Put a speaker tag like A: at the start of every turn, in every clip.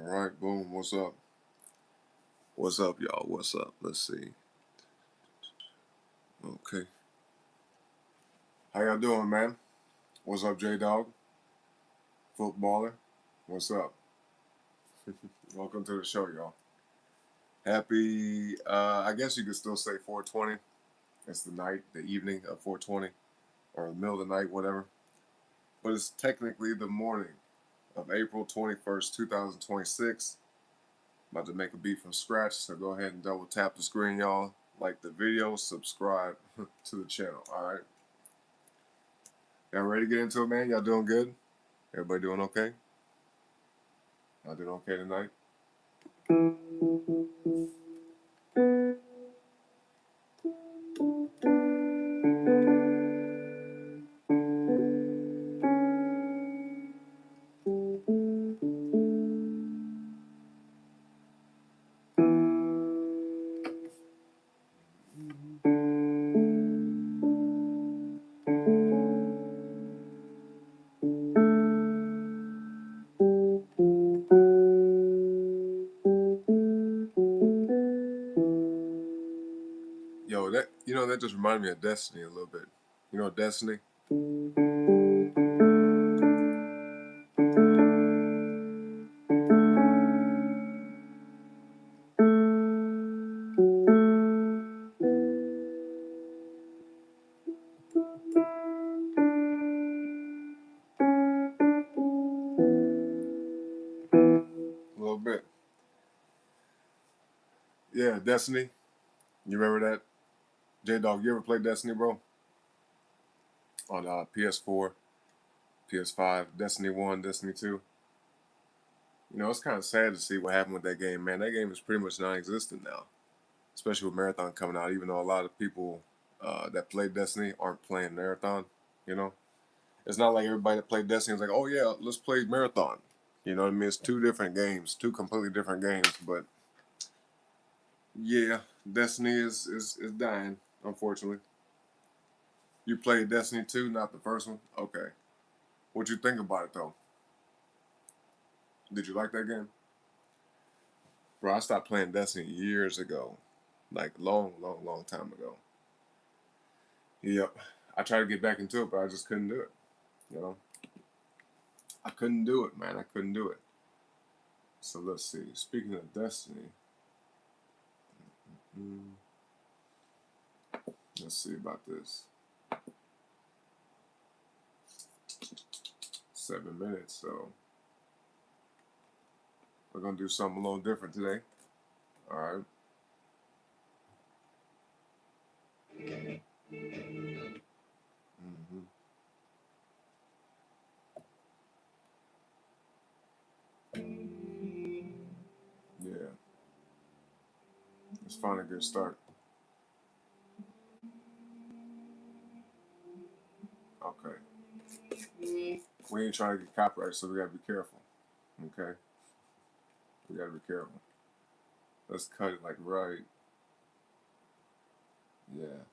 A: right, boom. What's up? What's up, y'all? What's up? Let's see. Okay. How y'all doing, man? What's up, J-Dog? Footballer? What's up? Welcome to the show, y'all. Happy, I guess you could still say 420. It's the night, the evening of 420, or the middle of the night, whatever. But it's technically the morning of April 21st, 2026. About to make a beat from scratch, so go ahead and double tap the screen, y'all. Like the video, subscribe to the channel, alright? Y'all ready to get into it, man? Y'all doing good? Everybody doing okay? Y'all doing okay tonight? Yo, that just reminded me of Destiny a little bit. You know Destiny? A little bit. Yeah, Destiny. You remember that? J-Dog, you ever played Destiny, bro? On PS4, PS5, Destiny 1, Destiny 2. You know, it's kind of sad to see what happened with that game, man. That game is pretty much non-existent now, especially with Marathon coming out, even though a lot of people that play Destiny aren't playing Marathon, you know? It's not like everybody that played Destiny is like, oh yeah, let's play Marathon. You know what I mean? It's two different games, two completely different games. But yeah, Destiny is dying, unfortunately. You played Destiny 2, not the first one? Okay. What'd you think about it though? Did you like that game? Bro, I stopped playing Destiny years ago. Like long time ago. Yep. I tried to get back into it, but I just couldn't do it. You know? I couldn't do it, man. I couldn't do it. So let's see. Speaking of Destiny, let's see about this. 7 minutes, so we're gonna do something a little different today. All right. Mm-hmm. Yeah, let's find a good start. Okay. We ain't trying to get copyright, so we gotta be careful. Okay. We gotta be careful. Let's cut it like right. Yeah.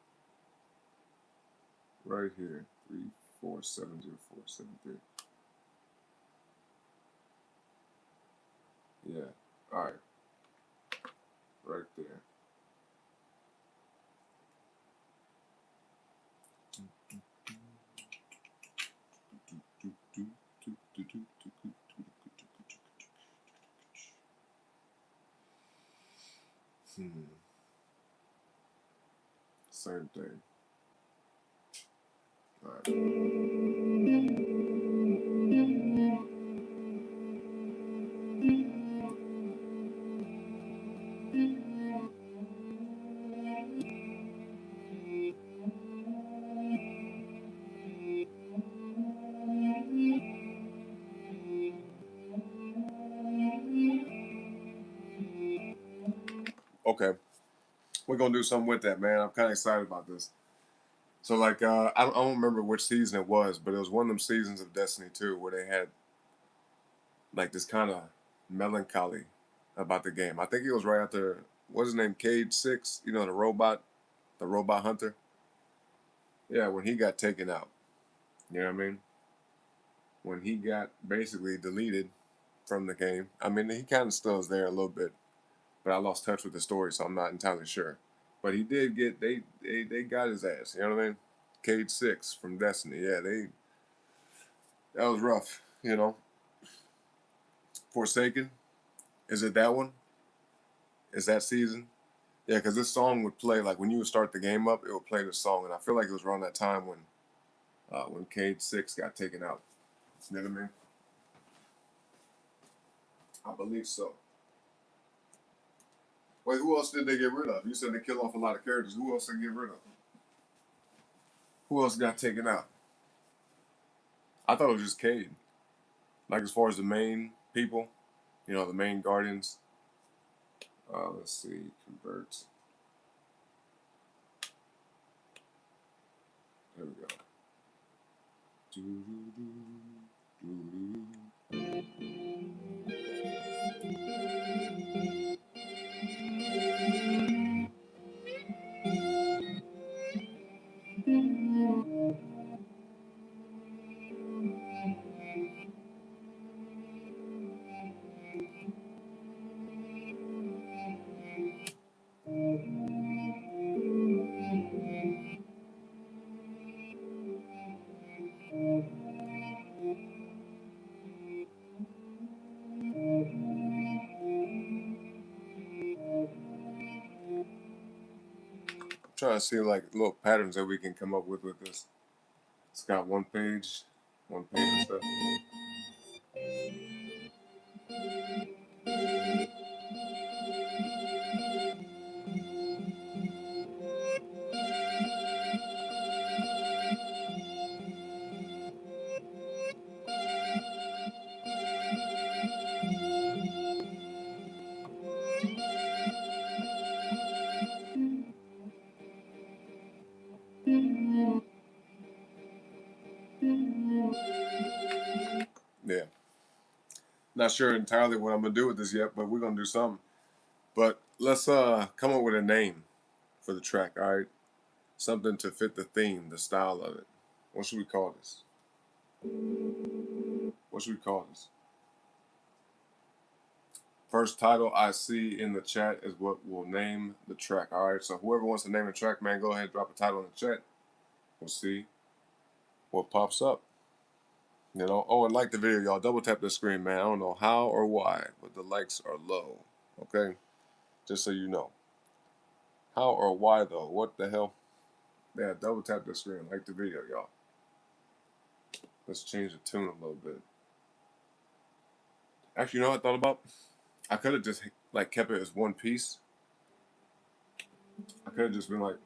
A: Right here. 3470473. Yeah. All right. Right there. Same thing. All right. Okay. We're gonna do something with that, man. I'm kind of excited about this. So, like, I don't remember which season it was, but it was one of them seasons of Destiny 2 where they had like this kind of melancholy about the game. I think it was right after, what's his name, Cade 6, you know, the robot hunter. Yeah, when he got taken out. You know what I mean? When he got basically deleted from the game. I mean, he kind of still is there a little bit, but I lost touch with the story, so I'm not entirely sure. But he did get they got his ass. You know what I mean? Cade 6 from Destiny. Yeah, that was rough. You know, Forsaken. Is it that one? Is that season? Yeah, because this song would play like when you would start the game up, it would play this song, and I feel like it was around that time when Cade 6 got taken out. You know what I mean? I believe so. Wait, who else did they get rid of? You said they killed off a lot of characters. Who else did they get rid of? Who else got taken out? I thought it was just Cade. Like as far as the main people, you know, the main guardians. Let's see, convert. There we go. Trying to see like little patterns that we can come up with this. It's got one page and stuff. Yeah. Not sure entirely what I'm gonna do with this yet, but we're gonna do something. But let's come up with a name for the track, all right? Something to fit the theme, the style of it. What should we call this? What should we call this? First title I see in the chat is what we'll name the track. All right, so whoever wants to name the track, man, go ahead and drop a title in the chat. We'll see what pops up. You know, oh, and like the video, y'all. Double tap the screen, man. I don't know how or why, but the likes are low. Okay, just so you know. How or why though? What the hell? Yeah, double tap the screen, like the video, y'all. Let's change the tune a little bit. Actually, you know what I thought about? I could have just like kept it as one piece. I could have just been like.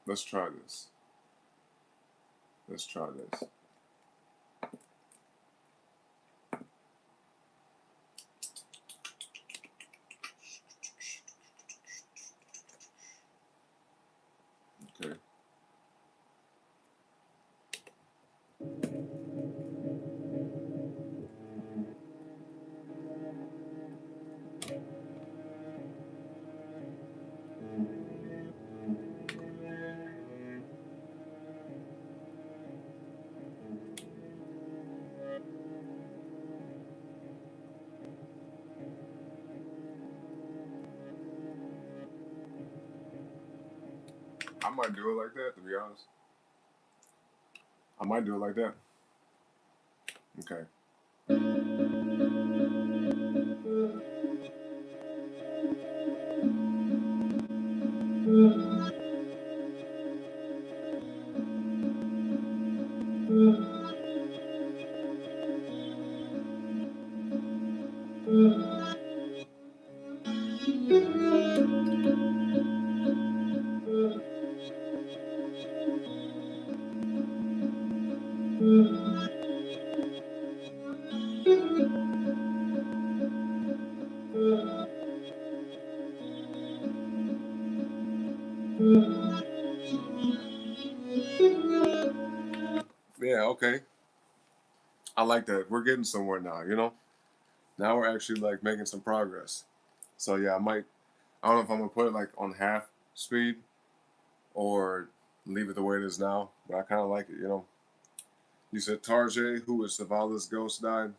A: Let's try this. Let's try this. Okay. I might do it like that, to be honest. I might do it like that. Okay. I like that. We're getting somewhere now, you know? Now we're actually like making some progress. So yeah, I don't know if I'm gonna put it like on half speed or leave it the way it is now, but I kinda like it, you know. You said Tarjay, who was Zavala's ghost, died.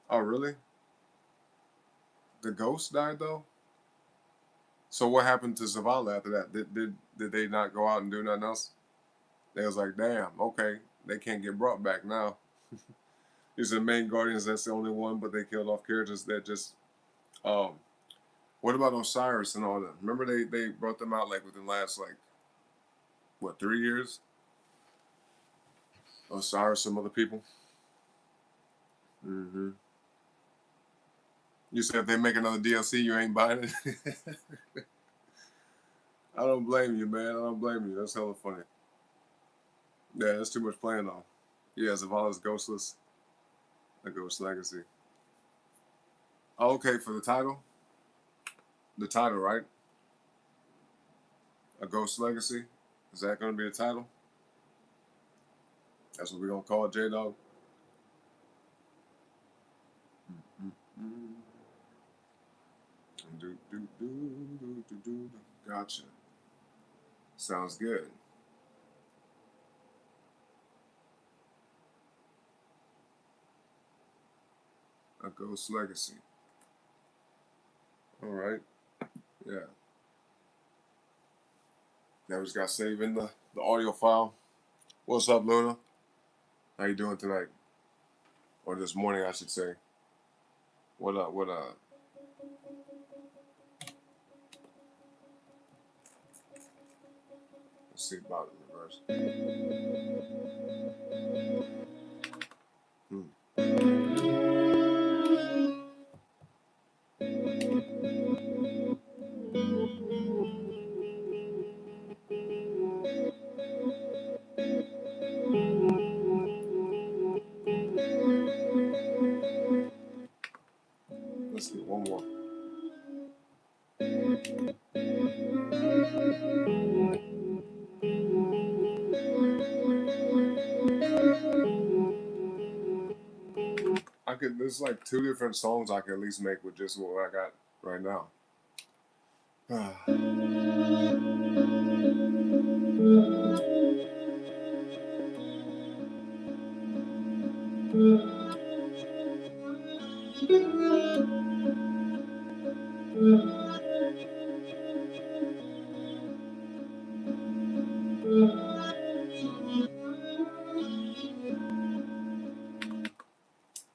A: Oh really? The ghost died though? So what happened to Zavala after that? Did they not go out and do nothing else? They was like, damn, okay, they can't get brought back now. You said main guardians, that's the only one, but they killed off characters that just um what about Osiris and all that? Remember they brought them out like within the last like what 3 years? Osiris, some other people. Mm-hmm. You said if they make another DLC, you ain't buying it. I don't blame you, man. I don't blame you. That's hella funny. Yeah, that's too much playing on. Yeah, Zavala's Ghostless, a Ghost Legacy. Oh, okay, for the title? The title, right? A Ghost Legacy? Is that going to be the title? That's what we're going to call it, J-Dog? Gotcha. Sounds good. A Ghost Legacy. All right. Yeah. Now we just got saved in the audio file. What's up, Luna? How you doing tonight? Or this morning, I should say. What up? What up? Let's see about it in reverse. Let's get one more. There's like 2 different songs I can at least make with just what I got right now.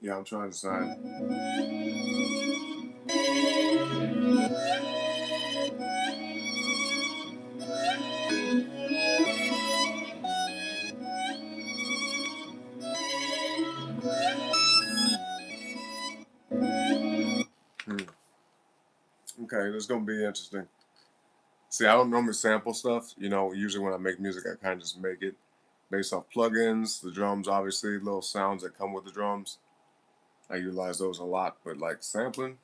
A: Yeah, I'm trying to decide. Hmm. Okay, this is gonna be interesting. See, I don't normally sample stuff. You know, usually when I make music, I kind of just make it based off plugins, the drums, obviously, little sounds that come with the drums. I utilize those a lot, but like sampling,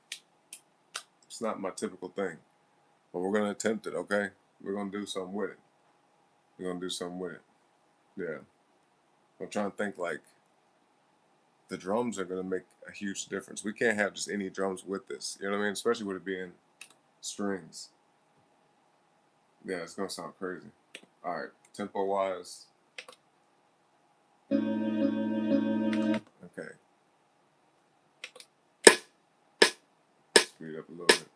A: it's not my typical thing. But we're gonna attempt it, okay? We're gonna do something with it. We're gonna do something with it. Yeah. I'm trying to think like the drums are gonna make a huge difference. We can't have just any drums with this. You know what I mean? Especially with it being strings. Yeah, it's gonna sound crazy. All right, tempo wise. Okay, speed up a little bit.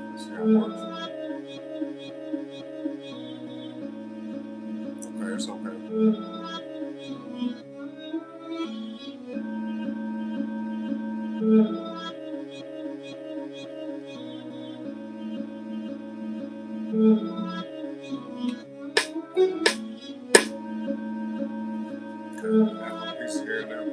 A: Let's see how it works. Okay, it's okay. Okay, that little piece here and there.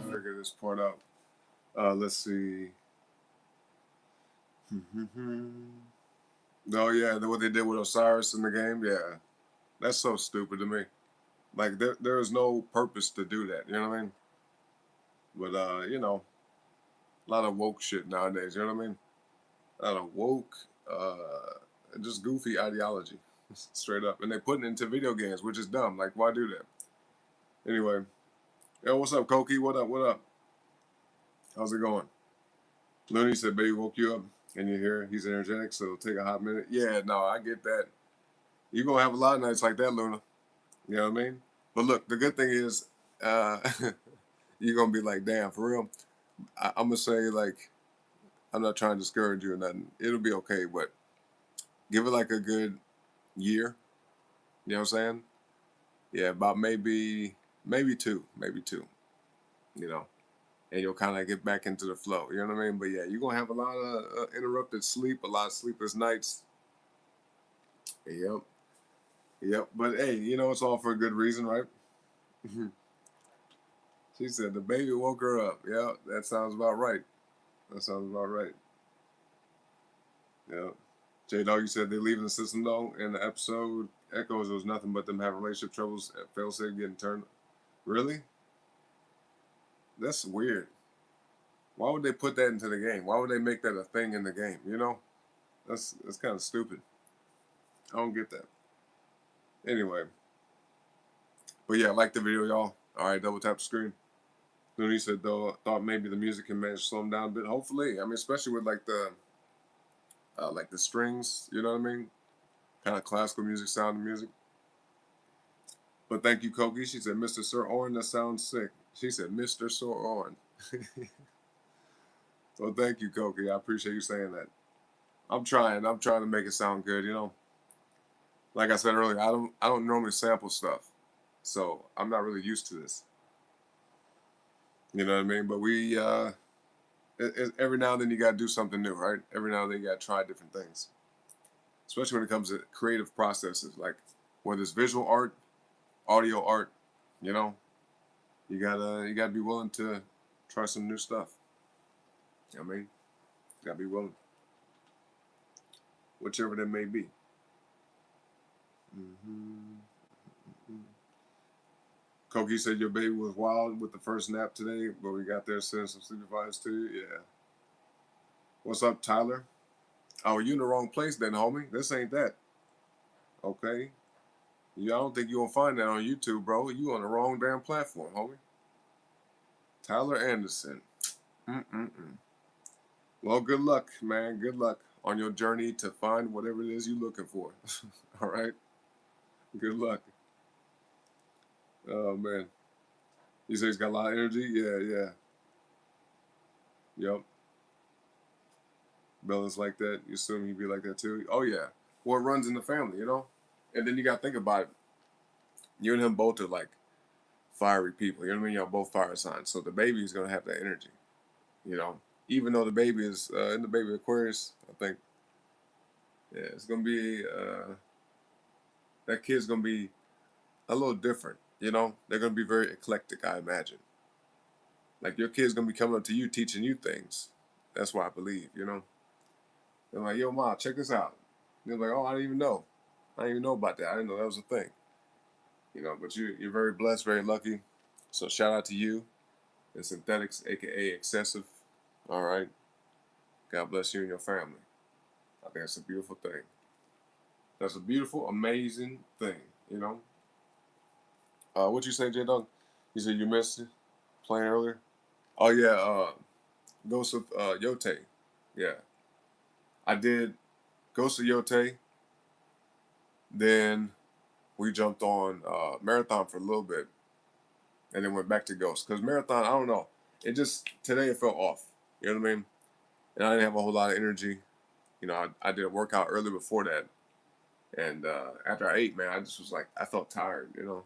A: Figure this part out. Let's see. Oh yeah, what they did with Osiris in the game. Yeah, that's so stupid to me. Like there is no purpose to do that. You know what I mean? But you know, a lot of woke shit nowadays. You know what I mean? A lot of woke, just goofy ideology, straight up, and they put it into video games, which is dumb. Like, why do that? Anyway, yo, what's up, Koki? What up? What up? How's it going? Looney said, "Baby woke you up, and you're here. He's energetic, so it'll take a hot minute." Yeah, no, I get that. You're gonna have a lot of nights like that, Luna. You know what I mean? But look, the good thing is, uh, you're gonna be like, damn, for real. I'm gonna say, like, I'm not trying to discourage you or nothing. It'll be okay, but give it like a good year. You know what I'm saying? Yeah, about maybe two. You know, and you'll kind of get back into the flow. You know what I mean? But yeah, you're gonna have a lot of interrupted sleep, a lot of sleepless nights. Yep, yep. But hey, you know it's all for a good reason, right? She said the baby woke her up. Yeah, that sounds about right. That sounds about right. Yeah. J Dog, you said they leaving the system though. In the episode echoes, it was nothing but them having relationship troubles. Fail safe getting turned. Really? That's weird. Why would they put that into the game? Why would they make that a thing in the game? You know, that's kind of stupid. I don't get that. Anyway, but yeah, I like the video, y'all. All right, double tap the screen. Looney said though, thought maybe the music can manage to slow him down a bit. Hopefully, I mean, especially with like the strings. You know what I mean? Kind of classical music, sound of music. But thank you, Kogi. She said, Mr. Sir Orin, that sounds sick. She said, Mr. Sir Orin. Well, thank you, Kogi. I appreciate you saying that. I'm trying. I'm trying to make it sound good. You know, like I said earlier, I don't normally sample stuff, so I'm not really used to this. You know what I mean? But every now and then you got to do something new, right? Every now and then you got to try different things, especially when it comes to creative processes, like whether it's visual art, audio art. You know, you gotta be willing to try some new stuff. You know what I mean, you gotta be willing, whichever that may be. Mm-hmm. Koki said your baby was wild with the first nap today, but we got there sending some sleep advice to you. Yeah. What's up, Tyler? Oh, you in the wrong place then, homie. This ain't that. Okay. I don't think you gonna find that on YouTube, bro. You on the wrong damn platform, homie. Tyler Anderson. Mm-mm-mm. Well, good luck, man. Good luck on your journey to find whatever it is you're looking for. All right. Good luck. Oh man. You say he's got a lot of energy? Yeah, yeah. Yep. Bella's like that. You assume he'd be like that too? Oh yeah. Well, it runs in the family, you know? And then you gotta think about it. You and him both are like fiery people. You know what I mean? Y'all both fire signs. So the baby is gonna have that energy. You know? Even though the baby is in the baby Aquarius, I think yeah, it's gonna be that kid's gonna be a little different, you know? They're gonna be very eclectic, I imagine. Like your kid's gonna be coming up to you teaching you things. That's what I believe, you know? They're like, yo, Ma, check this out. They're like, oh, I didn't even know. I didn't even know about that. I didn't know that was a thing. You know, but you're very blessed, very lucky. So shout out to you. and synthetics, aka excessive. All right. God bless you and your family. I think that's a beautiful thing. That's a beautiful, amazing thing. You know. What you say, J Dog? You said you missed it playing earlier. Oh yeah. Ghost of Yote. Yeah, I did Ghost of Yote. Then we jumped on Marathon for a little bit, and then went back to Ghost. Because Marathon, I don't know. It just today it felt off. You know what I mean? And I didn't have a whole lot of energy. You know, I did a workout early before that, and after I ate, man, I just was like, I felt tired. You know,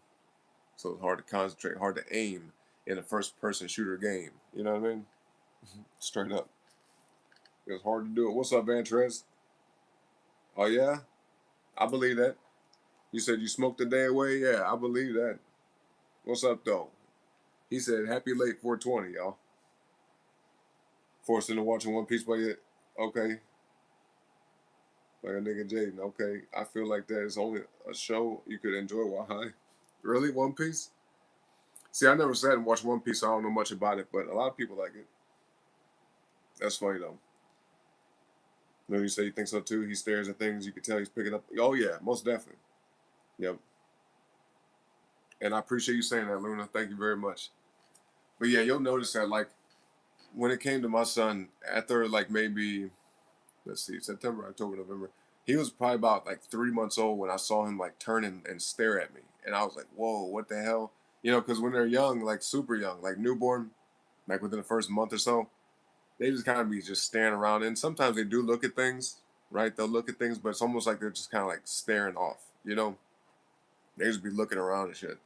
A: so it was hard to concentrate, hard to aim in a first-person shooter game. You know what I mean? Straight up, it was hard to do it. What's up, Van Tres? Oh yeah, I believe that. You said you smoked the day away. Yeah, I believe that. What's up though? He said, "Happy late 420, y'all." Forced into watching One Piece by it. Okay, like a nigga Jaden. Okay, I feel like that is only a show you could enjoy while high. Really, One Piece? See, I never sat and watched One Piece, so I don't know much about it. But a lot of people like it. That's funny though. You know, you say you think so too. He stares at things. You can tell he's picking up. Oh yeah, most definitely. Yep. And I appreciate you saying that, Luna. Thank you very much. But yeah, you'll notice that like when it came to my son, after like maybe let's see, September, October, November. He was probably about like 3 months old when I saw him like turn and stare at me, and I was like, "Whoa, what the hell?" You know, because when they're young, like super young, like newborn, like within the first month or so, they just kind of be just staring around, and sometimes they do look at things, right? They'll look at things, but it's almost like they're just kind of like staring off, you know? They just be looking around and shit.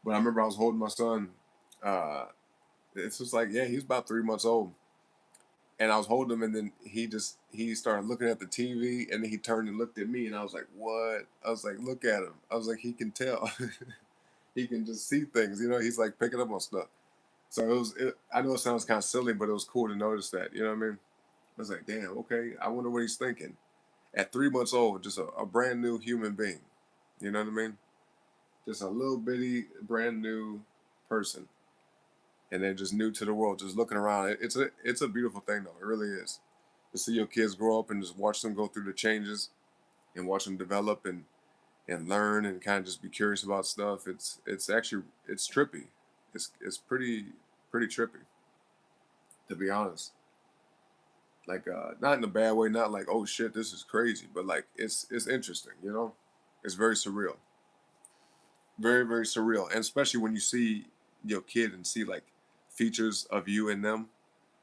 A: But I remember I was holding my son. Uh, it's just like, yeah, he's about 3 months old, and I was holding him, and then he started looking at the TV, and then he turned and looked at me, and I was like, "What?" I was like, "Look at him." I was like, "He can tell, he can just see things." You know, he's like picking up on stuff. So it was. I know it sounds kind of silly, but it was cool to notice that. You know what I mean? I was like, "Damn, okay." I wonder what he's thinking at 3 months old, just a brand new human being. You know what I mean? Just a little bitty brand new person, and they're just new to the world, just looking around. It's a beautiful thing though. It really is to see your kids grow up and just watch them go through the changes and watch them develop and learn and kind of just be curious about stuff. It's actually it's trippy. It's pretty trippy, to be honest. Like not in a bad way, not like oh shit this is crazy, but like it's interesting. You know, it's very surreal, very surreal, and especially when you see your kid and see like features of you in them.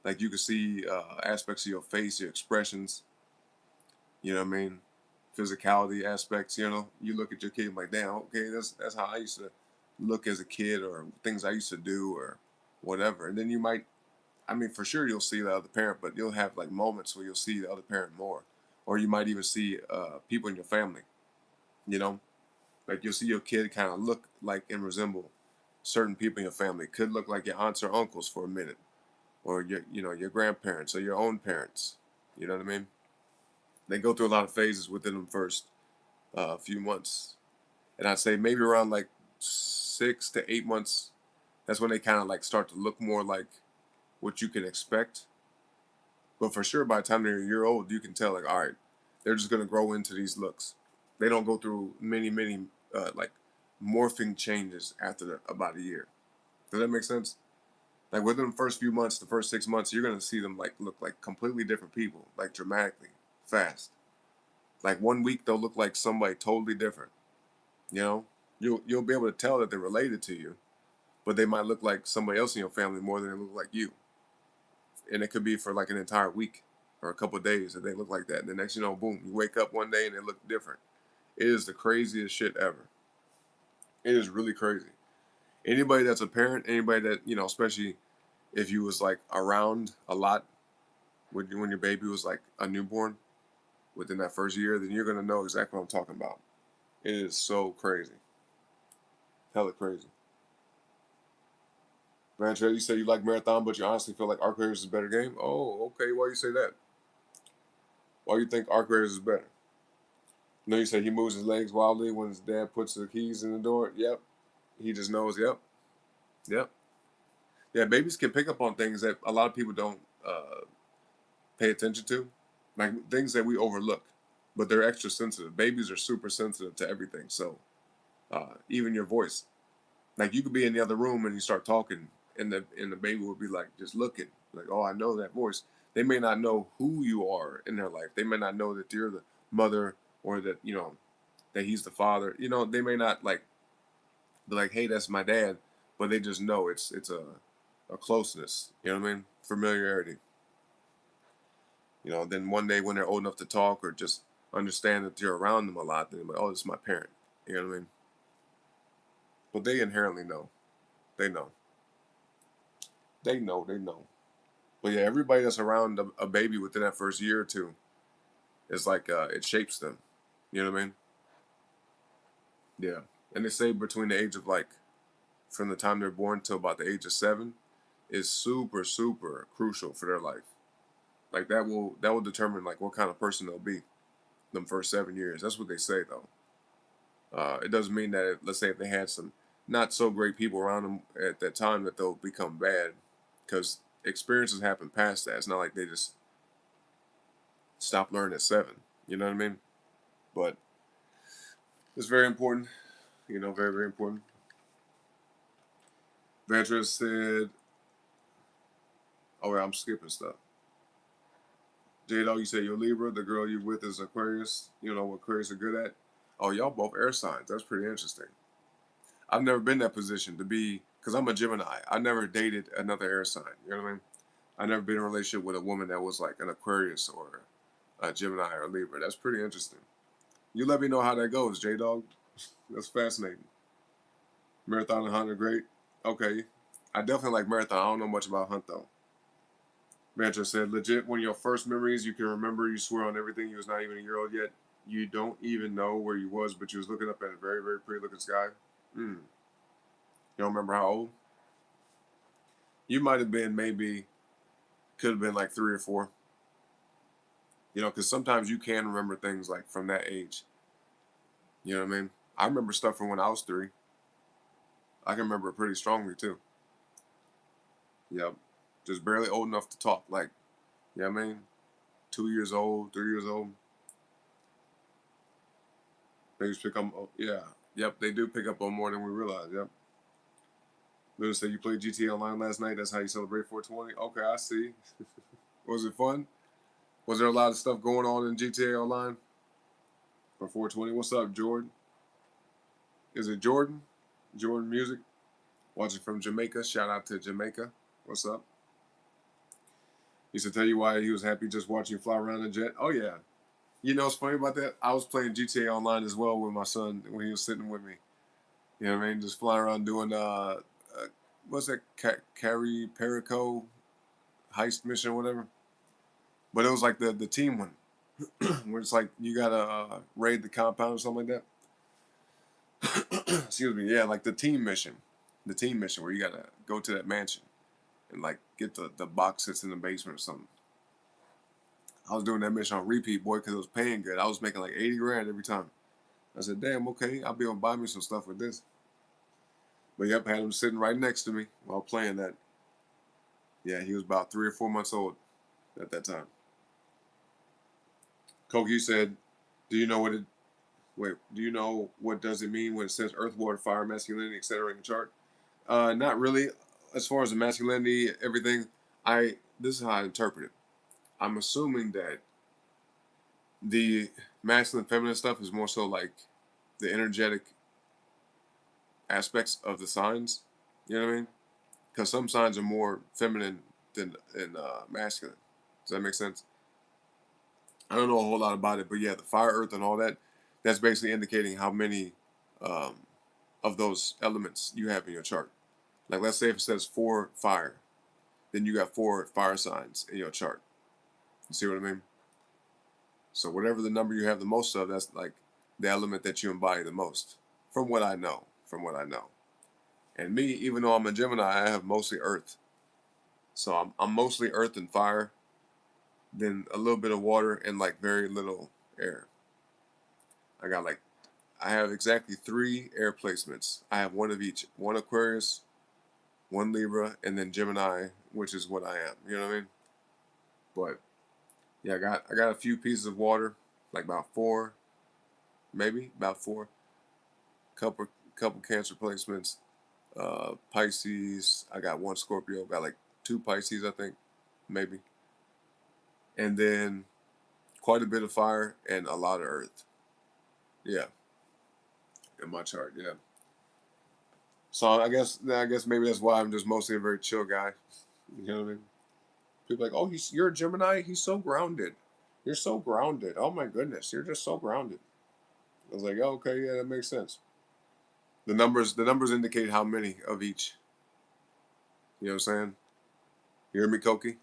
A: Like you can see aspects of your face, your expressions, you know what I mean? Physicality aspects, you know. You look at your kid like, damn, okay, that's how I used to look as a kid, or things I used to do, or whatever. And then you might, I mean, for sure you'll see the other parent, but you'll have like moments where you'll see the other parent more, or you might even see people in your family, you know, like you'll see your kid kind of look like and resemble certain people in your family. Could look like your aunts or uncles for a minute, or your your grandparents or your own parents. You know what I mean? They go through a lot of phases within them first few months, and I'd say maybe around like 6 to 8 months. That's when they kind of like start to look more like what you can expect. But for sure, by the time they're a year old, you can tell like, all right, they're just gonna grow into these looks. They don't go through many like morphing changes after about a year. Does that make sense? Like within the first few months, the first 6 months, you're gonna see them like look like completely different people, like dramatically fast. Like 1 week they'll look like somebody totally different. You know, you'll be able to tell that they're related to you, but they might look like somebody else in your family more than they look like you. And it could be for like an entire week or a couple of days that they look like that. And the next, boom, you wake up one day and they look different. It is the craziest shit ever. It is really crazy. Anybody that's a parent, anybody that especially if you was like around a lot when your baby was like a newborn within that first year, then you're gonna know exactly what I'm talking about. It is so crazy, hella crazy. Man, Trey, you said you like Marathon, but you honestly feel like Arc Raiders is a better game. Oh, okay. Why you say that? Why you think Arc Raiders is better? No, you said he moves his legs wildly when his dad puts the keys in the door. Yep. He just knows. Yep. Yep. Yeah, babies can pick up on things that a lot of people don't pay attention to, like things that we overlook, but they're extra sensitive. Babies are super sensitive to everything. So even your voice, like you could be in the other room and you start talking, and the baby will be like just looking, like, oh, I know that voice. They may not know who you are in their life. They may not know that you're the mother or that that he's the father. They may not like be like, hey, that's my dad, but they just know it's a closeness. You know what I mean? Familiarity. Then one day when they're old enough to talk or just understand that you're around them a lot, then they're like, oh, this is my parent. You know what I mean? But they inherently know. They know. They know. They know. But yeah, everybody that's around a baby within that first year or two is like it shapes them. You know what I mean? Yeah. And they say between the age of like from the time they're born till about the age of 7 is super super crucial for their life. Like that will determine like what kind of person they'll be them first 7 years. That's what they say though. It doesn't mean that let's say if they had some not so great people around them at that time that they'll become bad, because experiences happen past that. It's not like they just stop learning at 7. You know what I mean? But it's very important. Very very important. Vantra said, "Oh, yeah, I'm skipping stuff." J Dog, you said you're Libra. The girl you with is Aquarius. You know what Aquarius are good at? Oh, y'all both air signs. That's pretty interesting. I've never been in that position to be, because I'm a Gemini. I never dated another air sign. You know what I mean? I never been in a relationship with a woman that was like an Aquarius or a Gemini or a Libra. That's pretty interesting. You let me know how that goes, J Dog. That's fascinating. Marathon and Hunt are great. Okay. I definitely like Marathon. I don't know much about Hunt though. Mantra said, legit, one of your first memories you can remember, you swear on everything. You was not even a year old yet. You don't even know where you was, but you was looking up at a very, very pretty looking sky. You don't remember how old? You might have been maybe, could have been like 3 or 4. Because sometimes you can remember things like from that age. You know what I mean? I remember stuff from when I was 3. I can remember it pretty strongly too. Yep. Just barely old enough to talk. Like, you know what I mean? 2 years old, 3 years old. Babies pick up, yeah. Yep, they do pick up on more than we realize. Yep. Luna said you played GTA Online last night. That's how you celebrate 420. Okay, I see. Was it fun? Was there a lot of stuff going on in GTA Online for 420? What's up, Jordan? Is it Jordan? Jordan Music? Watching from Jamaica. Shout out to Jamaica. What's up? He said, tell you why he was happy just watching you fly around a jet. Oh, yeah. You know what's funny about that? I was playing GTA Online as well with my son when he was sitting with me. You know what I mean? Just flying around doing, what's that? Carry Perico heist mission or whatever. But it was like the team one, where it's like you gotta raid the compound or something like that. Excuse me. Yeah, like the team mission where you gotta go to that mansion and like get the box that's in the basement or something. I was doing that mission on repeat, boy, because it was paying good. I was making like 80 grand every time. I said, damn, okay, I'll be able to buy me some stuff with this. But yep, I had him sitting right next to me while playing that. Yeah, he was about 3 or 4 months old at that time. Koki said, do you know what it wait, do you know what does it mean when it says earth, water, fire, masculinity, etc. in the chart? Not really. As far as the masculinity, everything, this is how I interpret it. I'm assuming that the masculine feminine stuff is more so like the energetic aspects of the signs. You know what I mean? Because some signs are more feminine than masculine. Does that make sense? I don't know a whole lot about it, but yeah, the fire, earth, and all that, that's basically indicating how many um, of those elements you have in your chart. Like, let's say if it says 4 fire, then you got 4 fire signs in your chart. You see what I mean? So whatever the number you have the most of, that's like the element that you embody the most. From what I know. And me, even though I'm a Gemini, I have mostly earth. So I'm mostly earth and fire, then a little bit of water and like very little air. I have exactly 3 air placements. I have one of each. One Aquarius, one Libra, and then Gemini, which is what I am. You know what I mean? But yeah, I got a few pieces of water, like about four, maybe about four. Couple Cancer placements. Pisces. I got one Scorpio. Got like two Pisces, I think, maybe. And then quite a bit of fire and a lot of earth. Yeah, in my chart. Yeah. So I guess maybe that's why I'm just mostly a very chill guy. You know what I mean? People are like, oh, you're a Gemini. He's so grounded. You're so grounded. Oh my goodness, you're just so grounded. I was like, oh, okay, yeah, that makes sense. The numbers indicate how many of each. You know what I'm saying? You hear me, Koki?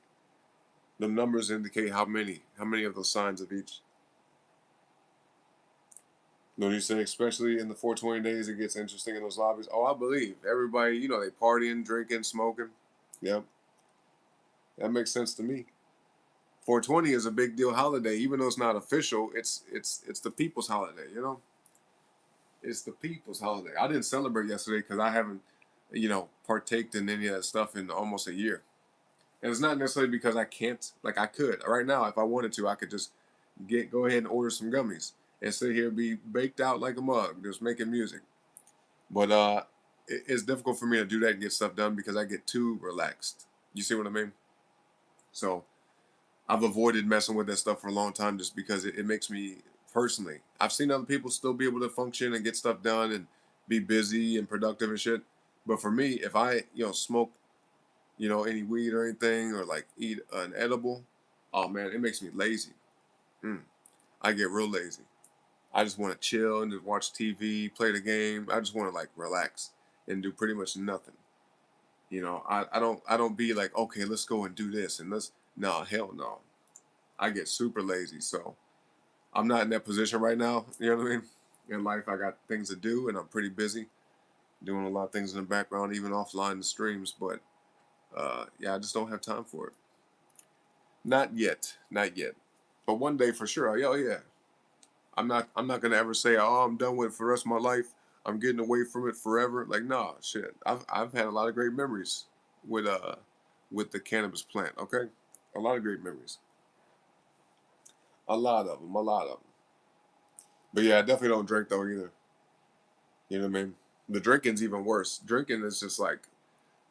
A: The numbers indicate how many of those signs of each. You know what you say? Especially in the 420 days, it gets interesting in those lobbies. Oh, I believe everybody. They partying, drinking, smoking. Yep, that makes sense to me. 420 is a big deal holiday, even though it's not official. It's the people's holiday. It's the people's holiday. I didn't celebrate yesterday because I haven't, partaked in any of that stuff in almost a year. And it's not necessarily because I can't. Like I could right now, if I wanted to, I could just go ahead and order some gummies and sit here be baked out like a mug, just making music. But it's difficult for me to do that and get stuff done because I get too relaxed. You see what I mean? So I've avoided messing with that stuff for a long time just because it makes me personally. I've seen other people still be able to function and get stuff done and be busy and productive and shit. But for me, if I smoke any weed or anything or like eat an edible, oh man, it makes me lazy. Mm, I get real lazy. I just want to chill and just watch TV, play the game. I just want to like relax and do pretty much nothing. I don't be like, okay, let's go and do this and let's no, hell no. I get super lazy. So I'm not in that position right now. You know what I mean? In life I got things to do and I'm pretty busy doing a lot of things in the background, even offline the streams, but yeah, I just don't have time for it. Not yet. Not yet. But one day for sure. Oh yeah. I'm not gonna ever say, oh, I'm done with it for the rest of my life. I'm getting away from it forever. Like, nah, shit. I've had a lot of great memories with the cannabis plant. Okay, a lot of great memories. A lot of them. A lot of them. But yeah, I definitely don't drink though either. You know what I mean? The drinking's even worse. Drinking is just like,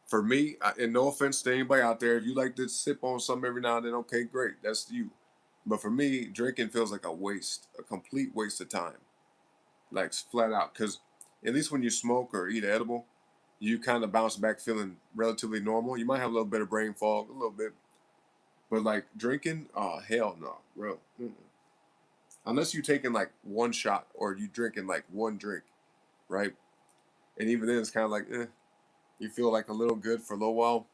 A: for me, and no offense to anybody out there, if you like to sip on something every now and then, okay, great, that's you. But for me, drinking feels like a waste, a complete waste of time. Like flat out. Because at least when you smoke or eat edible, you kind of bounce back feeling relatively normal. You might have a little bit of brain fog, a little bit, but like drinking, oh hell no, bro. Mm-mm. Unless you taking like one shot or you drinking like one drink, right? And even then, it's kind of like, you feel like a little good for a little while,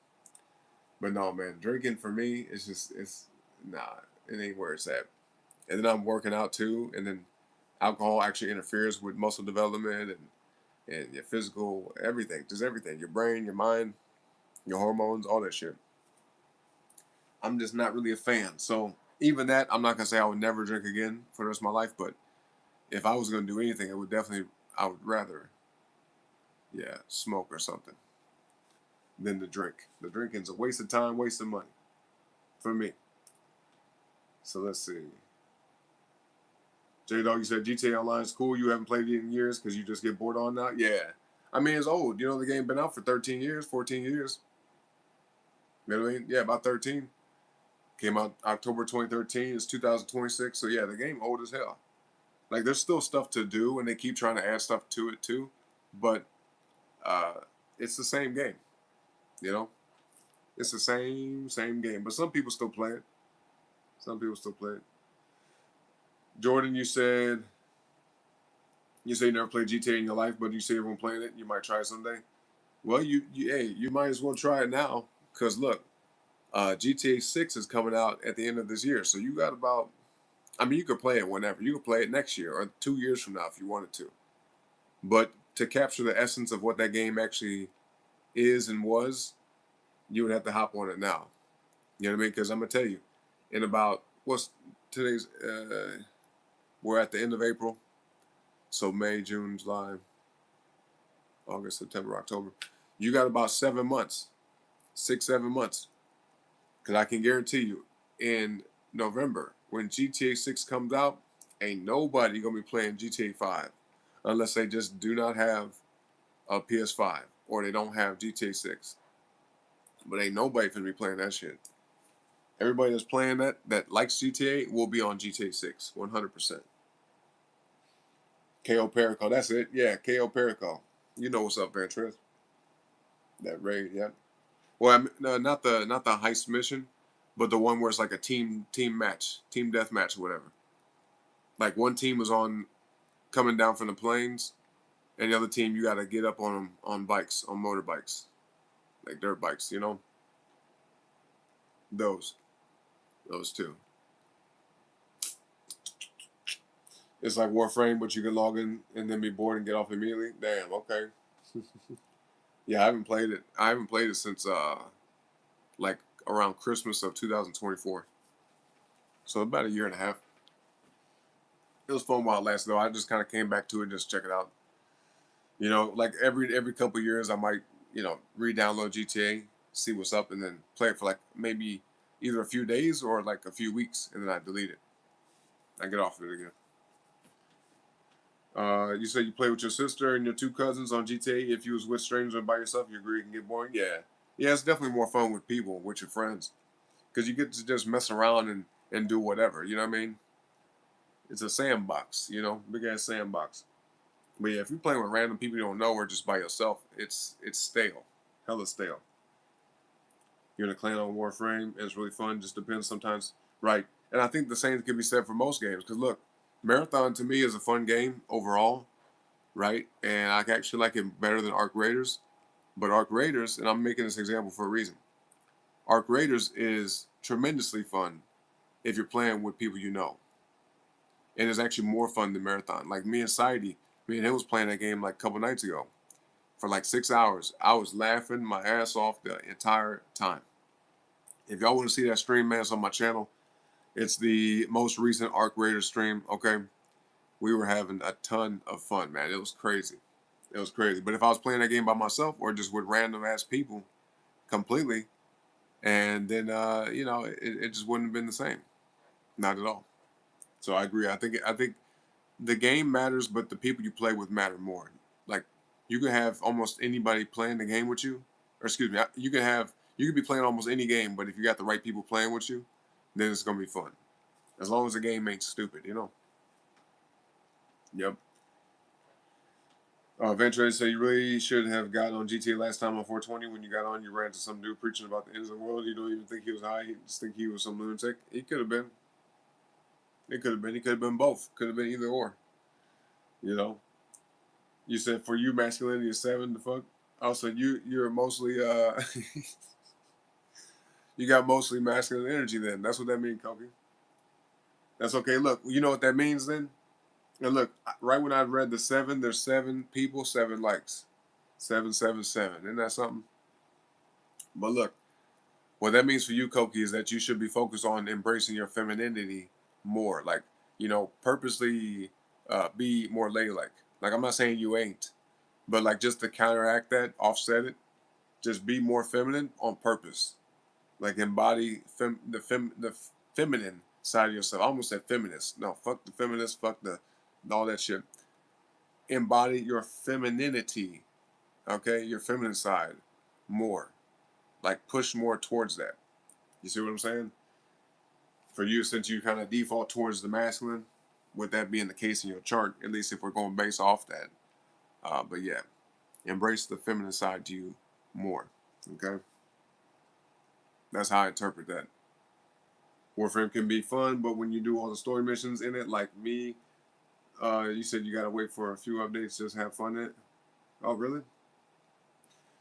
A: but no, man, drinking for me is just it's nah, it ain't where it's at. And then I'm working out too, and then alcohol actually interferes with muscle development and your physical everything, just everything, your brain, your mind, your hormones, all that shit. I'm just not really a fan. So even that, I'm not gonna say I would never drink again for the rest of my life. But if I was gonna do anything, it would definitely I would rather, yeah, smoke or something than to drink. The drinking's a waste of time, waste of money for me. So let's see. J Dog, you said GTA Online is cool. You haven't played it in years because you just get bored on now. Yeah, I mean it's old. The game been out for 13 years, 14 years. You know what I mean? Yeah, about 13. Came out October 2013. It's 2026. So yeah, the game old as hell. Like there's still stuff to do, and they keep trying to add stuff to it too. But uh, it's the same game. You know, it's the same game. But some people still play it. Some people still play it. Jordan, you say you never played GTA in your life, but you see everyone playing it. You might try it someday. Well, you might as well try it now. Cause look, GTA 6 is coming out at the end of this year, so you got about. I mean, you could play it whenever. You could play it next year or 2 years from now if you wanted to. But to capture the essence of what that game actually is and was, you would have to hop on it now. You know what I mean? Because I'm gonna tell you, in about what's today's? We're at the end of April, so May, June, July, August, September, October. You got about 7 months, 6, 7 months. Because I can guarantee you, in November, when GTA 6 comes out, ain't nobody going to be playing GTA 5 unless they just do not have a PS5 or they don't have GTA 6. But ain't nobody going to be playing that shit. Everybody that's playing that likes GTA will be on GTA 6, 100%. KO Perico, that's it. Yeah, KO Perico. You know what's up, Ventress. That raid, yeah. Well, I mean, no, not the heist mission, but the one where it's like a team match, team death match, or whatever. Like one team was on coming down from the plains, and the other team you got to get up on them on bikes, on motorbikes, like dirt bikes. You know, those two. It's like Warframe, but you can log in and then be bored and get off immediately. Damn. Okay. Yeah, I haven't played it. I haven't played it since like around Christmas of 2024. So about a year and a half. It was fun while it lasted though. I just kind of came back to it just check it out. You know, like every couple of years I might, re-download GTA, see what's up, and then play it for like maybe either a few days or like a few weeks, and then I delete it. I get off of it again. You said you play with your sister and your two cousins on GTA. If you was with strangers or by yourself, you agree it can get boring? Yeah. Yeah, it's definitely more fun with people, with your friends. Because you get to just mess around and do whatever, you know what I mean? It's a sandbox, big ass sandbox. But yeah, if you're playing with random people you don't know or just by yourself, it's stale. Hella stale. You're in a clan on Warframe, and it's really fun. Just depends sometimes. Right. And I think the same can be said for most games. Because look, Marathon to me is a fun game overall, right? And I actually like it better than Arc Raiders. But Arc Raiders, and I'm making this example for a reason, Arc Raiders is tremendously fun if you're playing with people you know. And it's actually more fun than Marathon. Like me and Saidi, me and him was playing that game like a couple nights ago for like 6 hours. I was laughing my ass off the entire time. If y'all want to see that stream, man, it's on my channel. It's the most recent Arc Raiders stream, okay? We were having a ton of fun, man. It was crazy. It was crazy. But if I was playing that game by myself or just with random ass people completely, and then it just wouldn't have been the same. Not at all. So I agree. I think the game matters, but the people you play with matter more. Like you can have almost anybody playing the game with you, or excuse me, you could be playing almost any game, but if you got the right people playing with you, then it's gonna be fun. As long as the game ain't stupid. Yep. Venture said you really should have gotten on GTA last time on 420. When you got on, you ran to some dude preaching about the ends of the world. You don't even think he was high. You just think he was some lunatic. He could have been. It could have been. He could have been both. Could have been either or. You know. You said for you masculinity is 7. The fuck. Also, you're mostly you got mostly masculine energy. Then that's what that means, Kobe. That's okay. Look, you know what that means then. And look, right when I read the 7, there's 7 people, 7 likes, 777. Isn't that something? But look, what that means for you, Koki, is that you should be focused on embracing your femininity more. Like, purposely be more ladylike. Like, I'm not saying you ain't, but like just to counteract that, offset it, just be more feminine on purpose. Like embody the feminine side of yourself. I almost said feminist. No, fuck the feminist. Fuck the all that shit. Embody your femininity. Okay, your feminine side more. Like push more towards that. You see what I'm saying? For you, since you kind of default towards the masculine, with that being the case in your chart, at least if we're going based off that. But yeah, embrace the feminine side to you more. Okay, that's how I interpret that. Warframe can be fun, but when you do all the story missions in it, like me, you said you gotta wait for a few updates, just have fun in it. Oh, really?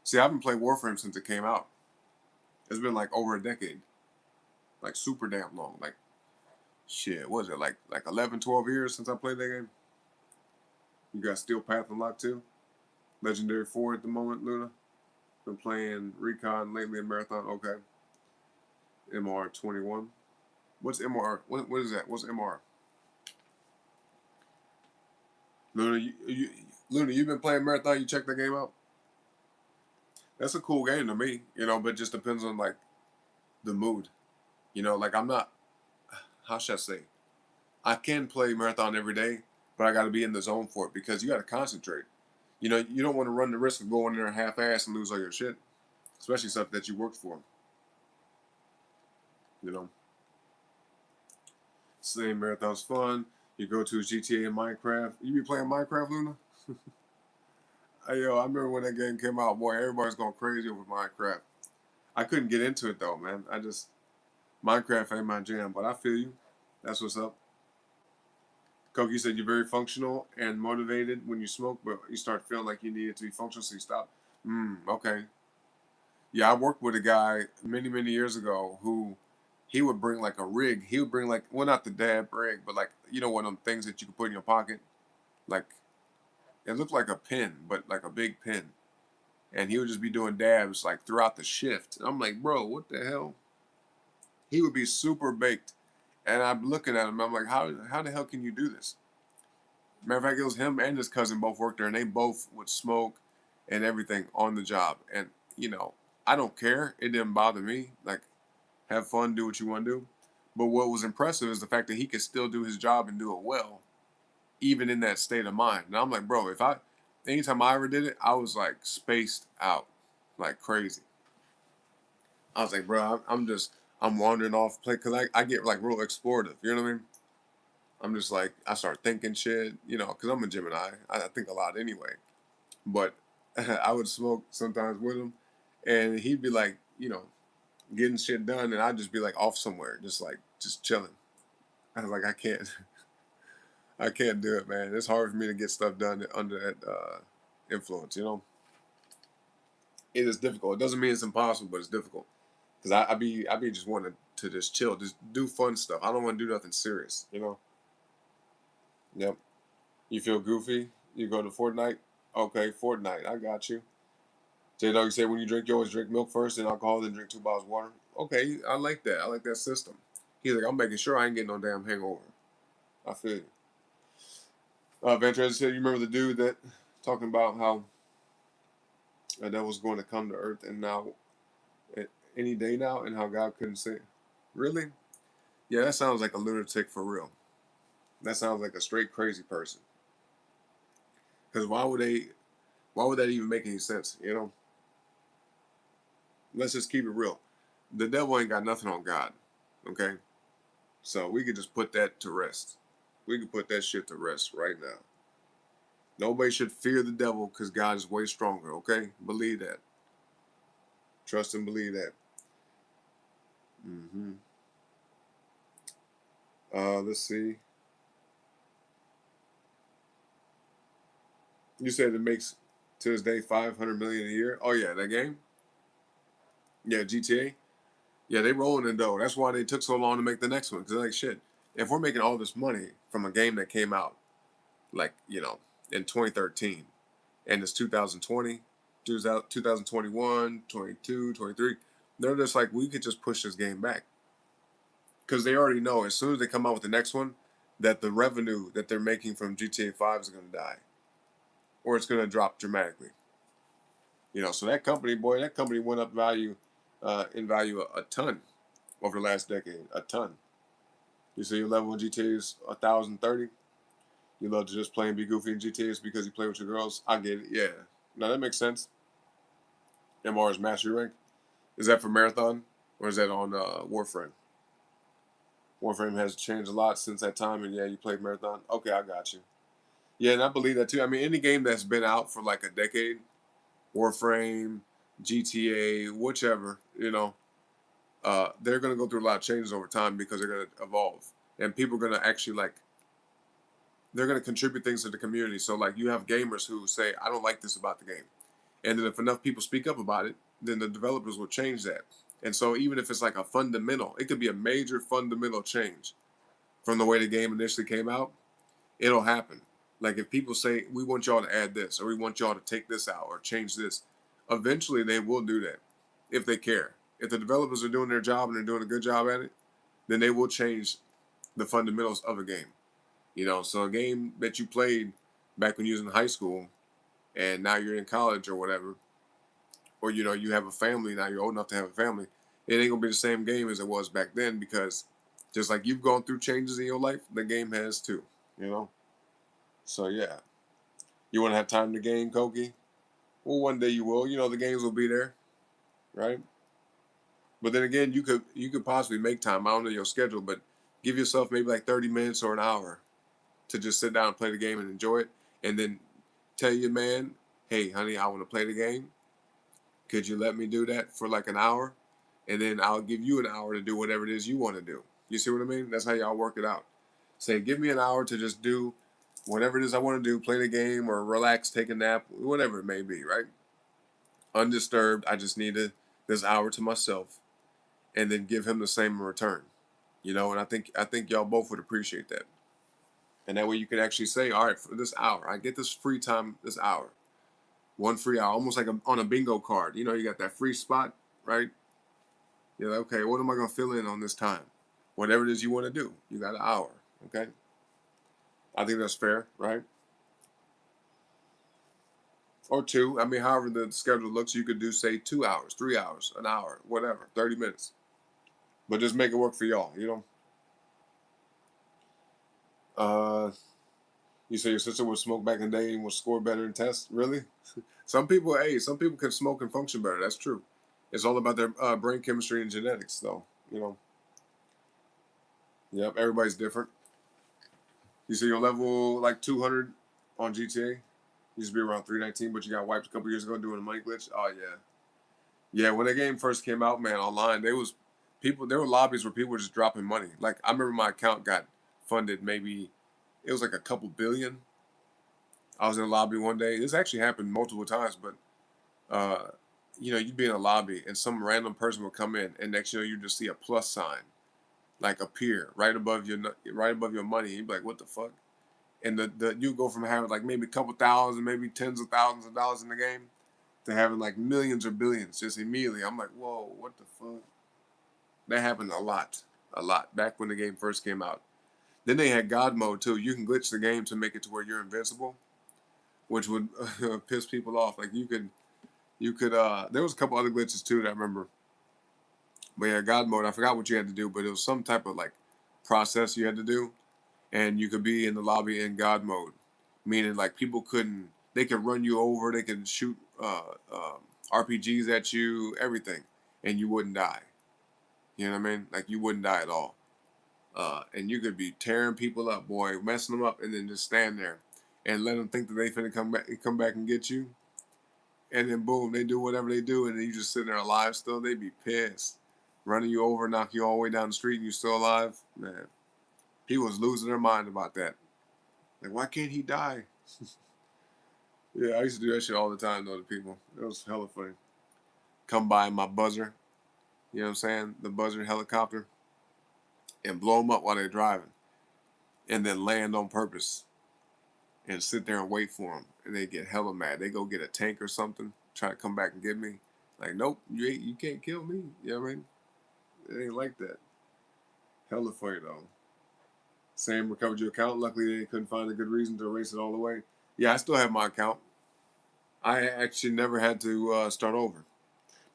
A: See, I haven't played Warframe since it came out. It's been like over a decade, like super damn long. Like shit, what is it like 11, 12 years since I played that game? You got Steel Path unlocked too. Legendary 4 at the moment, Luna. Been playing Recon lately in Marathon. Okay. MR21. What's MR? What is that? What's MR? Luna, Luna, you've been playing Marathon. You checked that game out? That's a cool game to me, you know, but it just depends on like the mood. You know, like I'm not, how should I say? I can play marathon every day, but I got to be in the zone for it because you got to concentrate. You know, you don't want to run the risk of going in there half-ass and lose all your shit, especially stuff that you worked for. You know, saying marathon's fun. You go to GTA and Minecraft. You be playing Minecraft, Luna? Hey, yo, I remember when that game came out, boy, everybody's going crazy over Minecraft. I couldn't get into it though, man. Minecraft ain't my jam, but I feel you. That's what's up. Coke, you said you're very functional and motivated when you smoke, but you start feeling like you need it to be functional, so you stop. Okay. Yeah, I worked with a guy many, many years ago who he would bring like a rig. He would bring like, well, not the dab rig, but like, you know, one of them things that you can put in your pocket. Like, it looked like a pin, but like a big pin. And he would just be doing dabs like throughout the shift. And I'm like, bro, what the hell? He would be super baked. And I'm looking at him, I'm like, how the hell can you do this? Matter of fact, it was him and his cousin both worked there, and they both would smoke and everything on the job. And you know, I don't care. It didn't bother me. Like, have fun, do what you want to do. But what was impressive is the fact that he could still do his job and do it well, even in that state of mind. And I'm like, bro, anytime I ever did it, I was like spaced out, like crazy. I was like, bro, I'm wandering off play because I get like real explorative. You know what I mean? I'm just like, I start thinking shit, you know, because I'm a Gemini. I think a lot anyway. But I would smoke sometimes with him, and he'd be like, you know, getting shit done, and I'd just be like off somewhere, just chilling. I was like, I can't, I can't do it, man. It's hard for me to get stuff done under that influence, you know. It is difficult. It doesn't mean it's impossible, but it's difficult because I be just wanting to just chill, just do fun stuff. I don't want to do nothing serious, you know. Yep. You feel goofy? You go to Fortnite? Okay, Fortnite. I got you. J Dog said when you drink, you always drink milk first, then alcohol, then drink 2 bottles of water. Okay, I like that. I like that system. He's like, I'm making sure I ain't getting no damn hangover. I feel you. Ventura said, you remember the dude that talking about how that was going to come to Earth and now, any day now, and how God couldn't say it. Really? Yeah, that sounds like a lunatic for real. That sounds like a straight crazy person. Because why would that even make any sense? You know? Let's just keep it real. The devil ain't got nothing on God. Okay? So we could just put that to rest. We could put that shit to rest right now. Nobody should fear the devil because God is way stronger, okay? Believe that. Trust and believe that. Mm-hmm. Let's see. You said it makes to this day 500 million a year. Oh yeah, that game. Yeah, GTA. Yeah, they rolling in dough. That's why they took so long to make the next one. Cause they're like, shit, if we're making all this money from a game that came out, like you know, in 2013, and it's 2020, 2021, 22, 23, they're just like, we could just push this game back. Because they already know as soon as they come out with the next one, that the revenue that they're making from GTA 5 is going to die. Or it's going to drop dramatically. You know, so that company, boy, that company went up in value a ton over the last decade. A ton. You see your level in GTA is 1,030. You love to just play and be goofy in GTA is because you play with your girls. I get it. Yeah. Now that makes sense. MR's Mastery Rank. Is that for Marathon? Or is that on Warframe? Warframe has changed a lot since that time, and yeah, you played Marathon. Okay, I got you. Yeah, and I believe that too. I mean, any game that's been out for like a decade, Warframe, GTA, whichever, you know, they're going to go through a lot of changes over time because they're going to evolve. And people are going to actually like, they're going to contribute things to the community. So, like, you have gamers who say, I don't like this about the game. And then if enough people speak up about it, then the developers will change that. And so, even if it's like a fundamental, it could be a major fundamental change from the way the game initially came out, it'll happen. Like if people say we want y'all to add this or we want y'all to take this out or change this, eventually they will do that if they care. If the developers are doing their job and they're doing a good job at it, then they will change the fundamentals of a game. You know, so a game that you played back when you was in high school and now you're in college or whatever, or you know, you have a family now, you're old enough to have a family, it ain't gonna be the same game as it was back then, because just like you've gone through changes in your life, the game has too, you know. So yeah, you want to have time to game, Koki? Well, one day you will. You know, the games will be there, right? But then again, you could possibly make time. I don't know your schedule, but give yourself maybe like 30 minutes or an hour to just sit down and play the game and enjoy it, and then tell your man, hey, honey, I want to play the game. Could you let me do that for like an hour? And then I'll give you an hour to do whatever it is you want to do. You see what I mean? That's how y'all work it out. Say, give me an hour to just do whatever it is I want to do, play the game or relax, take a nap, whatever it may be, right? Undisturbed. I just needed this hour to myself, and then give him the same in return. You know, and I think y'all both would appreciate that. And that way you can actually say, all right, for this hour, I get this free time, this hour, one free hour, almost like on a bingo card. You know, you got that free spot, right? You're like, okay, what am I gonna fill in on this time? Whatever it is you want to do, you got an hour. Okay, I think that's fair, right? Or two. I mean, however the schedule looks, you could do say 2 hours, 3 hours, an hour, whatever, 30 minutes. But just make it work for y'all. You know. Uh, you say your sister would smoke back in the day and would score better in tests. Really? Some people can smoke and function better. That's true. It's all about their brain chemistry and genetics, though. You know. Yep. Everybody's different. You say your level like 200 on GTA. Used to be around 319, but you got wiped a couple years ago doing a money glitch. Oh yeah, yeah. When the game first came out, man, online there was people. There were lobbies where people were just dropping money. Like I remember my account got funded. Maybe it was like a couple billion. I was in a lobby one day. This actually happened multiple times, but uh, you know, you'd be in a lobby and some random person would come in, and next you know you just see a plus sign like appear right above your money. You'd be like, what the fuck? And the you go from having like maybe a couple thousand, maybe tens of thousands of dollars in the game to having like millions or billions just immediately. I'm like, whoa, what the fuck? That happened a lot back when the game first came out. Then they had God mode too. You can glitch the game to make it to where you're invincible, which would piss people off. Like you could. There was a couple other glitches too that I remember. But yeah, God mode. I forgot what you had to do, but it was some type of like process you had to do, and you could be in the lobby in God mode, meaning like people couldn't. They could run you over. They could shoot RPGs at you, everything, and you wouldn't die. You know what I mean? Like you wouldn't die at all. And you could be tearing people up, boy, messing them up, and then just stand there and let them think that they finna come back and get you. And then boom, they do whatever they do, and then you just sitting there alive still. They'd be pissed, running you over, knock you all the way down the street, and you still alive. Man, he was losing their mind about that. Like, why can't he die? Yeah, I used to do that shit all the time though to people. It was hella funny. Come by my buzzer, you know what I'm saying? The buzzer helicopter, and blow them up while they're driving, and then land on purpose and sit there and wait for them. And they get hella mad. They go get a tank or something, try to come back and get me. Like, nope, you can't kill me. You know what I mean? It ain't like that. Hella funny though. Sam recovered your account. Luckily, they couldn't find a good reason to erase it all the way. Yeah, I still have my account. I actually never had to start over,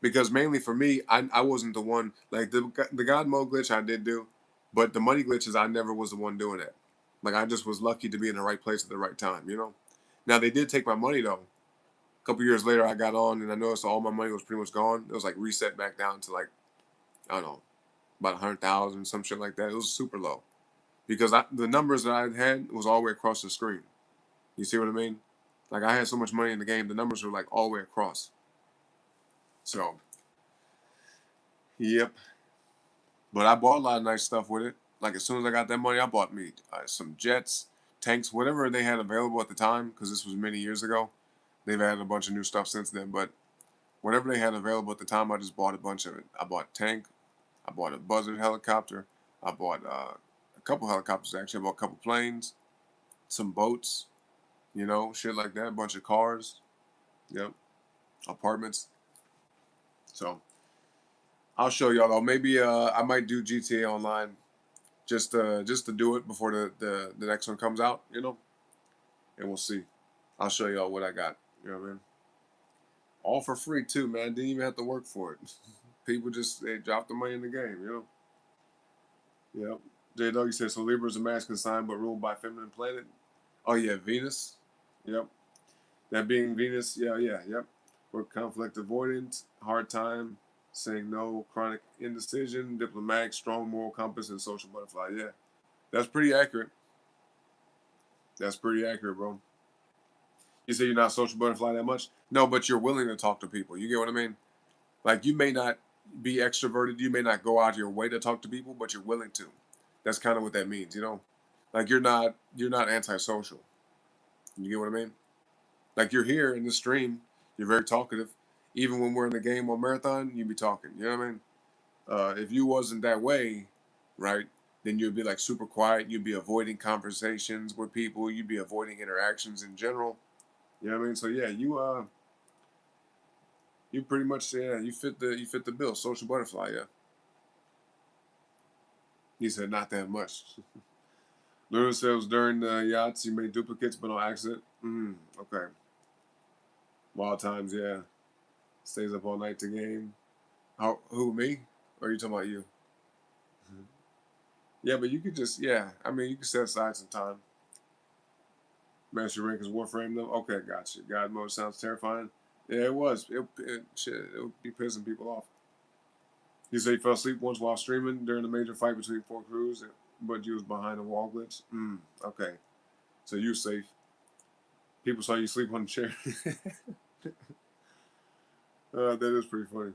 A: because mainly for me, I wasn't the one, like the God mode glitch I did do, but the money glitches I never was the one doing it. Like I just was lucky to be in the right place at the right time, you know. Now they did take my money though. A couple years later, I got on and I noticed all my money was pretty much gone. It was like reset back down to like, I don't know, about 100,000, some shit like that. It was super low because the numbers that I had was all the way across the screen. You see what I mean? Like I had so much money in the game, the numbers were like all the way across. So, yep. But I bought a lot of nice stuff with it. Like as soon as I got that money, I bought me some jets, tanks, whatever they had available at the time, because this was many years ago. They've added a bunch of new stuff since then, but whatever they had available at the time, I just bought a bunch of it. I bought a tank, I bought a buzzard helicopter, I bought a couple helicopters actually, I bought a couple planes, some boats, you know, shit like that, a bunch of cars, yep, apartments. So I'll show y'all though. Maybe I might do GTA Online just to do it before the next one comes out, you know, and we'll see. I'll show y'all what I got. You know what I mean? All for free too, man. Didn't even have to work for it. People just they drop the money in the game, you know. Yep. J Doggy said so. Libra is a masculine sign, but ruled by feminine planet. Oh yeah, Venus. Yep. That being Venus. Yeah, yeah, yep. We're conflict avoidant, hard time, saying no, chronic indecision, diplomatic, strong moral compass, and social butterfly. Yeah, that's pretty accurate. That's pretty accurate, bro. You say you're not social butterfly that much? No, but you're willing to talk to people. You get what I mean? Like you may not be extroverted, you may not go out of your way to talk to people, but you're willing to. That's kind of what that means, you know? Like you're not antisocial. You get what I mean? Like you're here in the stream, you're very talkative. Even when we're in the game or marathon, you'd be talking. You know what I mean? If you wasn't that way, right, then you'd be like super quiet. You'd be avoiding conversations with people. You'd be avoiding interactions in general. You know what I mean? So yeah, you pretty much you fit the bill. Social butterfly, yeah. He said not that much. Luna said it was during the yachts you made duplicates but on accident. Okay. Wild times, yeah. Stays up all night to game. How who me? Or are you talking about you? Yeah, but you could just I mean you could set aside some time. Master rank is Warframe though. Okay, gotcha. God mode sounds terrifying. Yeah, it was. It would be pissing people off. You say you fell asleep once while streaming during the major fight between four crews, but you was behind a wall glitch. Okay, so you safe. People saw you sleep on the chair. That is pretty funny.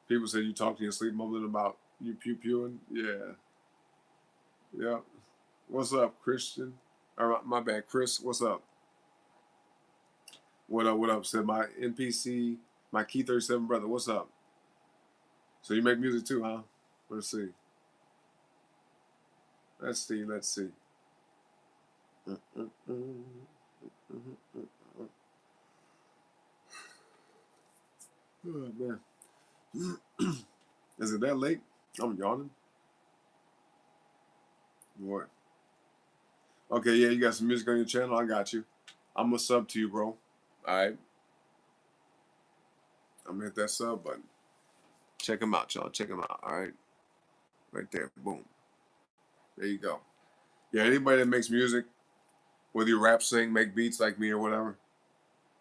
A: People say you talk to your sleep, mumbling about you pew pewing. Yeah, yeah. What's up, Christian? Or my bad, Chris. What's up? What up? What up? Said my NPC, my Key 37 brother. What's up? So you make music too, huh? Let's see. Let's see. Let's see. Oh man, is it that late? I'm yawning. What? Okay, yeah, you got some music on your channel. I got you. I'm gonna sub to you, bro. All right, I'm gonna hit that sub button. Check them out, y'all. Check them out. All right, right there. Boom. There you go. Yeah, anybody that makes music, whether you rap, sing, make beats like me or whatever,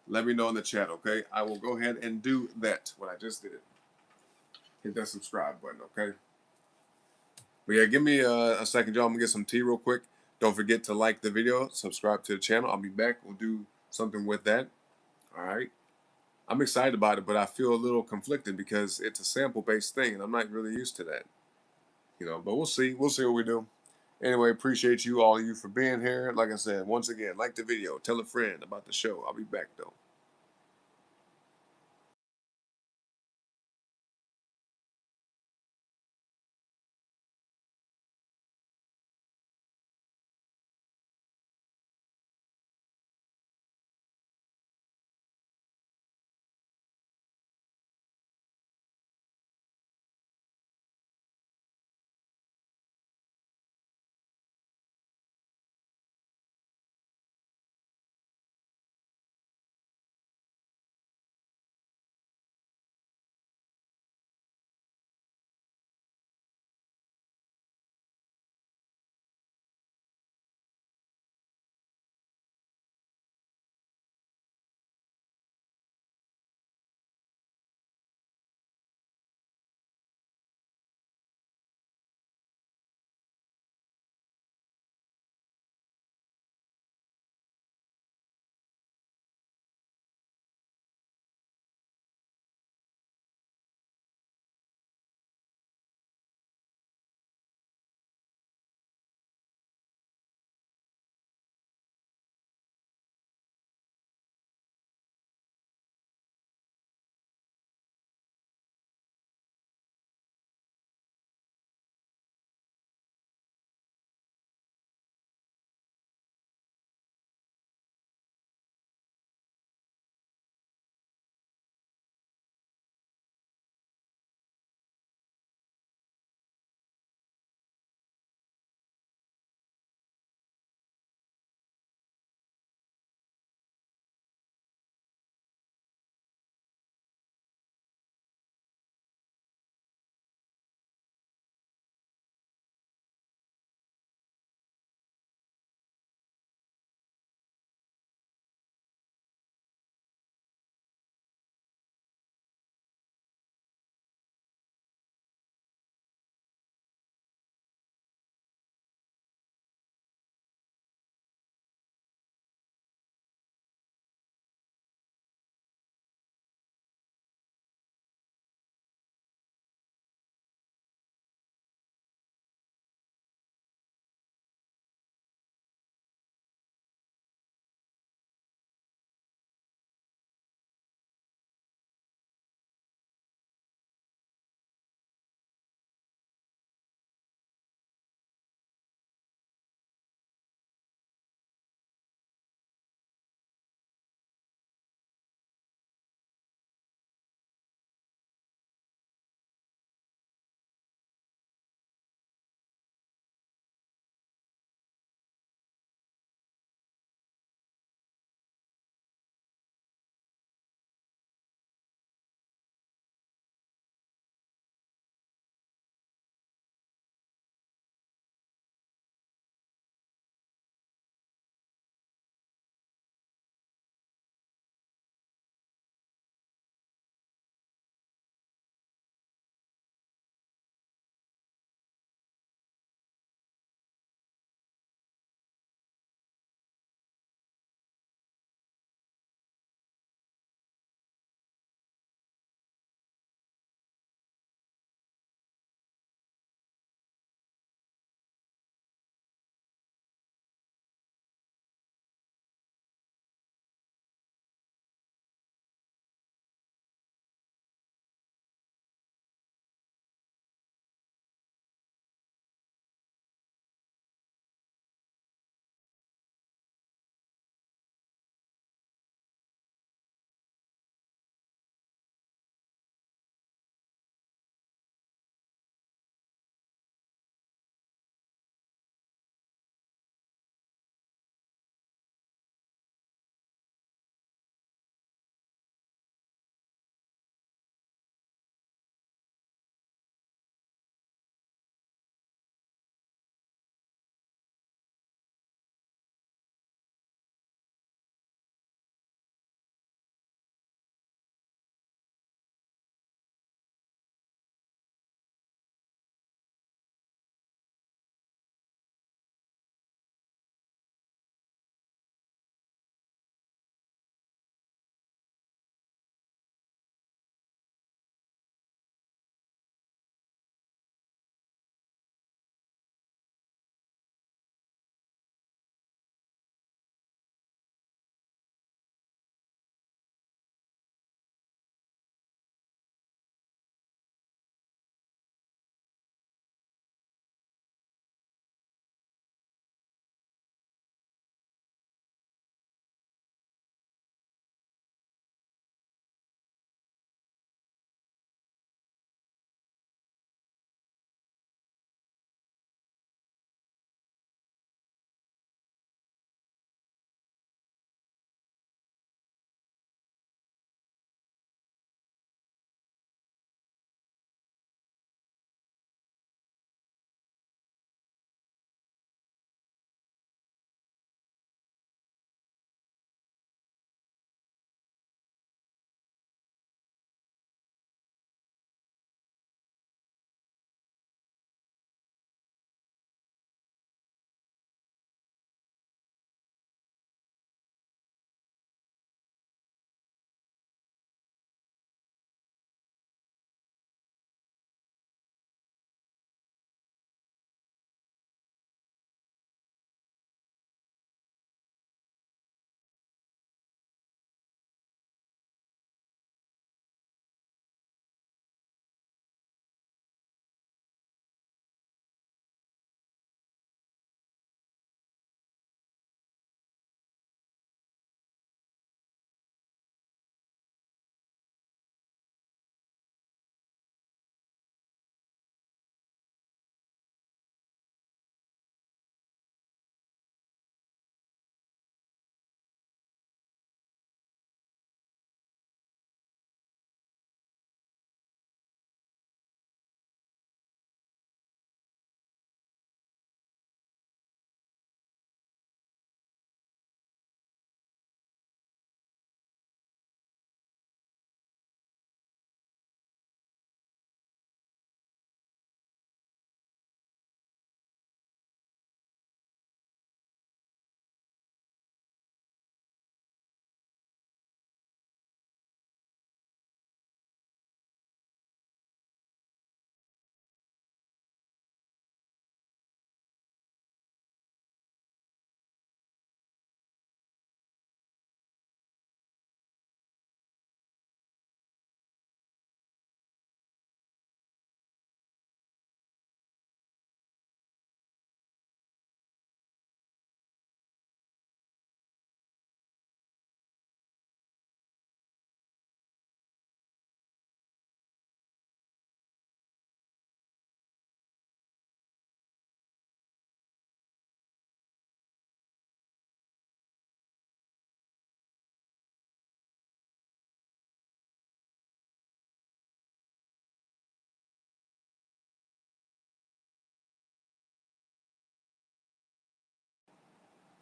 A: let me know in the chat, okay? I will go ahead and do that. What I just did. Hit that subscribe button, okay? But yeah, give me a second, y'all. I'm gonna get some tea real quick. Don't forget to like the video, subscribe to the channel. I'll be back. We'll do something with that. All right. I'm excited about it, but I feel a little conflicted because it's a sample-based thing, and I'm not really used to that. You know, but we'll see. We'll see what we do. Anyway, appreciate you, all of you, for being here. Like I said, once again, like the video, tell a friend about the show. I'll be back, though.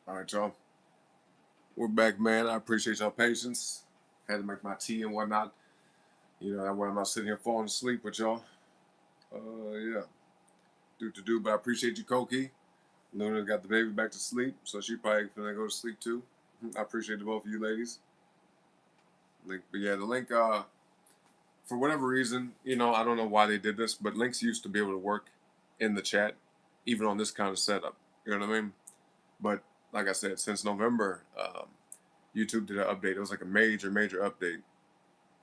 A: All right, y'all. We're back, man. I appreciate y'all patience. Had to make my tea and whatnot. You know, that way I'm not sitting here falling asleep with y'all. Yeah. Do. But I appreciate you, Koki. Luna got the baby back to sleep, so she probably gonna go to sleep too. I appreciate the both of you ladies. But yeah, the link, for whatever reason, you know, I don't know why they did this, but links used to be able to work in the chat, even on this kind of setup. You know what I mean? But like I said, since November, YouTube did an update. It was like a major update,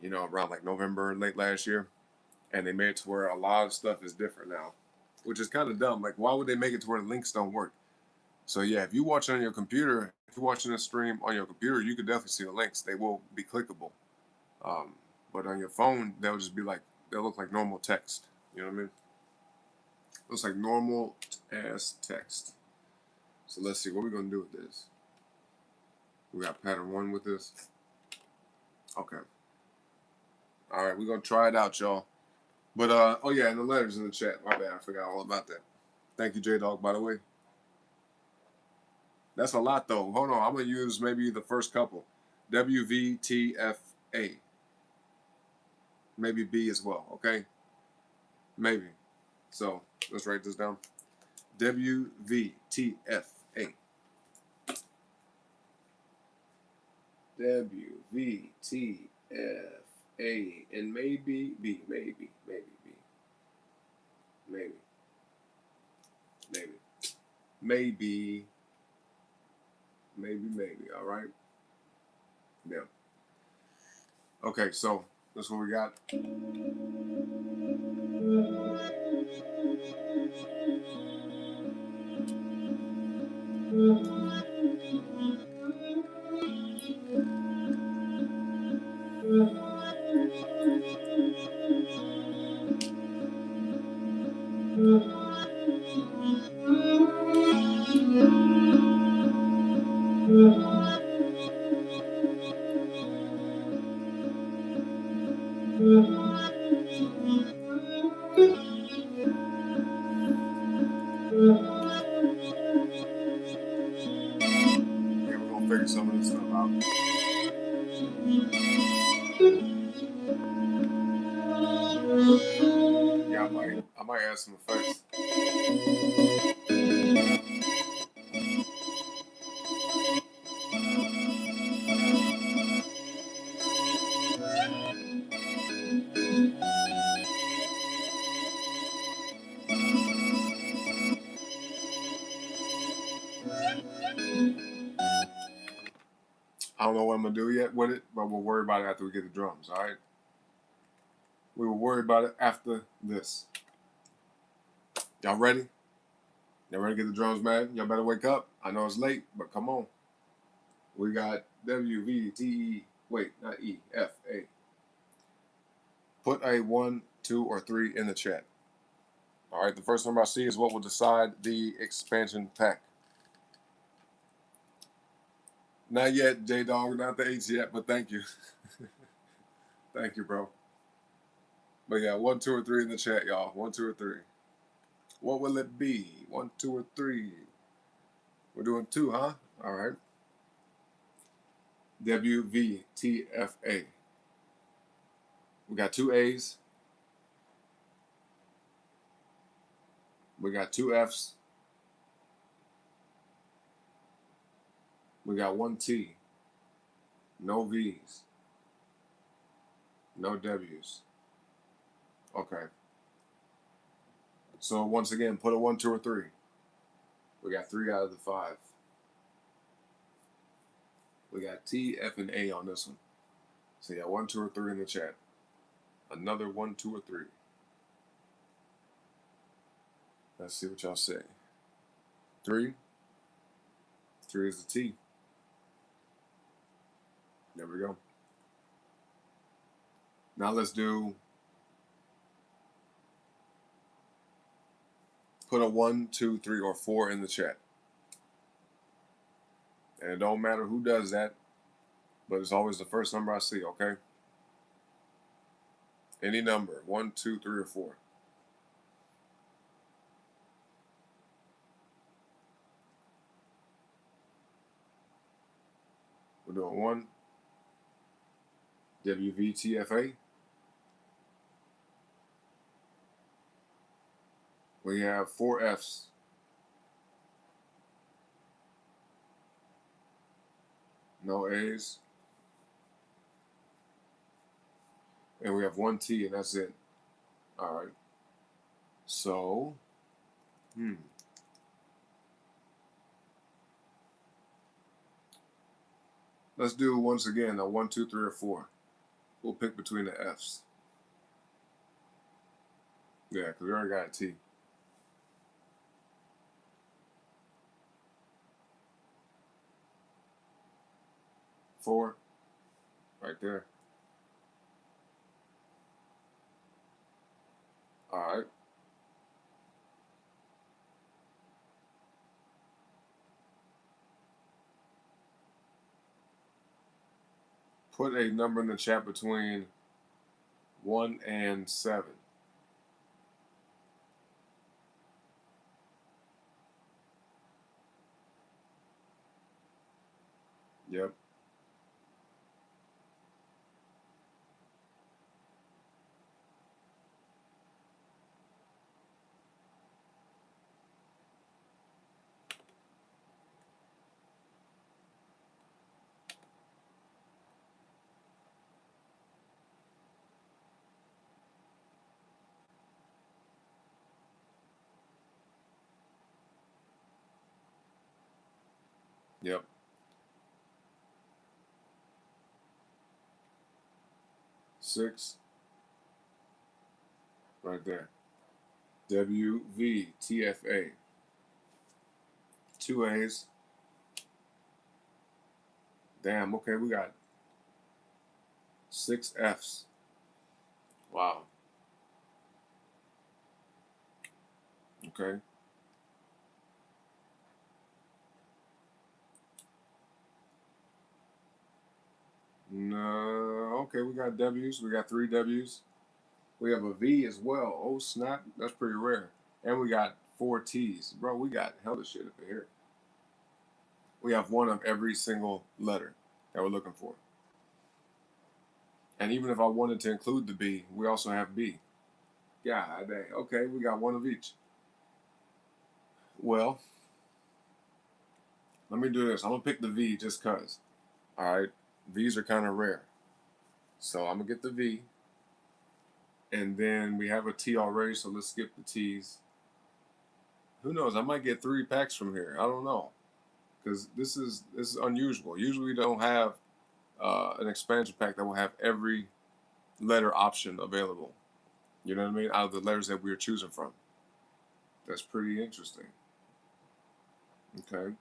A: you know, around like November, late last year. And they made it to where a lot of stuff is different now, which is kind of dumb. Like, why would they make it to where the links don't work? So yeah, if you watch on your computer, if you're watching a stream on your computer, you can definitely see the links. They will be clickable. Um, but on your phone, they'll just be like, they'll look like normal text. You know what I mean? Looks like normal ass text. So let's see what we're gonna do with this. We got pattern 1 with this. Okay. All right, we're gonna try it out, y'all. But oh yeah, and the letters in the chat. My bad, I forgot all about that. Thank you, J Dog. By the way, that's a lot though. Hold on, I'm gonna use maybe the first couple. WVTFA. Maybe B as well. Okay, maybe. So let's write this down. WVTFA. WVTFA. And maybe B. Maybe B. Maybe. All right. Yeah. Okay, so that's what we got. Yeah, we're gonna figure some of this stuff out. Yeah, I might add some effects. I don't know what I'm gonna do yet with it, but we'll worry about it after we get the drums. All right. We will worry about it after this. Y'all ready? Y'all ready to get the drums, man? Y'all better wake up. I know it's late, but come on. We got WVTE. Wait, not E. F A. Put a 1, 2, or 3 in the chat. All right. The first number I see is what will decide the expansion pack. Not yet, J Dog. Not the H yet, but thank you. Thank you, bro. But yeah, 1, 2, or 3 in the chat, y'all. 1, 2, or 3. What will it be? 1, 2, or 3? We're doing 2, huh? All right. WVTFA. We got 2 A's. We got 2 F's. We got 1 T. No V's. No W's. Okay. So once again, put a 1, 2, or 3. We got 3 out of the 5. We got T, F, and A on this one. So yeah, 1, 2, or 3 in the chat. Another 1, 2, or 3. Let's see what y'all say. 3. 3 is the T. There we go. Now let's do, put a 1, 2, 3, or 4 in the chat. And it don't matter who does that, but it's always the first number I see, okay? Any number, 1, 2, 3, or 4. We're doing 1 WVTFA. We have 4 Fs. No A's. And we have 1 T, and that's it. All right. So, let's do once again a 1, 2, 3, or 4. We'll pick between the F's. Yeah, because we already got a T. 4, right there. All right. Put a number in the chat between 1 and 7. Yep. Yep. 6, right there. WVTFA. 2 A's. Damn, okay, we got 6 F's. Wow. Okay. No, okay, we got W's. We got 3 W's. We have a V as well. Oh, snap. That's pretty rare. And we got 4 T's. Bro, we got hella shit up here. We have 1 of every single letter that we're looking for. And even if I wanted to include the B, we also have B. God dang. Okay, we got 1 of each. Well, let me do this. I'm going to pick the V just because. All right. V's are kind of rare. So I'm going to get the V. And then we have a T already, so let's skip the T's. Who knows? I might get 3 packs from here. I don't know. Because this is unusual. Usually we don't have an expansion pack that will have every letter option available. You know what I mean? Out of the letters that we are choosing from. That's pretty interesting. Okay.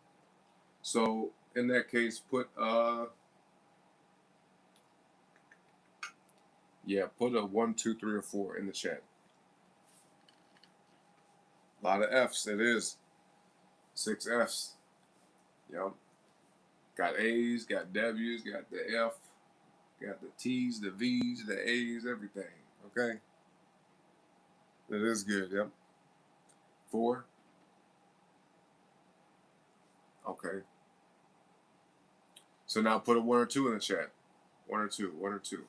A: So in that case, put put a 1, 2, 3, or 4 in the chat. A lot of F's. It is 6 F's. Yep. Got A's, got W's, got the F, got the T's, the V's, the A's, everything. Okay. That is good. Yep. 4. Okay. So now put a 1 or 2 in the chat. 1 or 2. 1 or 2.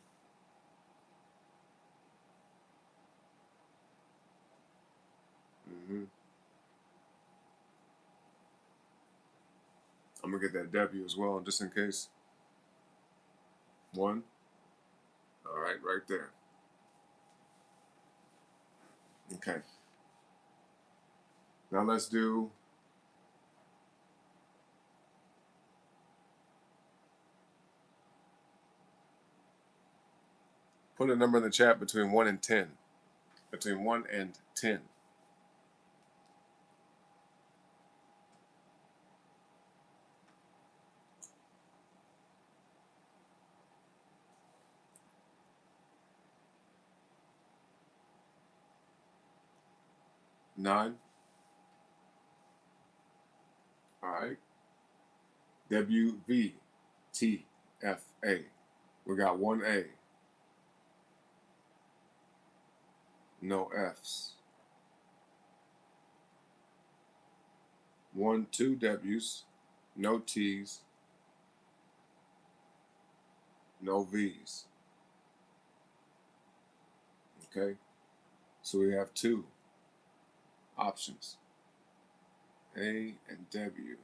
A: I'm gonna get that W as well, just in case. 1. All right, right there. Okay. Now let's do put a number in the chat between 1 and 10. Between 1 and 10. 9. All right. WVTFA. We got 1 A. No F's. 1, 2 W's. No T's. no V's. Okay, so we have two options, A and W.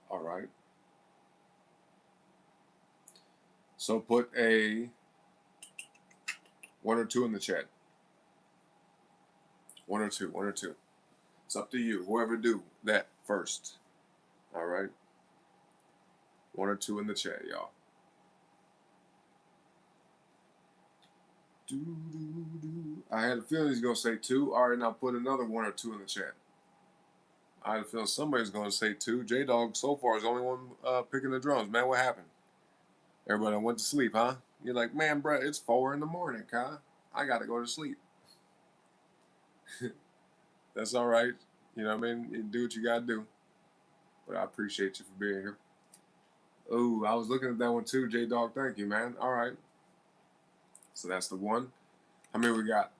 A: All right. So put a 1 or 2 in the chat. 1 or 2, 1 or 2. It's up to you. Whoever do that first. All right. 1 or 2 in the chat, y'all. I had a feeling he's gonna say 2. All right, now put another 1 or 2 in the chat. I had a feeling somebody's gonna say 2. J Dog so far is the only one picking the drums. Man, what happened? Everybody went to sleep, huh? You're like, man, bro, it's 4 in the morning, Kai. I gotta go to sleep. That's all right. You know what I mean? You do what you gotta do. But I appreciate you for being here. Oh, I was looking at that one too, J Dog. Thank you, man. All right. So that's the one. How many we got?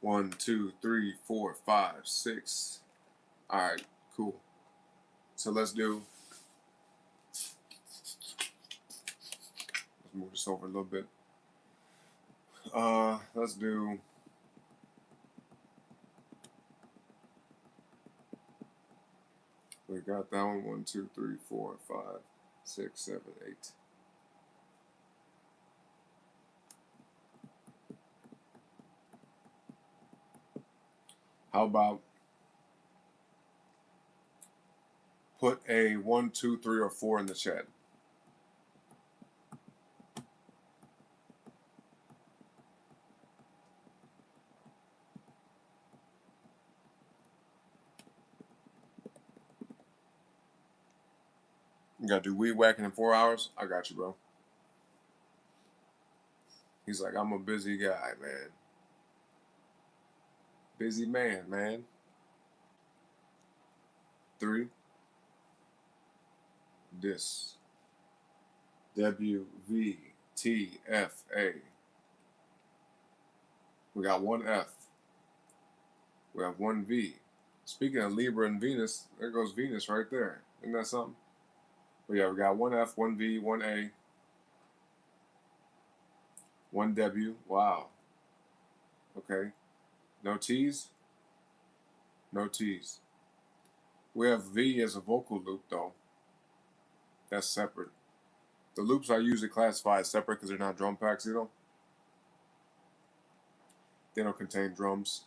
A: 1, 2, 3, 4, 5, 6. All right, cool. So let's do. Let's move this over a little bit. Let's do. We got that one. 1, 2, 3, 4, 5, 6, 7, 8. How about put a 1, 2, 3, or 4 in the chat? You gotta do weed whacking in 4 hours? I got you, bro. He's like, I'm a busy guy, man. Busy man. 3. This. WVTFA. We got 1 F. We have 1 V. Speaking of Libra and Venus, there goes Venus right there. Isn't that something? But yeah, we got 1 F, 1 V, 1 A, 1 W. Wow. Okay. No T's? No T's. We have V as a vocal loop, though. That's separate. The loops are usually classified separate because they're not drum packs, you know? They don't contain drums.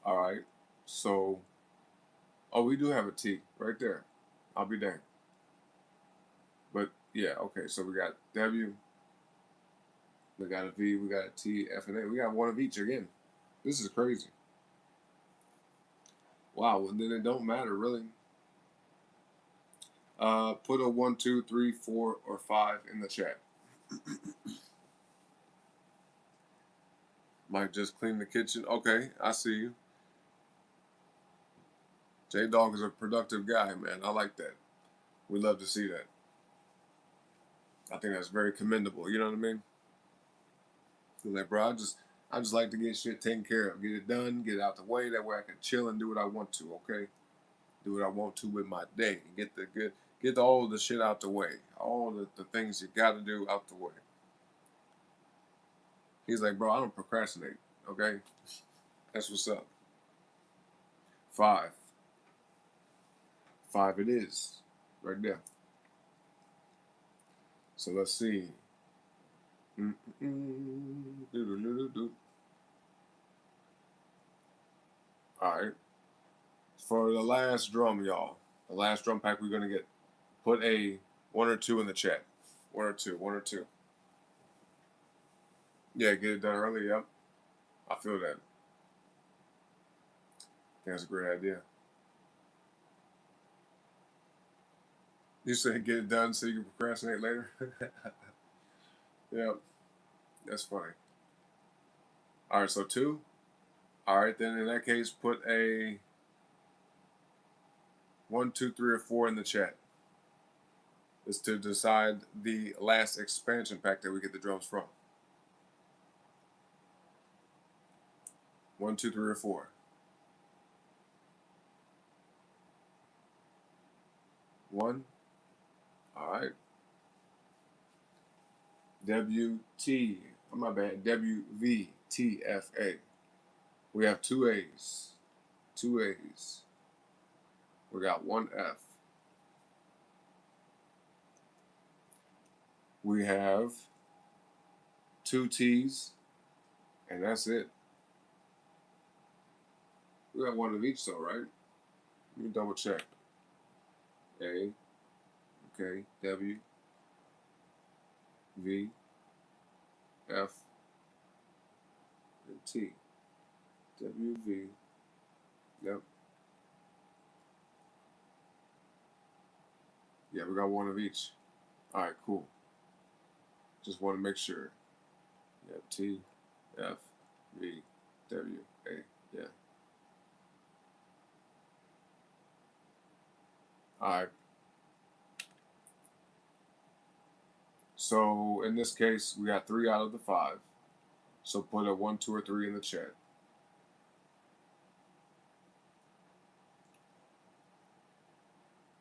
A: All right. So, oh, we do have a T right there. I'll be dang. But yeah, okay. So we got W, we got a V, we got a T, F, and A. We got 1 of each again. This is crazy. Wow. Well, then it don't matter really. Put a 1, 2, 3, 4, or 5 in the chat. Might just clean the kitchen. Okay, I see you. J Dog is a productive guy, man. I like that. We love to see that. I think that's very commendable. You know what I mean? You're like, bro, I just like to get shit taken care of, get it done, get it out the way. That way I can chill and do what I want to. Okay, do what I want to with my day. Get all the shit out the way. All the things you got to do out the way. He's like, bro, I don't procrastinate. Okay, that's what's up. 5. 5 it is. Right there. So let's see. Alright. For the last drum, y'all. The last drum pack we're going to get. Put a 1 or 2 in the chat. 1 or 2. 1 or 2. Yeah, get it done early. Yep. I feel that. I think that's a great idea. You said get it done so you can procrastinate later? Yep. That's funny. Alright, so 2. Alright, then in that case, put a 1, 2, 3, or 4 in the chat. Is to decide the last expansion pack that we get the drums from. 1, 2, 3, or 4. 1. All right. WVTFA. We have two A's. Two A's. We got one F. We have two T's, and that's it. We got one of each, though, right? Let me double check. A, okay, W, V, F, and T. W, V, yep. Yeah, we got one of each. All right, cool. Just want to make sure. Yep, T, F, V, W, A. Yeah. All right. So in this case, we got 3 out of the 5. So put a 1, 2, or 3 in the chat.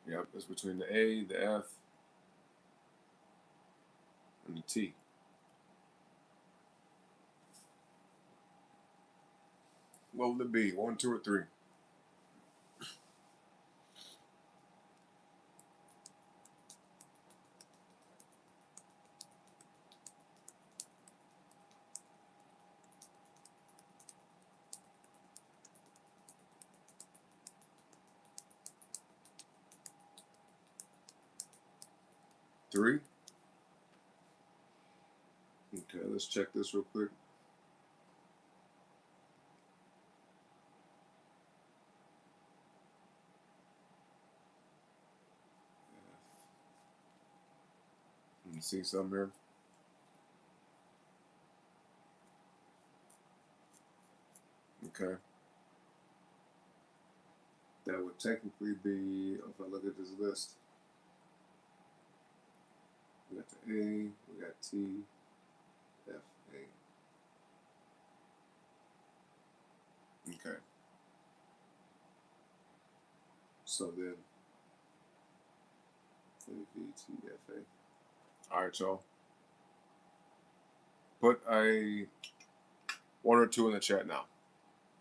A: Yep, it's between the A, the F, and the T. What would it be? 1, 2, or 3? Three? Okay, let's check this real quick. Let me see something here. Okay. That would technically be, if I look at this list, we got the A, we got T, F, A. Okay. So then, A, V, T, F, A. All right, y'all. Put a 1 or 2 in the chat now.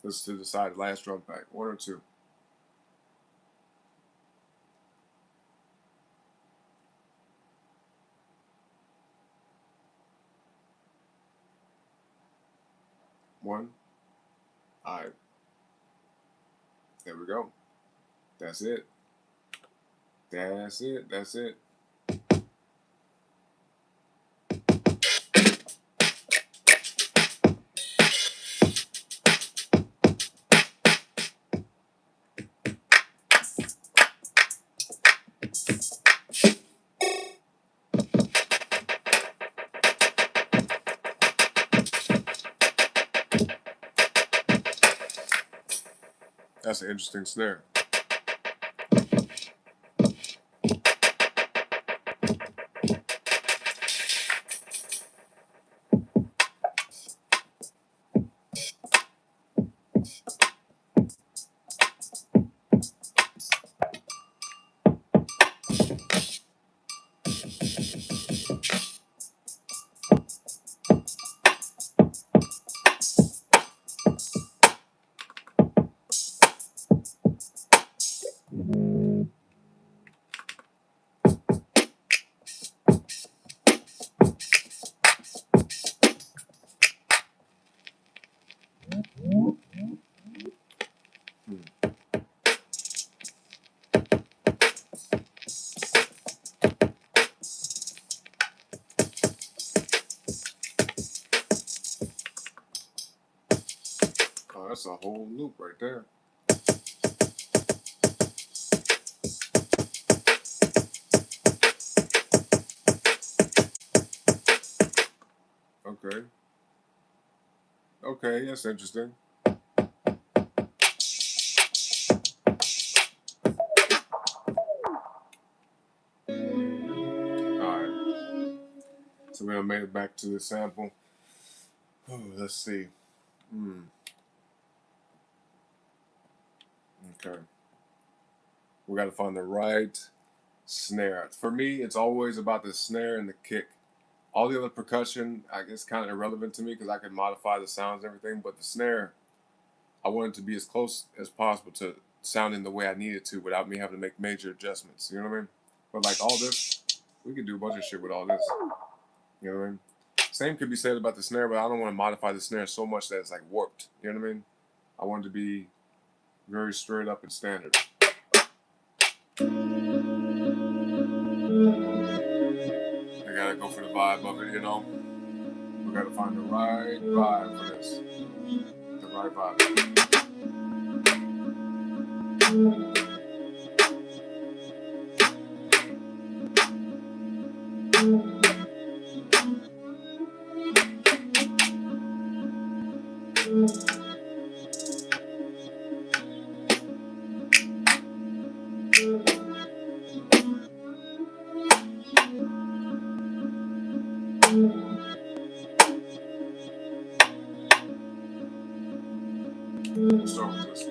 A: Let's to decide last drum pack. 1 or 2. One. All right. There we go. That's it. That's it. That's it. That's an interesting snare. Oh, that's a whole loop right there. Okay. Okay, that's interesting. Alright. So we done made it back to the sample. Let's see. Okay. We gotta find the right snare. For me, it's always about the snare and the kick. All the other percussion, I guess, kind of irrelevant to me because I can modify the sounds and everything. But the snare, I want it to be as close as possible to sounding the way I need it to without me having to make major adjustments. You know what I mean? But like all this, we could do a bunch of shit with all this. You know what I mean? Same could be said about the snare, but I don't want to modify the snare so much that it's like warped. You know what I mean? I want it to be very straight up and standard. I gotta go for the vibe of it, you know? We gotta find the right vibe for this. The right vibe. Let's start with this.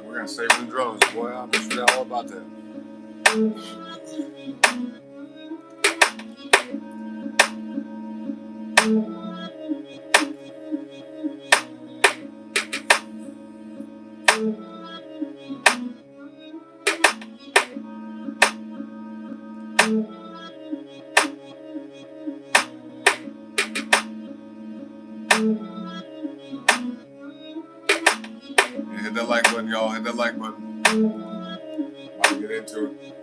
A: We're gonna save the drums, boy. I forgot all about that. Yeah, hit that like button, y'all. Hit that like button. About to get into it.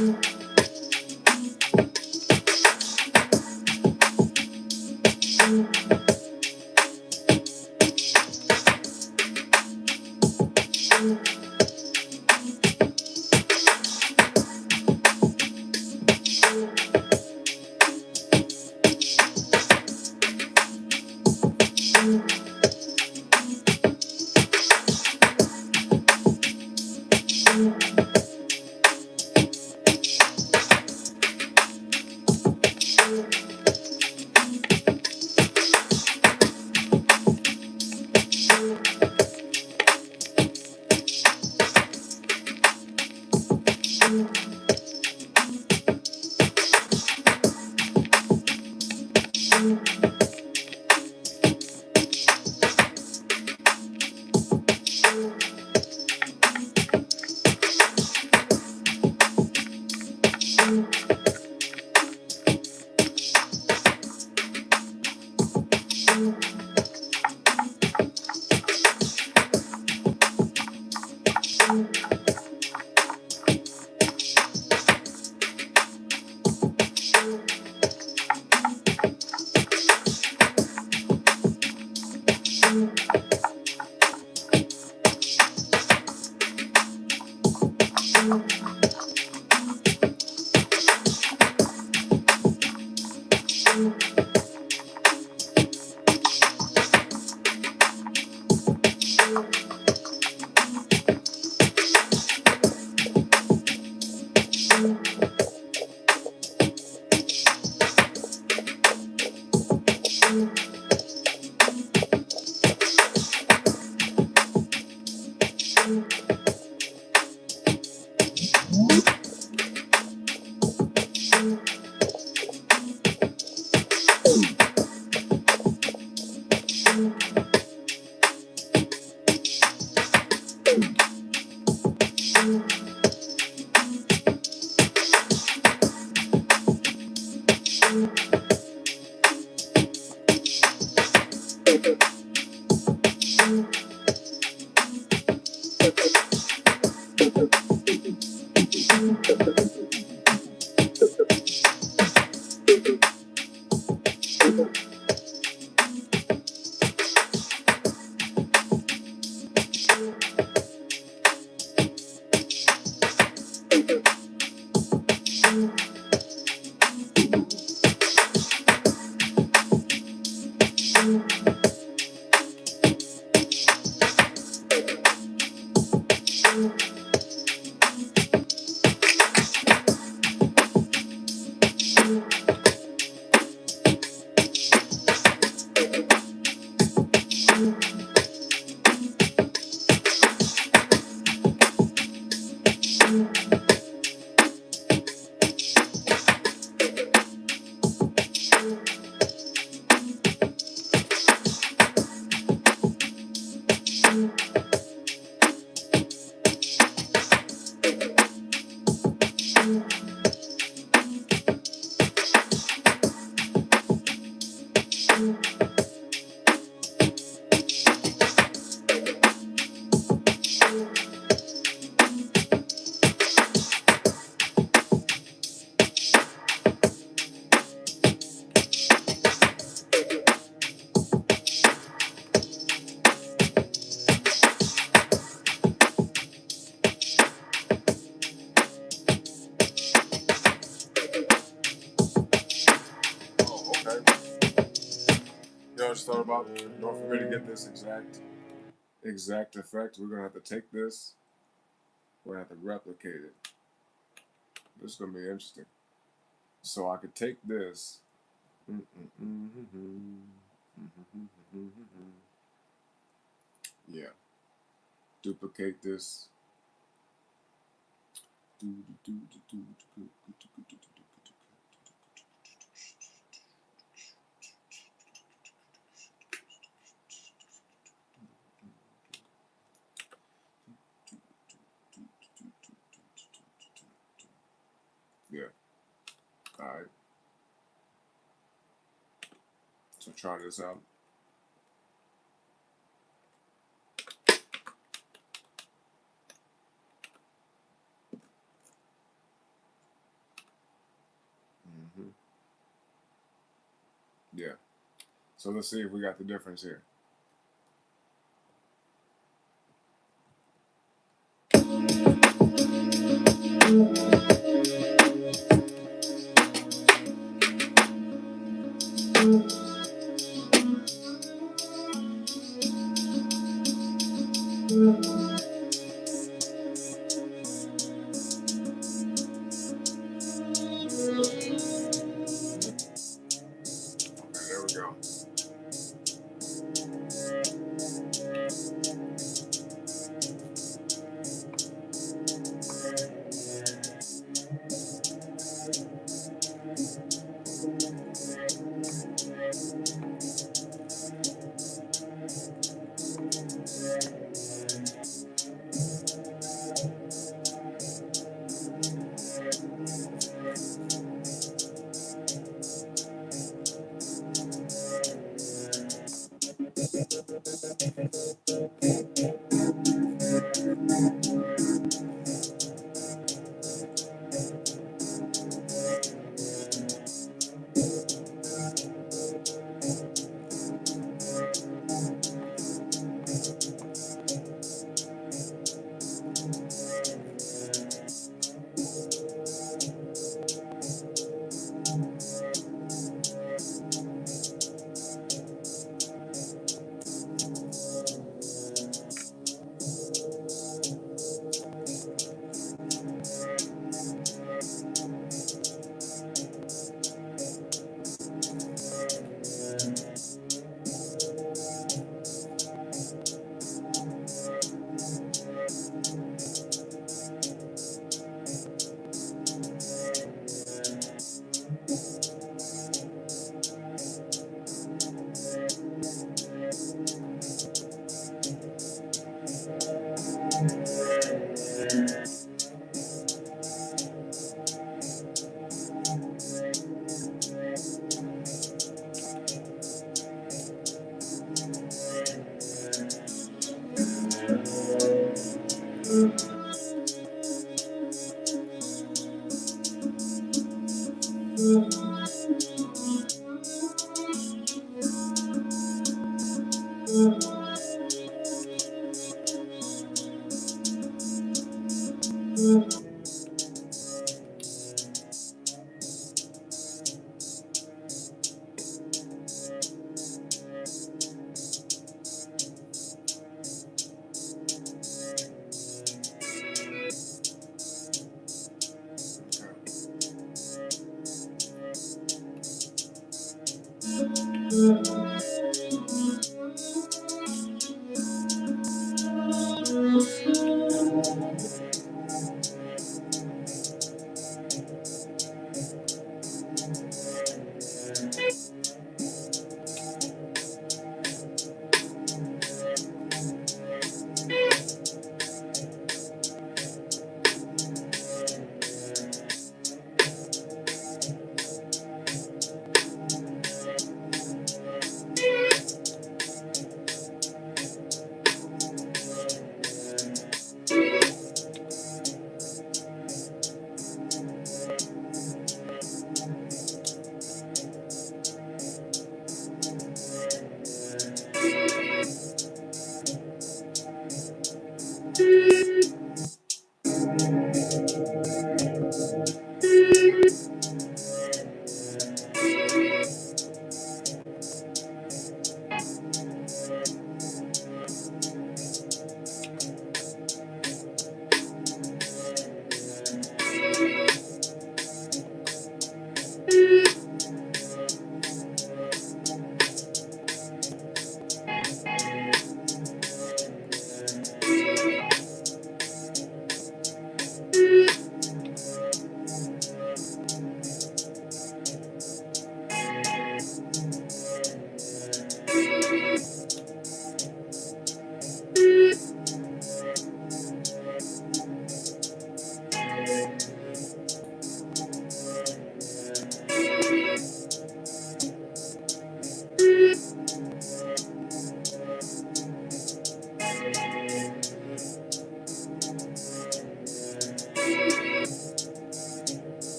A: You know, I just thought about, in order for me to get this exact effect, we're gonna have to take this, we're gonna have to replicate it. This is gonna be interesting. So I could take this, yeah, duplicate this, yeah. All right. So try this out. Mm-hmm. Yeah. So let's see if we got the difference here. Okay, there we go.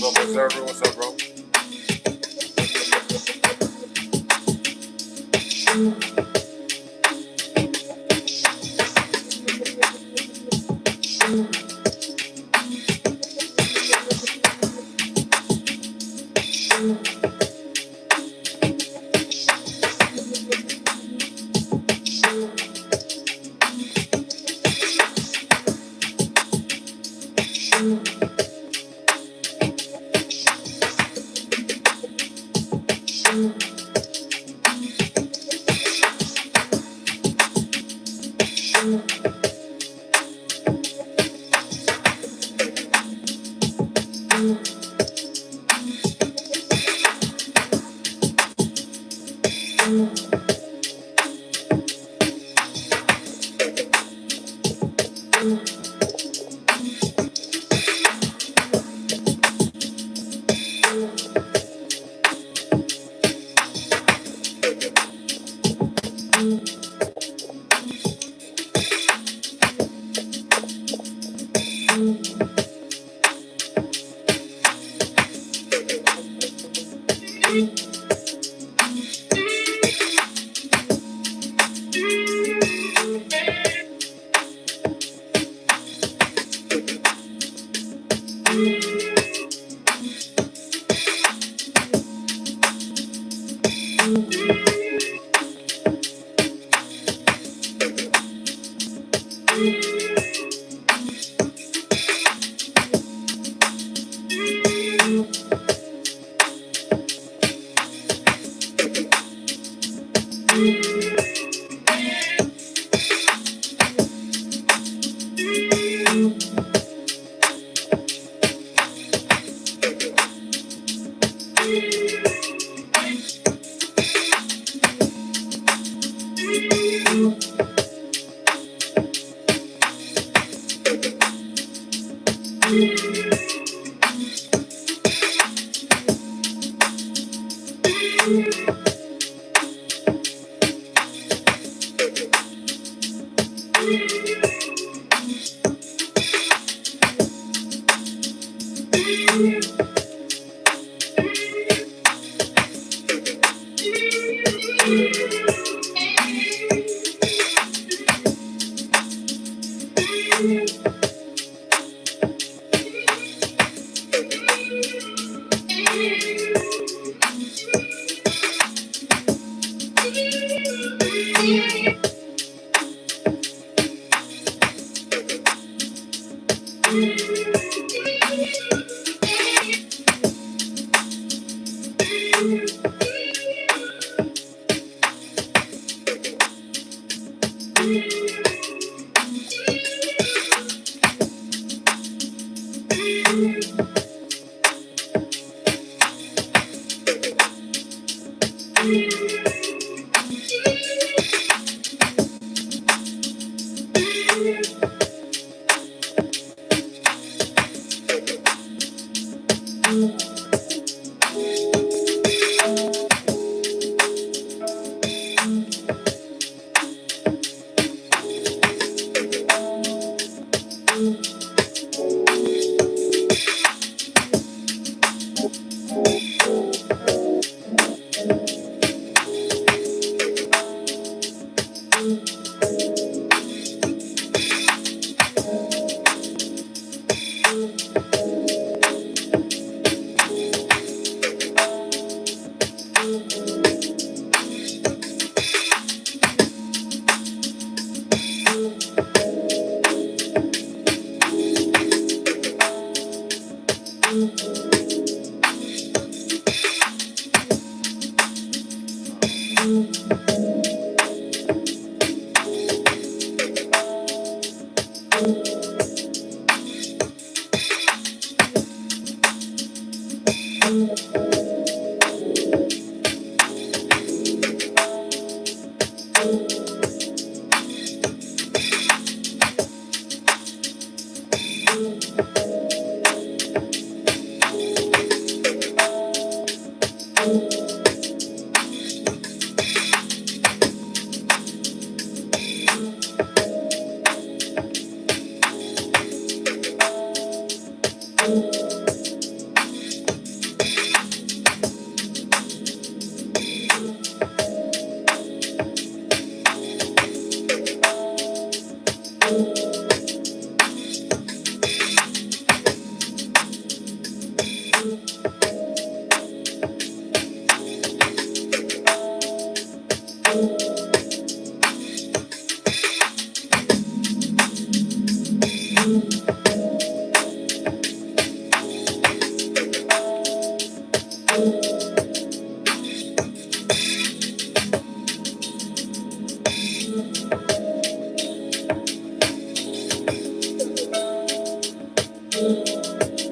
A: What's up, observer? What's up, bro?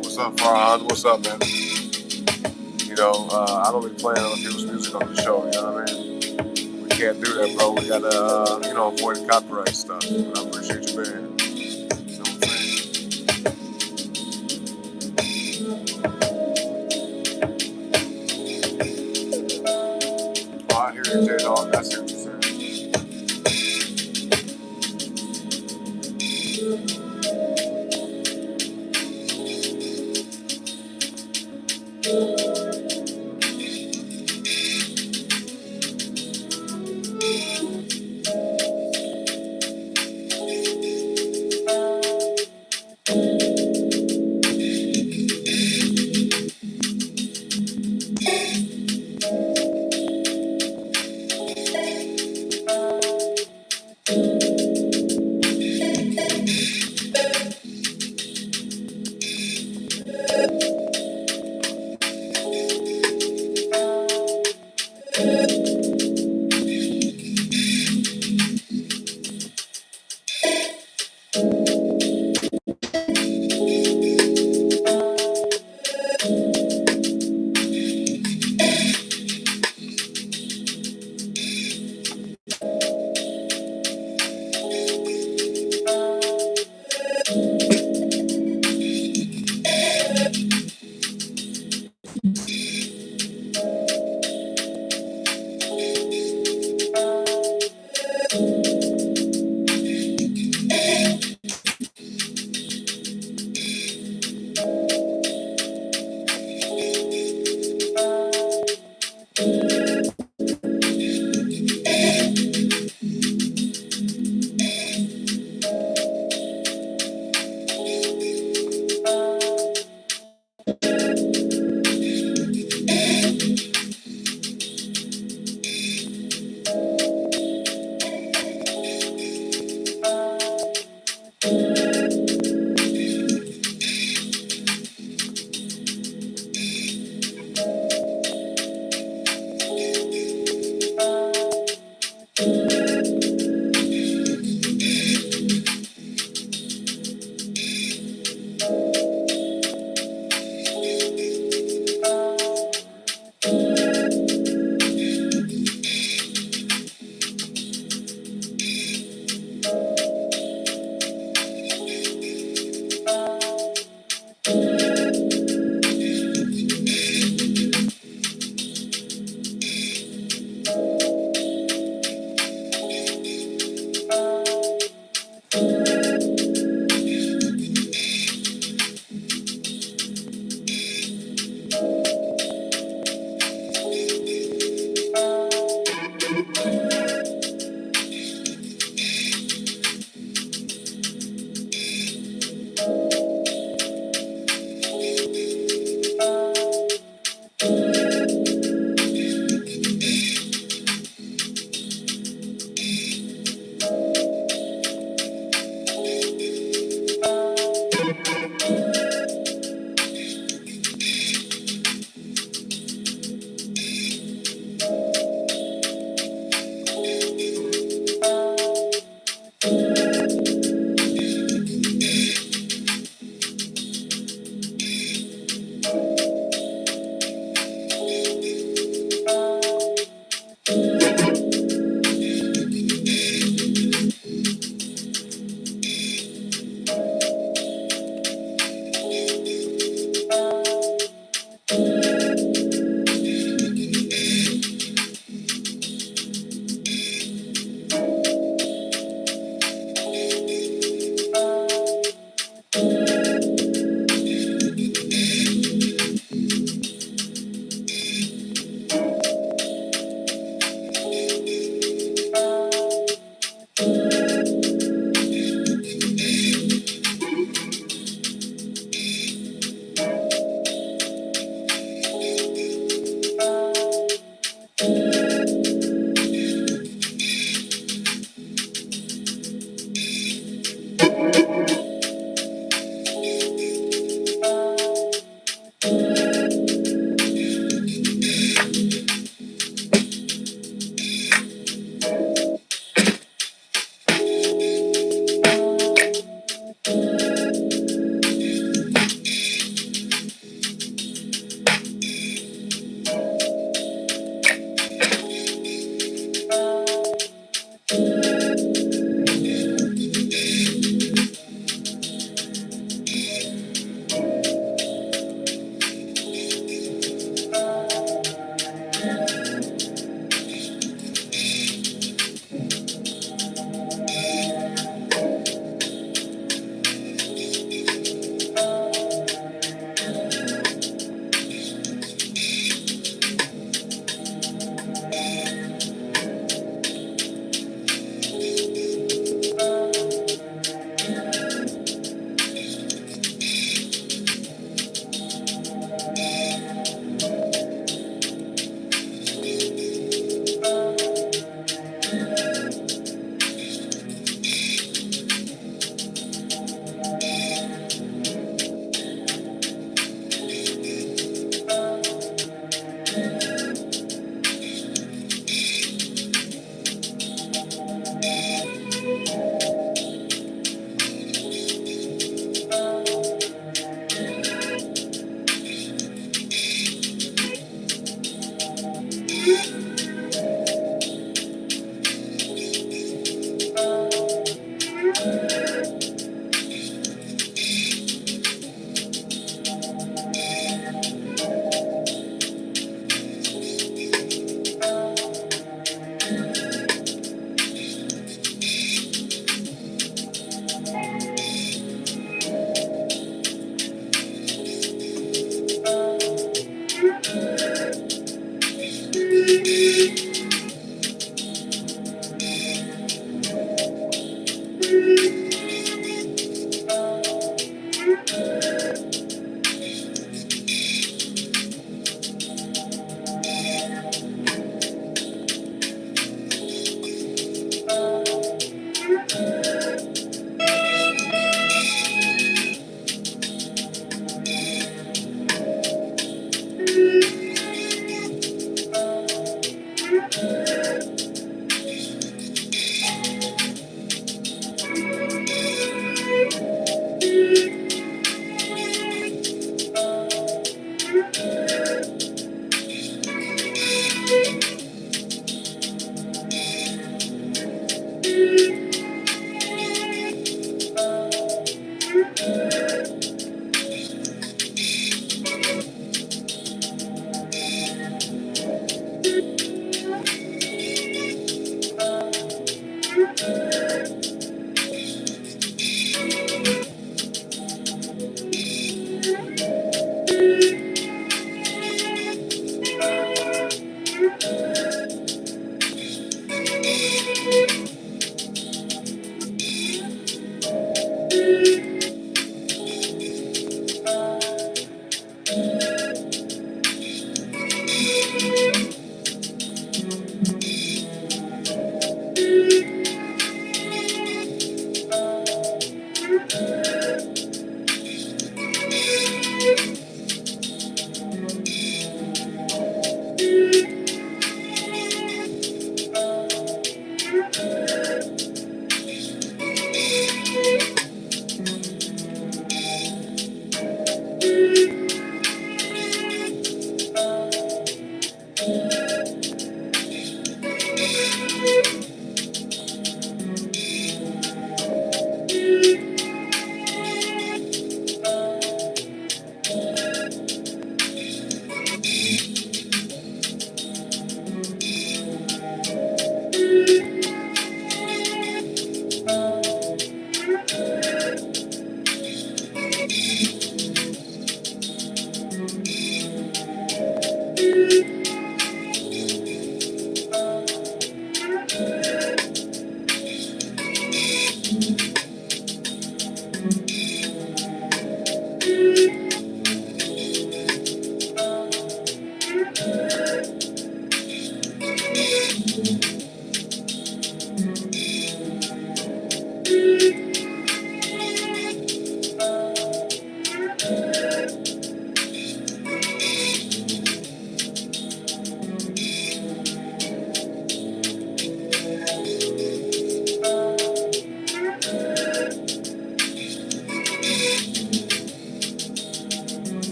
A: What's up, Farhan? What's up, man? You know, I don't be playing other people's music on the show, you know what I mean? We can't do that, bro. We gotta, avoid copyright stuff. But I appreciate you being here. You know what I'm saying? Oh, I hear you, J-Dog. I see what you're saying.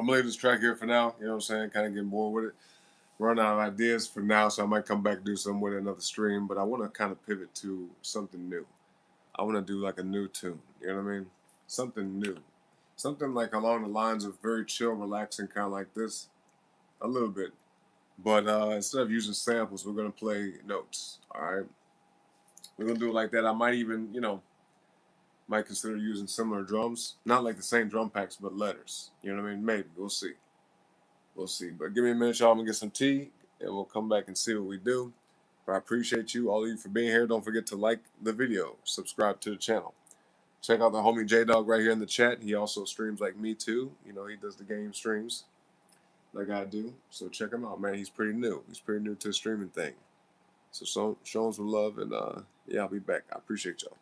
A: I'm gonna leave this track here for now. You know what I'm saying? Kind of getting bored with it. Run out of ideas for now, so I might come back and do something with another stream. But I want to kind of pivot to something new. I want to do like a new tune. You know what I mean? Something new. Something like along the lines of very chill, relaxing, kind of like this. A little bit. But instead of using samples, we're gonna play notes. All right. We're gonna do it like that. I might even, might consider using similar drums. Not like the same drum packs, but letters. You know what I mean? Maybe. We'll see. We'll see. But give me a minute, y'all. I'm going to get some tea, and we'll come back and see what we do. But I appreciate you, all of you, for being here. Don't forget to like the video. Subscribe to the channel. Check out the homie J-Dog right here in the chat. He also streams like me, too. You know, he does the game streams like I do. So check him out, man. He's pretty new. He's pretty new to the streaming thing. So show him some love, and yeah, I'll be back. I appreciate y'all.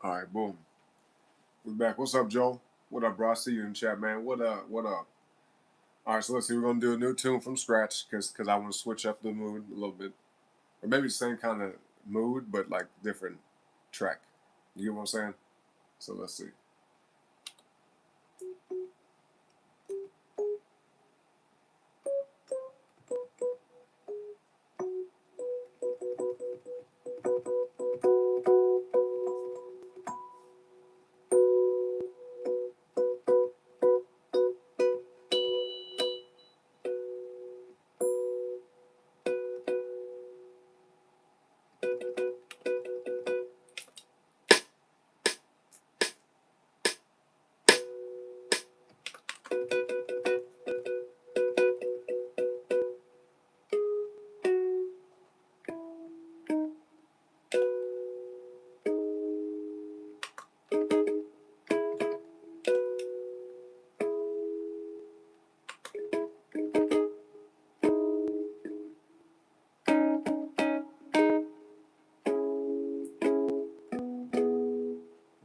A: All right, boom. We're back. What's up, Joe? What up, bro? I see you in the chat, man. What up? What up? All right, so let's see. We're gonna do a new tune from scratch because I want to switch up the mood a little bit, or maybe the same kind of mood but like different track. You get what I'm saying? So let's see.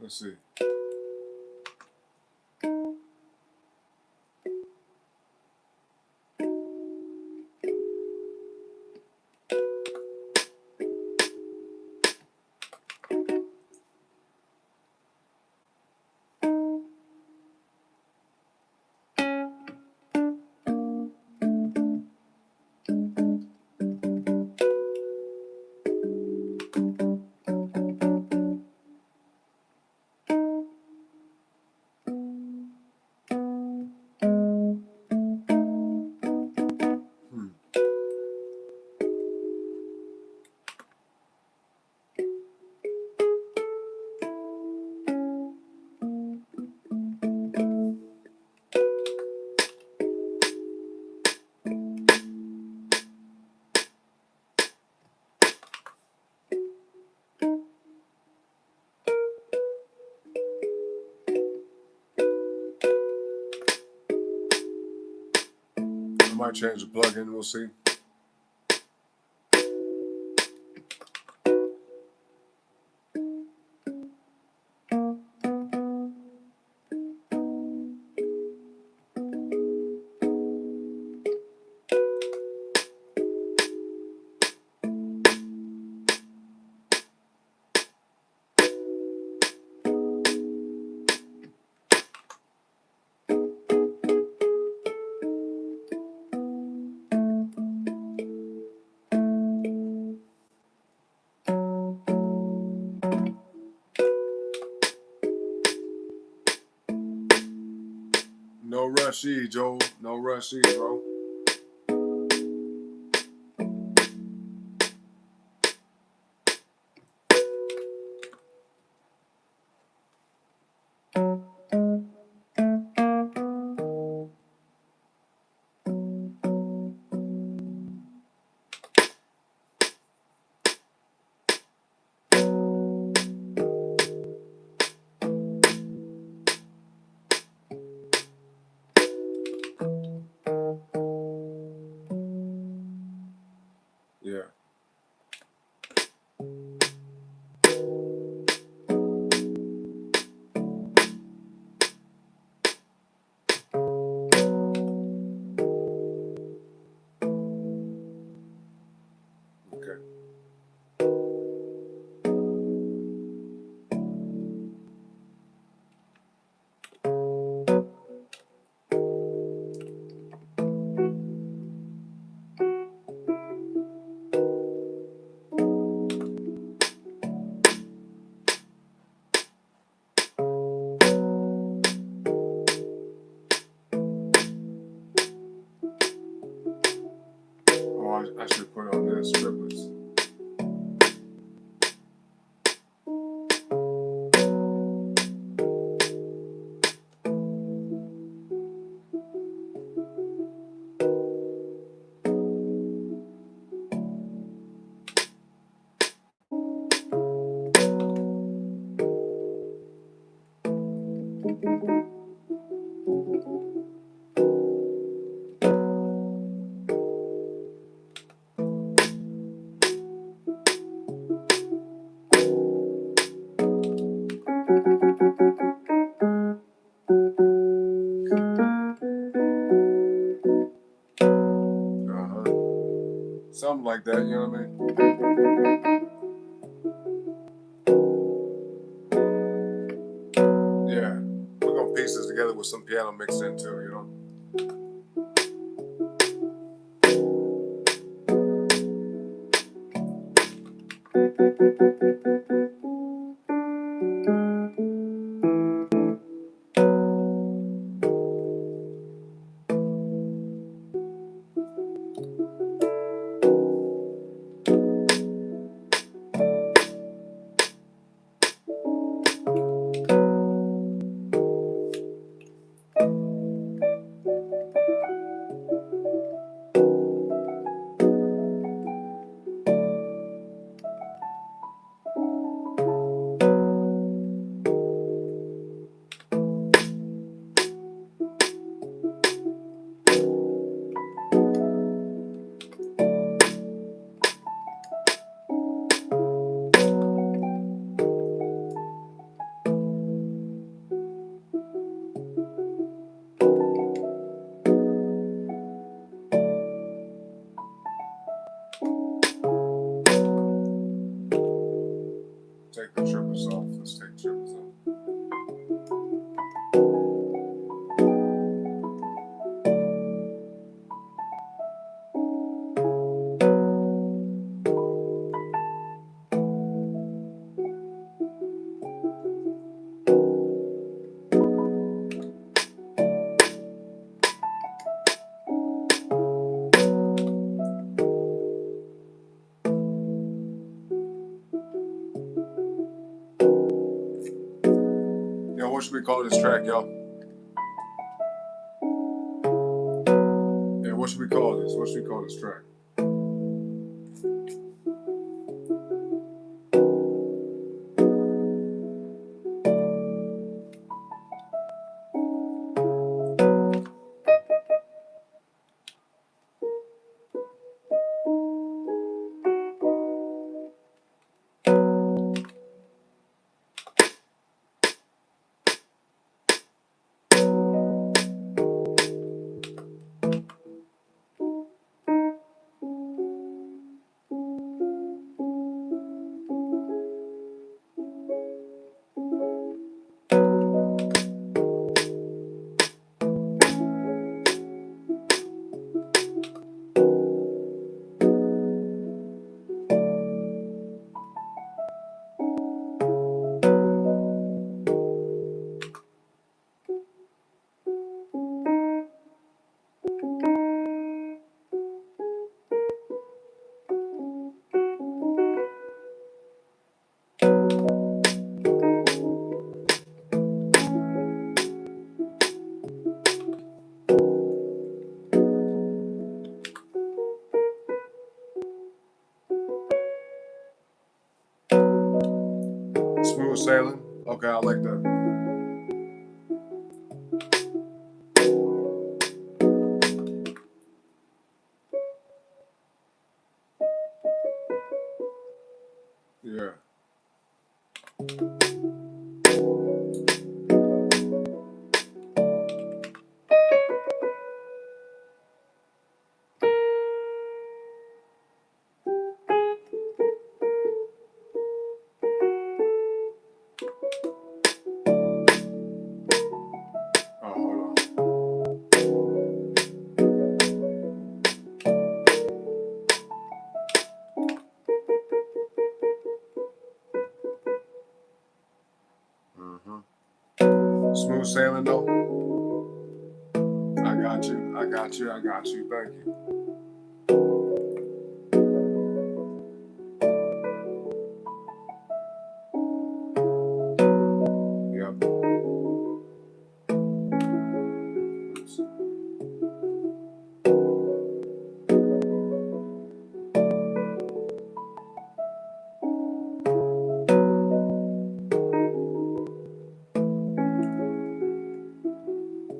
A: Let's see. Hmm. I might change the plugin. We'll see. No rush, Joe. No rush, bro. Yeah. Okay. Oh, I should put on this triplets. something like that, you know what I mean? Yeah, we're gonna piece this together with some piano mixed in too, you know? Take the triplets off. Let's take the triplets off. Yo, what should we call this track, y'all? Yeah, what should we call this? What should we call this track? Smooth sailing. Okay, I like that. Yeah. Oh, hold on. Smooth sailing though. I got you. I got you. I got you. Thank you. Yep. Oops.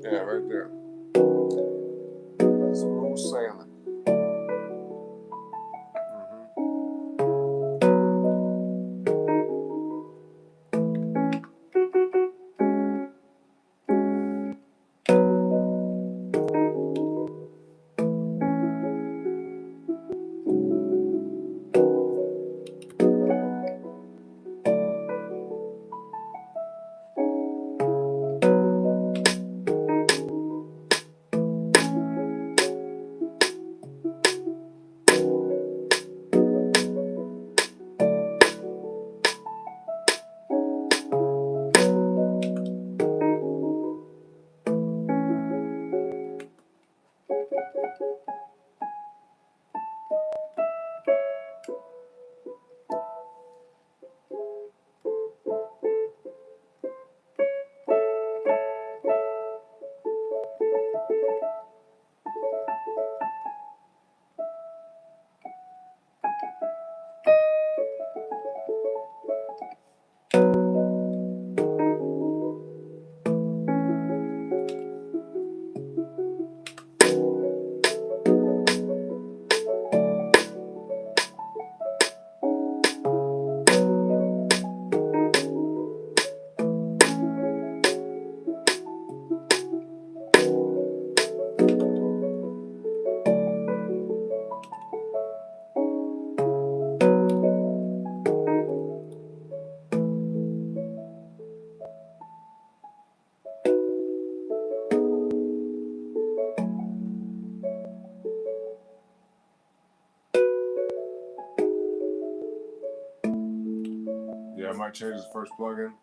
A: Yeah, right there. Smooth sailing. might change this first plugin.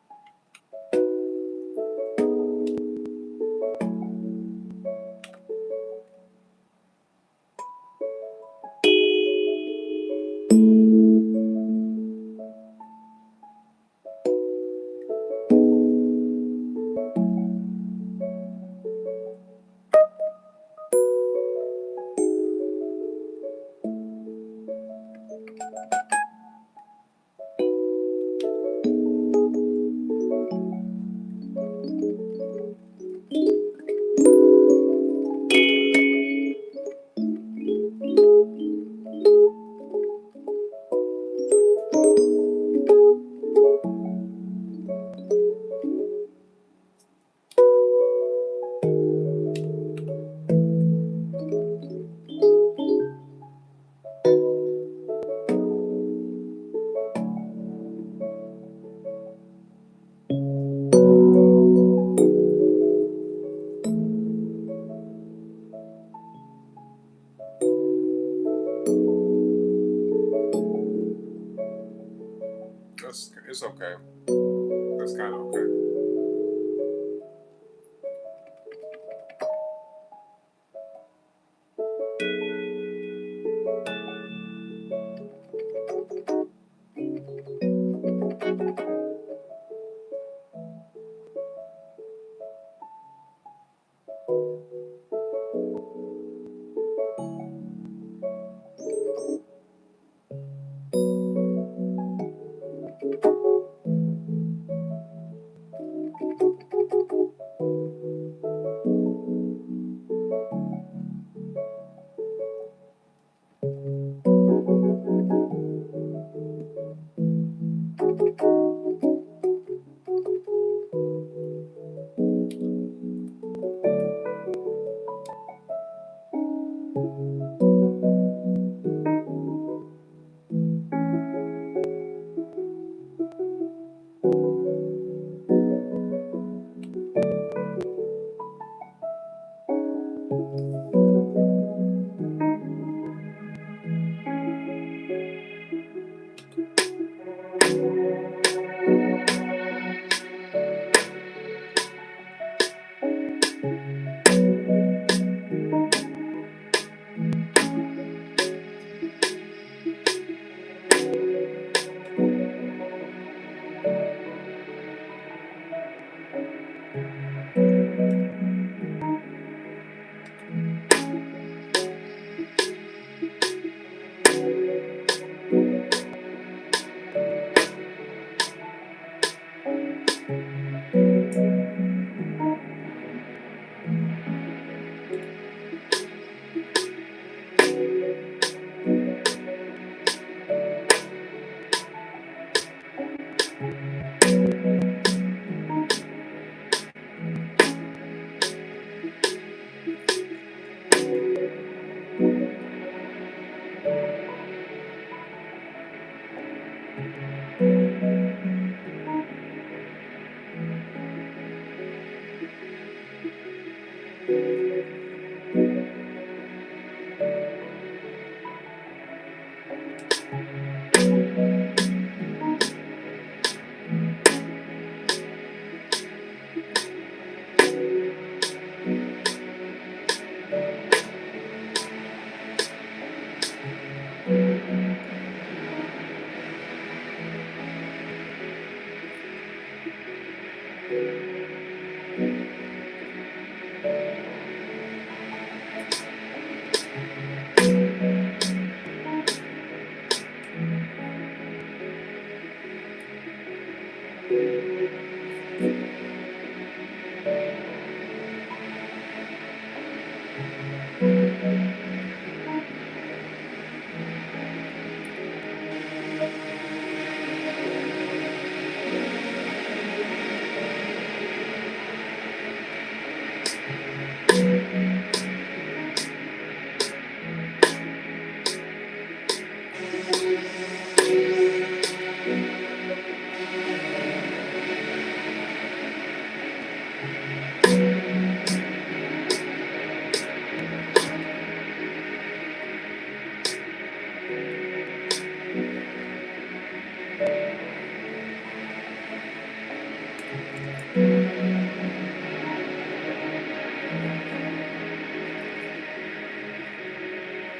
A: It's okay. That's kind of okay.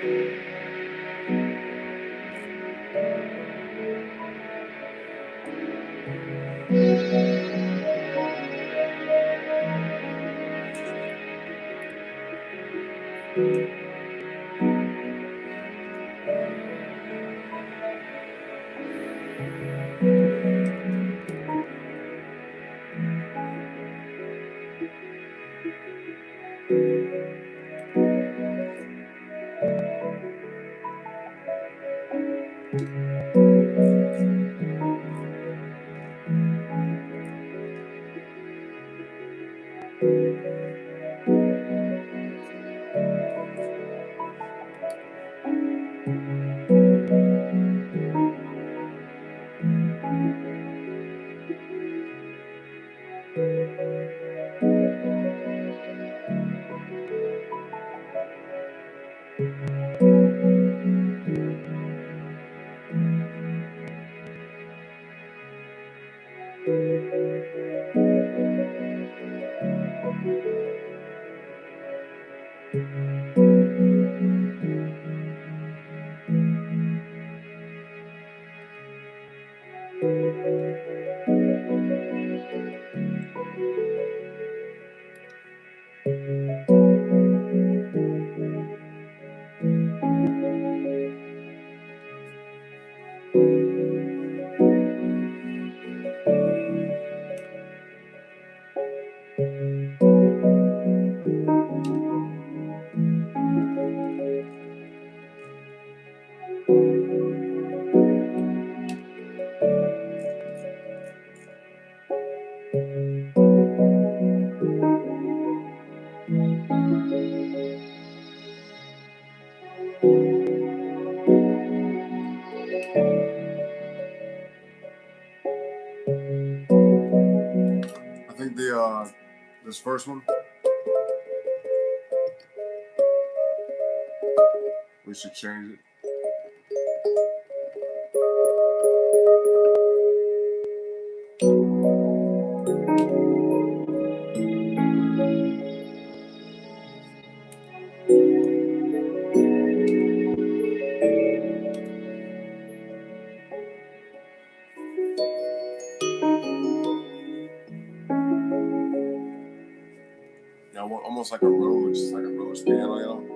A: I think this first one, we should change it. Yeah, almost like a Rhodes piano, you know.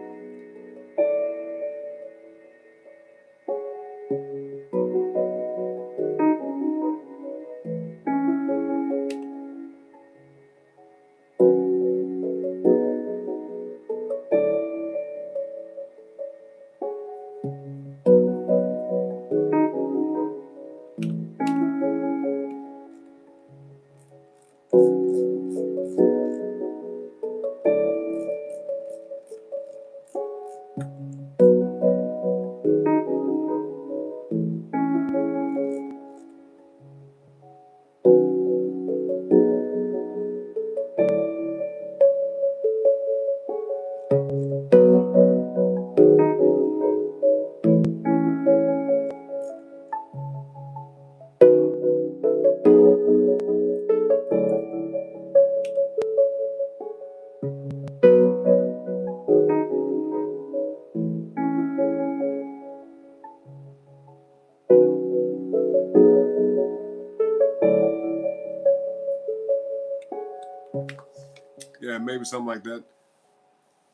A: Yeah, maybe something like that.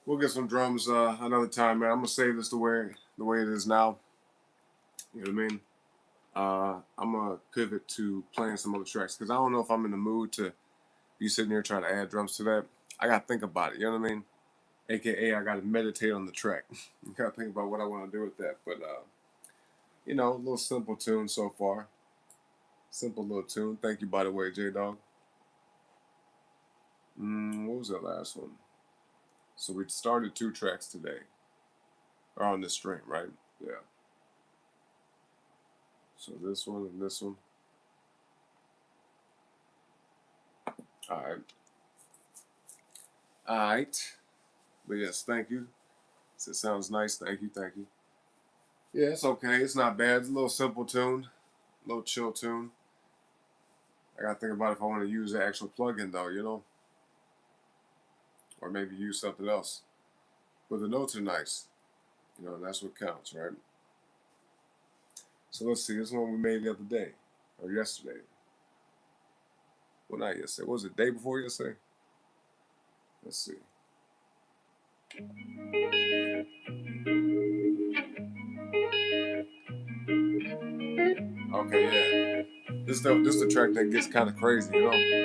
A: We'll get some drums another time, man. I'm gonna save this the way it is now. You know what I mean? I'm gonna pivot to playing some other tracks because I don't know if I'm in the mood to be sitting here trying to add drums to that. I gotta think about it. You know what I mean? AKA, I gotta meditate on the track. I gotta think about what I want to do with that. But you know, a little simple tune so far. Simple little tune. Thank you, by the way, J Dog. What was that last one? So we started 2 tracks today, or on this stream, right? Yeah. So this one and this one. All right. All right. But yes, thank you. It sounds nice. Thank you. Thank you. Yeah, it's okay. It's not bad. It's a little simple tune, a little chill tune. I gotta think about if I want to use the actual plugin though, you know, or maybe use something else. But the notes are nice. You know, and that's what counts, right? So let's see. This one we made the other day or yesterday. Well, not yesterday. What was it? Day before yesterday? Let's see. Okay, yeah. This the track that gets kind of crazy, you know.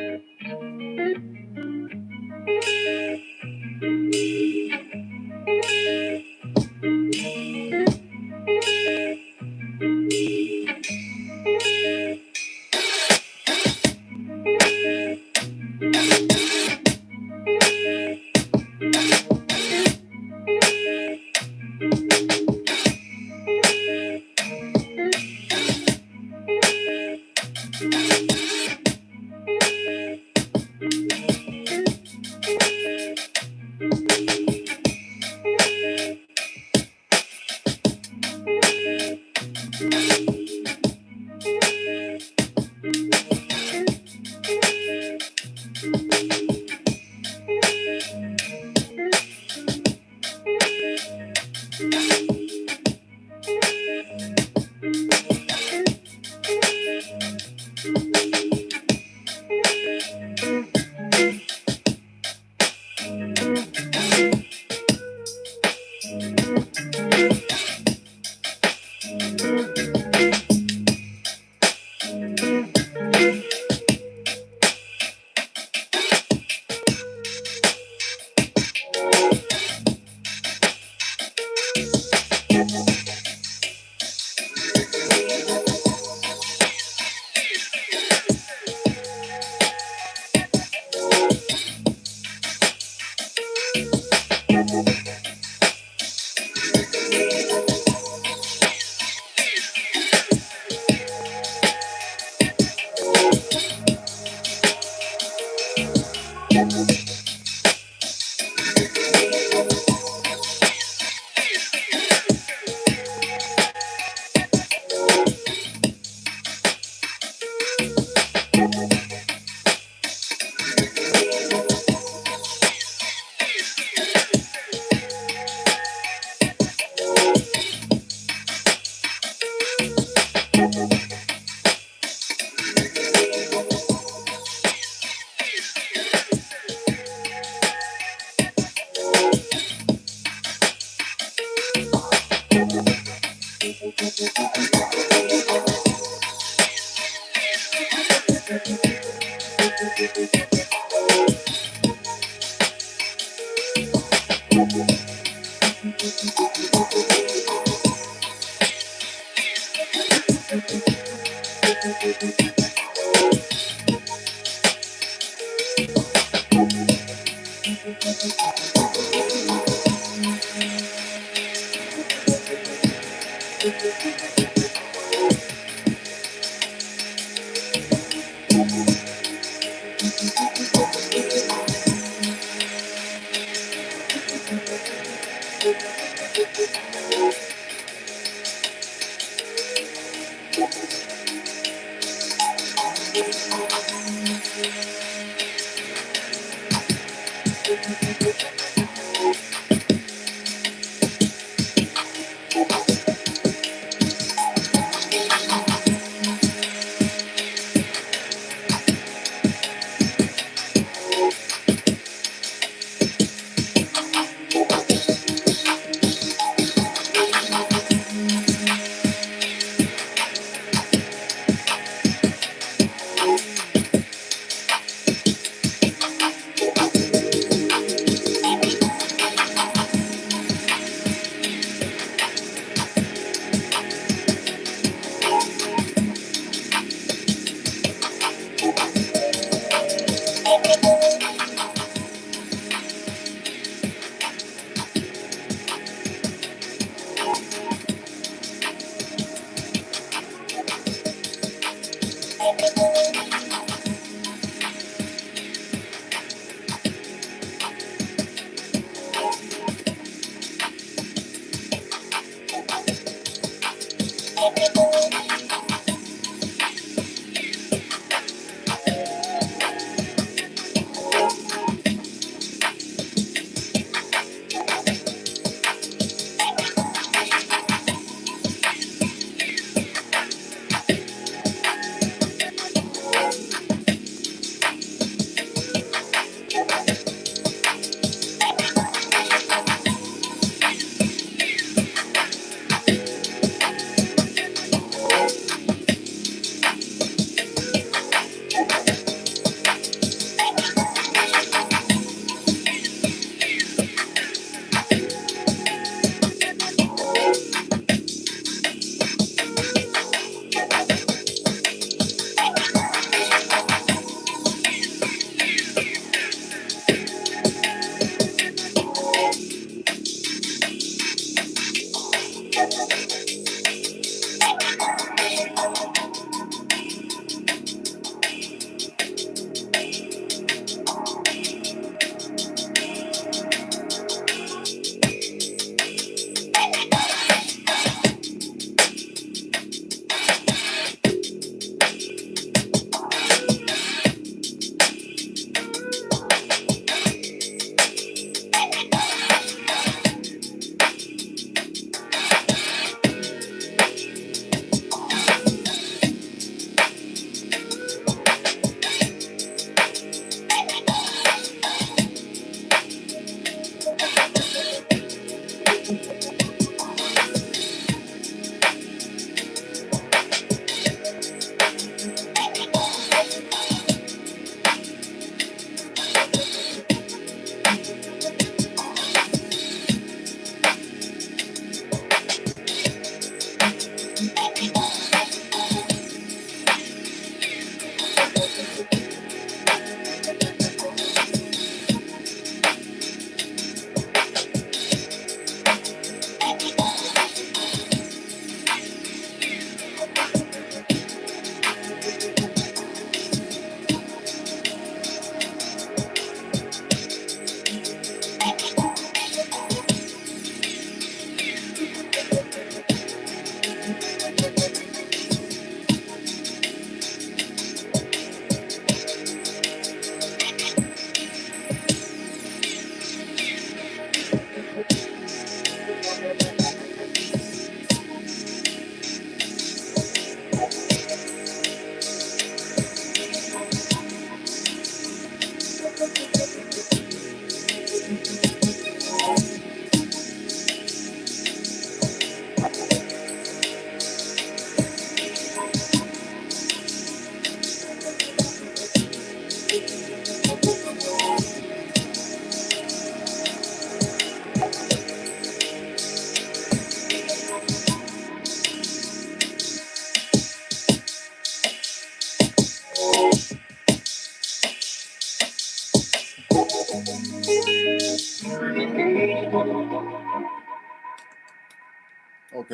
A: Okay,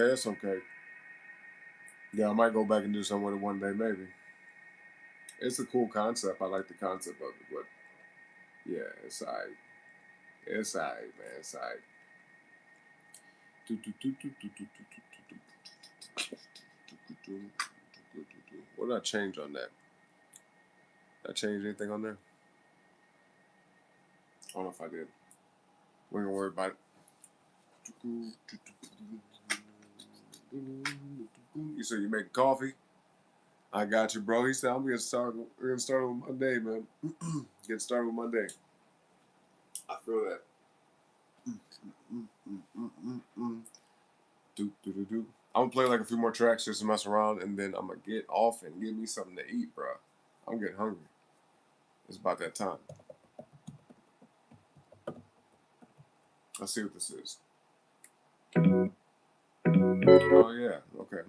A: that's okay. Yeah, I might go back and do something with it one day, maybe. It's a cool concept. I like the concept of it, but yeah, it's alright. It's alright, man. It's alright. What did I change on that? Did I change anything on there? I don't know if I did. We ain't gonna worry about it. You said you making coffee? I got you, bro. He said I'm gonna start. We're gonna start with my day, man. Get started with my day. I feel that. I'm gonna play like a few more tracks just to mess around, and then I'm gonna get off and give me something to eat, bro. I'm getting hungry. It's about that time. Let's see what this is. Oh yeah, okay.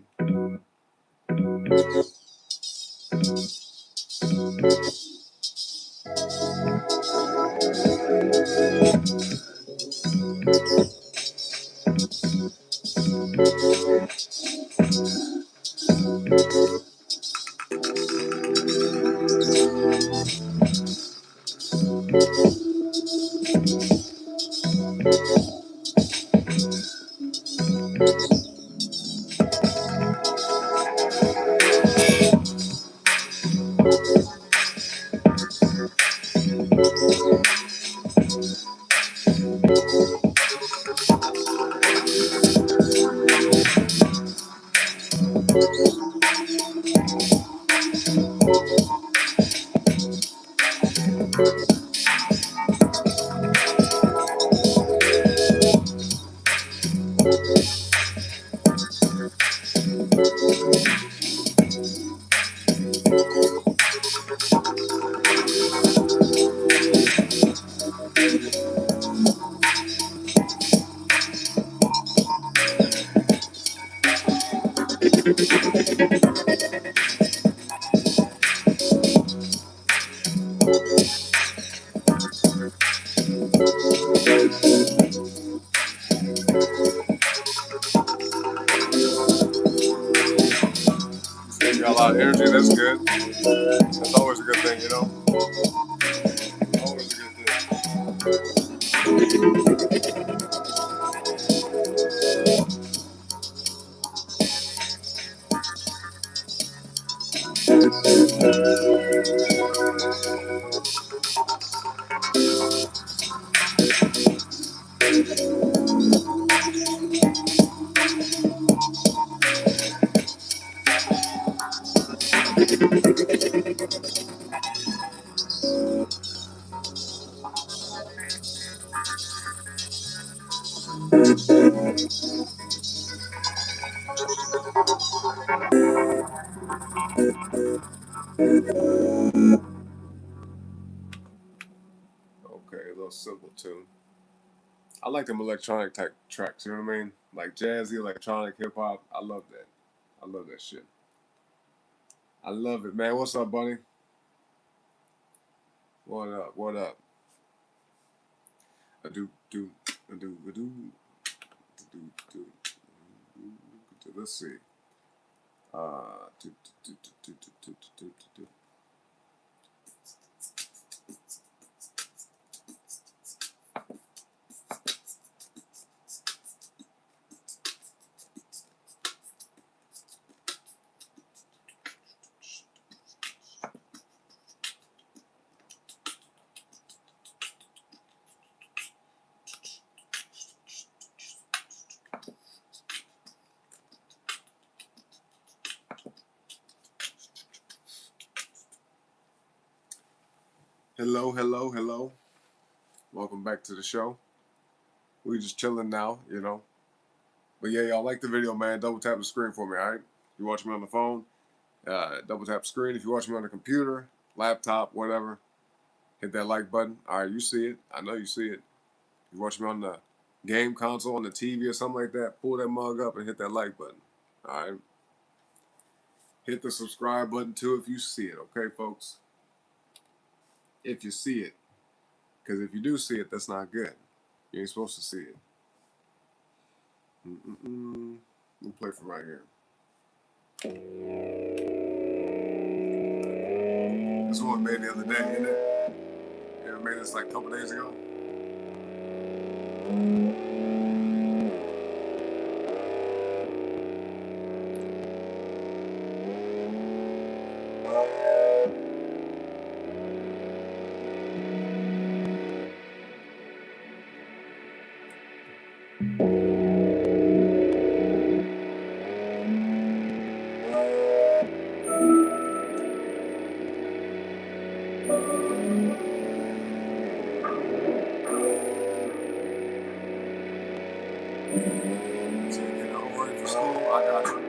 A: You got a lot of energy. That's good. That's always a good thing, you know. Always a good thing. Okay, a little simple tune. I like them electronic type tracks. You know what I mean? Like jazzy, electronic, hip hop. I love that. I love that shit. I love it, man. What's up, buddy? What up? What up? I do do I do I do do do. Let's see. Do, do, do, do, do, do, do, do, do. Hello, hello, hello. Welcome back to the show. We just chilling now, you know. But yeah, y'all like the video, man. Double tap the screen for me, all right? If you watch me on the phone, double tap the screen. If you watch me on the computer, laptop, whatever, hit that like button. All right, you see it. I know you see it. If you watch me on the game console, on the TV or something like that, pull that mug up and hit that like button. All right? Hit the subscribe button too if you see it, okay, folks? If you see it. Because if you do see it, that's not good. You ain't supposed to see it. Let me play from right here. This one made the other day, isn't it? Yeah, I made this like a couple days ago. So you get all ready for school, I got you.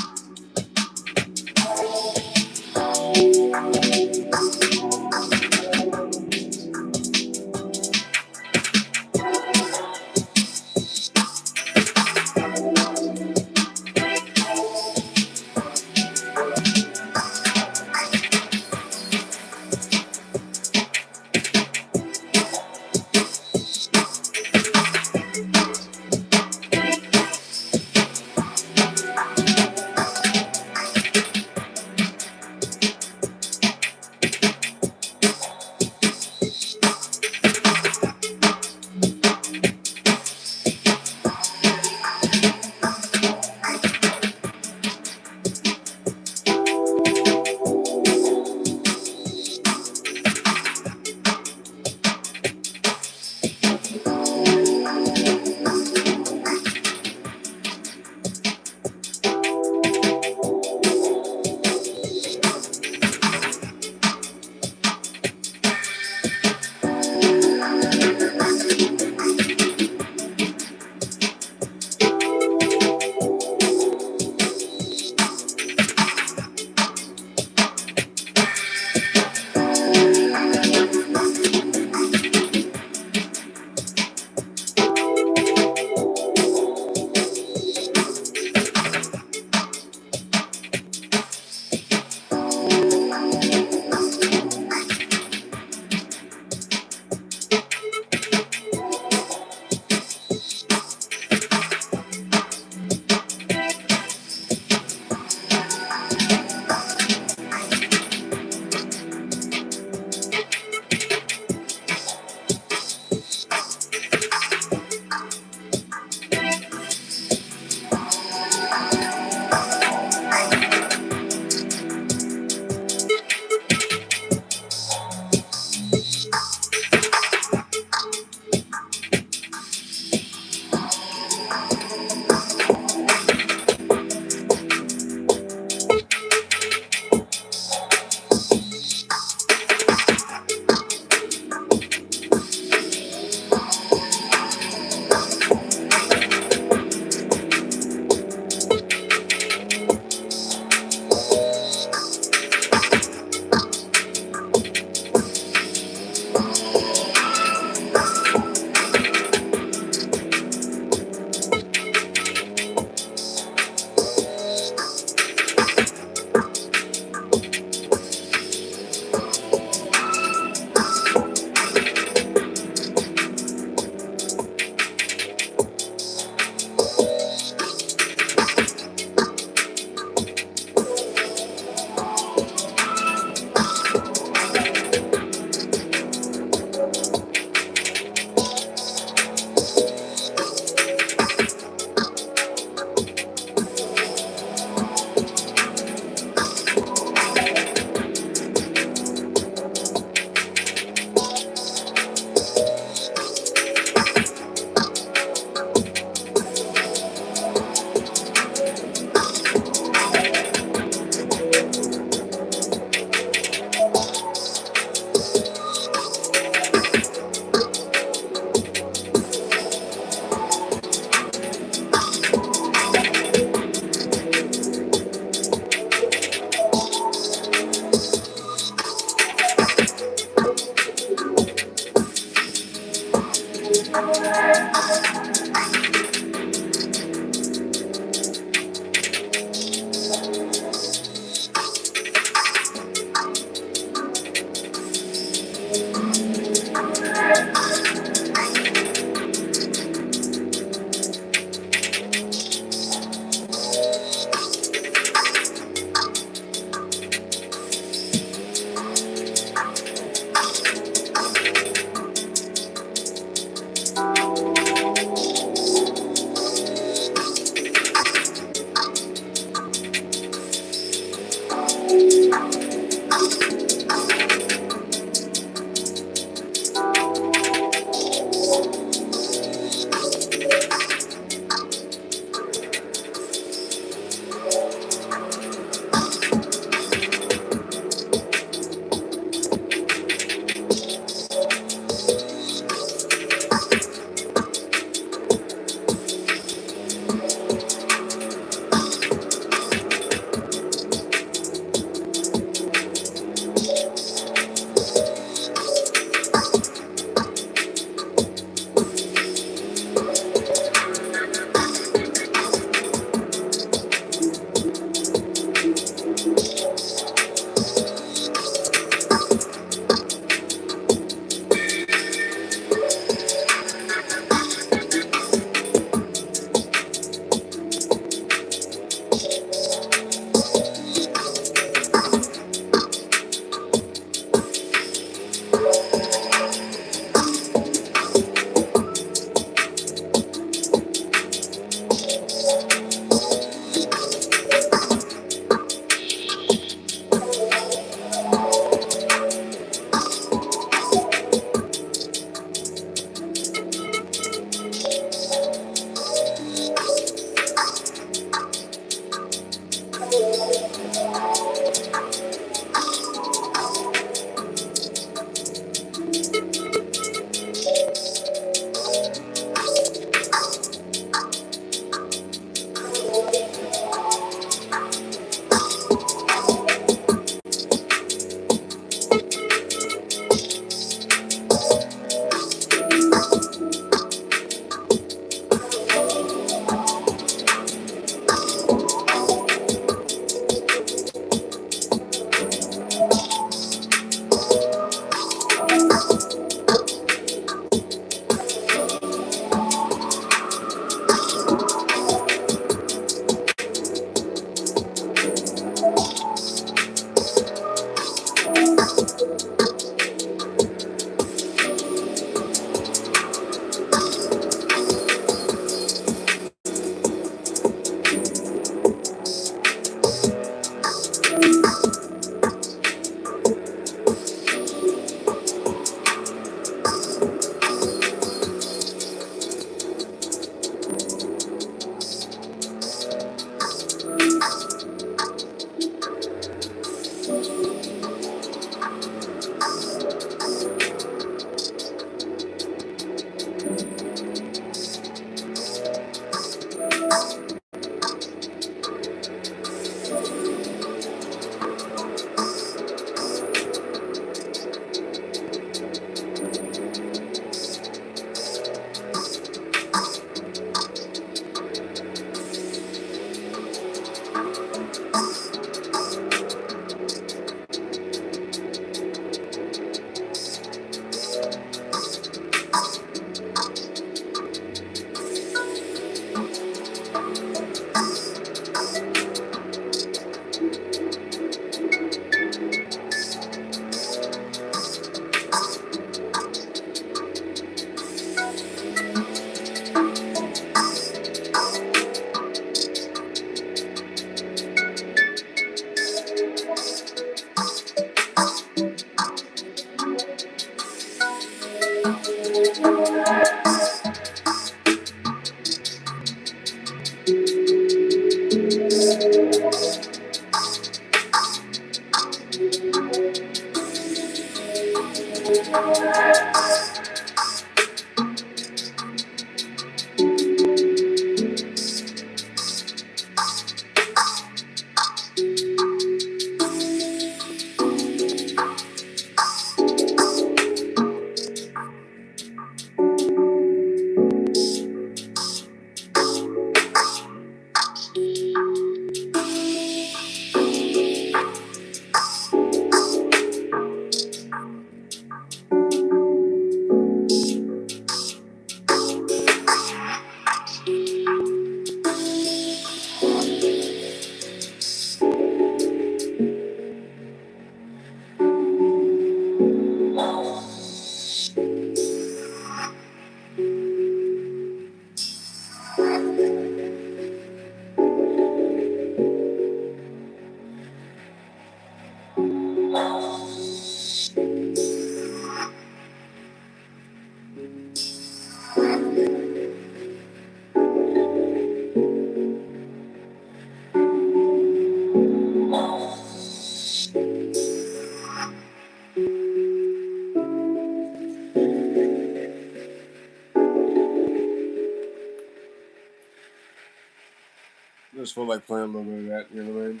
A: I just feel like playing a little bit of that, you know what I mean?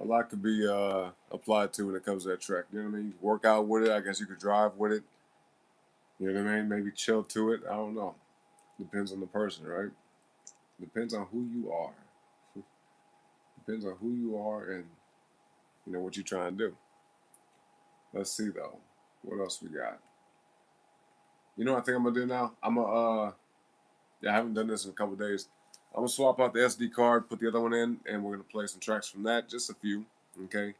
A: A lot could be applied to when it comes to that track, you know what I mean? You can work out with it, I guess you could drive with it, you know what I mean? Maybe chill to it, I don't know. Depends on the person, right? Depends on who you are. Depends on who you are and, you know, what you're trying to do. Let's see, though. What else we got? You know what I think I'm going to do now? I haven't done this in a couple days. I'm going to swap out the SD card, put the other one in, and we're going to play some tracks from that, just a few, okay?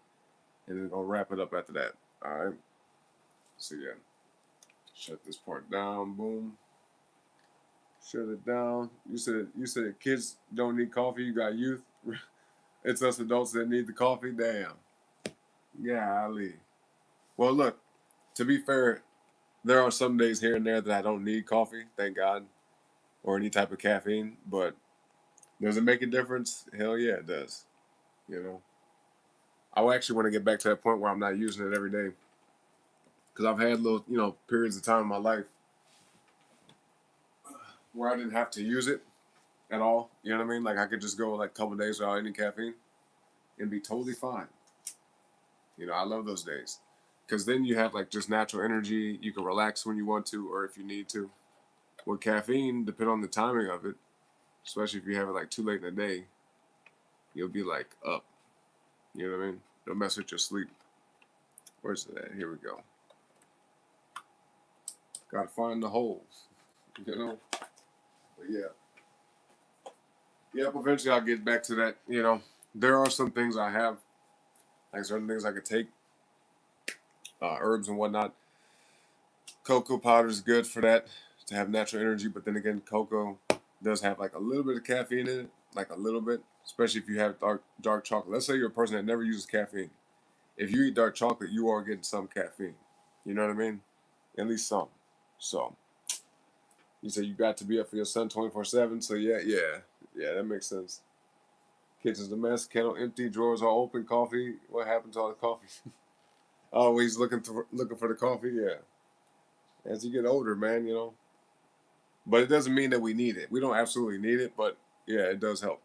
A: And then going to wrap it up after that, all right? So, yeah. Shut this part down, boom. Shut it down. You said kids don't need coffee, you got youth. It's us adults that need the coffee, damn. Golly. Well, look, to be fair, there are some days here and there that I don't need coffee, thank God, or any type of caffeine, but does it make a difference? Hell yeah, it does. You know, I actually want to get back to that point where I'm not using it every day, because I've had little, periods of time in my life where I didn't have to use it at all. You know what I mean? Like I could just go like a couple days without any caffeine and be totally fine. You know, I love those days, because then you have like just natural energy. You can relax when you want to, or if you need to. With caffeine, depending on the timing of it, especially if you have it like too late in the day, you'll be like up. You know what I mean? It'll mess with your sleep. Where's it at? Here we go. Gotta find the holes. You know? But yeah. Yep, eventually I'll get back to that. You know, there are some things I have, like certain things I could take, herbs and whatnot. Cocoa powder is good for that, to have natural energy, but then again, cocoa does have like a little bit of caffeine in it, like a little bit, especially if you have dark chocolate. Let's say you're a person that never uses caffeine. If you eat dark chocolate, you are getting some caffeine. You know what I mean? At least some. So you say you got to be up for your son 24/7. So yeah, that makes sense. Kitchen's a mess. Kettle empty. Drawers are open. Coffee. What happened to all the coffee? Always looking for the coffee. Yeah. As you get older, man, you know. But it doesn't mean that we need it. We don't absolutely need it, but yeah, it does help.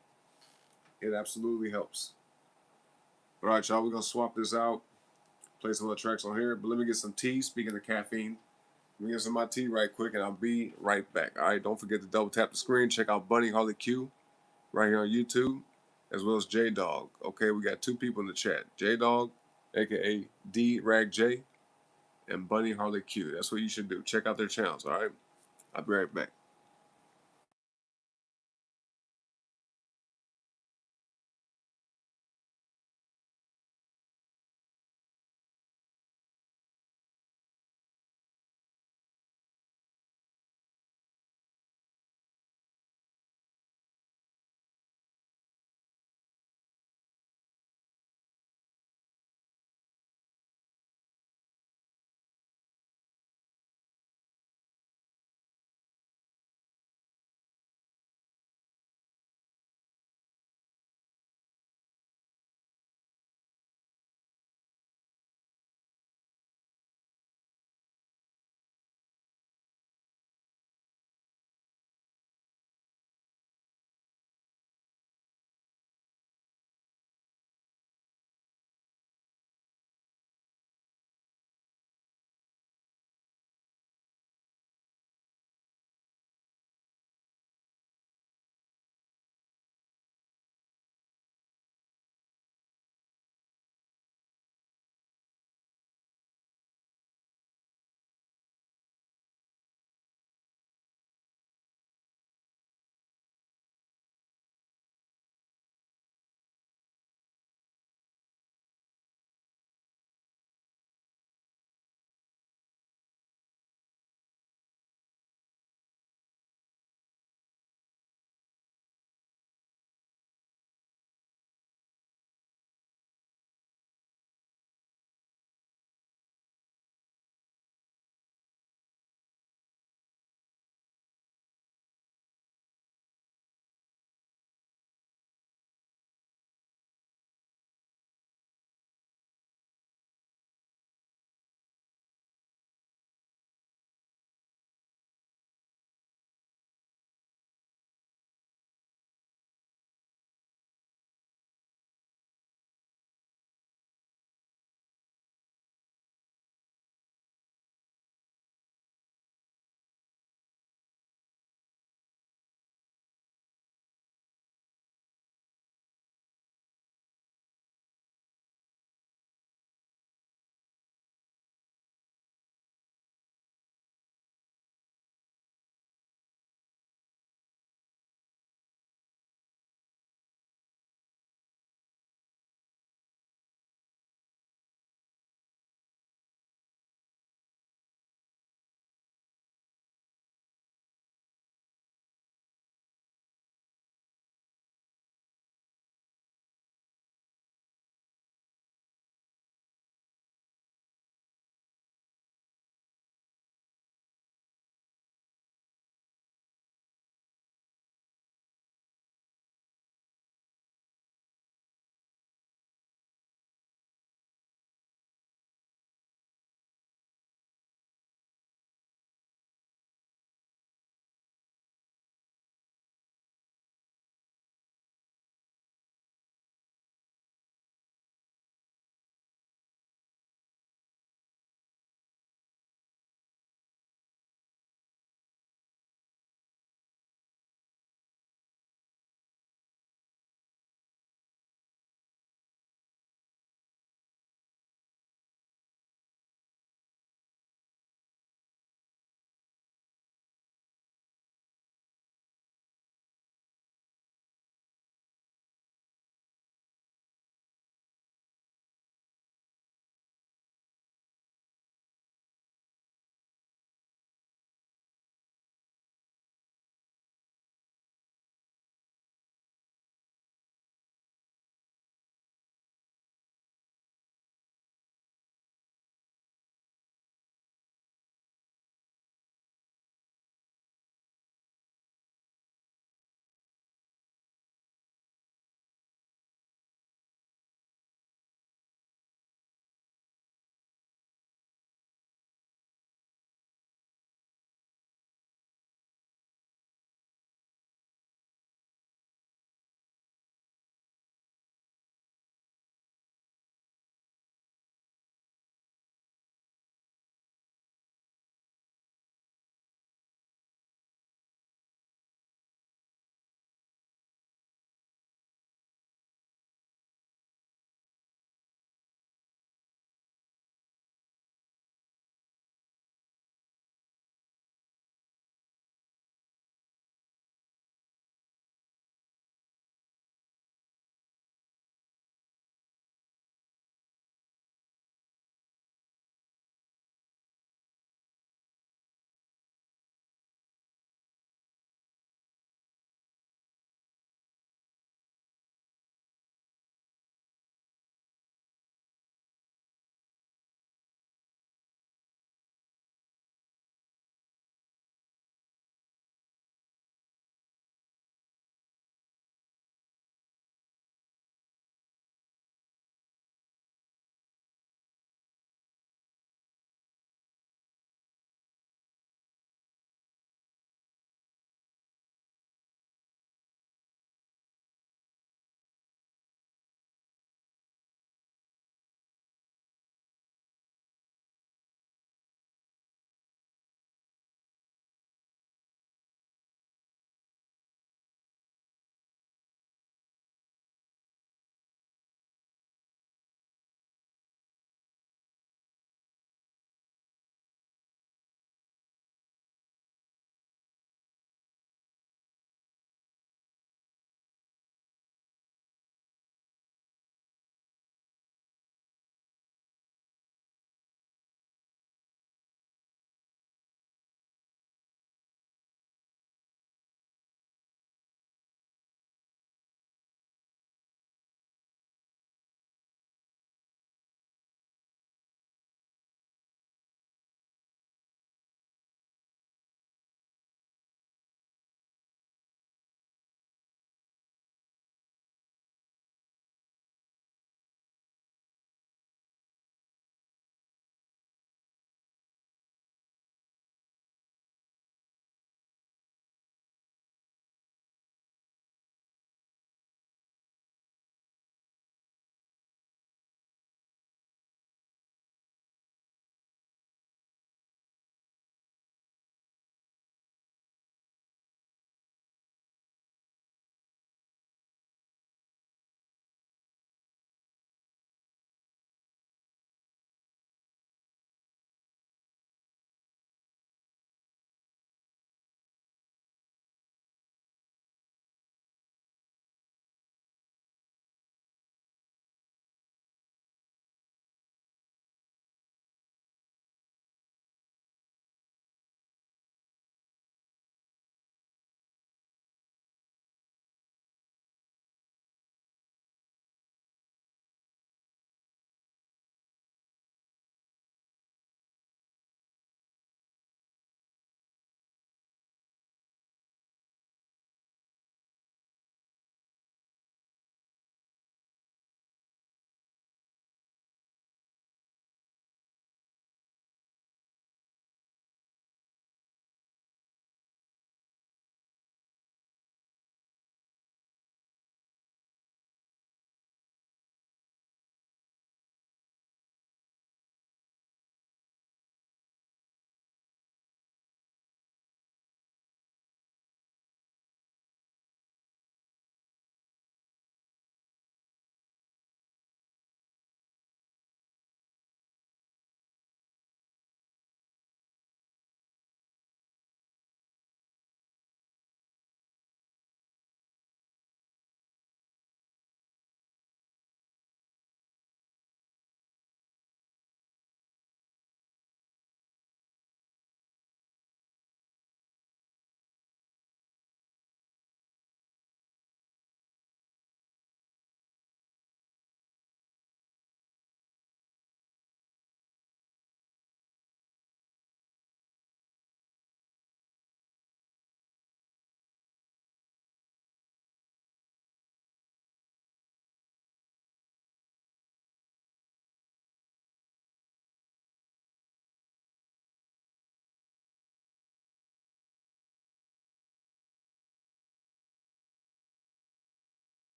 A: It absolutely helps. All right, y'all. We're gonna swap this out. Play some other tracks on here. But let me get some tea. Speaking of caffeine, let me get some of my tea right quick, and I'll be right back. All right. Don't forget to double tap the screen. Check out Bunny Harley Q right here on YouTube, as well as J Dog. Okay, we got two people in the chat. J Dog, aka D Rag J, and Bunny Harley Q. That's what you should do. Check out their channels. All right. I'll be right back.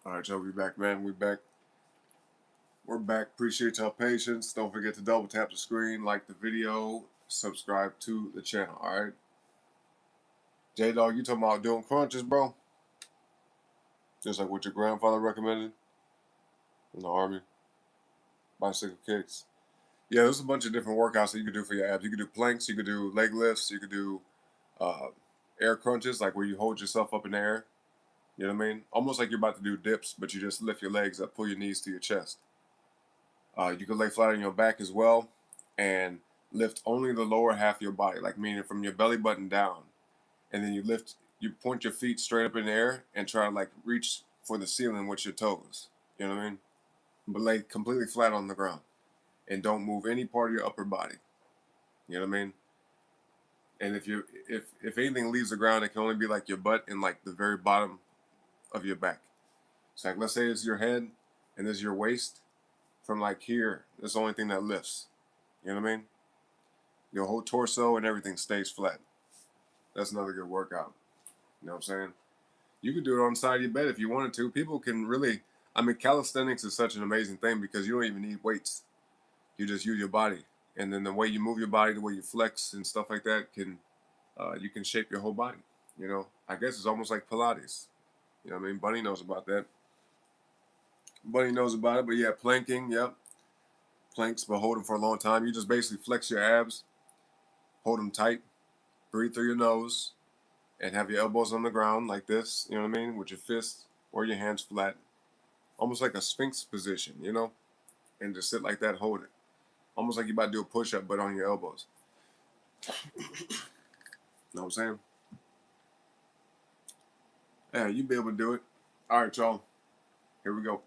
A: All right, y'all, we back, man. We back. We're back. Appreciate y'all patience. Don't forget to double tap the screen, like the video, subscribe to the channel. All right. J Dog, you talking about doing crunches, bro? Just like what your grandfather recommended in the army. Bicycle kicks. Yeah, there's a bunch of different workouts that you could do for your abs. You could do planks. You could do leg lifts. You could do uh, air crunches, like where you hold yourself up in the air. You know what I mean? Almost like you're about to do dips, but you just lift your legs up, pull your knees to your chest. You can lay flat on your back as well and lift only the lower half of your body, like meaning from your belly button down. And then you point your feet straight up in the air and try to like reach for the ceiling with your toes. You know what I mean? But lay completely flat on the ground and don't move any part of your upper body. You know what I mean? And if anything leaves the ground, it can only be like your butt and like the very bottom of your back. So like let's say it's your head and this is your waist. From like here, that's the only thing that lifts. You know what I mean? Your whole torso and everything stays flat. That's another good workout. You know what I'm saying? You could do it on the side of your bed if you wanted to. People can really, I mean, calisthenics is such an amazing thing because you don't even need weights. You just use your body. And then the way you move your body, the way you flex and stuff like that, you can shape your whole body. You know, I guess it's almost like Pilates. You know what I mean? Bunny knows about that. Bunny knows about it, but yeah, planking, yep. Planks, but hold them for a long time. You just basically flex your abs, hold them tight, breathe through your nose, and have your elbows on the ground like this, you know what I mean, with your fists or your hands flat, almost like a sphinx position, you know, and just sit like that, hold it. Almost like you're about to do a push-up, but on your elbows. Know what I'm saying? Yeah, you be able to do it. All right, y'all. Here we go.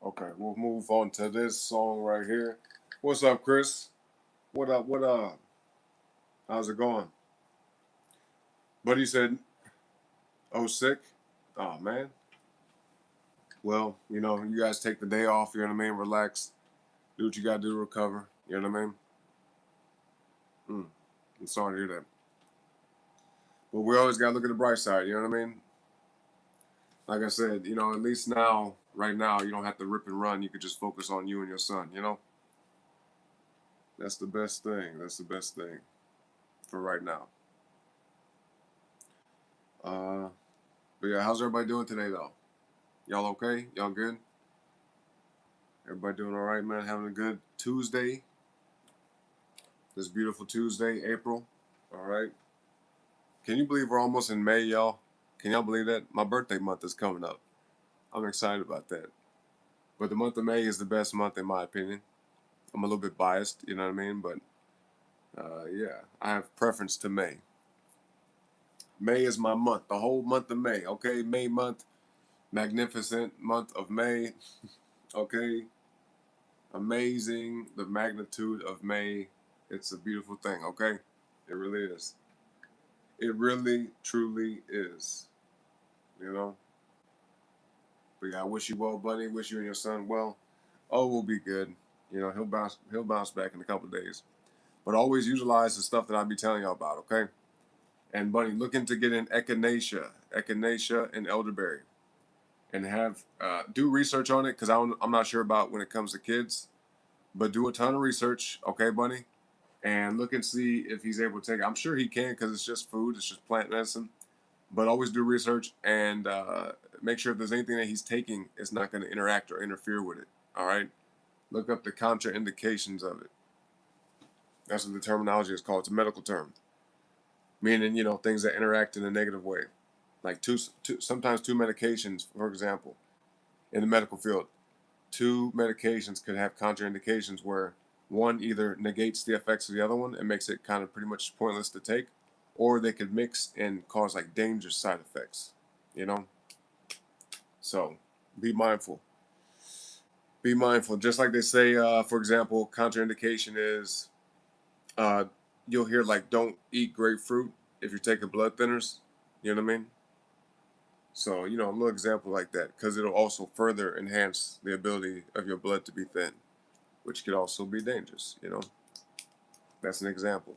A: Okay, we'll move on to this song right here. What's up, Chris? What up? What up? How's it going? Buddy said, "Oh, sick." Oh man. Well, you guys take the day off. You know what I mean? Relax. Do what you got to do to recover. You know what I mean? I'm sorry to hear that. But we always got to look at the bright side. You know what I mean? Like I said, at least now, right now, you don't have to rip and run. You could just focus on you and your son. That's the best thing. That's the best thing for right now. But yeah, how's everybody doing today, though? Y'all okay? Y'all good? Everybody doing all right, man? Having a good Tuesday? This beautiful Tuesday, April. All right. Can you believe we're almost in May, y'all? Can y'all believe that? My birthday month is coming up. I'm excited about that. But the month of May is the best month, in my opinion. I'm a little bit biased, you know what I mean? But yeah, I have preference to May. May is my month, the whole month of May. Okay, May month, magnificent month of May. Okay, amazing, the magnitude of May. It's a beautiful thing, okay? It really is. It really, truly is, you know? But yeah, I wish you well, buddy. Wish you and your son well. Oh, we'll be good. He'll bounce back in a couple of days. But always utilize the stuff that I'll be telling y'all about, okay? And buddy, looking to get in echinacea and elderberry, and have do research on it because I'm not sure about when it comes to kids, but do a ton of research, okay, buddy, and look and see if he's able to take it. I'm sure he can because it's just food, it's just plant medicine. But always do research and make sure if there's anything that he's taking, it's not going to interact or interfere with it. All right, look up the contraindications of it. That's what the terminology is called. It's a medical term, meaning things that interact in a negative way, like sometimes two medications, for example, in the medical field, two medications could have contraindications where one either negates the effects of the other one and makes it kind of pretty much pointless to take, or they could mix and cause like dangerous side effects. You know, so be mindful. Be mindful. Just like they say, for example, contraindication is uh, you'll hear like don't eat grapefruit if you're taking blood thinners. You know what I mean? So, a little example like that, because it'll also further enhance the ability of your blood to be thin, which could also be dangerous. That's an example.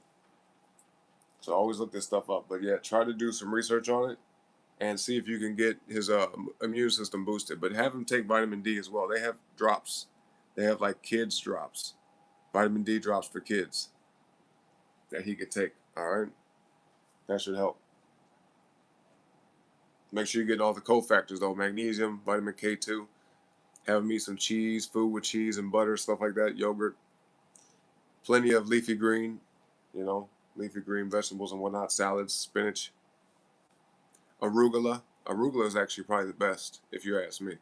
A: So always look this stuff up. But yeah, try to do some research on it and see if you can get his immune system boosted. But have him take vitamin D as well. They have drops. They have like kids drops. Vitamin D drops for kids that he could take. All right, that should help. Make sure you get all the cofactors though: magnesium, vitamin K2. Have him eat some cheese, food with cheese and butter, stuff like that. Yogurt. Plenty of leafy green, leafy green vegetables and whatnot. Salads, spinach, arugula. Arugula is actually probably the best, if you ask me.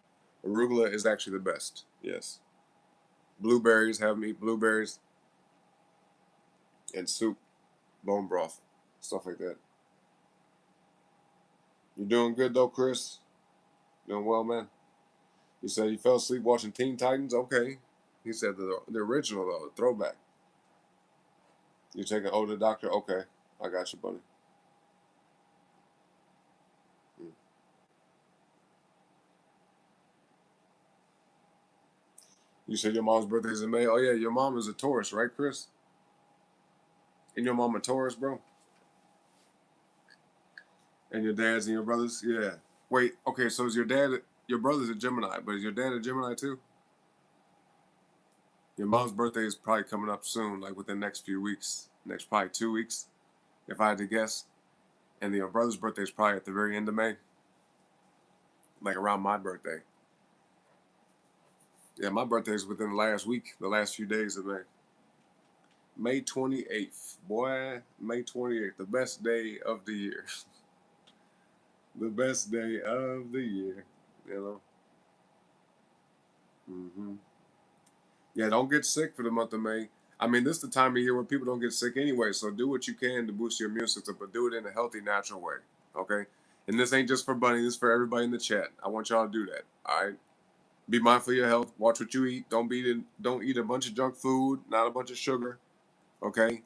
A: Arugula is actually the best. Yes. Blueberries. Have them eat blueberries and soup, bone broth, stuff like that. You doing good though, Chris? Doing well, man. You said you fell asleep watching Teen Titans. Okay. He said the original though, the throwback. You taking older doctor? Okay, I got you, buddy. Mm. You said your mom's birthday is in May. Oh yeah, your mom is a Taurus, right, Chris? And your mom a Taurus, bro? And your dad's and your brothers? Yeah. Wait, okay, so is your brother's a Gemini, but is your dad a Gemini too? Your mom's birthday is probably coming up soon, like within the next few weeks. Next probably 2 weeks, if I had to guess. And your brother's birthday is probably at the very end of May. Like around my birthday. Yeah, my birthday is within the last week, the last few days of May. May 28th. Boy, May 28th, the best day of the year. The best day of the year, you know? Mm-hmm. Yeah, don't get sick for the month of May. I mean, this is the time of year where people don't get sick anyway, so do what you can to boost your immune system, but do it in a healthy, natural way, okay? And this ain't just for Bunny, this is for everybody in the chat. I want y'all to do that, all right? Be mindful of your health. Watch what you eat. Don't eat a bunch of junk food, not a bunch of sugar, okay?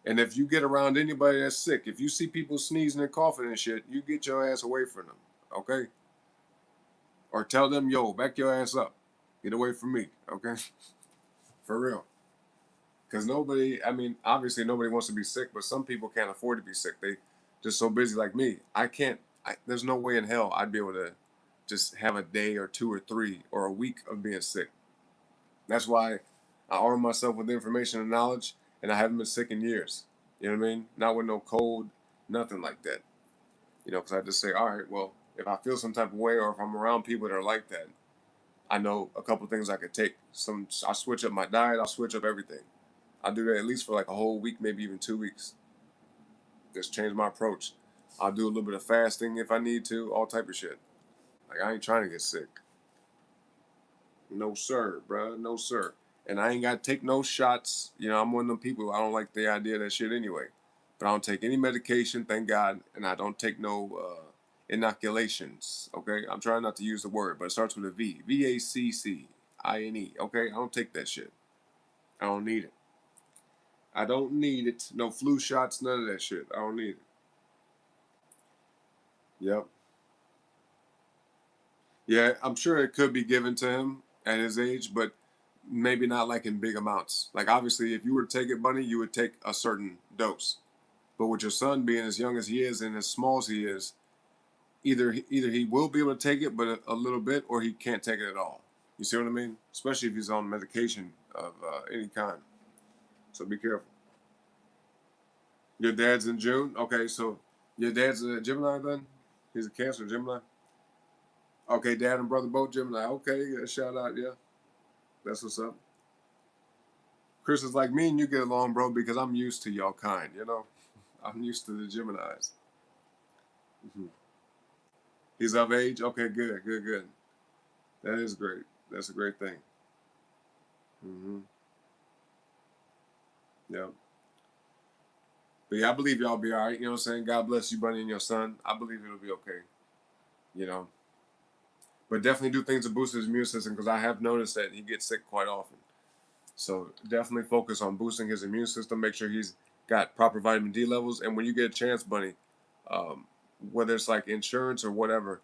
A: And if you get around anybody that's sick, if you see people sneezing and coughing and shit, you get your ass away from them, okay? Or tell them, yo, back your ass up. Get away from me, okay? For real. Because obviously nobody wants to be sick, but some people can't afford to be sick. They just so busy like me. There's no way in hell I'd be able to just have a day or two or three or a week of being sick. That's why I arm myself with information and knowledge, and I haven't been sick in years. You know what I mean? Not with no cold, nothing like that. Because I just say, all right, well, if I feel some type of way or if I'm around people that are like that, I know a couple things I could take. I switch up my diet. I'll switch up everything. I'll do that at least for like a whole week, maybe even 2 weeks. Just change my approach. I'll do a little bit of fasting if I need to, all type of shit. Like I ain't trying to get sick. No sir, bro. No sir. And I ain't got to take no shots. I'm one of them people. I don't like the idea of that shit anyway. But I don't take any medication, thank God, and I don't take no inoculations. Okay, I'm trying not to use the word, but it starts with a V. VACCINE. Okay, I don't take that shit. I don't need it. I don't need it. No flu shots, none of that shit. I don't need it. Yep. Yeah, I'm sure it could be given to him at his age, but maybe not like in big amounts. Like obviously, if you were to take it, Bunny, you would take a certain dose. But with your son being as young as he is and as small as he is, either he will be able to take it, but a little bit, or he can't take it at all. You see what I mean? Especially if he's on medication of any kind. So be careful. Your dad's in June. Okay, so your dad's a Gemini then? He's a Cancer Gemini. Okay, dad and brother both Gemini. Okay, yeah, shout out, yeah. That's what's up. Chris is like me and you get along, bro, because I'm used to y'all kind. I'm used to the Geminis. Mm-hmm. He's of age? Okay, good, good, good. That is great. That's a great thing. Mm-hmm. Yeah. But yeah, I believe y'all be all right. You know what I'm saying? God bless you, Bunny, and your son. I believe it'll be okay. You know. But definitely do things to boost his immune system because I have noticed that he gets sick quite often. So definitely focus on boosting his immune system. Make sure he's got proper vitamin D levels. And when you get a chance, Bunny, um, whether it's like insurance or whatever,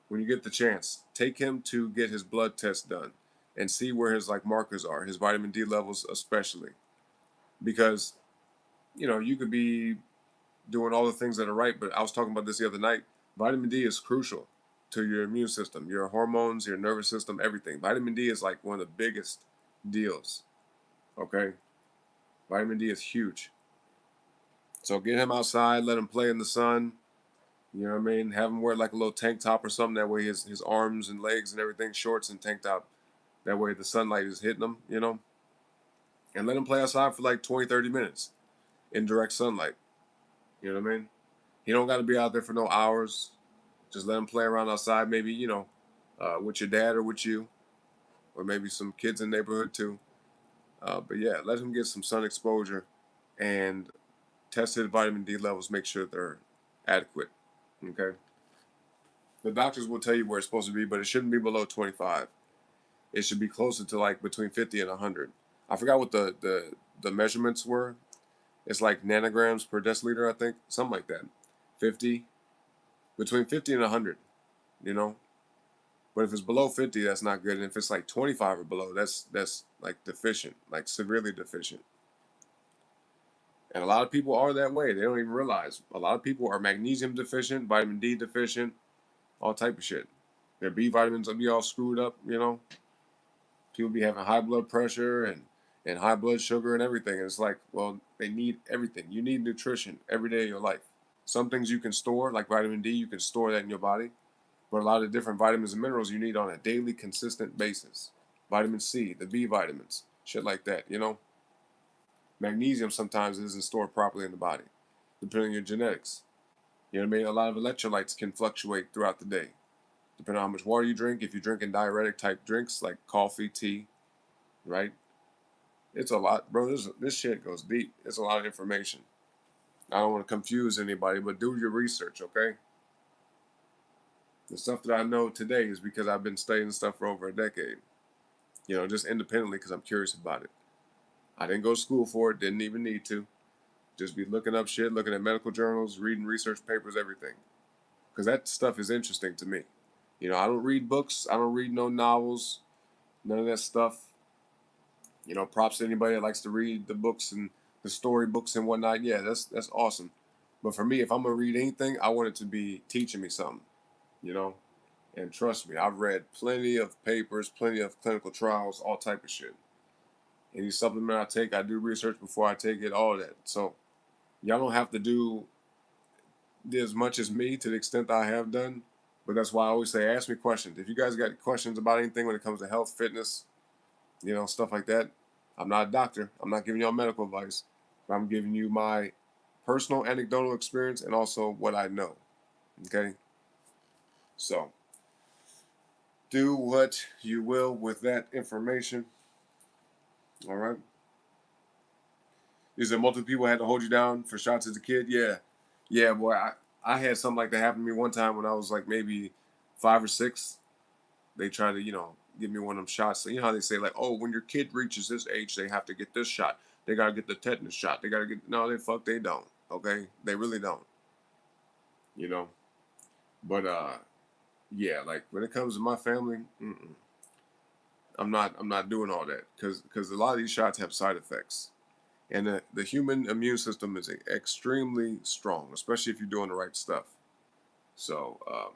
A: when you get the chance, take him to get his blood test done and see where his like markers are, his vitamin D levels especially, because you could be doing all the things that are right, but I was talking about this the other night. Vitamin D is crucial to your immune system, your hormones, your nervous system, everything. Vitamin D is like one of the biggest deals. Okay, vitamin D is huge. So get him outside, let him play in the sun. You know what I mean? Have him wear like a little tank top or something. That way his arms and legs and everything, shorts and tank top. That way the sunlight is hitting him, you know? And let him play outside for like 20, 30 minutes in direct sunlight. You know what I mean? He don't got to be out there for no hours. Just let him play around outside, maybe, with your dad or with you, or maybe some kids in the neighborhood too. But yeah, let him get some sun exposure and test his vitamin D levels, make sure they're adequate. Okay? The doctors will tell you where it's supposed to be, but it shouldn't be below 25. It should be closer to like between 50 and 100. I forgot what the measurements were. It's like nanograms per deciliter, I think, something like that. 50, between 50 and 100, you know. But if it's below 50, that's not good. And if it's like 25 or below, that's like deficient, like severely deficient. And a lot of people are that way. They don't even realize. A lot of people are magnesium deficient, vitamin D deficient, all type of shit. Their B vitamins will be all screwed up, you know. People be having high blood pressure and high blood sugar and everything. And it's like, well, they need everything. You need nutrition every day of your life. Some things you can store, like vitamin D, you can store that in your body. But a lot of different vitamins and minerals you need on a daily, consistent basis. Vitamin C, the B vitamins, shit like that, you know? Magnesium sometimes isn't stored properly in the body, depending on your genetics. You know what I mean? A lot of electrolytes can fluctuate throughout the day, depending on how much water you drink. If you're drinking diuretic type drinks like coffee, tea, right? It's a lot, bro. This shit goes deep. It's a lot of information. I don't want to confuse anybody, but do your research, okay? The stuff that I know today is because I've been studying stuff for over a decade. You know, just independently because I'm curious about it. I didn't go to school for it, didn't even need to. Just be looking up shit, looking at medical journals, reading research papers, everything. Because that stuff is interesting to me. You know, I don't read books, I don't read no novels, none of that stuff. You know, props to anybody that likes to read the books and the storybooks and whatnot. Yeah, that's awesome. But for me, if I'm gonna read anything, I want it to be teaching me something. You know, and trust me, I've read plenty of papers, plenty of clinical trials, all type of shit. Any supplement I take, I do research before I take it, all that. So y'all don't have to do as much as me to the extent that I have done. But that's why I always say, ask me questions. If you guys got questions about anything when it comes to health, fitness, you know, stuff like that, I'm not a doctor. I'm not giving y'all medical advice. But I'm giving you my personal anecdotal experience and also what I know. Okay? So, do what you will with that information. All right? Is there multiple people had to hold you down for shots as a kid? Yeah. Yeah, boy. I had something like that happen to me one time when I was like maybe 5 or 6. They try to, give me one of them shots. So, you know how they say, like, oh, when your kid reaches this age, they have to get this shot. They got to get the tetanus shot. They got to get, no, they don't. Okay? They really don't. You know? But, yeah, like when it comes to my family, I'm not doing all that because a lot of these shots have side effects. And the human immune system is extremely strong, especially if you're doing the right stuff. So,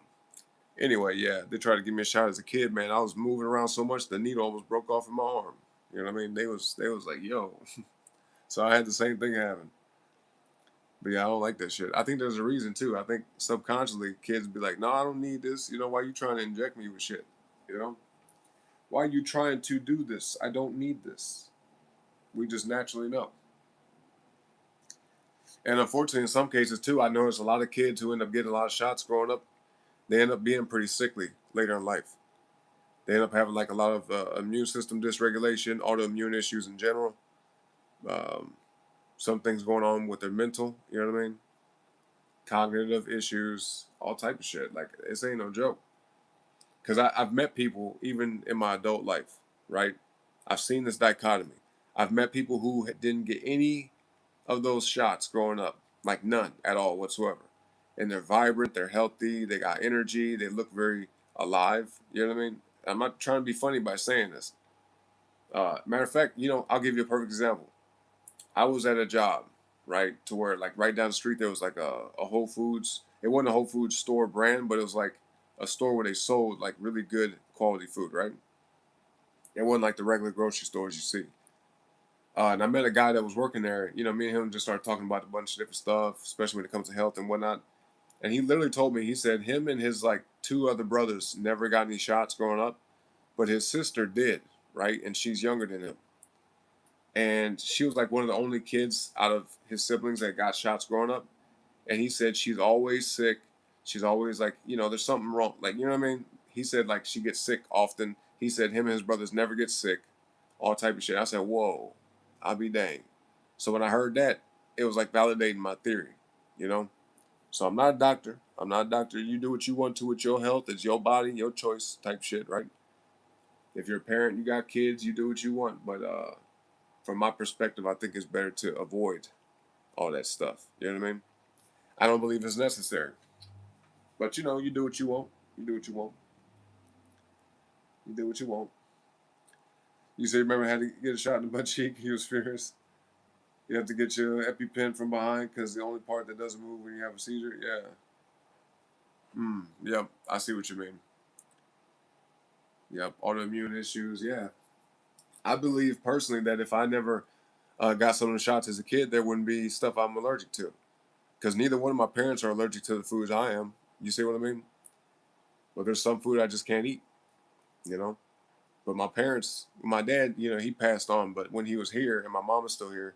A: anyway, yeah, they tried to give me a shot as a kid, man. I was moving around so much the needle almost broke off in my arm. You know what I mean? They was like, yo. So I had the same thing happen. But yeah, I don't like that shit. I think there's a reason too. I think subconsciously kids be like, no, I don't need this. You know, why you trying to inject me with shit? You know? Why are you trying to do this? I don't need this. We just naturally know. And unfortunately, in some cases too, I notice a lot of kids who end up getting a lot of shots growing up, they end up being pretty sickly later in life. They end up having like a lot of immune system dysregulation, autoimmune issues in general. Um, some things going on with their mental, you know what I mean? Cognitive issues, all type of shit. Like, this ain't no joke. Because I've met people, even in my adult life, right? I've seen this dichotomy. I've met people who didn't get any of those shots growing up, like none at all whatsoever. And they're vibrant, they're healthy, they got energy, they look very alive. You know what I mean? I'm not trying to be funny by saying this. Matter of fact, I'll give you a perfect example. I was at a job, right, to where like right down the street there was like a Whole Foods. It wasn't a Whole Foods store brand, but it was like a store where they sold like really good quality food, right? It wasn't like the regular grocery stores you see. And I met a guy that was working there. You know, me and him just started talking about a bunch of different stuff, especially when it comes to health and whatnot. And he literally told me, he said him and his like two other brothers never got any shots growing up, but his sister did, right? And she's younger than him. And she was like one of the only kids out of his siblings that got shots growing up. And he said she's always sick. She's always like, you know, there's something wrong. Like, you know what I mean? He said like she gets sick often. He said him and his brothers never get sick, all type of shit. I said, whoa, I'll be dang. So when I heard that, it was like validating my theory, you know? So I'm not a doctor. I'm not a doctor. You do what you want to with your health. It's your body, your choice type shit, right? If you're a parent, you got kids, you do what you want. But from my perspective, I think it's better to avoid all that stuff. You know what I mean? I don't believe it's necessary. But you know, you do what you want. You do what you want. You do what you want. You say, remember, I had to get a shot in the butt cheek. He was furious. You have to get your EpiPen from behind because the only part that doesn't move when you have a seizure. Yeah. Yep. I see what you mean. Yep. Autoimmune issues. Yeah. I believe personally that if I never got some of the shots as a kid, there wouldn't be stuff I'm allergic to. Because neither one of my parents are allergic to the foods I am. You see what I mean? But there's some food I just can't eat, you know? But my parents, my dad, you know, he passed on. But when he was here and my mom was still here,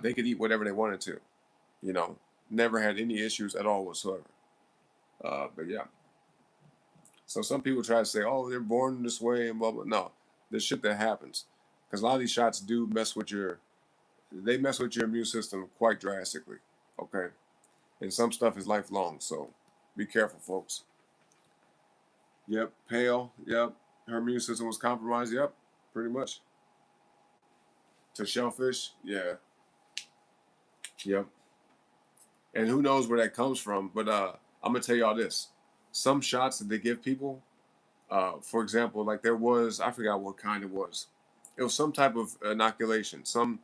A: they could eat whatever they wanted to, you know? Never had any issues at all whatsoever. But yeah. So some people try to say, oh, they're born this way and blah, blah. No, there's shit that happens. Because a lot of these shots do mess with they mess with your immune system quite drastically. Okay. And some stuff is lifelong. So be careful, folks. Yep. Pale. Yep. Her immune system was compromised. Yep. Pretty much. To shellfish. Yeah. Yep. And who knows where that comes from. But I'm going to tell y'all this. Some shots that they give people, for example, like there was, I forgot what kind it was. It was some type of inoculation, some,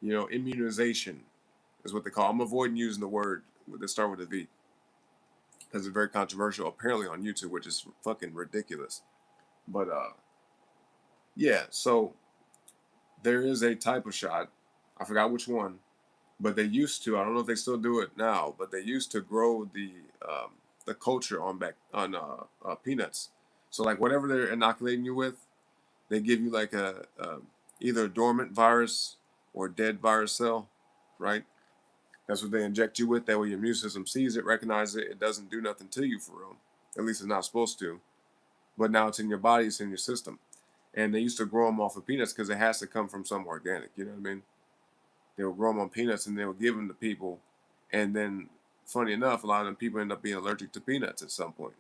A: you know, immunization is what they call. I'm avoiding using the word that start with a V because it's very controversial apparently on YouTube, which is fucking ridiculous. But yeah, so there is a type of shot. I forgot which one, but they used to. I don't know if they still do it now, but they used to grow the culture on peanuts. So like whatever they're inoculating you with, they give you like a either a dormant virus or a dead virus cell, right? That's what they inject you with. That way your immune system sees it, recognizes it. It doesn't do nothing to you for real. At least it's not supposed to. But now it's in your body, it's in your system. And they used to grow them off of peanuts because it has to come from something organic. You know what I mean? They would grow them on peanuts and they would give them to people. And then, funny enough, a lot of them people end up being allergic to peanuts at some point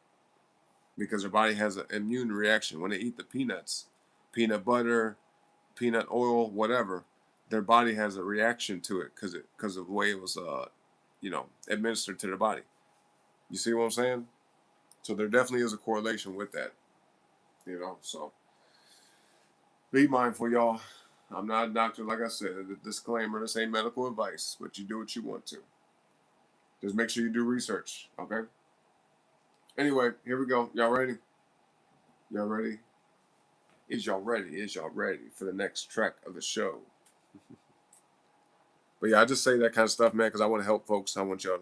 A: because their body has an immune reaction when they eat the peanuts, peanut butter, peanut oil, whatever. Their body has a reaction to it because of the way it was, you know, administered to their body. You see what I'm saying? So there definitely is a correlation with that. You know, so be mindful, y'all. I'm not a doctor, like I said. The disclaimer: this ain't medical advice, but you do what you want to. Just make sure you do research, okay? Anyway, here we go. Y'all ready? Y'all ready? Is y'all ready? Is y'all ready for the next track of the show? But yeah, I just say that kind of stuff, man, because I want to help folks. I want y'all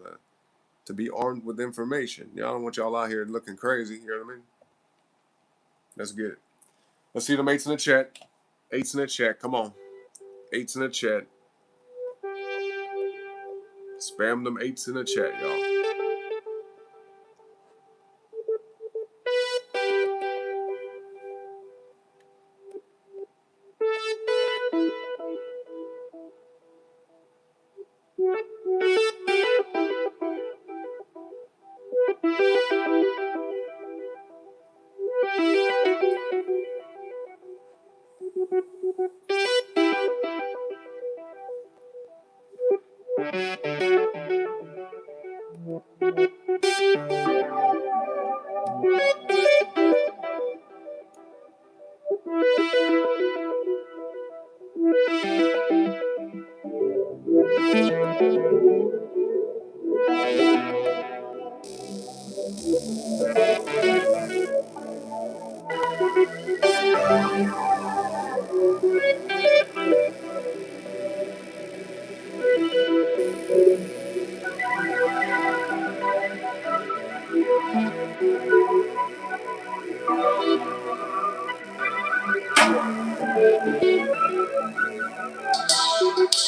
A: to be armed with information. You know, I don't want y'all out here looking crazy. You know what I mean? Let's get it. Let's see them eights in the chat. Eights in the chat. Come on. Eights in the chat. Spam them eights in the chat, y'all. No,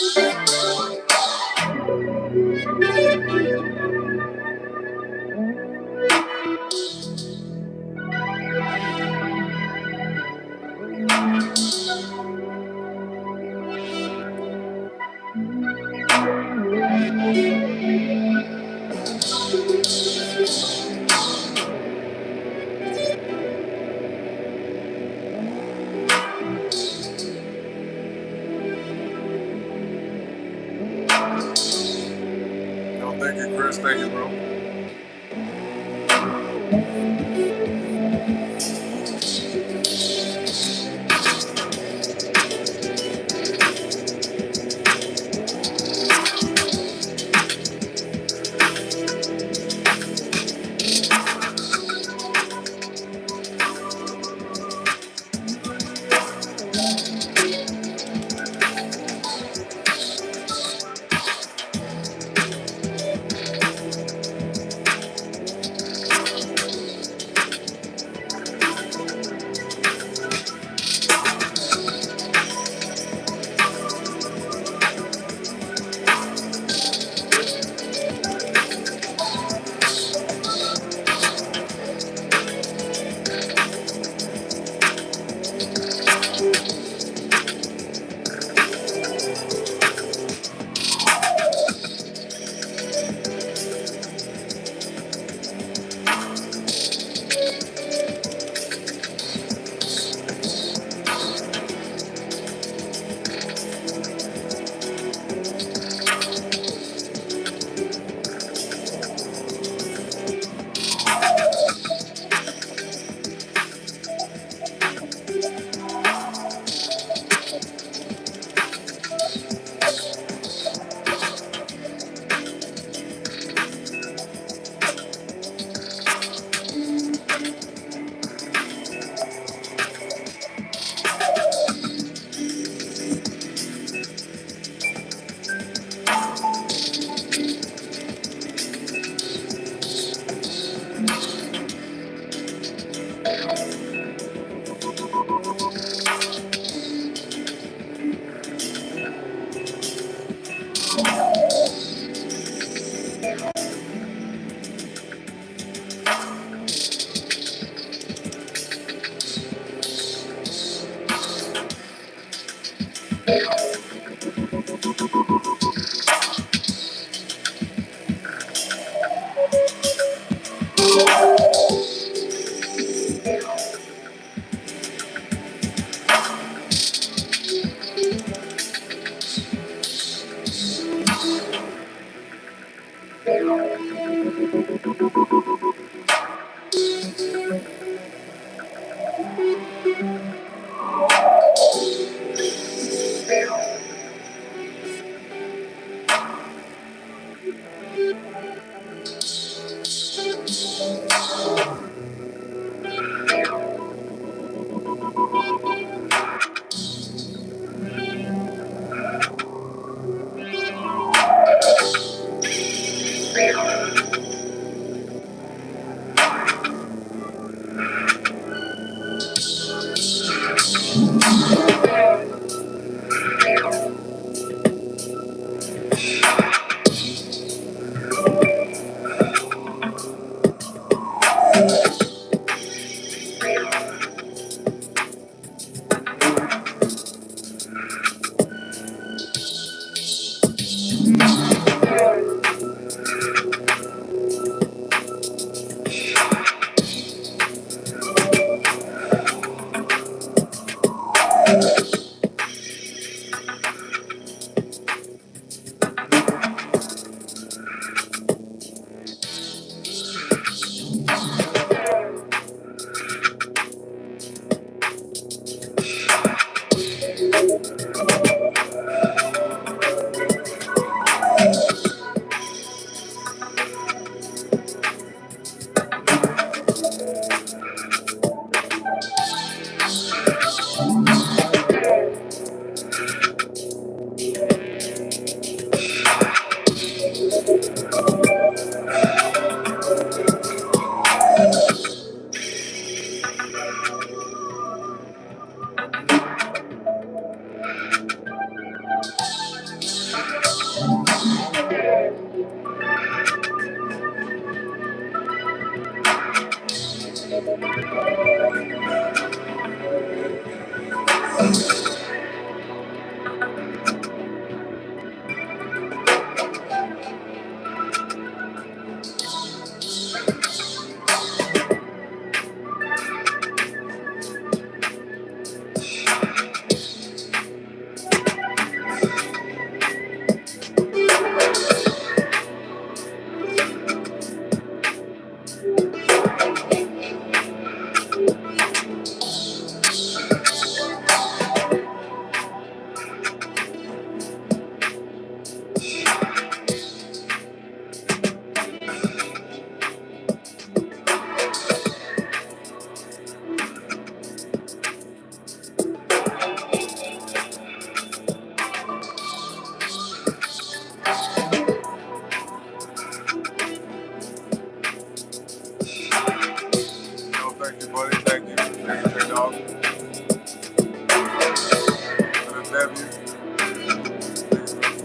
A: thank you, Chris. Thank you, bro.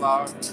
A: flower.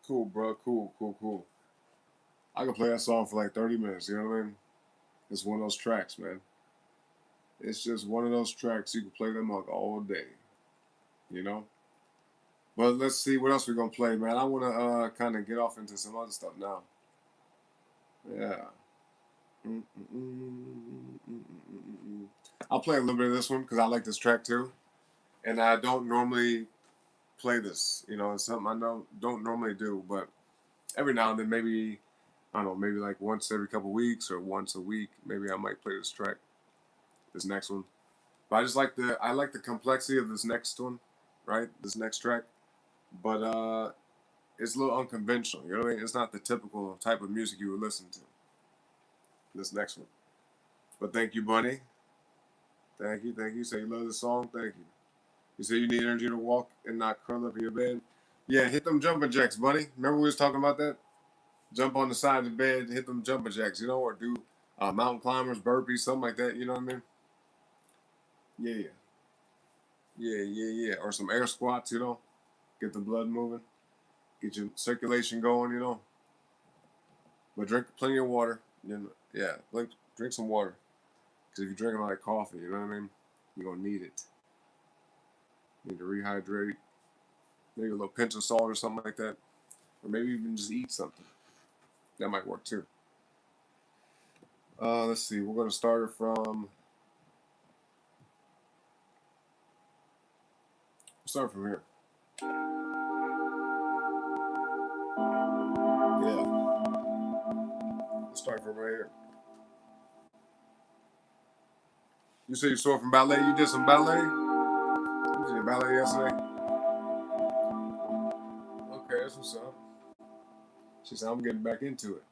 A: Cool, bro. Cool. I can play that song for like 30 minutes. You know what I mean? It's one of those tracks, man. It's just one of those tracks you can play them like all day. You know. But let's see what else we're gonna play, man. I wanna kind of get off into some other stuff now. Yeah. I'll play a little bit of this one because I like this track too, and I don't normally play this. You know, it's something I don't normally do, but every now and then, maybe I don't know, maybe like once every couple weeks or once a week, maybe I might play this track, this next one. But I like the complexity of this next one, right? This next track, but it's a little unconventional. You know what I mean? It's not the typical type of music you would listen to. This next one. But thank you, Bunny. Thank you. Say you love the song. Thank you. You say you need energy to walk and not curl up in your bed. Yeah, hit them jumping jacks, Bunny. Remember we was talking about that? Jump on the side of the bed, hit them jumping jacks, you know, or do mountain climbers, burpees, something like that. You know what I mean? Yeah. Or some air squats, you know, get the blood moving, get your circulation going, you know. But drink plenty of water. You know, yeah, drink some water. Because if you're drinking like coffee, you know what I mean? You're going to need it. You need to rehydrate. Maybe a little pinch of salt or something like that. Or maybe even just eat something. That might work too. Let's see. We're going to start it from. Start from here. Yeah. Let's start from right here. You say you saw from ballet. You did some ballet? You did ballet yesterday? Okay, that's what's up. She said, I'm getting back into it.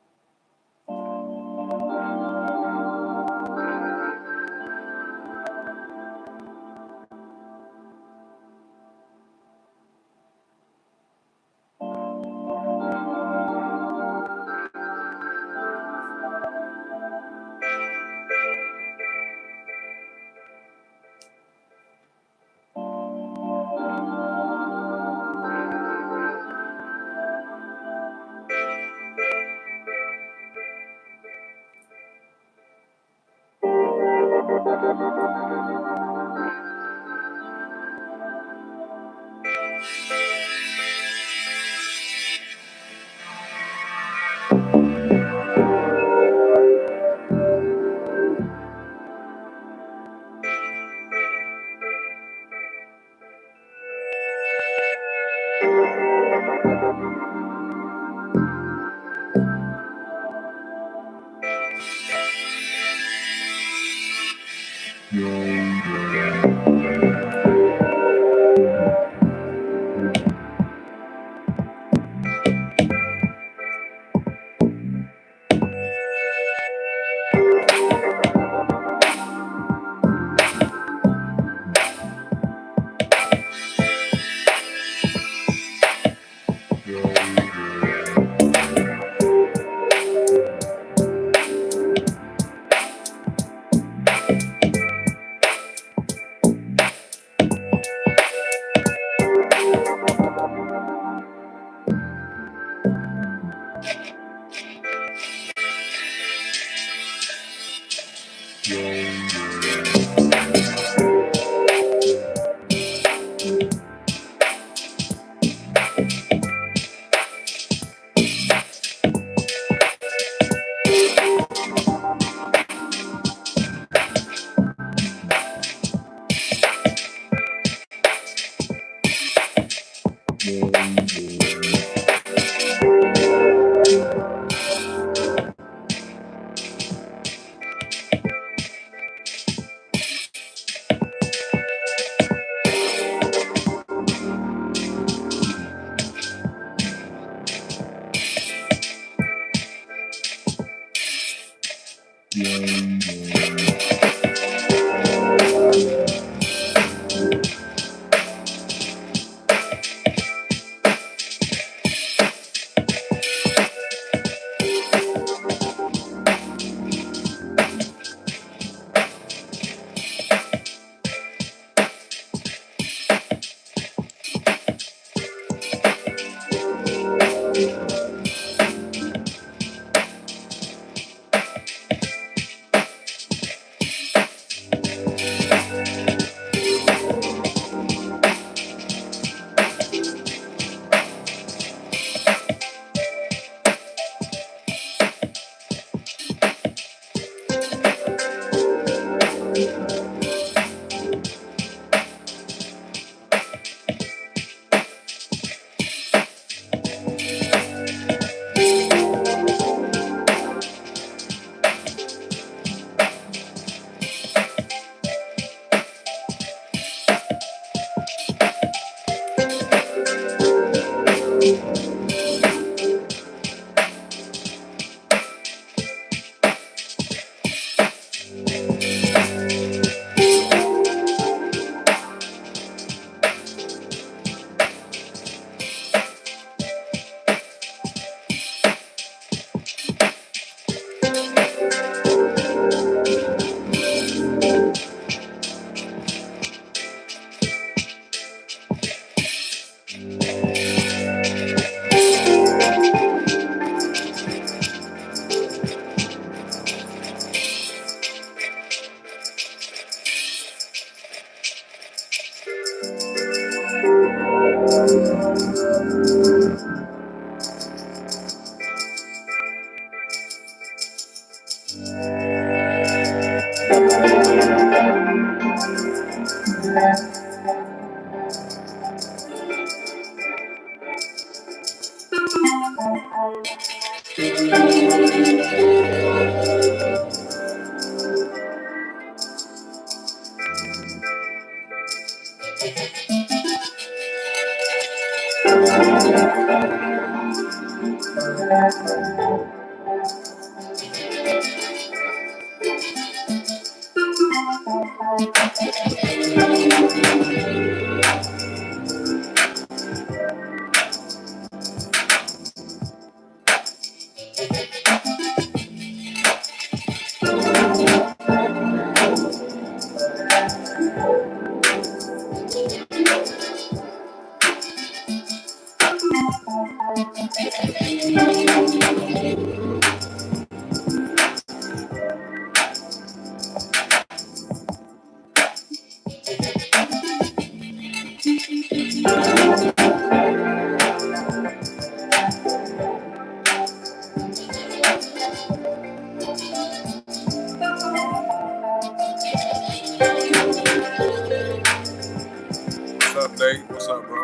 A: What's up, Nate? What's up, bro?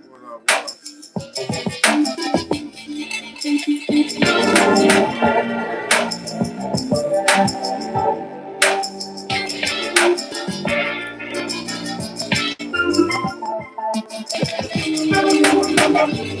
A: What up? What up?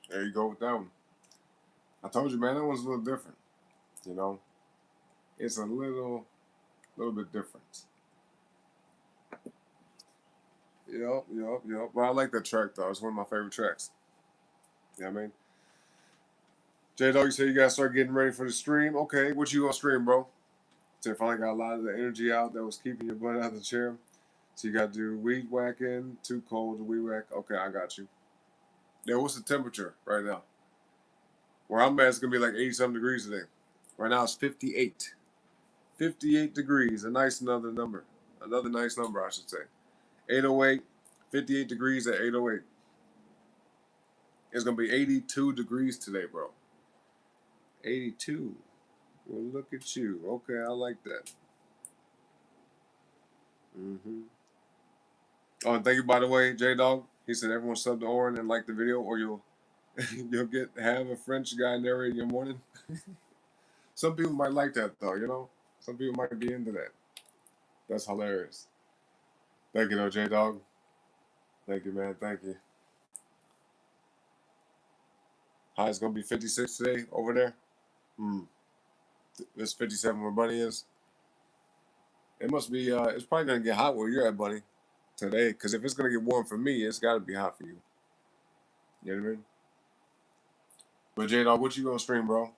A: There you go with that one. I told you, man, that one's a little different. You know, it's a little bit different. Yep. But I like that track though. It's one of my favorite tracks. You know what I mean? J Dog, you said you gotta start getting ready for the stream. Okay, what you gonna stream, bro? So you finally got a lot of the energy out that was keeping your butt out of the chair. So you gotta do weed whacking, too cold to weed whack. Okay, I got you. Yeah, what's the temperature right now? Where I'm at, it's gonna be like 80-something degrees today. Right now it's 58. 58 degrees, another nice number, I should say. 808, 58 degrees at 808. It's gonna be 82 degrees today, bro. 82. Well, look at you. Okay, I like that. Oh, and thank you, by the way, J Dog. He said everyone sub to Oren and like the video, or you'll have a French guy narrating your morning. Some people might like that though, you know. Some people might be into that. That's hilarious. Thank you, though, J Dog. Thank you, man. Thank you. High is gonna be 56 today over there. It's 57 where Bunny is. It must be. It's probably gonna get hot where you're at, Bunny, today. Because if it's gonna get warm for me, it's got to be hot for you. You know what I mean? But J Dog, what you gonna stream, bro?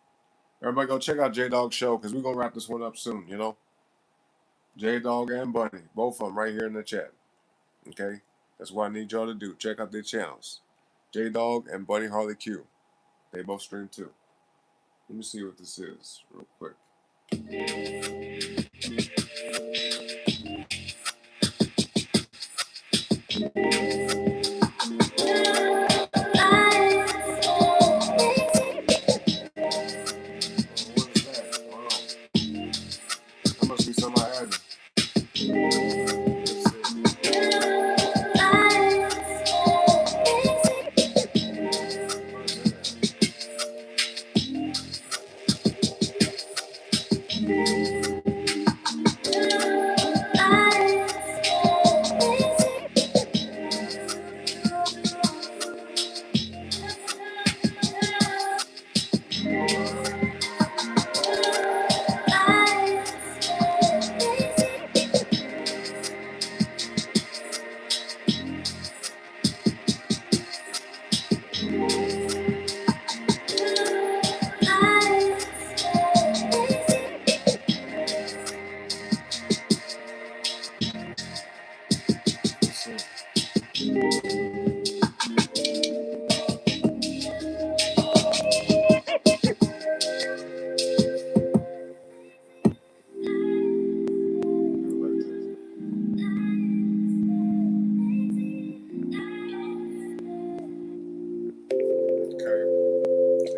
A: Everybody go check out J Dog's show because we're gonna wrap this one up soon. You know, J Dog and Bunny, both of them right here in the chat. Okay, that's what I need y'all to do. Check out their channels, J Dog and Bunny Harley Q. They both stream too. Let me see what this is real quick.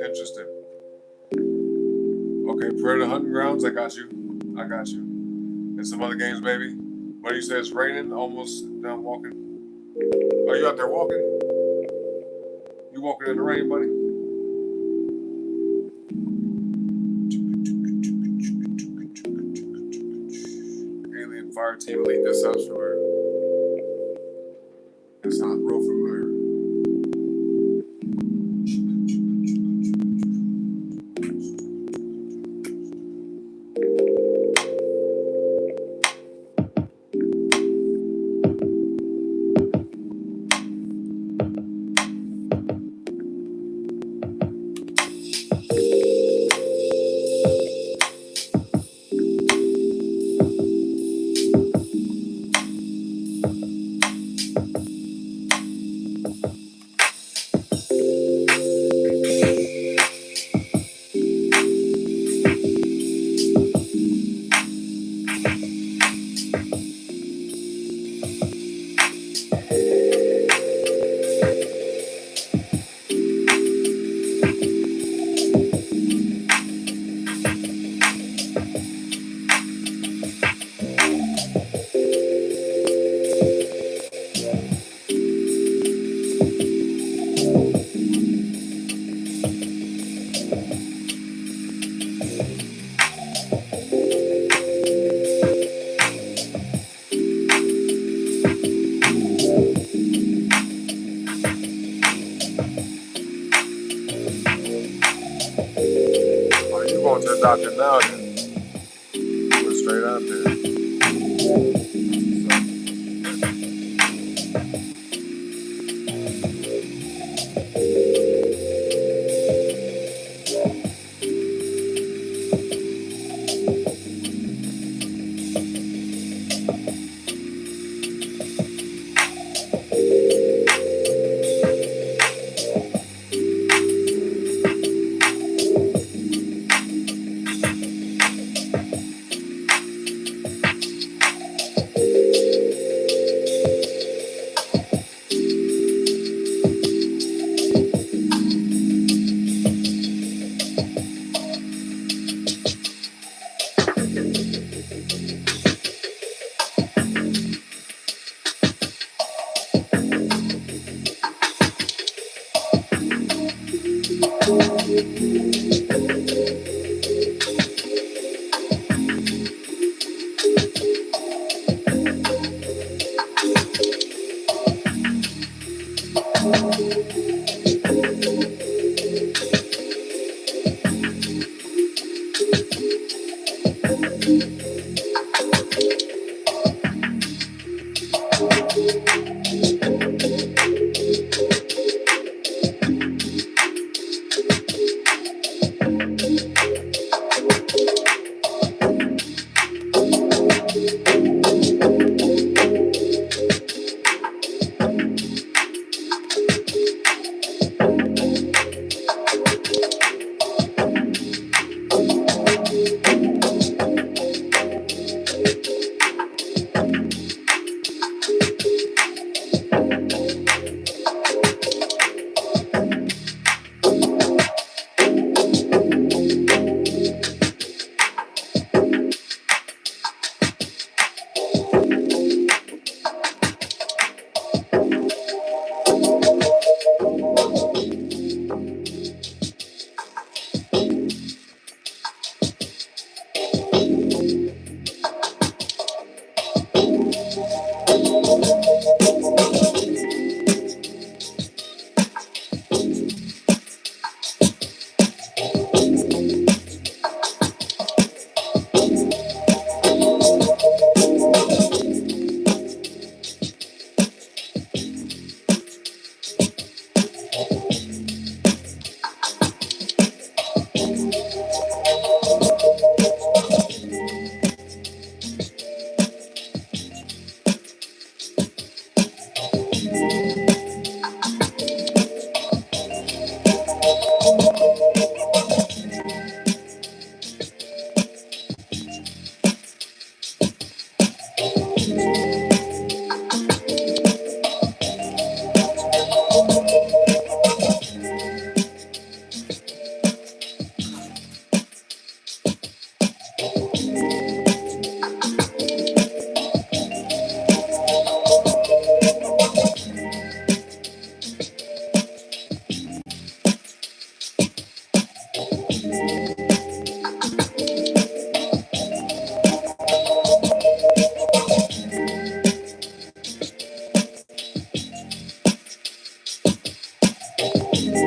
A: Interesting. Okay, Prayer to Hunting Grounds. I got you. And some other games, baby. What you say? It's raining. Almost done walking. Are you out there walking? You walking in the rain, buddy? Alien Fire Team Elite. That sounds familiar. That sounds real familiar. stock it down and put straight out there.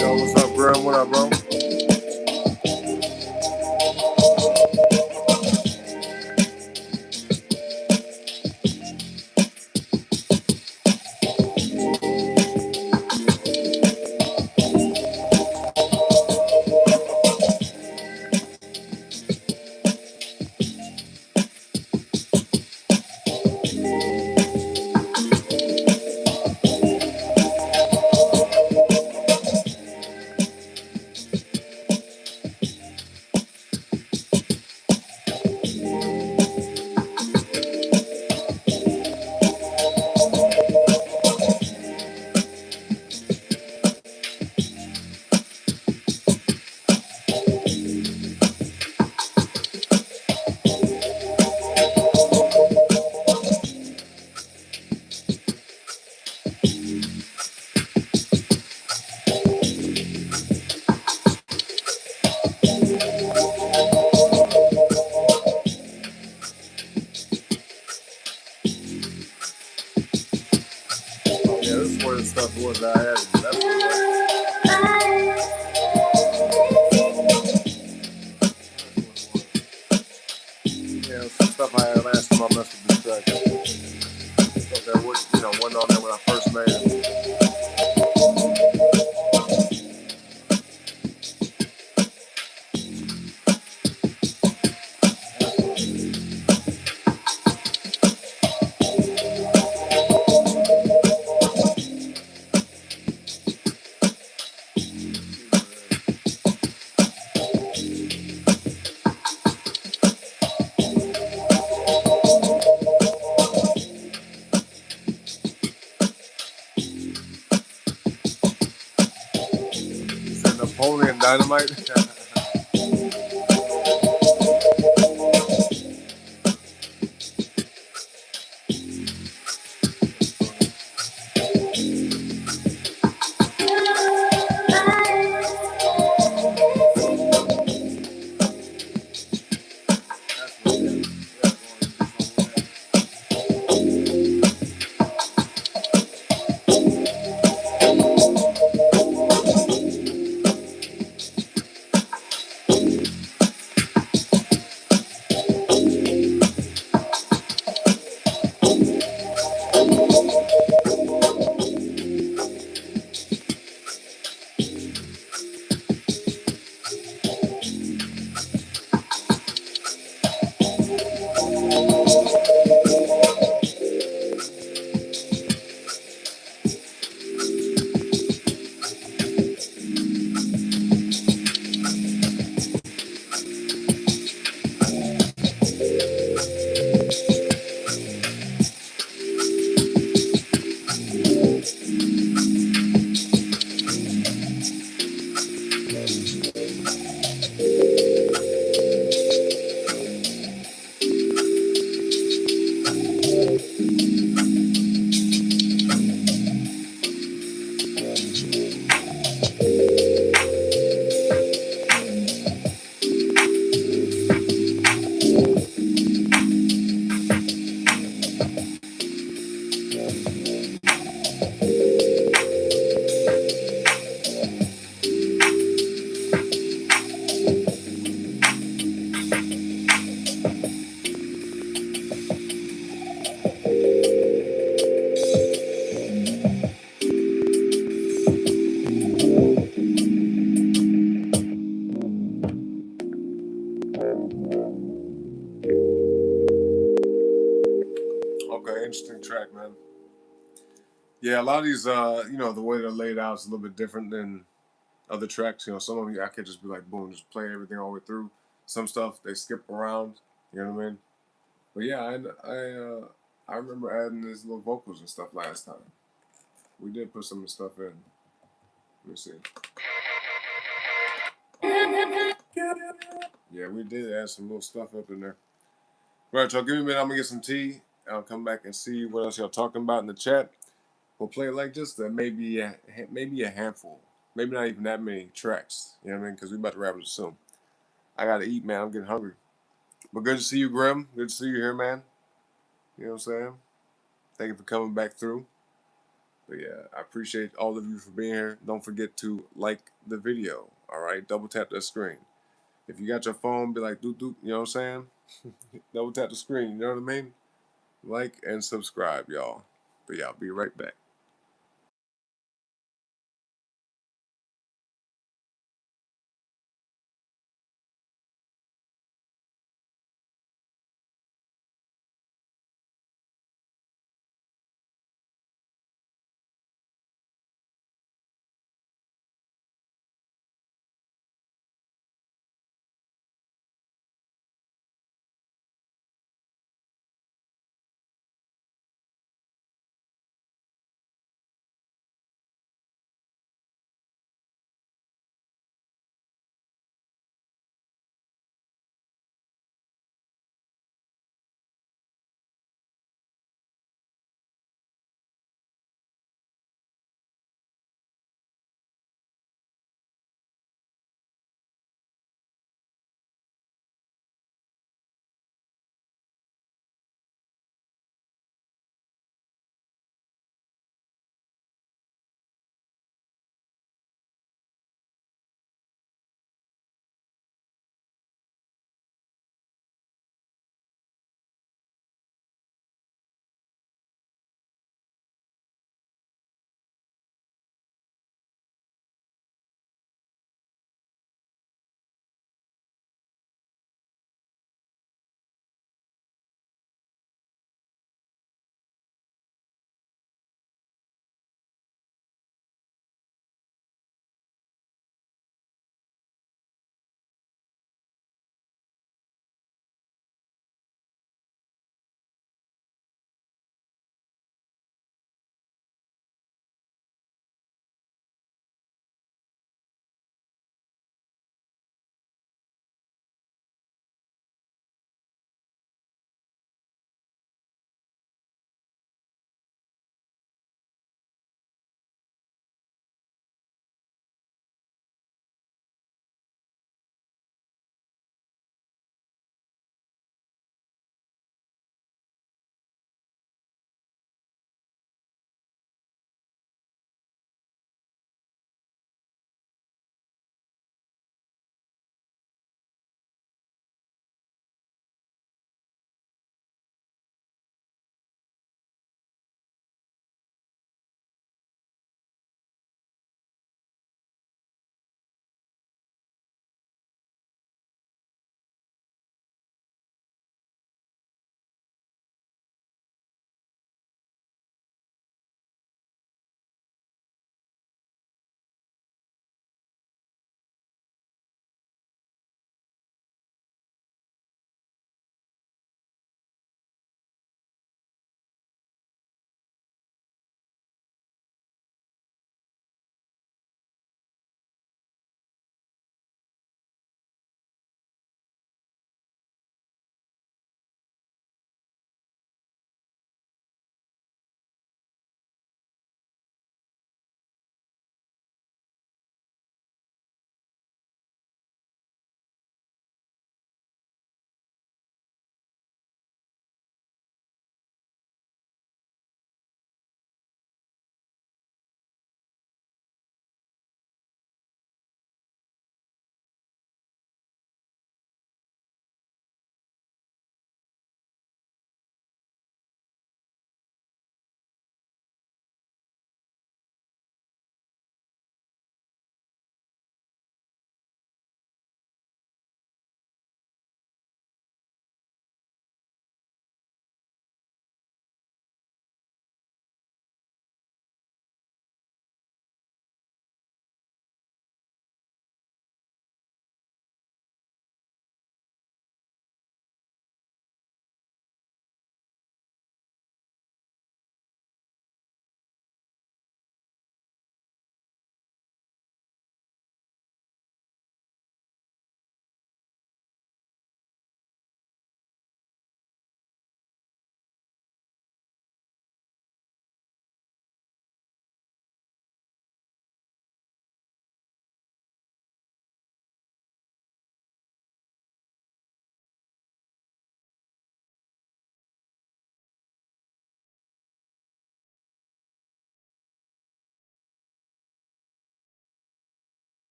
A: Yo, what's up, Graham? What up, bro? Yeah, this is where the stuff was I had. That's what stuff I had last time I messed with this track. Stuff that wasn't on there when I first made it. Napoleon Dynamite. Okay, interesting track, man. Yeah, a lot of these, the way they're laid out is a little bit different than other tracks. Some of them I could just be like, boom, just play everything all the way through. Some stuff they skip around. You know what I mean? But yeah, I remember adding these little vocals and stuff last time. We did put some of the stuff in. Let me see. Yeah, we did add some little stuff up in there. Right, y'all, give me a minute. I'm gonna get some tea. I'll come back and see what else y'all talking about in the chat. We'll play like just maybe a handful, maybe not even that many tracks. You know what I mean? Because we about to wrap it soon. I gotta eat, man. I'm getting hungry. But good to see you, Grim. Good to see you here, man. You know what I'm saying? Thank you for coming back through. But yeah, I appreciate all of you for being here. Don't forget to like the video. All right, double tap that screen. If you got your phone, be like, doop doop. You know what I'm saying? Double tap the screen. You know what I mean? Like and subscribe, y'all. But yeah, I'll be right back.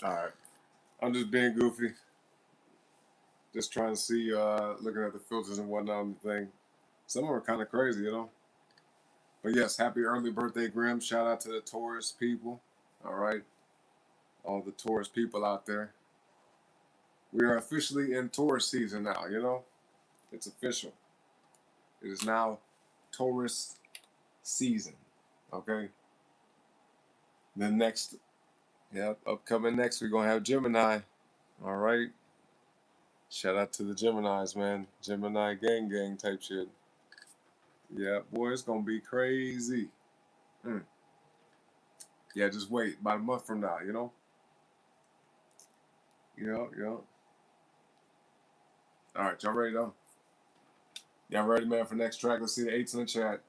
A: All right. I'm just being goofy. Just trying to see, looking at the filters and whatnot on the thing. Some of them are kind of crazy, you know. But yes, happy early birthday, Grim. Shout out to the Taurus people. All right. All the Taurus people out there. We are officially in Taurus season now, you know. It's official. It is now Taurus season. Okay. The next, upcoming next, we're going to have Gemini. All right. Shout out to the Geminis, man. Gemini gang type shit. Yeah, boy, it's going to be crazy. Yeah, just wait. About a month from now, you know? Yeah. All right, y'all ready, though? Y'all ready, man, for next track? Let's see the 8s in the chat.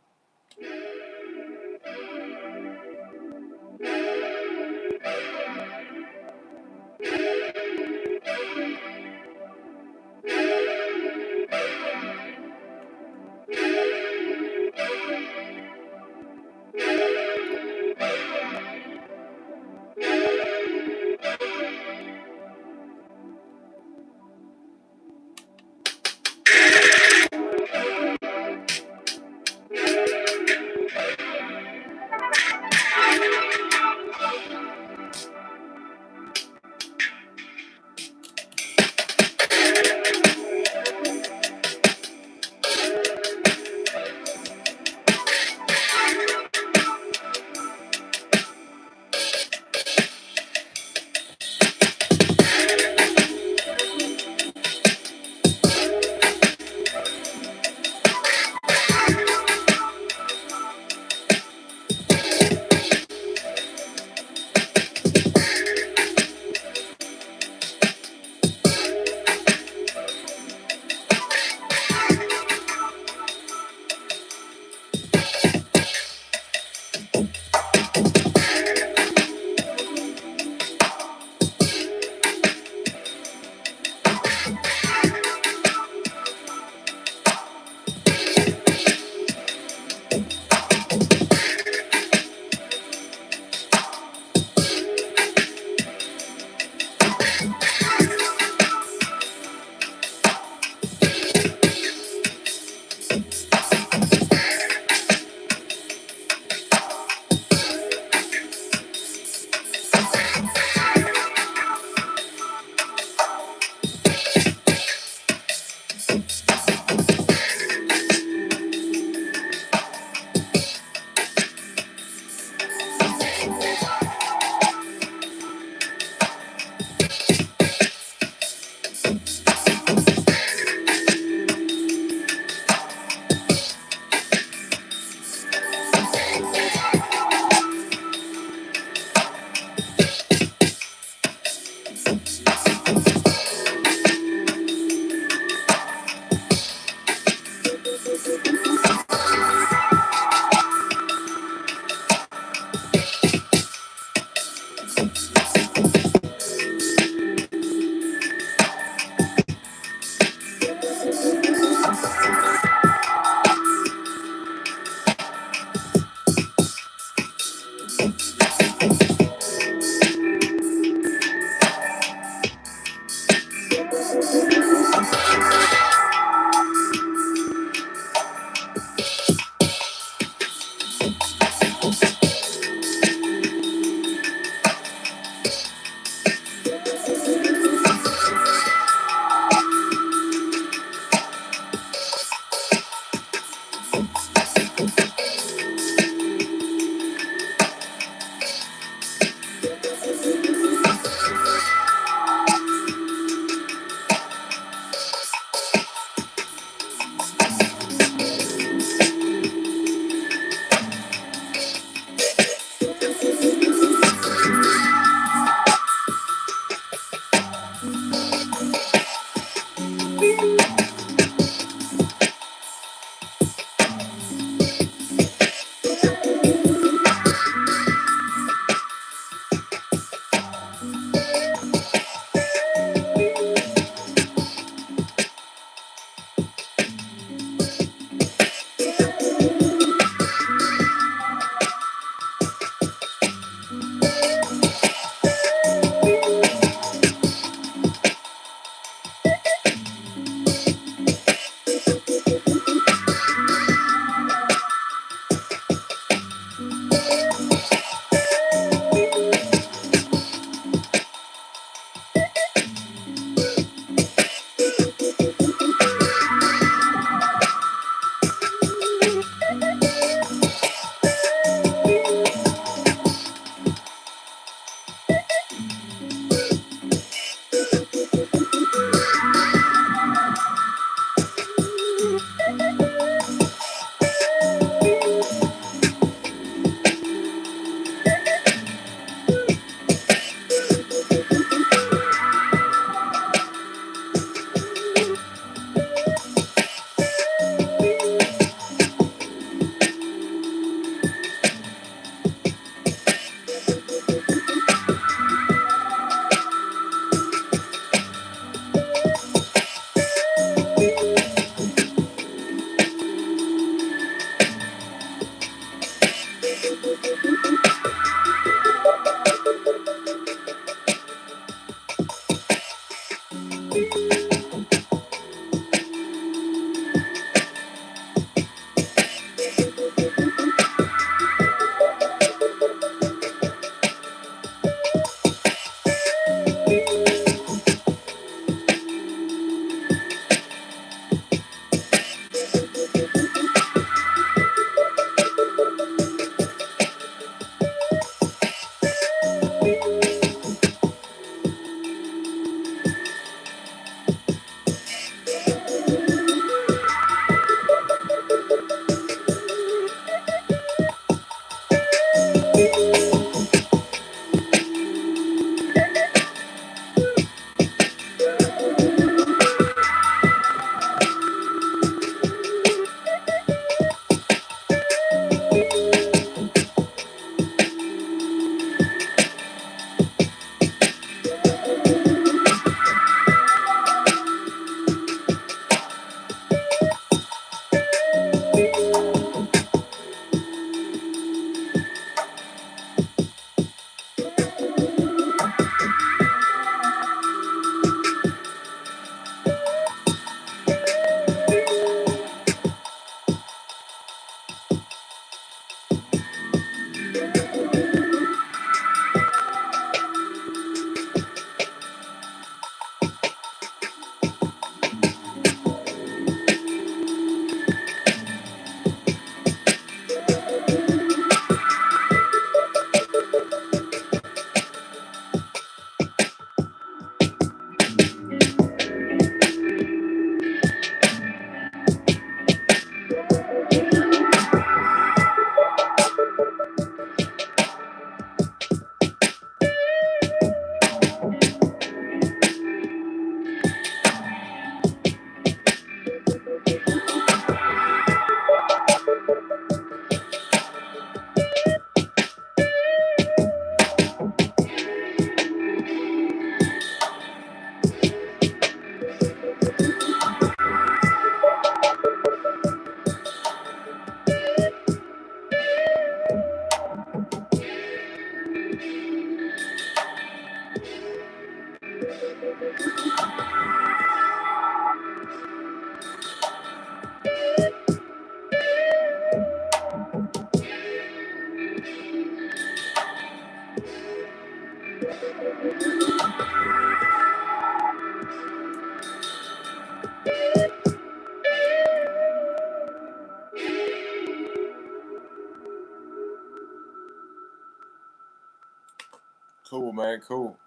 A: Cool, man. Cool.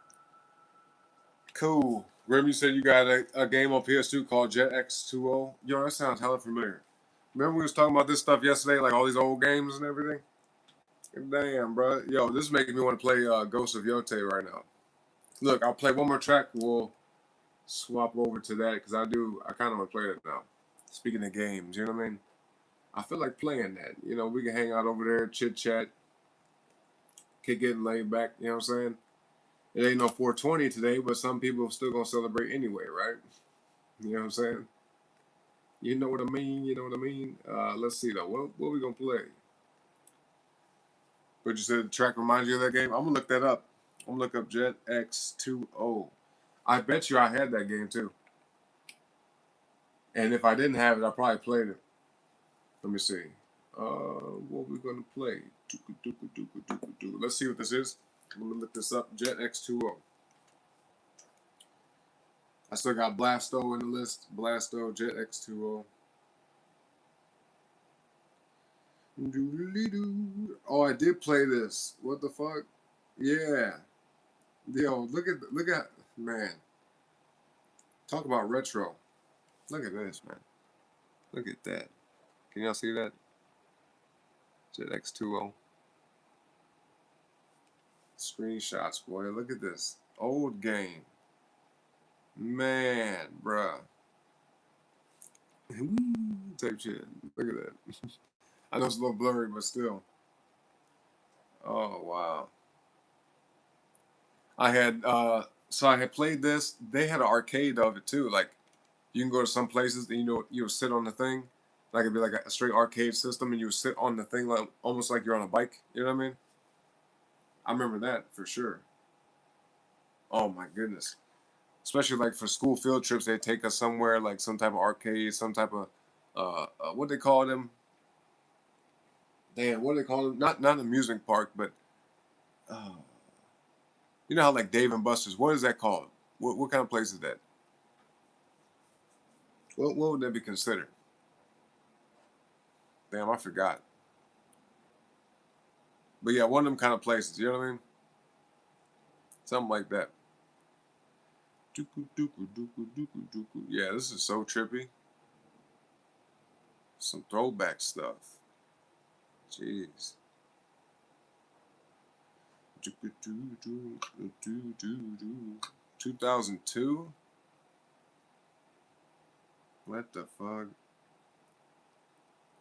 A: Cool. Grim, you said you got a game on PS2 called Jet X2O. Yo, that sounds hella familiar. Remember we was talking about this stuff yesterday, like all these old games and everything? Damn, bro. Yo, this is making me want to play Ghost of Yote right now. Look, I'll play one more track. We'll swap over to that because I kind of want to play it now. Speaking of games, you know what I mean? I feel like playing that. You know, we can hang out over there, chit chat, kick it and lay back. You know what I'm saying? It ain't no 420 today, but some people still gonna celebrate anyway, right? You know what I'm saying? You know what I mean? You know what I mean? Let's see though. What we gonna play? But you said the track reminds you of that game? I'm gonna look that up. I'm gonna look up Jet X2O. I bet you I had that game too. And if I didn't have it, I probably played it. Let me see. What we gonna play? Let's see what this is. I'm gonna look this up. Jet X2O. I still got Blasto in the list. Blasto, Jet X2O. Oh, I did play this. What the fuck? Yeah. Yo, look at man. Talk about retro. Look at this, man. Look at that. Can y'all see that? Jet X2O. Screenshots, boy. Look at this. Old game. Man, bruh. Type shit. Look at that. I know it's a little blurry, but still. Oh wow. I had played this. They had an arcade of it too. Like you can go to some places and you would sit on the thing. Like it'd be like a straight arcade system and you would sit on the thing like almost like you're on a bike. You know what I mean? I remember that for sure. Oh my goodness. Especially like for school field trips, they'd take us somewhere like some type of arcade, some type of what they call them. Damn, what do they call them? Not an amusement park, but uh, you know how like Dave and Buster's. What is that called? What kind of place is that? What would that be considered? Damn, I forgot. But yeah, one of them kind of places. You know what I mean? Something like that. Yeah, this is so trippy. Some throwback stuff. Jeez. 2002? What the fuck?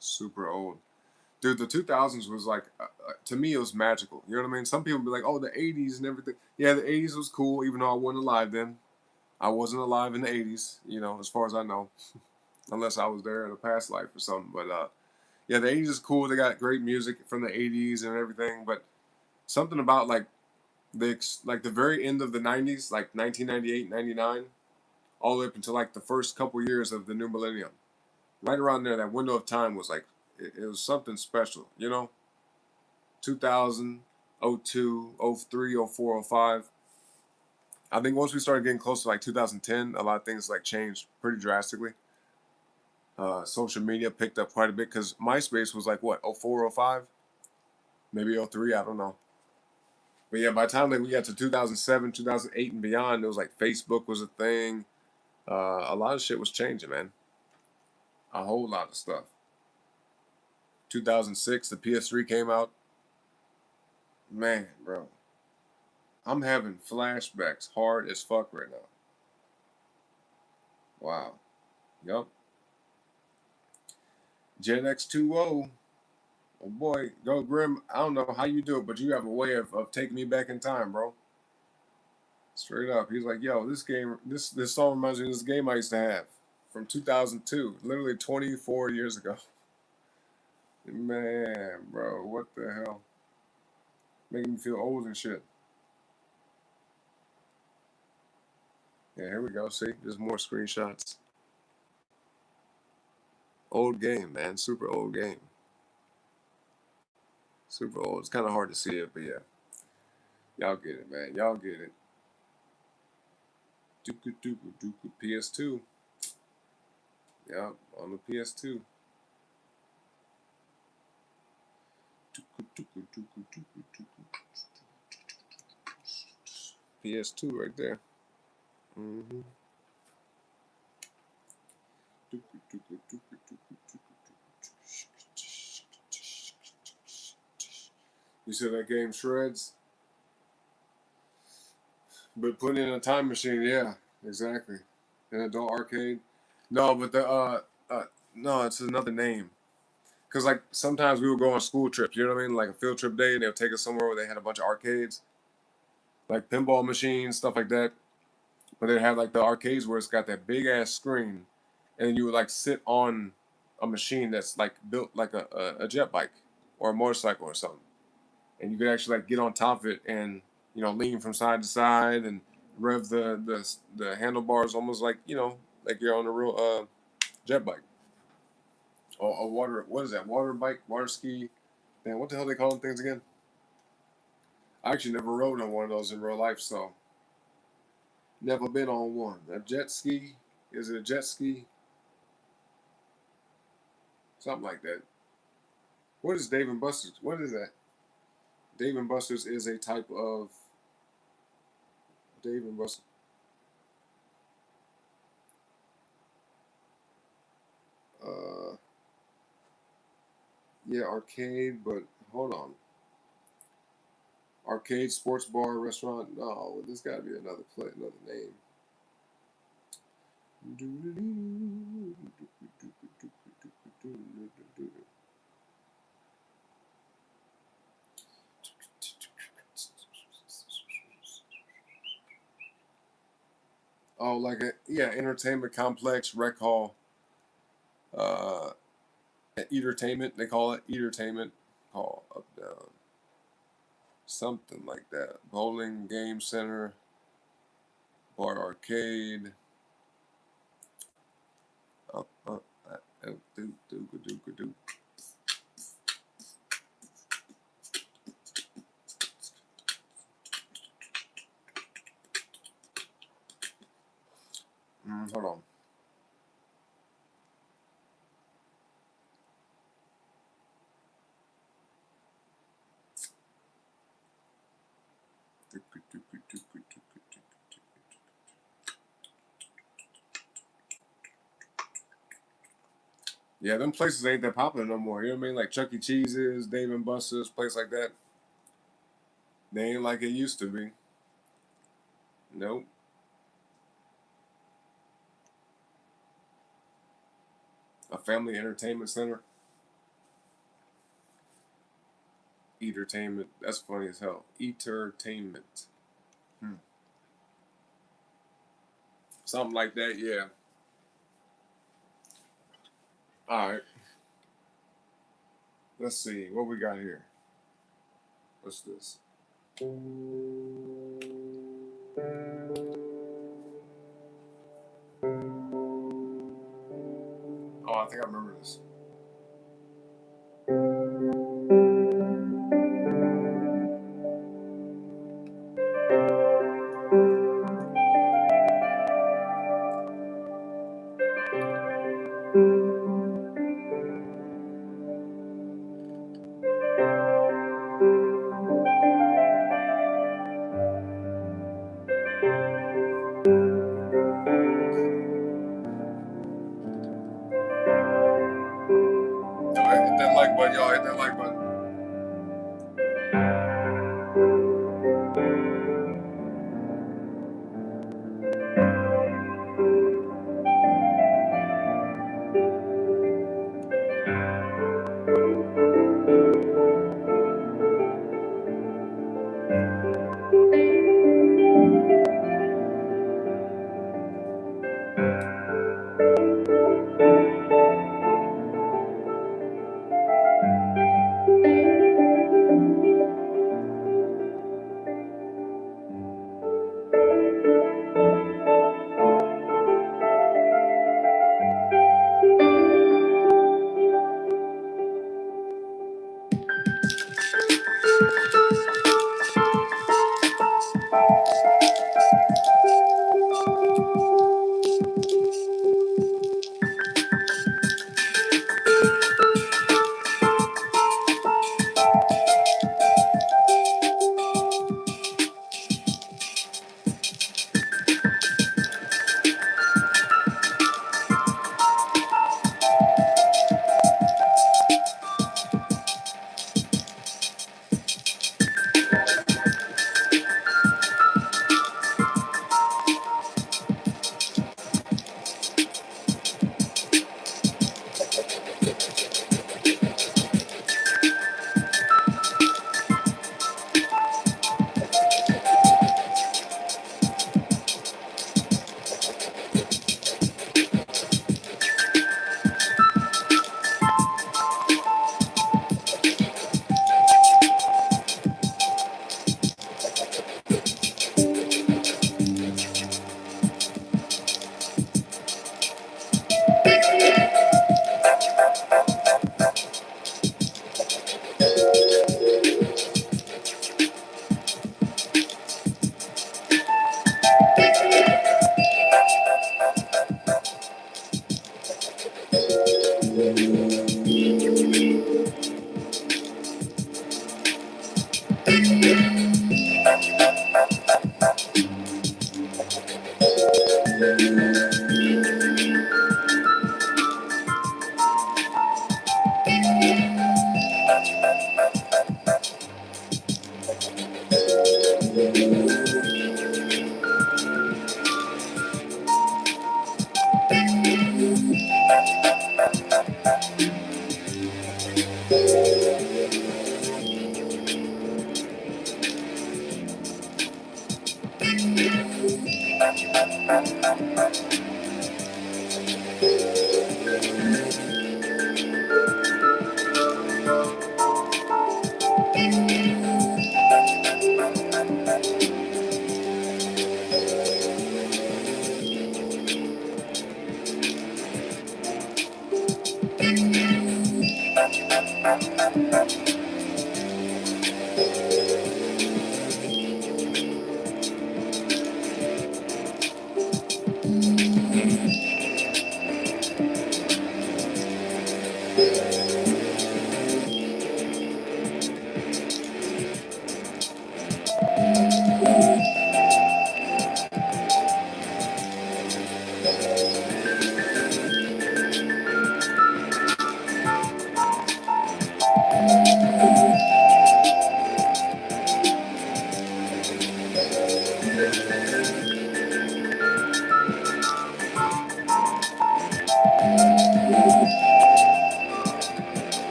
A: Super old. Dude, the 2000s was like, to me, it was magical. You know what I mean? Some people be like, oh, the 80s and everything. Yeah, the 80s was cool, even though I wasn't alive then. I wasn't alive in the 80s, you know, as far as I know. Unless I was there in a past life or something. But yeah, the 80s is cool. They got great music from the 80s and everything. But something about like the very end of the 90s, like 1998, 99, all the way up until like the first couple years of the new millennium. Right around there, that window of time was like, it was something special, you know? 2000, 02, 03, 04, 05. I think once we started getting close to like 2010, a lot of things like changed pretty drastically. Social media picked up quite a bit because MySpace was like what, 04, 05? Maybe 03, I don't know. But yeah, by the time like we got to 2007, 2008 and beyond, it was like Facebook was a thing. A lot of shit was changing, man. A whole lot of stuff. 2006, the PS3 came out. Man, bro. I'm having flashbacks hard as fuck right now. Wow. Yup. Gen X2O. Oh boy, go Grim. I don't know how you do it, but you have a way of taking me back in time, bro. Straight up. He's like, yo, this song reminds me of this game I used to have from 2002, literally 24 years ago. Man, bro, what the hell? Making me feel old and shit. Yeah, here we go. See, there's more screenshots. Old game, man. Super old game. Super old. It's kind of hard to see it, but yeah. Y'all get it, man. Y'all get it. PS2. Yep, on the PS2. PS2 right there. Mm-hmm. You said that game shreds? But put in a time machine, yeah, exactly. An adult arcade. No, but uh no, it's another name. Cause like sometimes we would go on school trips, you know what I mean? Like a field trip day, and they'll take us somewhere where they had a bunch of arcades, like pinball machines, stuff like that. But they have like the arcades where it's got that big ass screen, and you would like sit on a machine that's like built like a jet bike or a motorcycle or something, and you could actually like get on top of it and lean from side to side and rev the handlebars almost like like you're on a real jet bike or a water, what is that, water bike, water ski. Man, what the hell they call them things again? I actually never rode on one of those in real life, so never been on one. A jet ski, is it a jet ski? Something like that. What is Dave and Buster's? What is that? Dave and Buster's is a type of Dave and Buster's. Uh, yeah, arcade, but hold on. Arcade, sports bar, restaurant. No, this got to be another another name. Oh, like a entertainment complex, rec hall, uh, entertainment. They call it entertainment hall up down, something like that. Bowling, game center, bar, arcade. Up, do, do, do, do. Hold on. Yeah, them places ain't that popular no more. You know what I mean? Like Chuck E. Cheese's, Dave and Buster's, place like that. They ain't like it used to be. Nope. A family entertainment center. Entertainment. That's funny as hell. Entertainment. Something like that, yeah. All right. Let's see. What we got here? What's this? Oh, I think I remember this. Hit that like button, y'all. Hit that like button.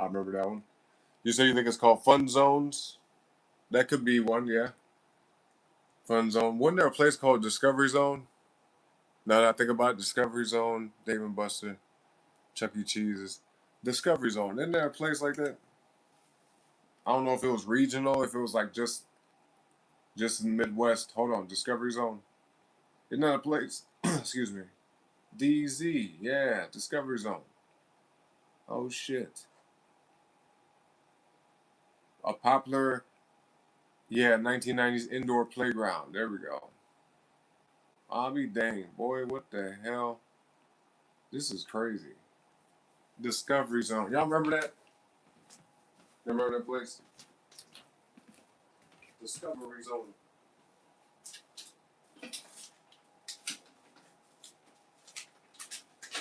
A: remember that one. You say you think it's called Fun Zones? That could be one, yeah. Fun Zone. Wasn't there a place called Discovery Zone? Now that I think about it, Discovery Zone, Dave and Buster, Chuck E. Cheese's. Discovery Zone. Isn't there a place like that? I don't know if it was regional, if it was like just in the Midwest. Hold on, Discovery Zone. Isn't that a place? Excuse me. DZ, yeah, Discovery Zone. Oh shit. A popular, yeah, 1990s indoor playground. There we go. I'll be dang, boy, what the hell? This is crazy. Discovery Zone. Y'all remember that? You remember that place? Discovery Zone.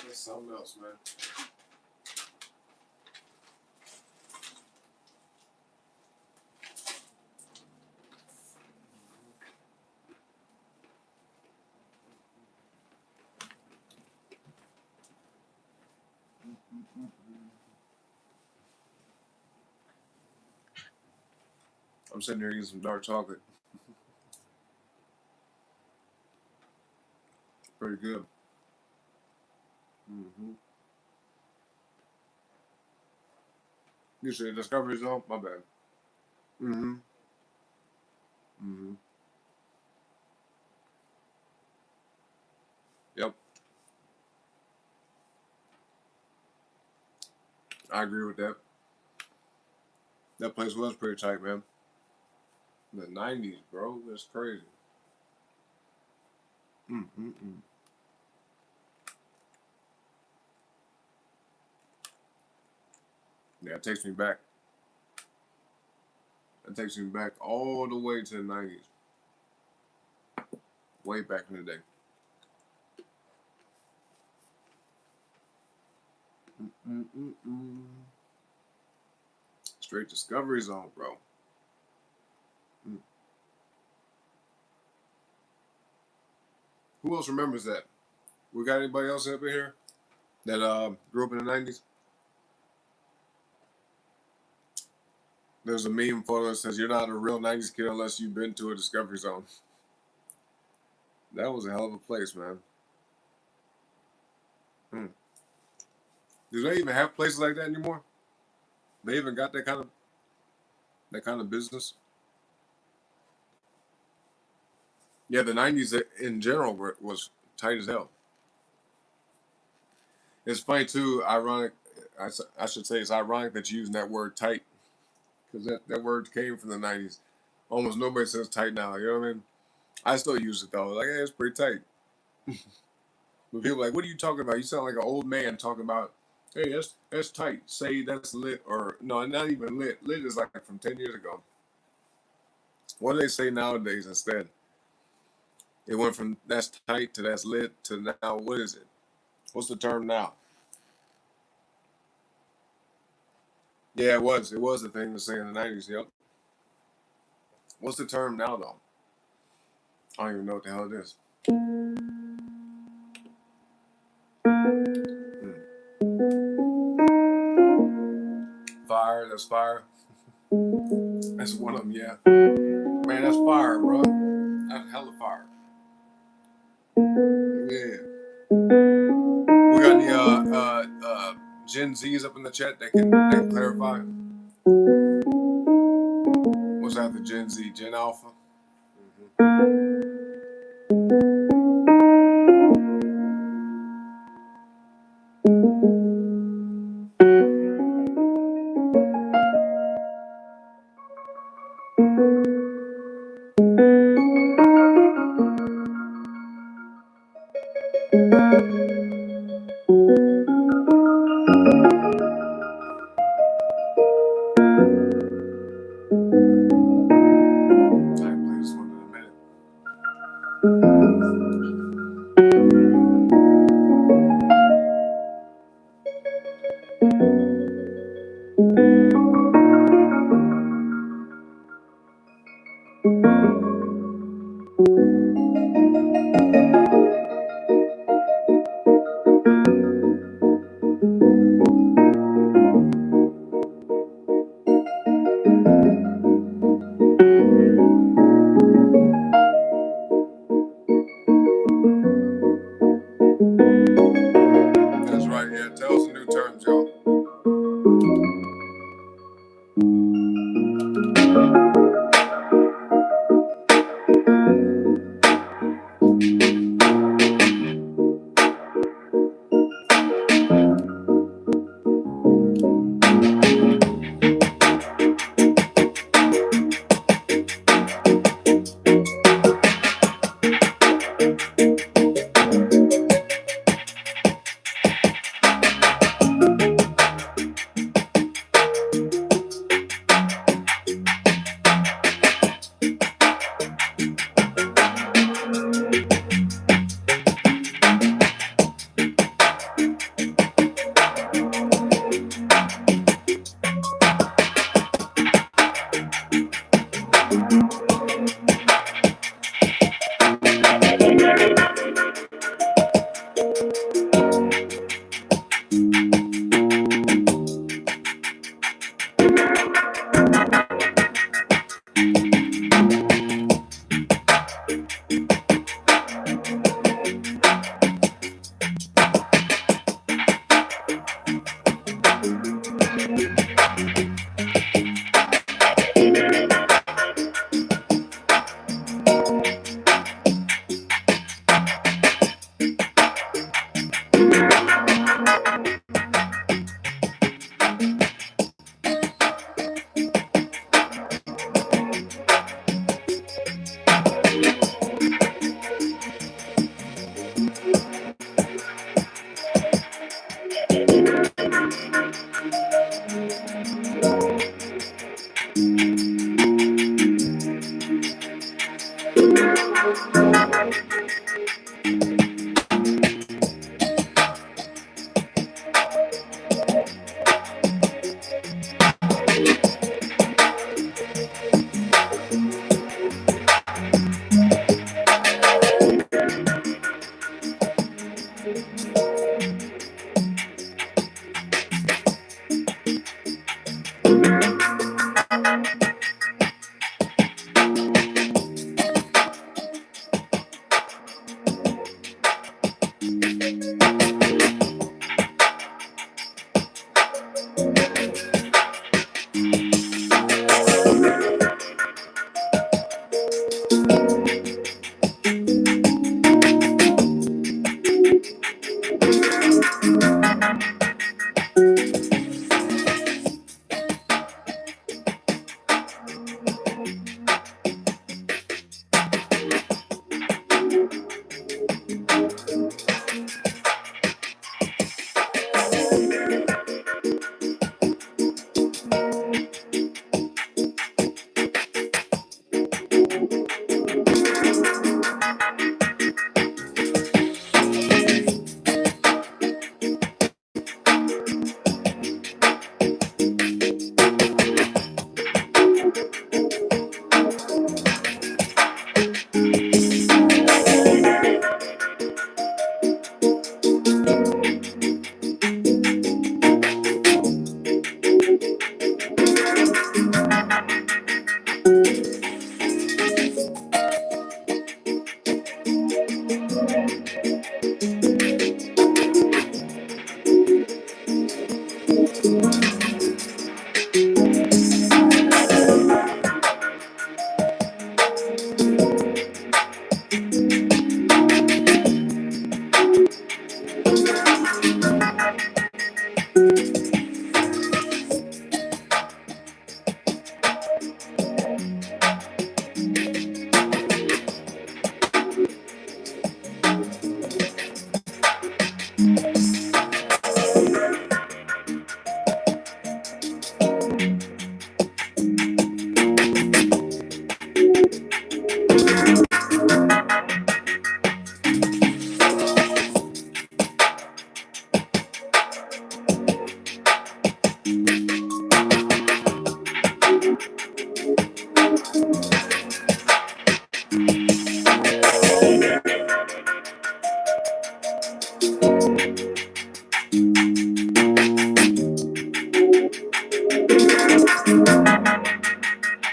A: That's something else, man. I'm sitting here eating some dark chocolate. Pretty good. Mm-hmm. You said Discovery Zone? My bad. Mm-hmm. Mm-hmm. Yep. I agree with that. That place was pretty tight, man. The 90s, bro. That's crazy. Mm-mm-mm. Yeah, it takes me back. It takes me back all the way to the 90s. Way back in the day. Mm-mm-mm. Straight Discovery Zone, bro. Mm. Who else remembers that? We got anybody else up in here that grew up in the 90s? There's a meme photo that says, "You're not a real 90s kid unless you've been to a Discovery Zone." That was a hell of a place, man. Mm. Do they even have places like that anymore? They even got that kind of business? Yeah, the 90s in general was tight as hell. It's funny too, ironic. I should say it's ironic that you're using that word tight because that word came from the 90s. Almost nobody says tight now, you know what I mean? I still use it though. Like, hey, it's pretty tight. But people are like, what are you talking about? You sound like an old man talking about, hey, that's tight. Say that's lit, or no, not even lit. Lit is like from 10 years ago. What do they say nowadays instead? It went from that's tight to that's lit to now what is it? What's the term now? Yeah, it was. It was the thing to say in the 90s. Yep. What's the term now though? I don't even know what the hell it is. Hmm. Fire. That's fire. That's one of them. Yeah. Man, that's fire, bro. That's hella fire. Yeah. We got any Gen Zs up in the chat that can clarify. What's after Gen Z? Gen Alpha? I ain't played this one in a minute.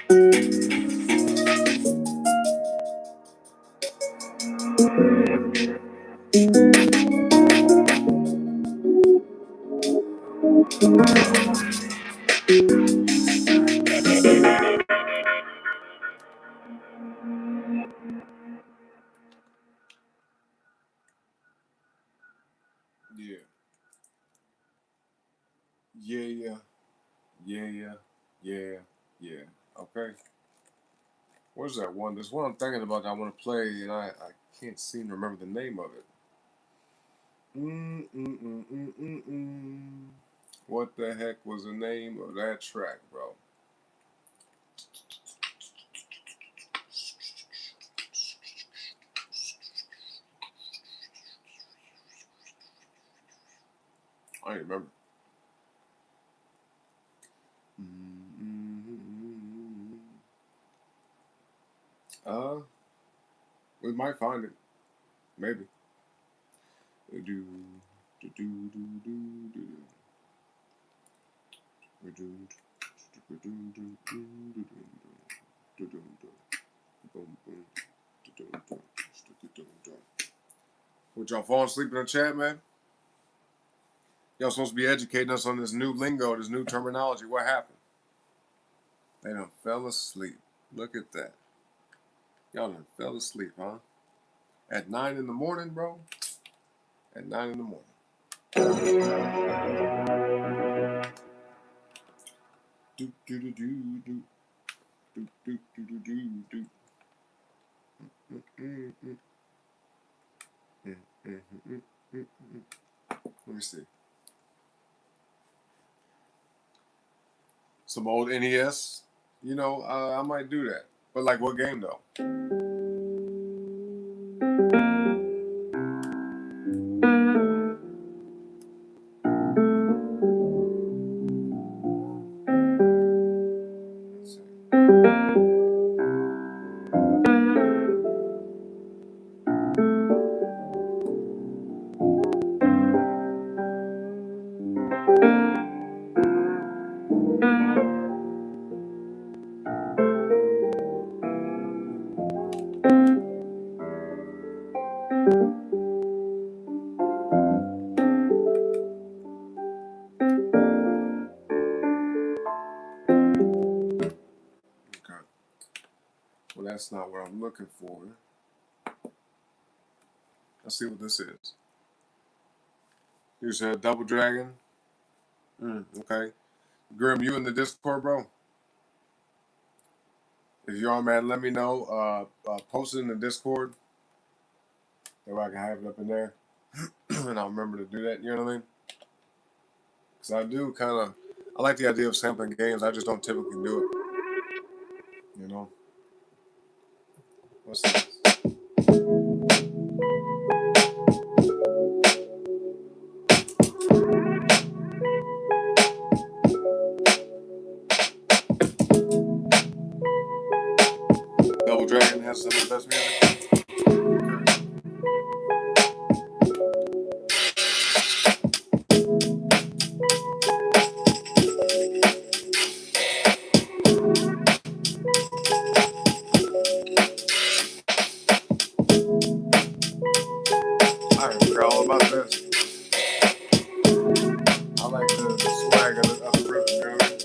A: Yeah. Yeah. Yeah. Okay. What's that one? There's one I'm thinking about that I want to play, and I can't seem to remember the name of it. What the heck was the name of that track, bro? I don't remember. Uh, we might find it. Maybe. What, y'all falling asleep in the chat, man? Y'all supposed to be educating us on this new lingo, this new terminology. What happened? They done fell asleep. Look at that. Y'all done fell asleep, huh? At 9 in the morning, bro? At 9 in the morning. Do do do do do do do do do do. Let me see. Some old NES. You know, I might do that. But like, what game though? Let's see. Okay. Well, that's not what I'm looking for. Let's see what this is. You said Double Dragon. Okay. Grim, you in the Discord, bro? If you're on, man, let me know. Post it in the Discord. That way I can have it up in there. And I'll remember to do that, you know what I mean? Because I do kind of, I like the idea of sampling games. I just don't typically do it. You know? What's this? Double Dragon has some of the best music. I forgot all about this. I like the swag of the rhythm, you know what I mean?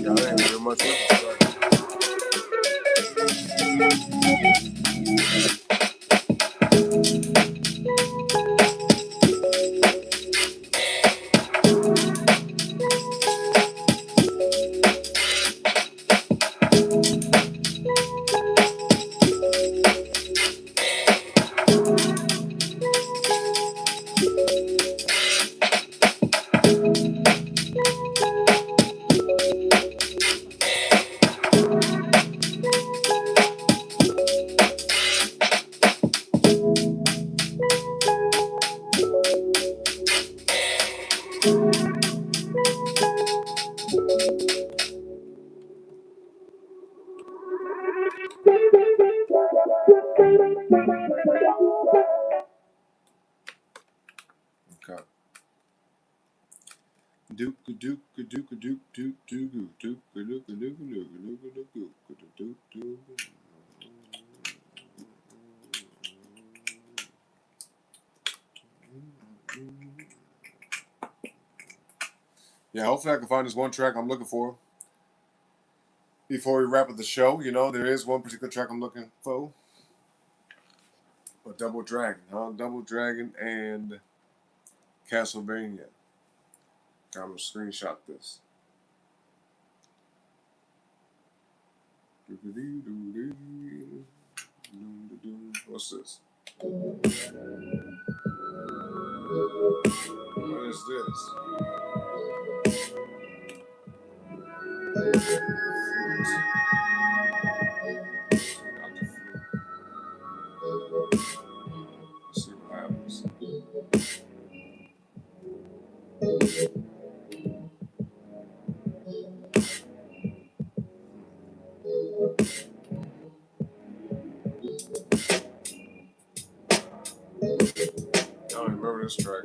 A: Y'all ain't very much with this track. Okay. Duke Duke Duke Duke Duke Duke Duke Duke Duke Duke Duke. Yeah, hopefully I can find this one track I'm looking for before we wrap up the show. You know, there is one particular track I'm looking for. A Double Dragon, huh? Double Dragon and Castlevania. I'm gonna screenshot this. What's this? What is this? Let's see what happens. I don't remember this track.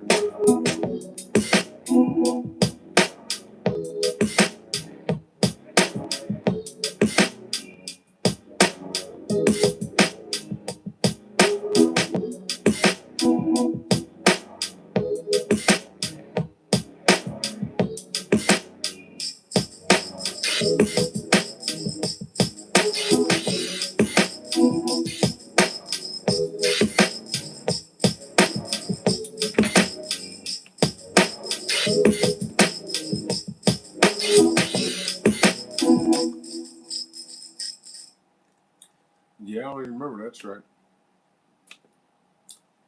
A: Yeah, I don't even remember that track.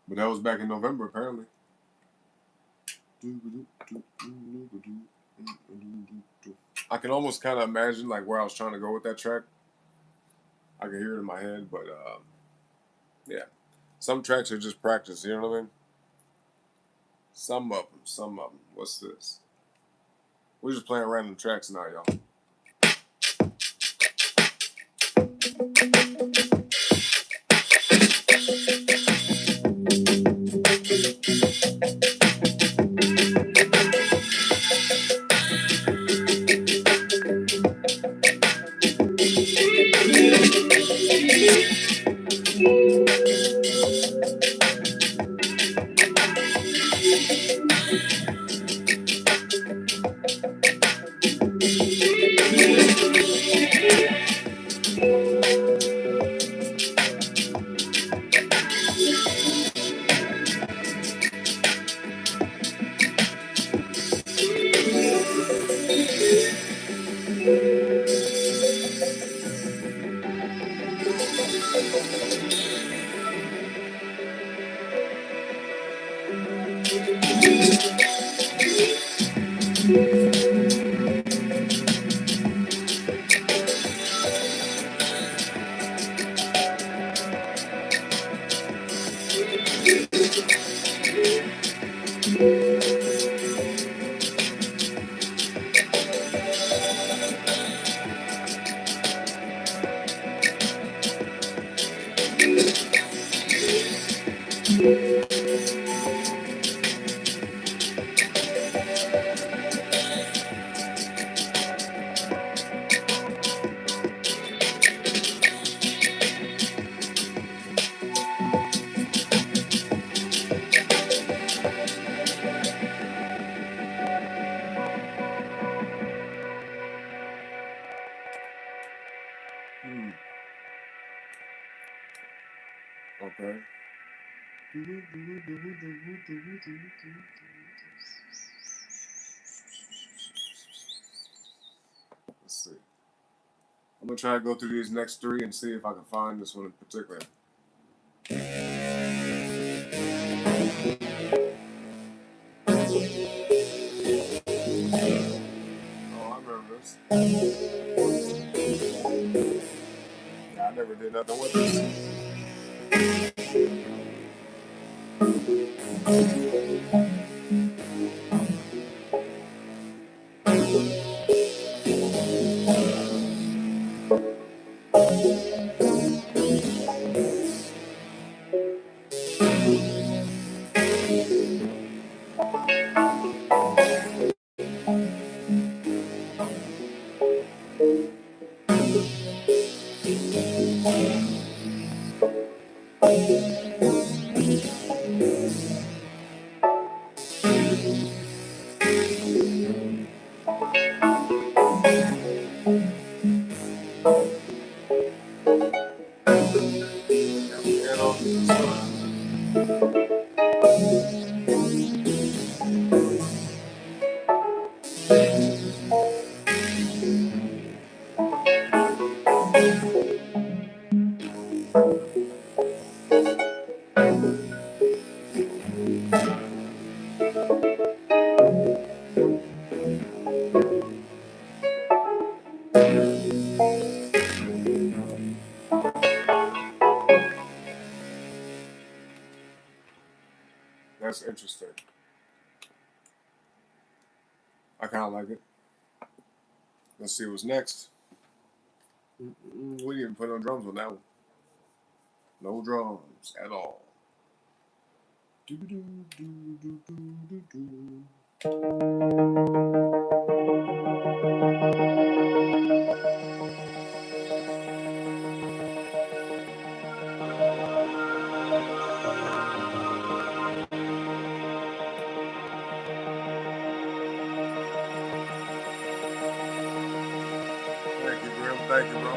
A: But that was back in November, apparently. I can almost kind of imagine like where I was trying to go with that track. I can hear it in my head, but yeah. Some tracks are just practice, you know what I mean? Some of them. What's this? We're just playing random tracks now, y'all. Let's see. I'm gonna try to go through these next three and see if I can find this one in particular. Oh, I remember this. Yeah, I never did nothing with this. That's interesting. I kind of like it. Let's see what's next. We didn't even put on drums on that one. No drums at all. Thank you, Grim. Thank you, bro.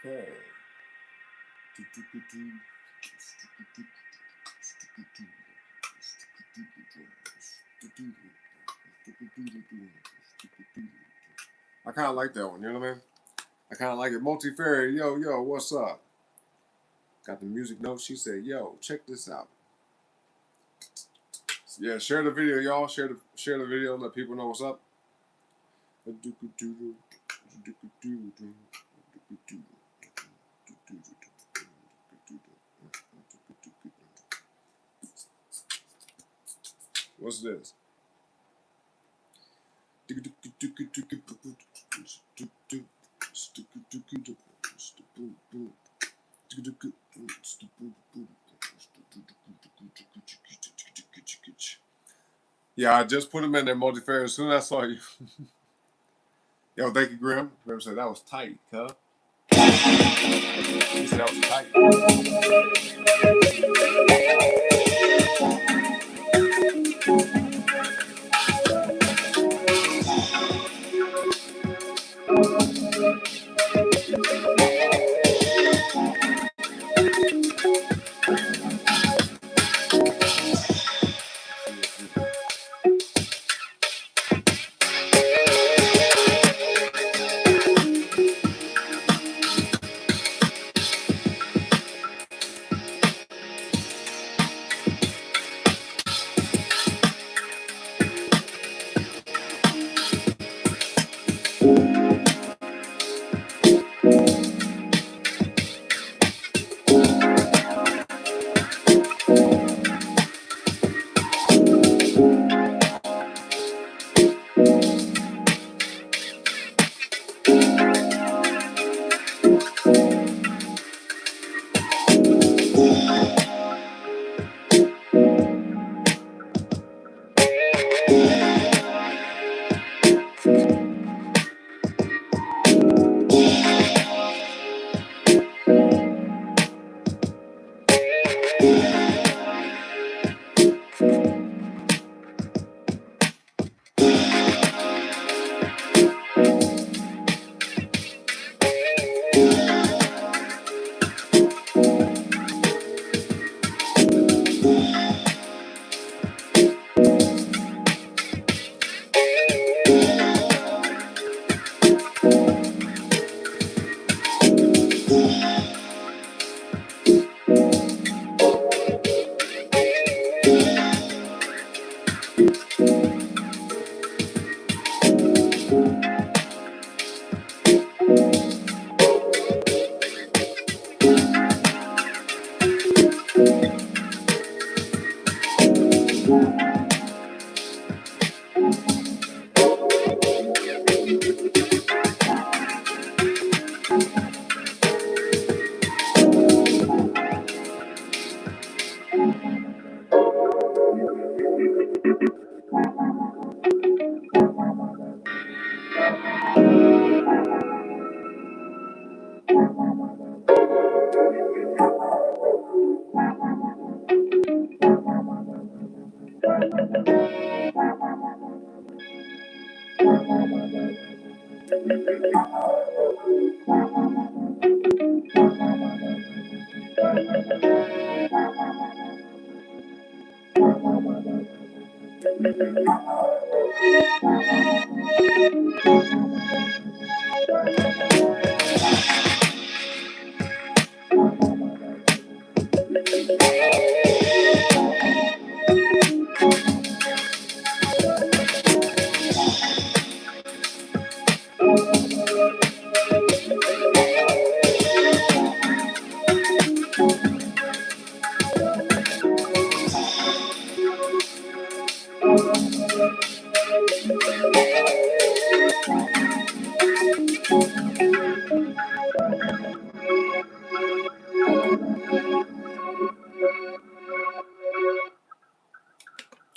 A: Okay. I kind of like that one, you know what I mean? I kind of like it. Multi-Fairy, yo, what's up? Got the music notes. She said, yo, check this out. Yeah, share the video, y'all. Share the video. Let people know what's up. What's this? Yeah, I just put him in there, Multi-Fairy. As soon as I saw you. Yo, thank you, Grim. Grim said that was tight, huh? He said that was tight.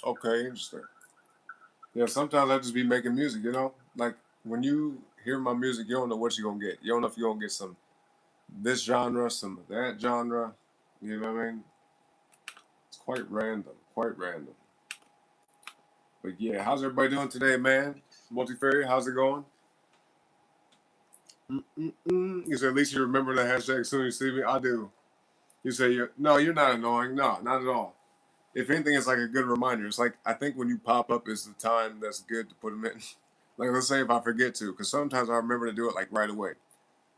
A: Okay, interesting. Yeah, sometimes I just be making music, you know? Like, when you hear my music, you don't know what you're going to get. You don't know if you're going to get some this genre, some of that genre. You know what I mean? It's quite random. Quite random. But yeah, how's everybody doing today, man? Multi-Fairy, how's it going? You say, at least you remember the hashtag as soon as you see me. I do. You say, no, you're not annoying. No, not at all. If anything, it's like a good reminder. It's like, I think when you pop up is the time that's good to put them in. Like, let's say if I forget to, because sometimes I remember to do it like right away.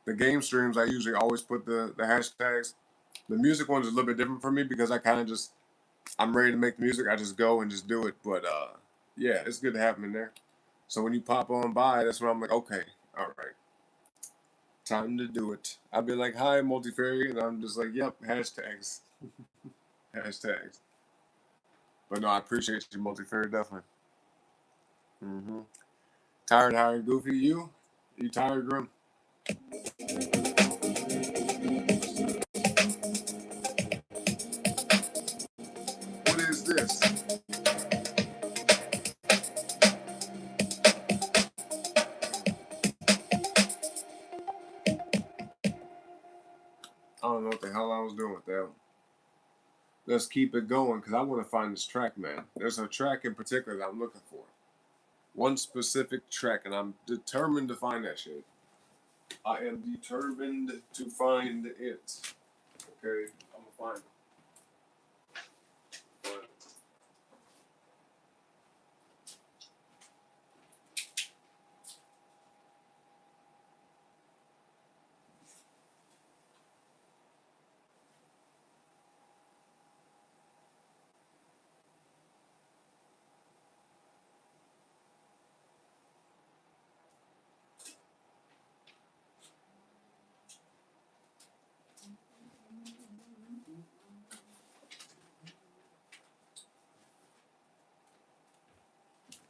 A: The game streams, I usually always put the hashtags. The music one's a little bit different for me because I kind of just, I'm ready to make the music. I just go and just do it. But yeah, it's good to have them in there. So when you pop on by, that's when I'm like, okay, all right, time to do it. I'd be like, hi, multifairy, and I'm just like, yep, hashtags, hashtags. But no, I appreciate you, multifairy, definitely. Mm-hmm. Tired, hired, goofy. You tired, Grim? What is this? I don't know what the hell I was doing with that. Let's keep it going because I want to find this track, man. There's a track in particular that I'm looking for. One specific track, and I'm determined to find that shit. I am determined to find it. Okay, I'm gonna find it. But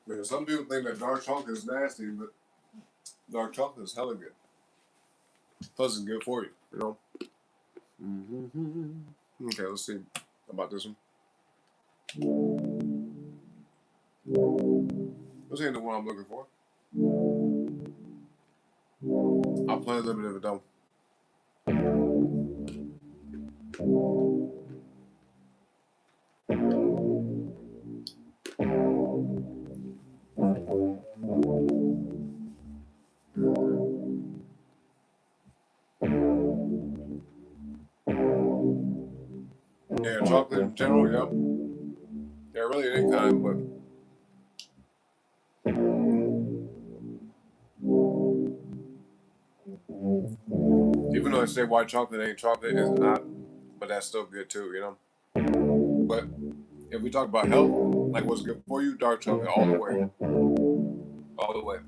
A: man, some people think that dark chocolate is nasty, but dark chocolate is hella good. Plus, it's good for you, you know. Mm-hmm. Okay, let's see about this one. This ain't the one I'm looking for. I'll play a little bit of it though. Yeah, chocolate in general, yep. Yeah, really any kind, but even though I say white chocolate ain't chocolate, it's not. But that's still good too, you know. But if we talk about health, like what's good for you, dark chocolate all the way, all the way.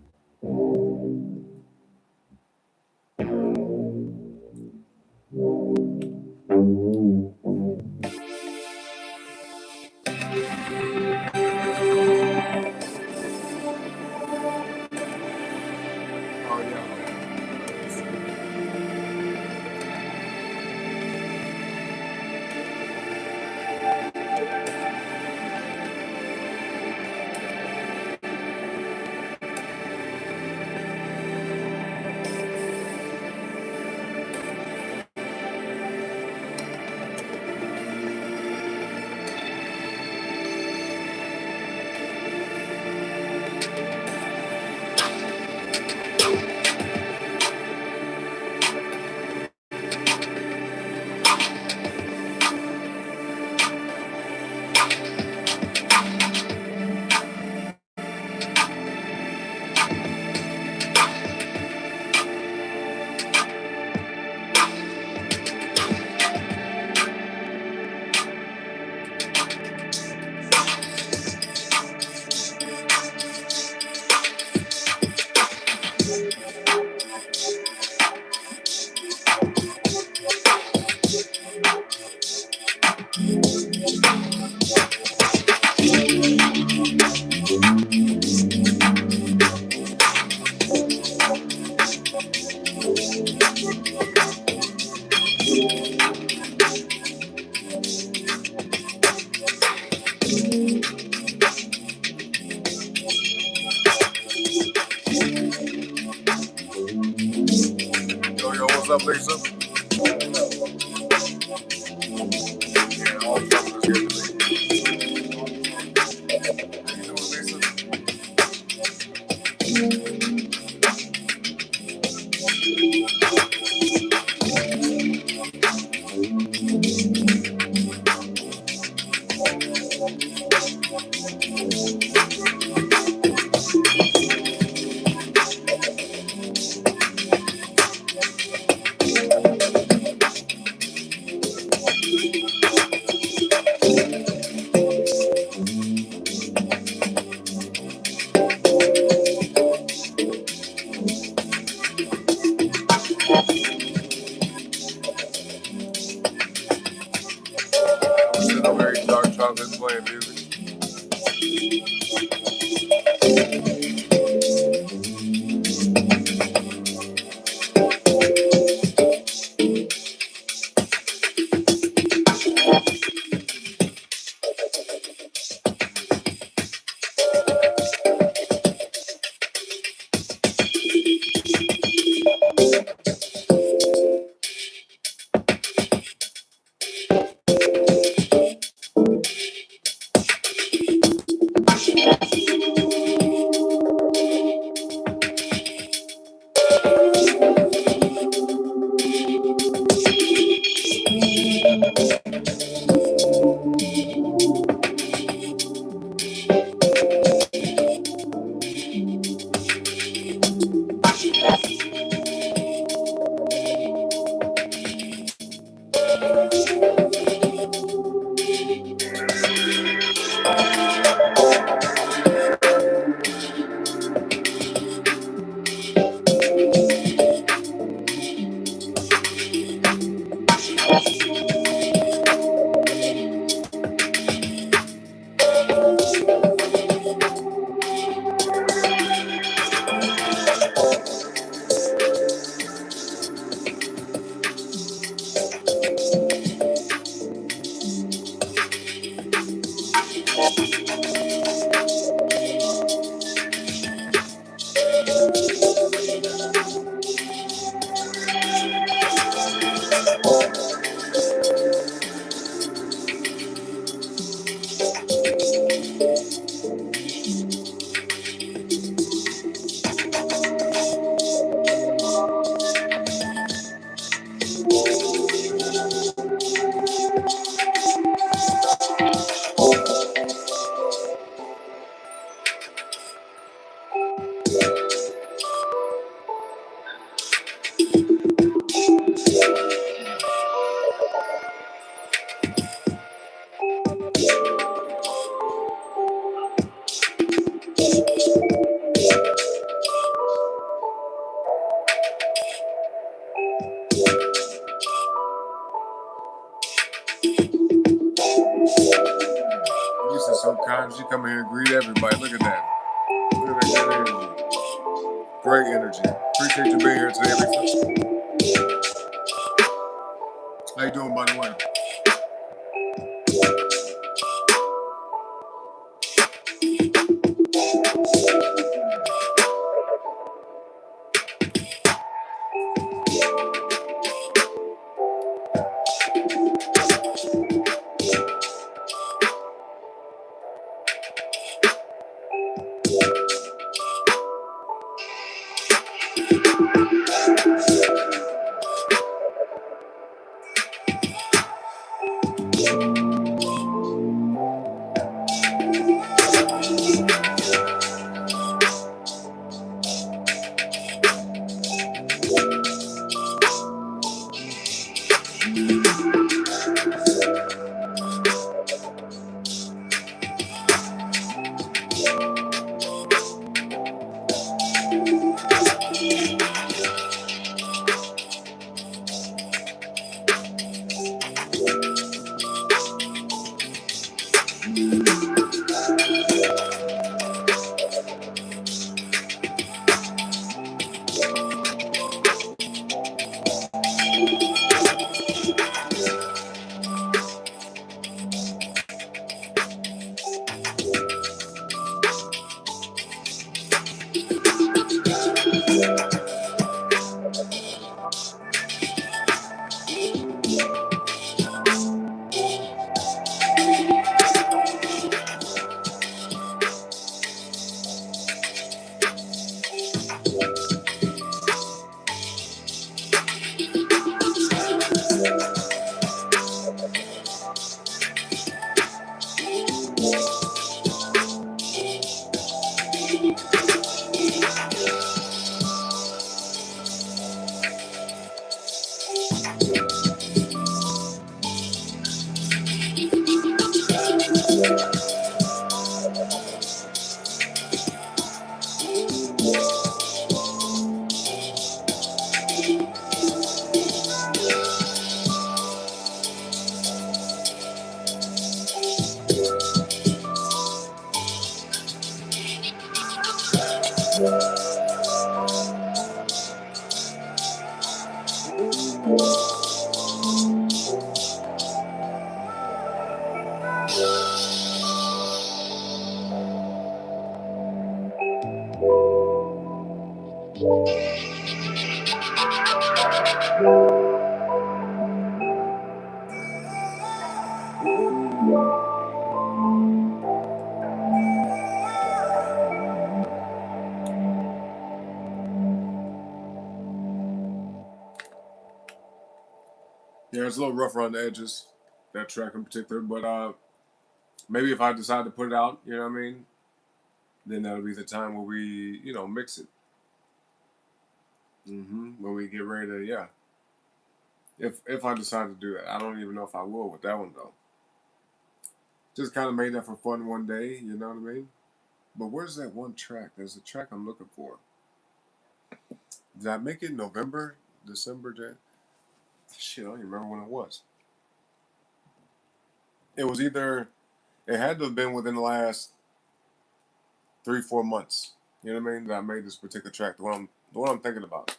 A: Oh yeah. Stop this playing music. Lisa, so kind. She come here and greet everybody. Look at that. Look at that good energy. Great energy. Appreciate you being here today, Lisa. How you doing, by the way? Yeah, it's a little rough around the edges, that track in particular, but maybe if I decide to put it out, you know what I mean, then that'll be the time where we, mix it. When we get ready to, yeah. If I decide to do that, I don't even know if I will with that one though. Just kind of made that for fun one day, you know what I mean? But where's that one track? There's a track I'm looking for. Did I make it November, December, Jan? Shit, I don't even remember when it was. It was either, it had to have been within the last 3-4 months. You know what I mean? That I made this particular track, the one I'm thinking about.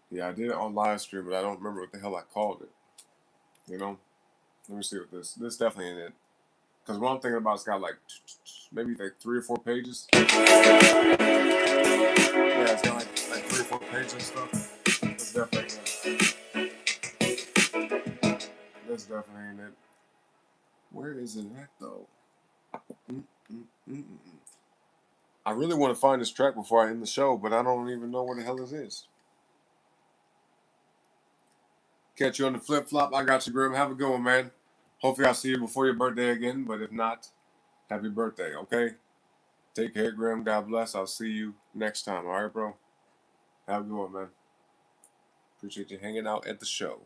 A: Yeah, I did it on live stream, but I don't remember what the hell I called it. You know? Let me see what this definitely ain't it. Because what I'm thinking about, it's got like maybe like 3 or 4 pages. Yeah, it's got like 3 or 4 pages and stuff. That's definitely it. That's definitely ain't it. Where is it at though? I really want to find this track before I end the show, but I don't even know where the hell this is. Catch you on the flip flop. I got you, Grim. Have a good one, man. Hopefully I'll see you before your birthday again, but if not, happy birthday, okay? Take care, Grim. God bless. I'll see you next time, all right, bro? Have a good one, man. Appreciate you hanging out at the show.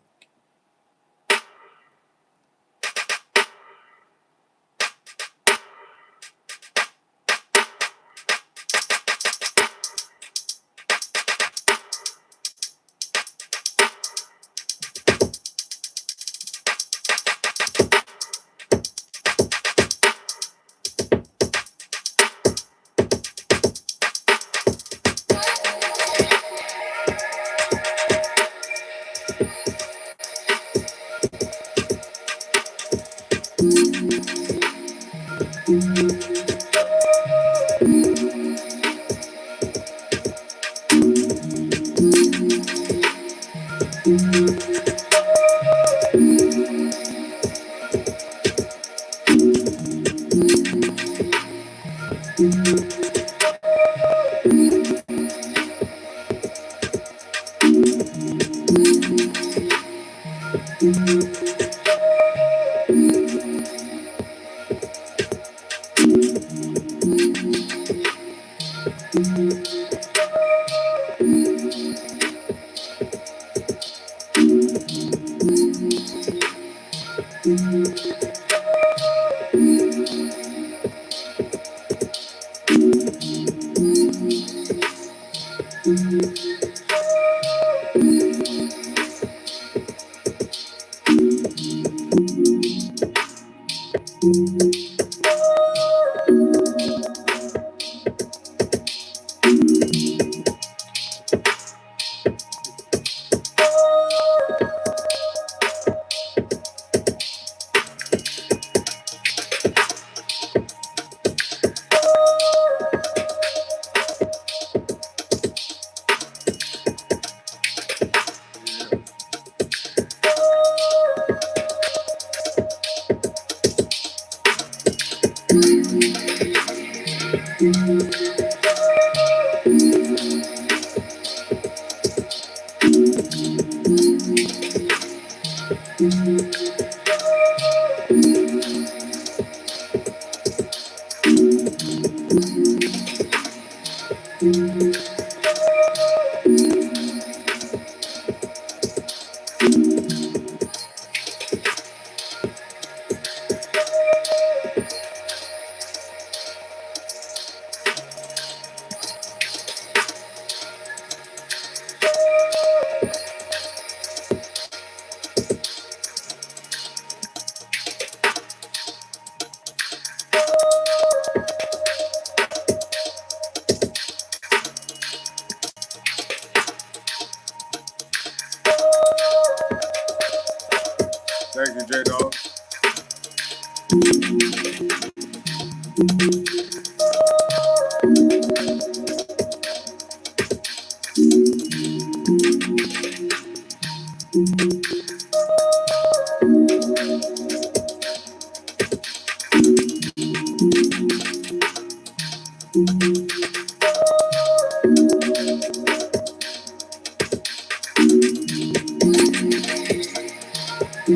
A: Thank you, J-Dog. Oh,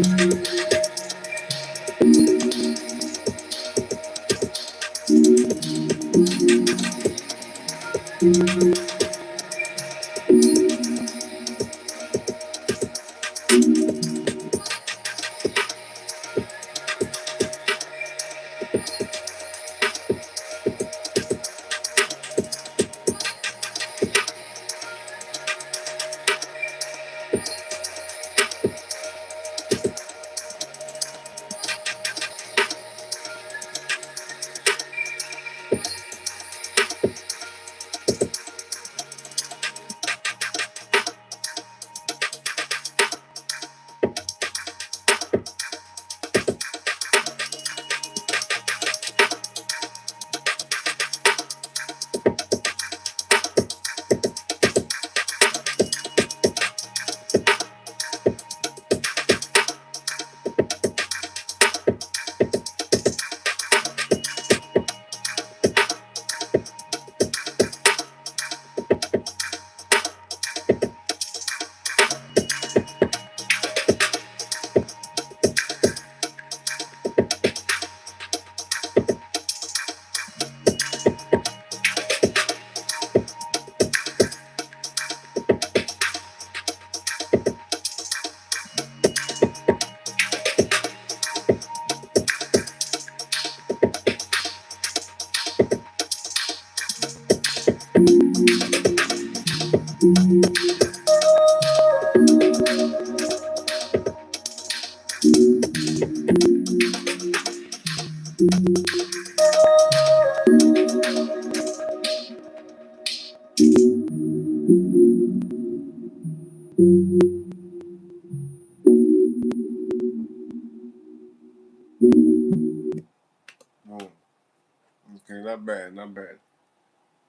A: okay, not bad, not bad.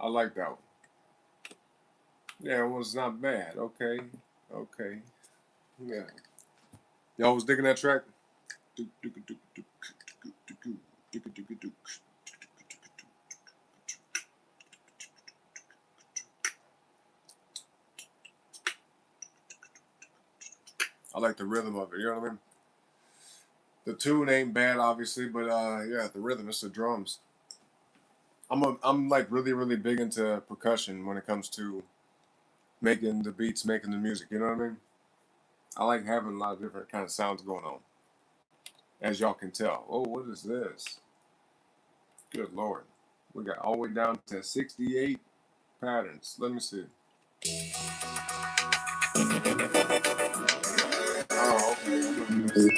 A: I like that one. Yeah, it was not bad. Okay, okay. Yeah. Y'all was digging that track? I like the rhythm of it, you know what I mean? The tune ain't bad, obviously, but yeah, the rhythm, it's the drums. I'm like really big into percussion when it comes to making the beats, making the music. You know what I mean? I like having a lot of different kind of sounds going on, as y'all can tell. Oh, what is this? Good lord, we got all the way down to 68 patterns. Let me see. Oh, okay. I'm gonna do this.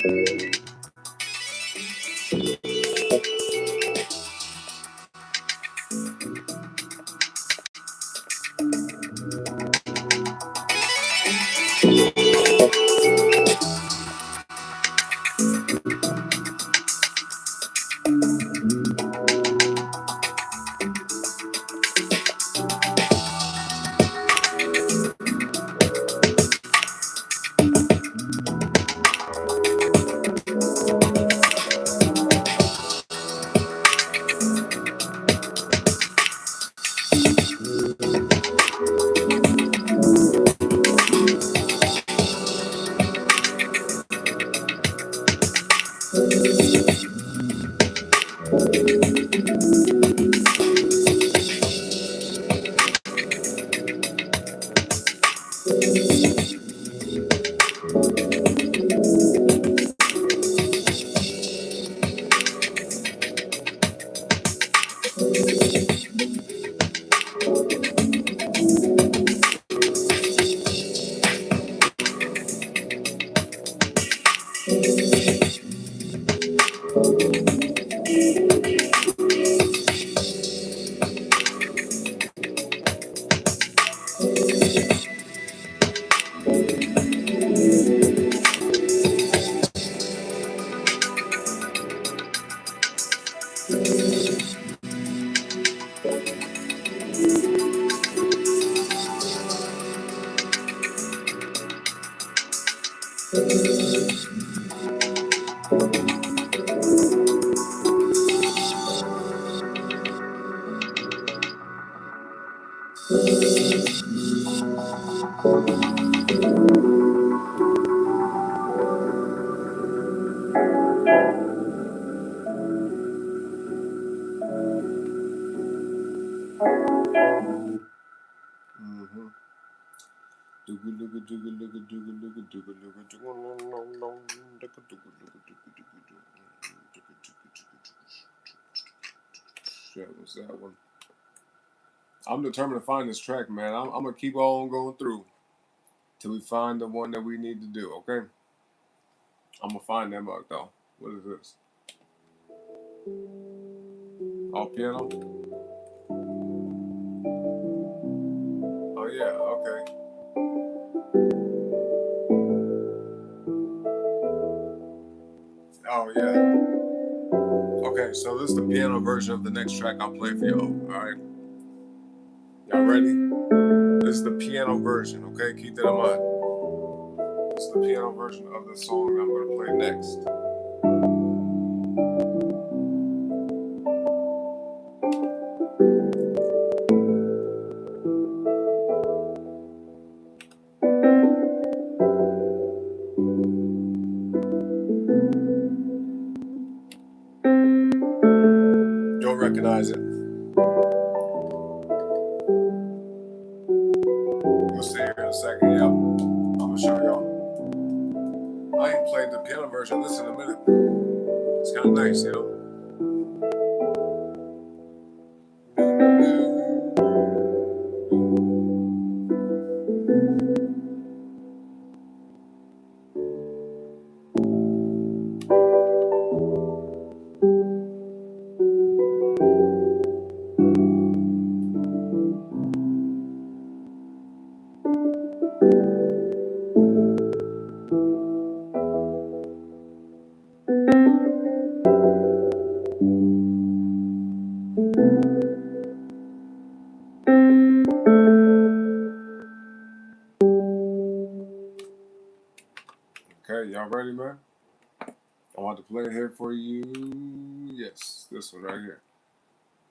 A: Shit, what's that one? I'm determined to find this track, man. I'm gonna keep on going through till we find the one that we need to do. Okay. I'm gonna find that mug though. What is this? Oh, piano. Oh yeah. Okay. Oh yeah. Okay. So this is the piano version of the next track I'll play for y'all. All right. Y'all ready? This is the piano version. Okay. Keep that in mind. This is the piano version of the song I'm gonna play next. You'll recognize it. You'll see here in a second. Yep. I'm gonna show y'all. I ain't played the piano version. Listen in a minute. It's kind of nice, you know. Okay, y'all ready, man? I want to play it here for you. Yes, this one right here.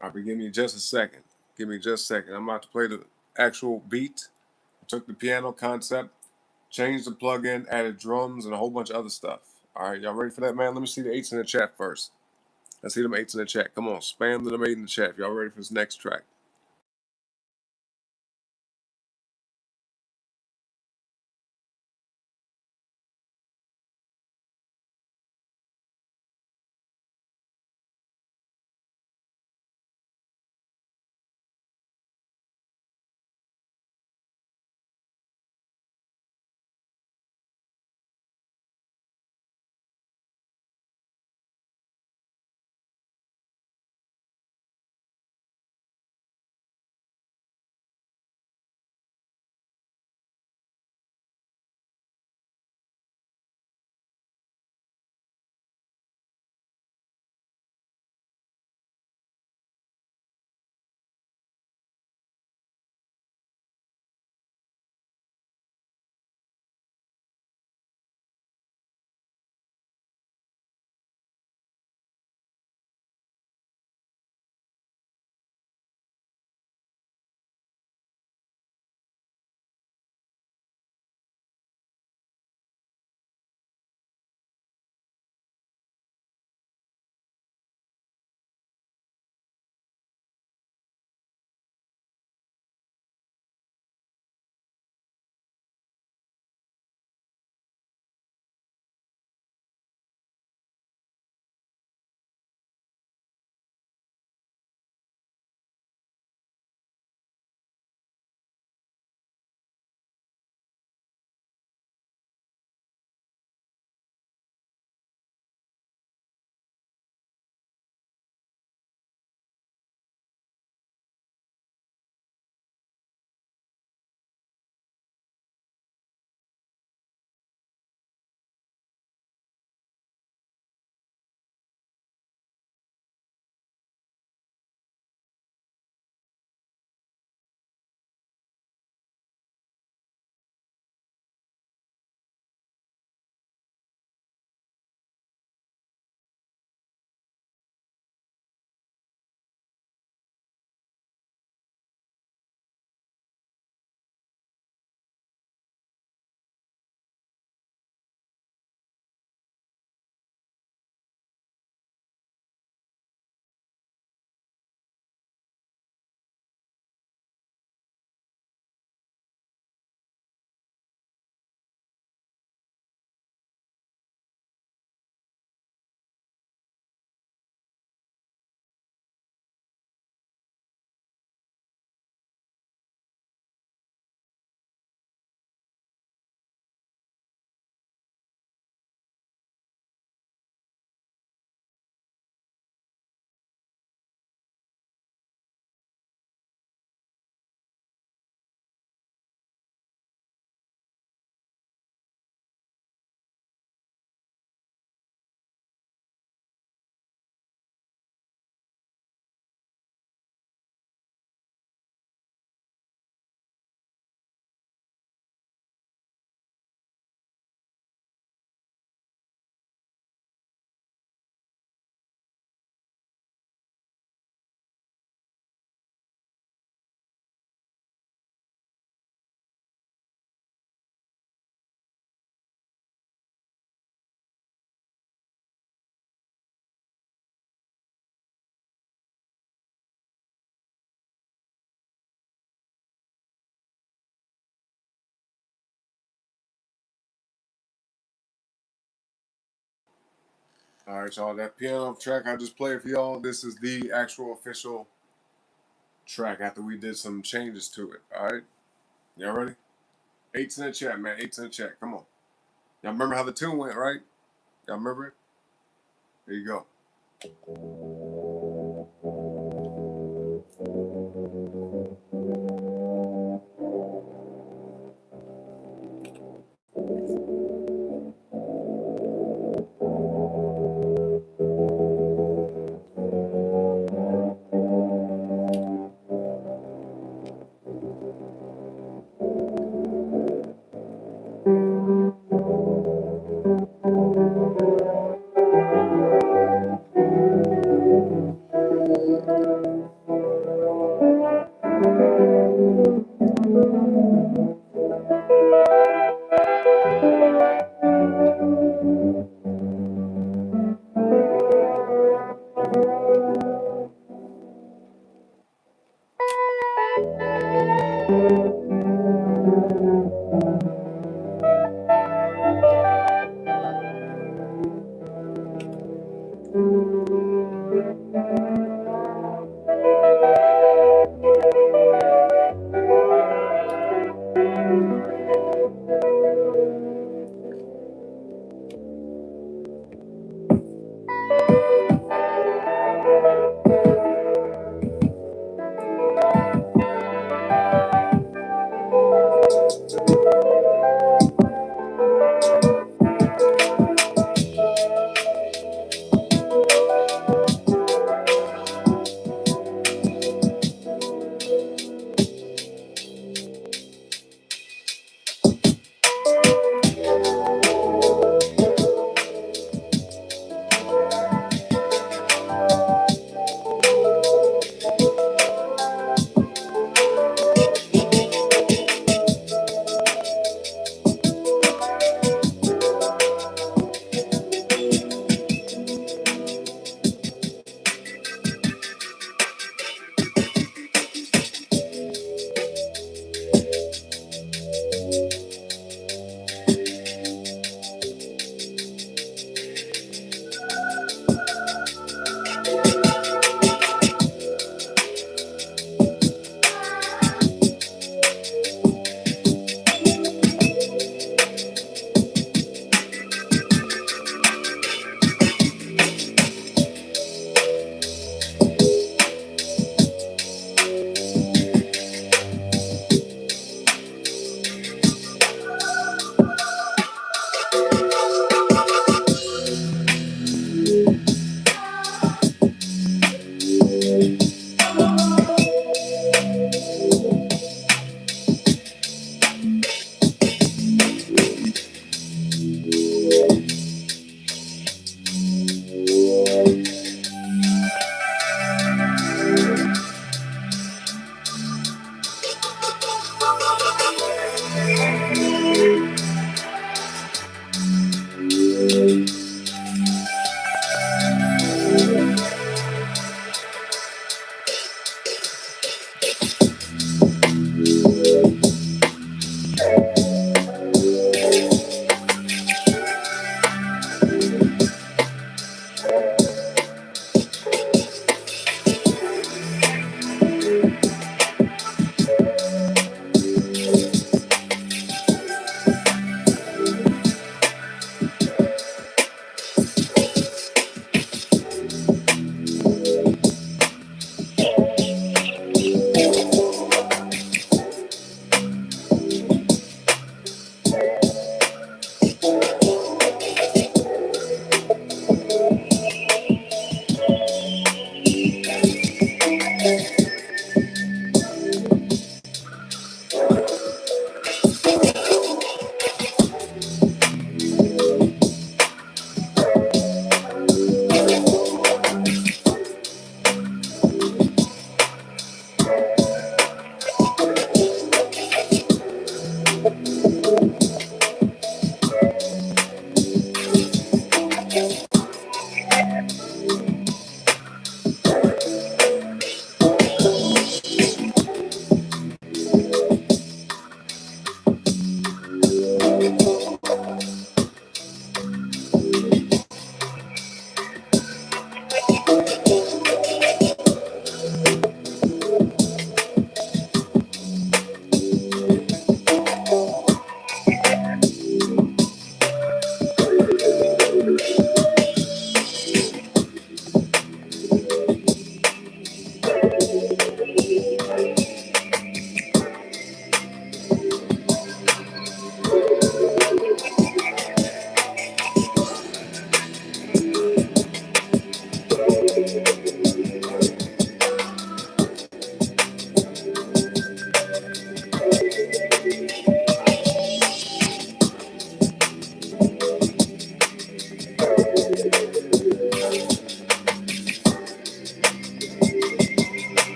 A: All right, but give me just a second. Give me just a second. I'm about to play the actual beat. I took the piano concept, changed the plug-in, added drums, and a whole bunch of other stuff. All right, y'all ready for that, man? Let me see the 8s in the chat first. Let's see them 8s in the chat. Come on, spam them 8 in the chat if y'all ready for this next track. All right, y'all. That piano track I just played for y'all, this is the actual official track after we did some changes to it. All right, y'all ready? 8s in the chat, man. 8s in the chat. Come on. Y'all remember how the tune went, right? Y'all remember it? There you go.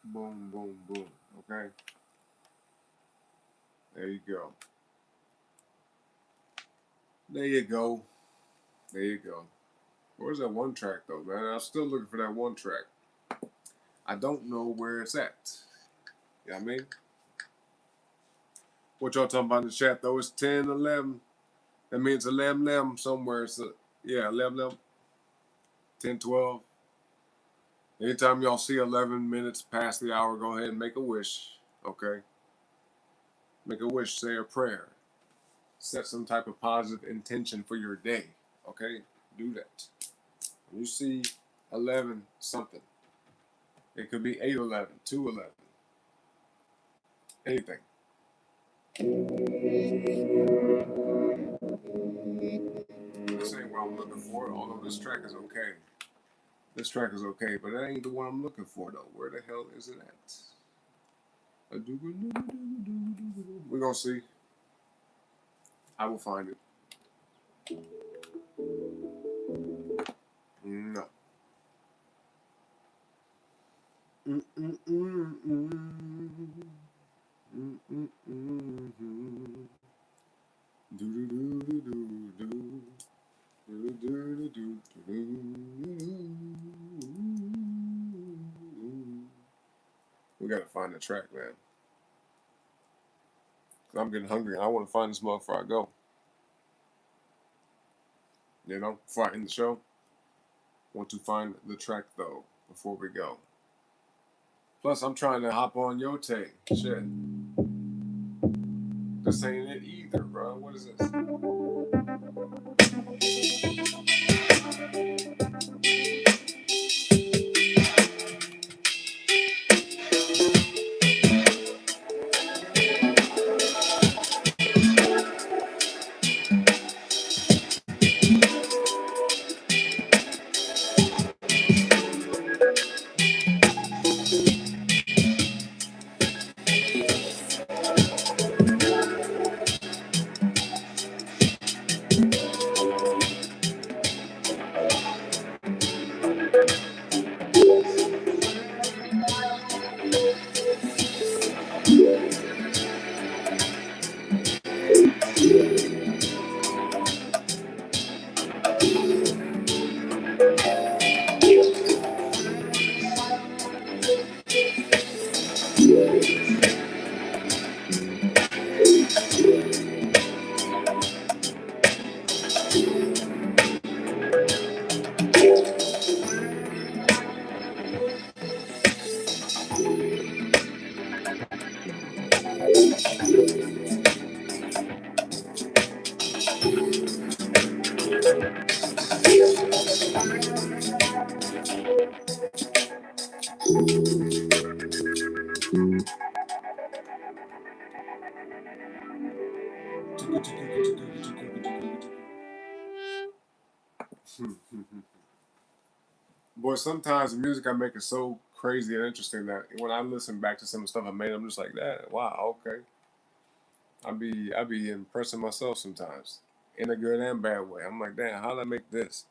A: Boom, boom, boom. Okay. There you go. There you go. There you go. Where's that one track though, man? I'm still looking for that one track. I don't know where it's at. You know what I mean? What y'all talking about in the chat though? It's 10, 11. That means 11 somewhere. So yeah, 11, 10, 12. Anytime y'all see 11 minutes past the hour, go ahead and make a wish. Okay? Make a wish, say a prayer. Set some type of positive intention for your day. Okay? Do that. When you see 11 something, it could be 811, 211, anything. This ain't what I'm looking for, although this track is okay. This track is okay, but that ain't the one I'm looking for though. Where the hell is it at? We're gonna see. I will find it. No. We gotta find the track, man. I'm getting hungry. I want to find this motherfucker before I go. You know, before I end the show. Want to find the track though before we go. Plus, I'm trying to hop on your tape. Shit. This ain't it either, bro. What is this? Boy, sometimes the music I make is so crazy and interesting that when I listen back to some stuff I made, I'm just like, that. Wow, okay. I be impressing myself sometimes, in a good and bad way. I'm like, damn, how did I make this?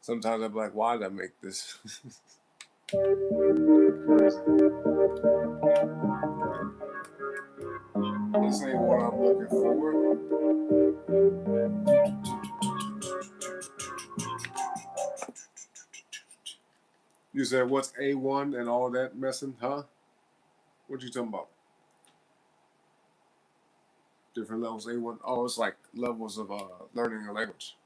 A: Sometimes I'm like, why did I make this? Crazy. This ain't what I'm looking for. You said what's A1 and all that messing, huh? What you talking about? Different levels A1. Oh, it's like levels of learning a language.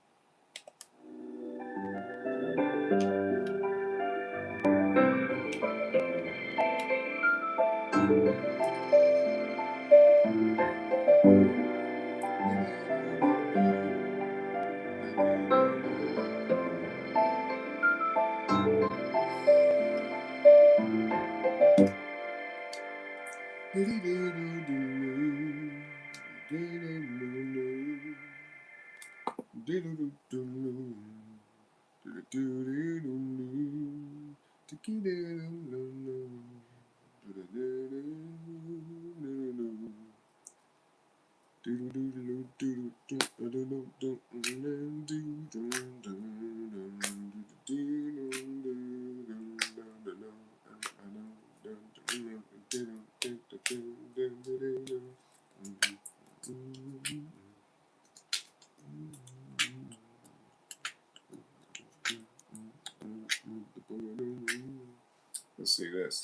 A: Let's see this.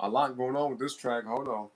A: A lot going on with this track. Hold on.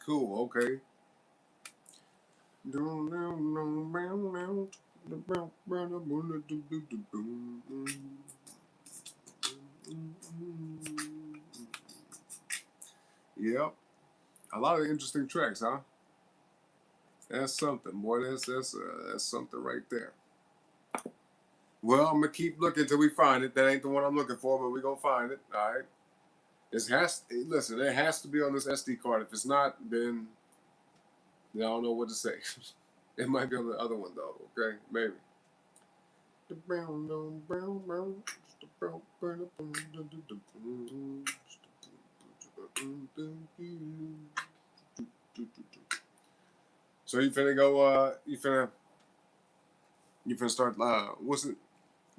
A: Cool, okay. Yep. A lot of interesting tracks, huh? That's something, boy. That's something right there. Well, I'm gonna keep looking till we find it. That ain't the one I'm looking for, but we gonna find it. All right. Listen. It has to be on this SD card. If it's not, then I don't know what to say. It might be on the other one though. Okay, maybe. So you finna go? You finna start? What's it?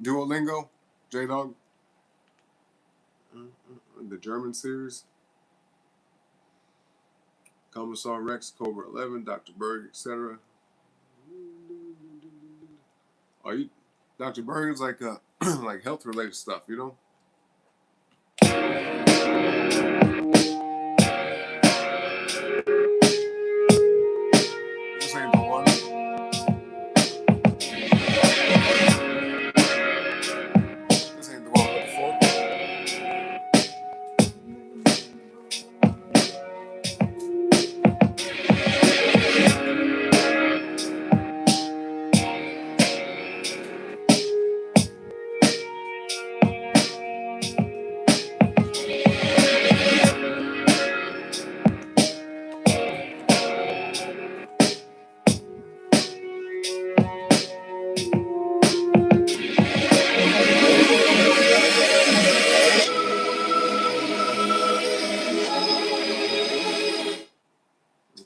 A: Duolingo, J Dog. The German series. Commissar Rex, Cobra 11, Dr. Berg, etc. Are you Dr. Berg is like like health related stuff, you know? This ain't the one. This ain't the one I'm looking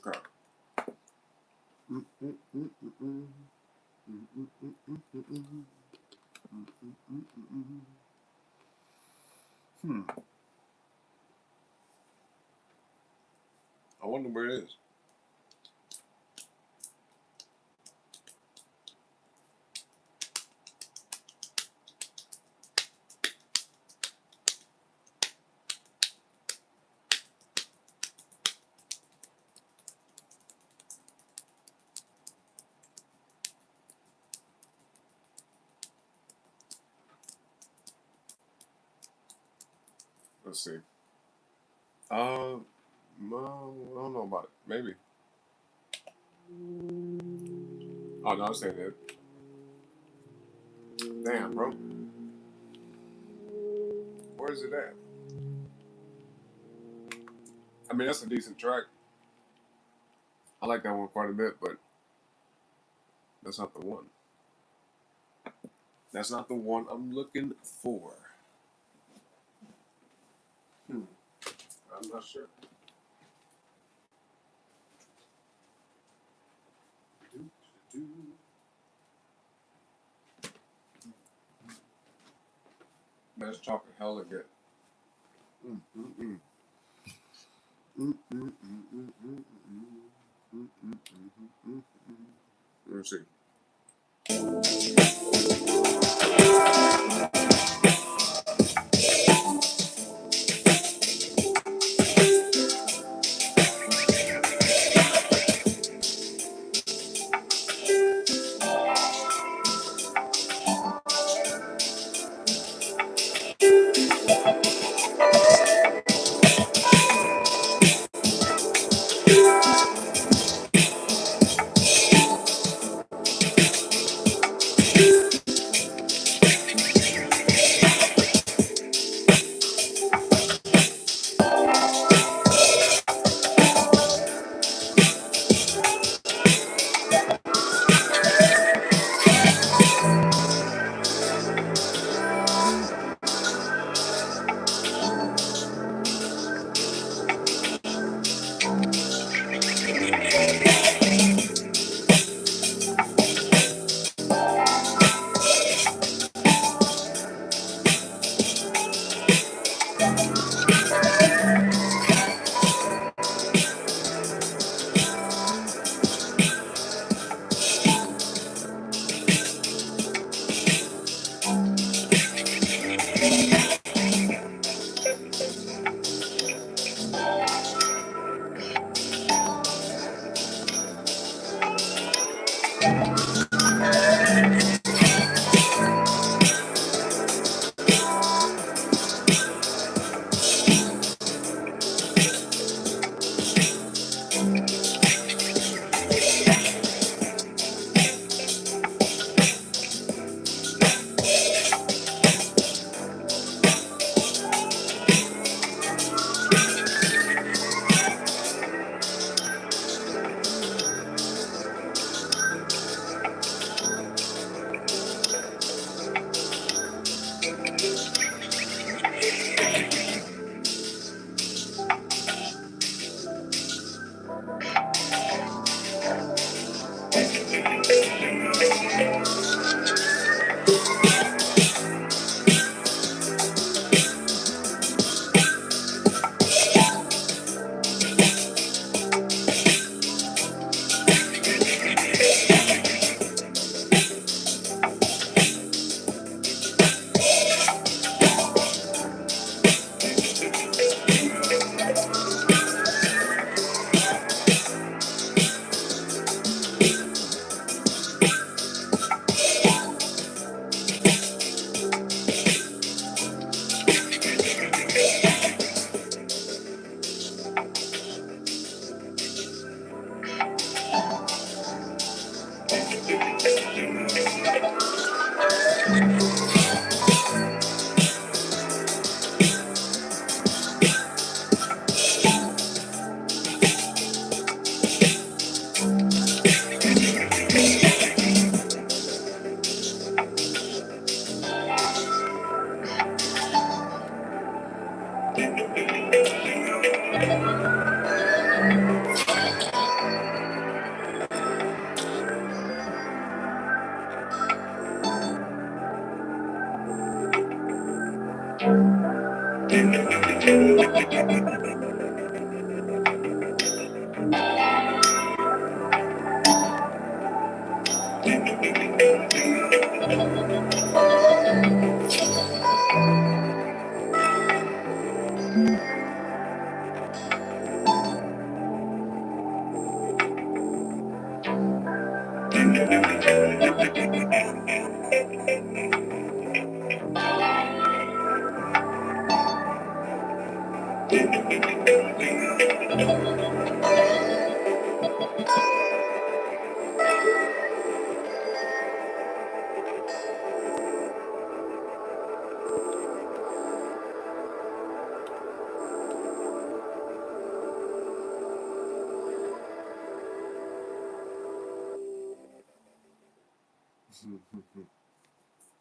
A: for. Okay. Hmm. I wonder where it is. Let's see. No, I don't know about it. Maybe. Oh no, I'm saying that. Damn, bro. Where is it at? I mean, that's a decent track. I like that one quite a bit, but that's not the one. That's not the one I'm looking for. I'm not sure. That's chocolate hella good. Mm, mm, mm. Mm, mm, mm, mm, mm, mm, mm, mm, mm. Let me see.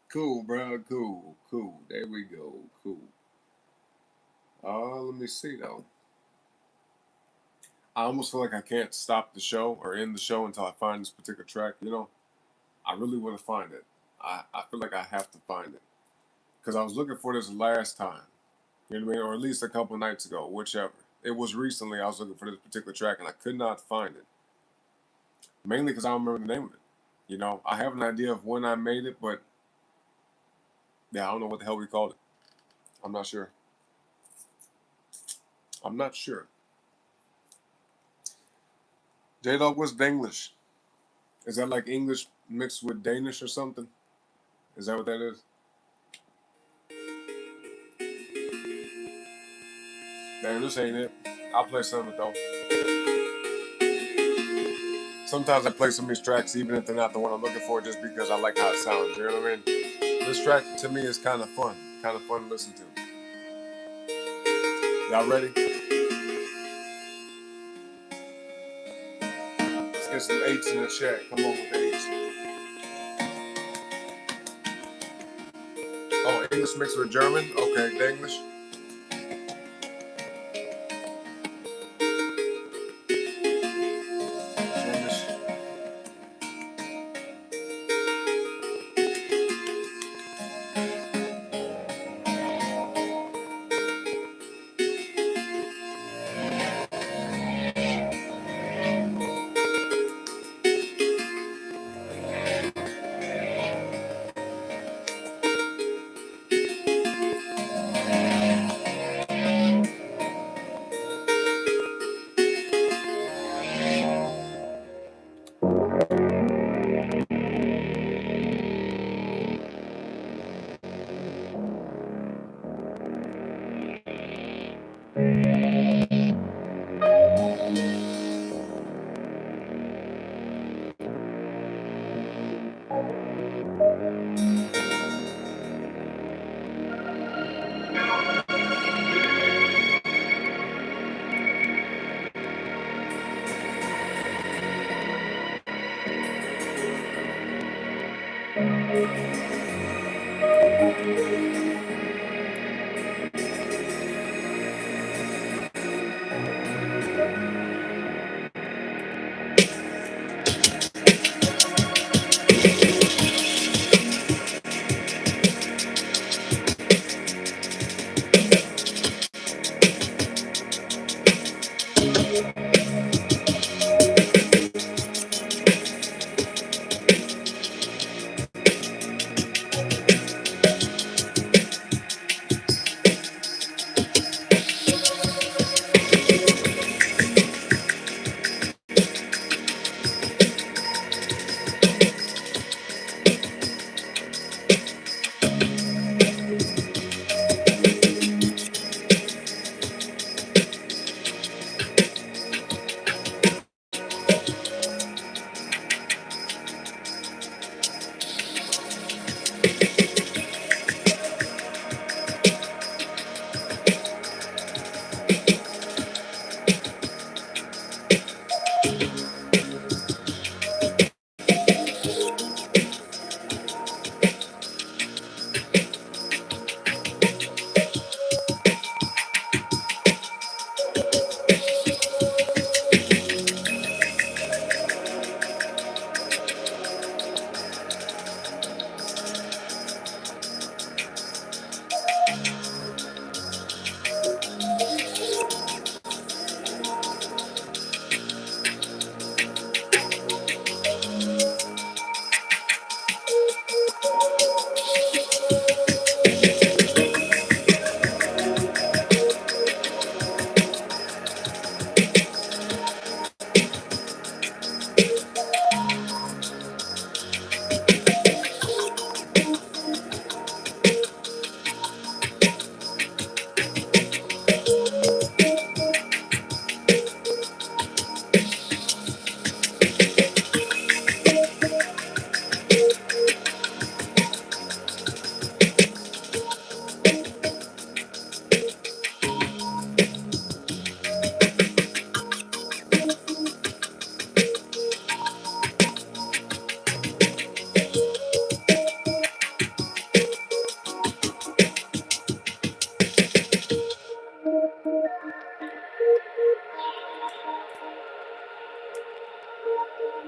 A: Cool, bro. Cool. There we go. Cool. Let me see though. I almost feel like I can't stop the show or end the show until I find this particular track. I really want to find it. I feel like I have to find it because I was looking for this last time. You know what I mean? Or at least a couple nights ago, whichever. It was recently I was looking for this particular track and I could not find it. Mainly because I don't remember the name of it. I have an idea of when I made it, but yeah, I don't know what the hell we called it. I'm not sure. I'm not sure. J-Dog, what's Denglish? Is that like English mixed with Danish or something? Is that what that is? Damn, this ain't it. I'll play some of it though. Sometimes I play some of these tracks even if they're not the one I'm looking for just because I like how it sounds. You know what I mean? This track to me is kind of fun. Kind of fun to listen to. Y'all ready? Let's get some eights in the chat. Come on with the eights. Oh, English mixed with German? Okay, English.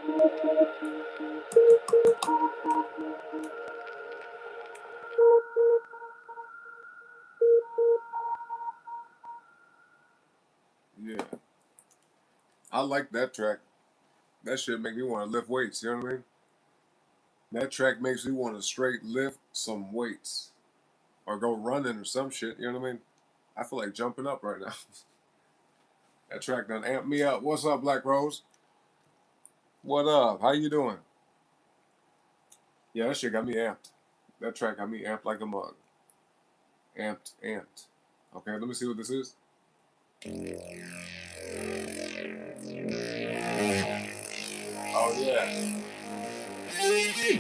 A: Yeah. I like that track. That shit make me want to lift weights, you know what I mean? That track makes me want to straight lift some weights. Or go running or some shit, you know what I mean? I feel like jumping up right now. That track done amped me up. What's up, Black Rose? What up? How you doing? Yeah, that shit got me amped. That track got me amped like a mug. Amped, amped. Okay, let me see what this is. Oh yeah. Hmm.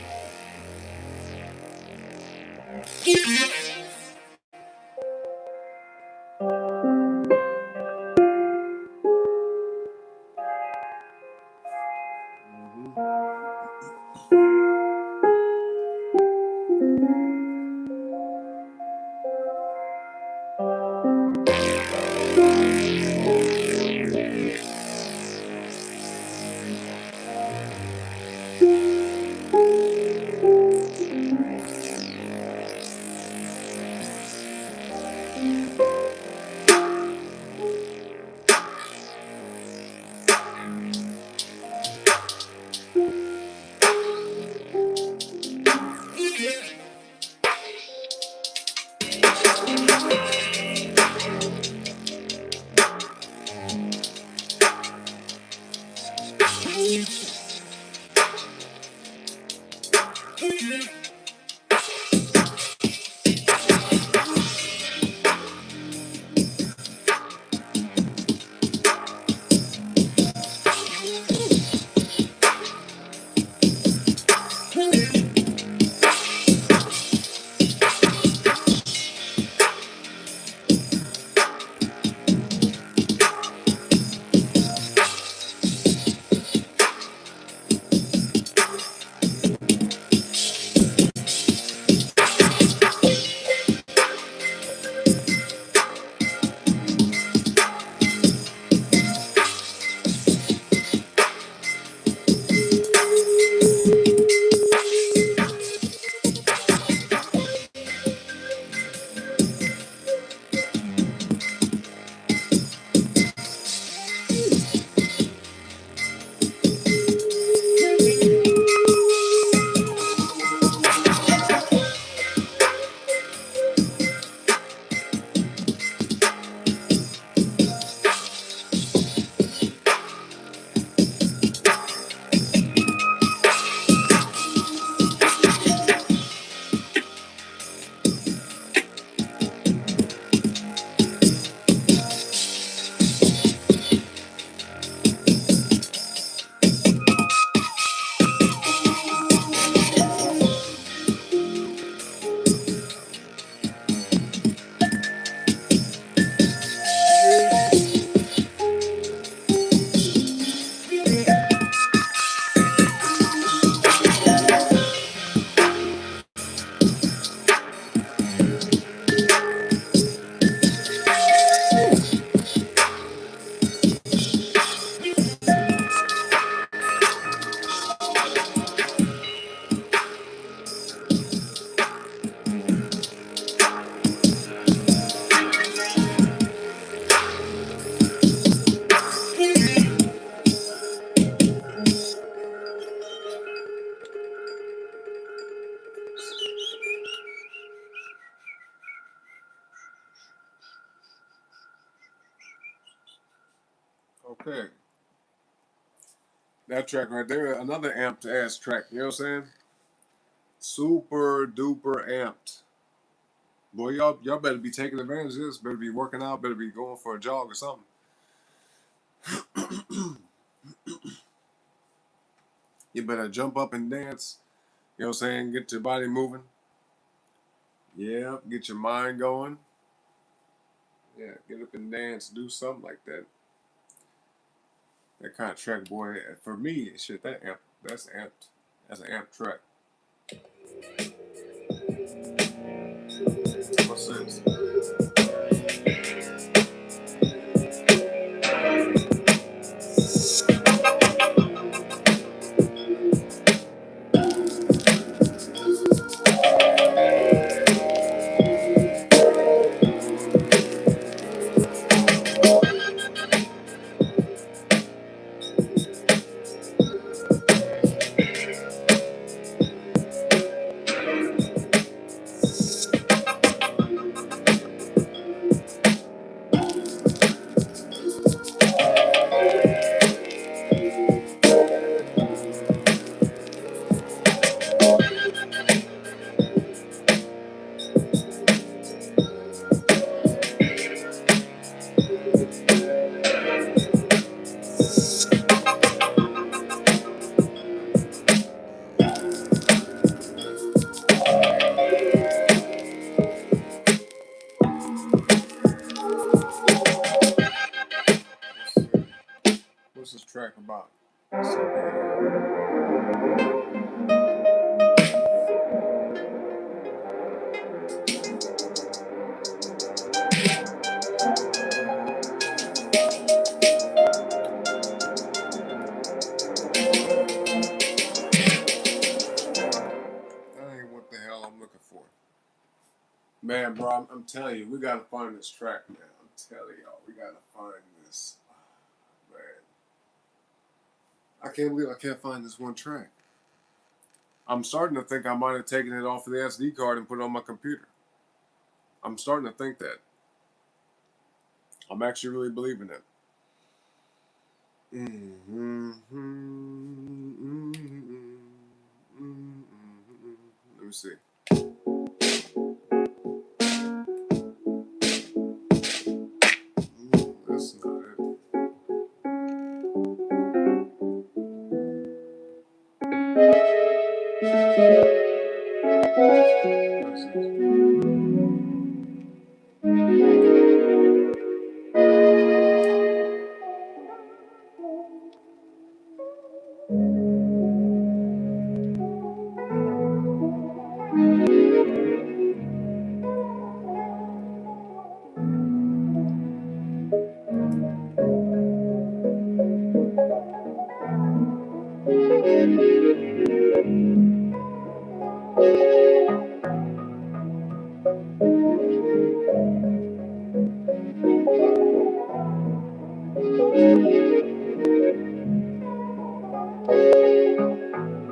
A: Okay. That track right there, another amped ass track, you know what I'm saying? Super duper amped. Boy, y'all better be taking advantage of this. Better be working out. Better be going for a jog or something. You better jump up and dance. You know what I'm saying? Get your body moving. Yeah, get your mind going. Yeah, get up and dance. Do something like that. That kind of track, boy. For me, shit, that's amped. That's an amped track. What's this? What's this track about? Let's see if we can hear that ain't what the hell I'm looking for. Man, bro, I'm telling you, we gotta find this track, man. I'm telling y'all, we gotta find this. Man, I can't believe I can't find this one track. I'm starting to think I might have taken it off of the SD card and put it on my computer. I'm starting to think that. I'm actually really believing it. Let me see. That's not it. What's this?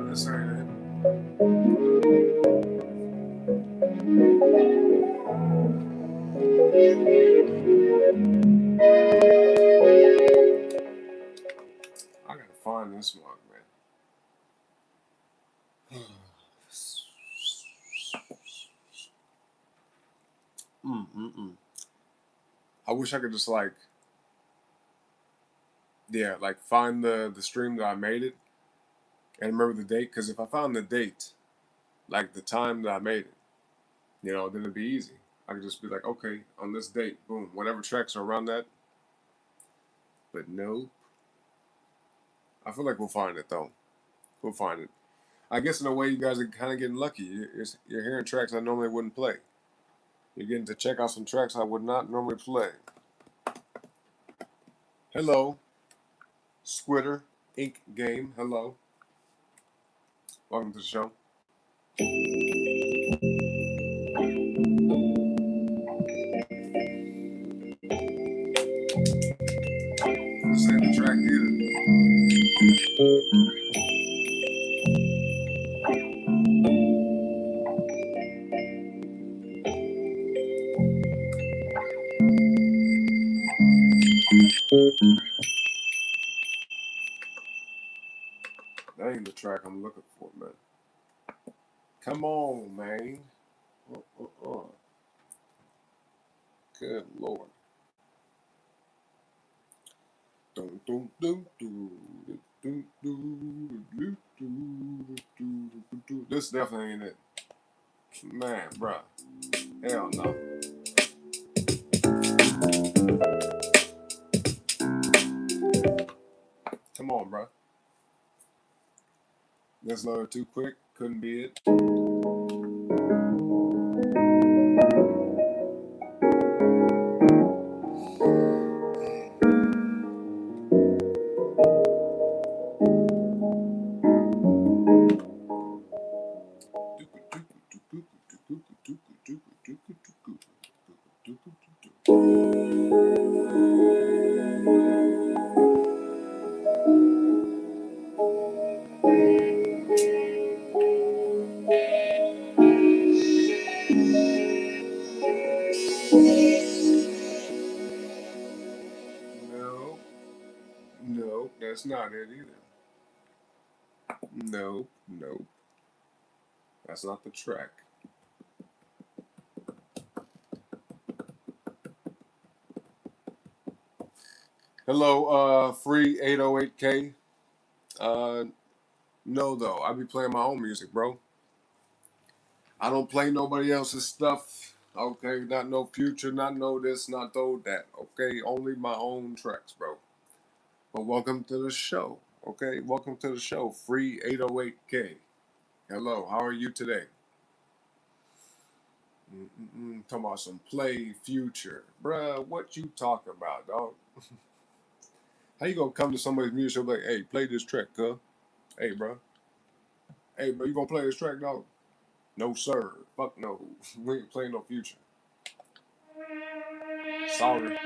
A: This ain't it. I gotta find this one, man. I wish I could just like find the stream that I made it and remember the date. Because if I found the date, like the time that I made it, then it'd be easy. I could just be like, okay, on this date, boom, whatever tracks are around that. But no, I feel like we'll find it though. We'll find it. I guess in a way, you guys are kind of getting lucky. You're hearing tracks I normally wouldn't play. You're getting to check out some tracks I would not normally play. Hello, Squitter Ink Game. Hello, welcome to the show. This ain't the track either. That ain't the track I'm looking for, man. Come on, man. Good Lord. This definitely ain't it. Man, bruh. Hell no. Come on, bruh. This loaded too quick. Couldn't be it. No, no, that's not it either. No, no, that's not the track. Hello, free 808K. No, though. I be playing my own music, bro. I don't play nobody else's stuff. Okay, not no Future, not no this, not no that. Okay, only my own tracks, bro. But welcome to the show. Okay, welcome to the show. Free 808K. Hello, how are you today? Talking about some play future. Bruh, what you talking about, dog? How you gonna come to somebody's music show like, hey, play this track, cuz? Hey, bro. Hey, bro, you gonna play this track, dog? No, sir. Fuck no. We ain't playing no future. Sorry.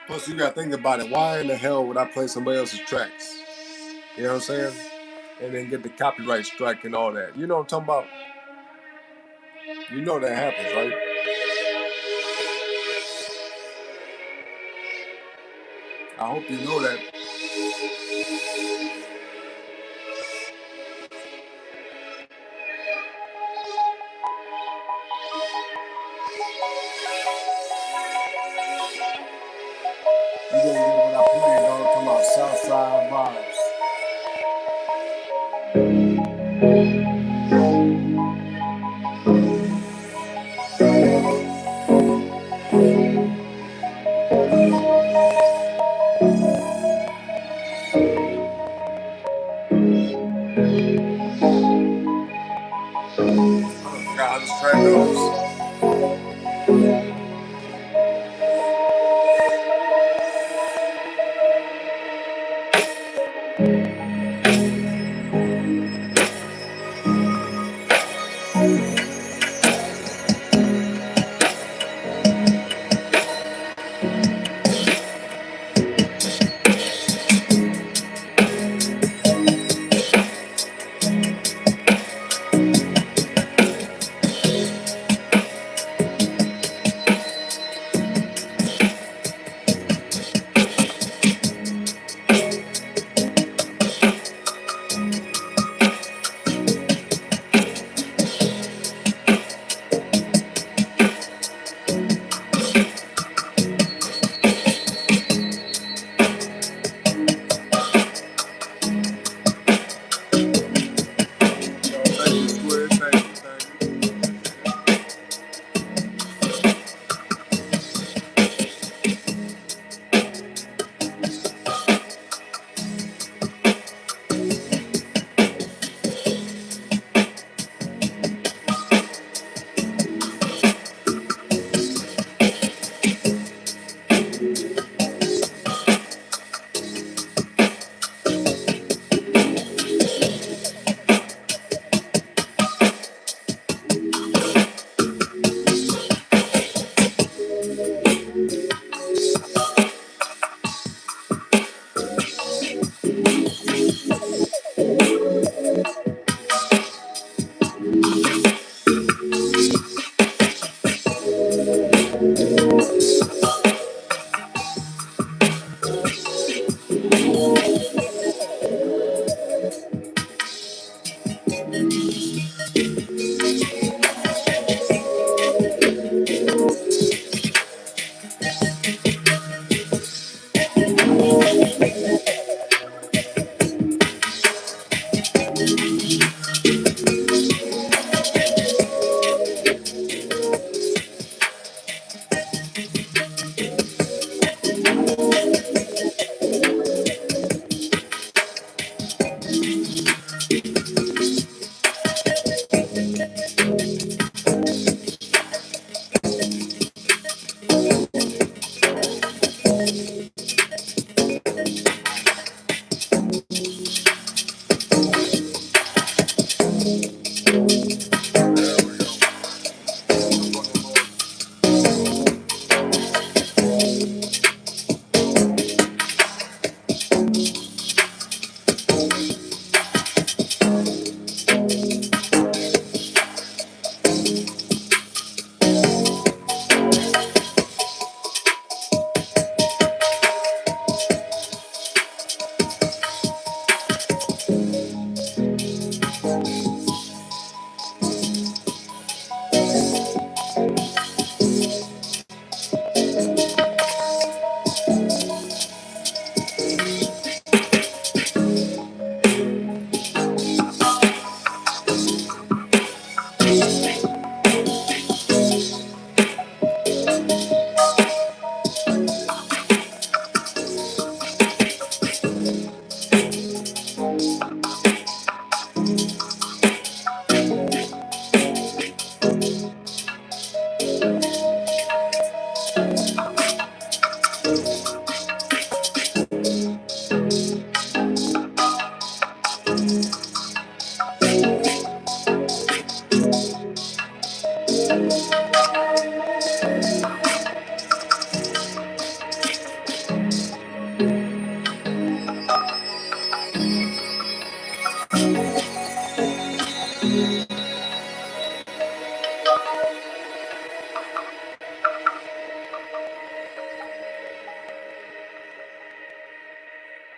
A: Plus, you gotta think about it. Why in the hell would I play somebody else's tracks? You know what I'm saying? And then get the copyright strike and all that. You know what I'm talking about? You know that happens, right? I hope you know that. You gonna get what I play, dog. Talking about Southside vibes. I forgot how this track goes.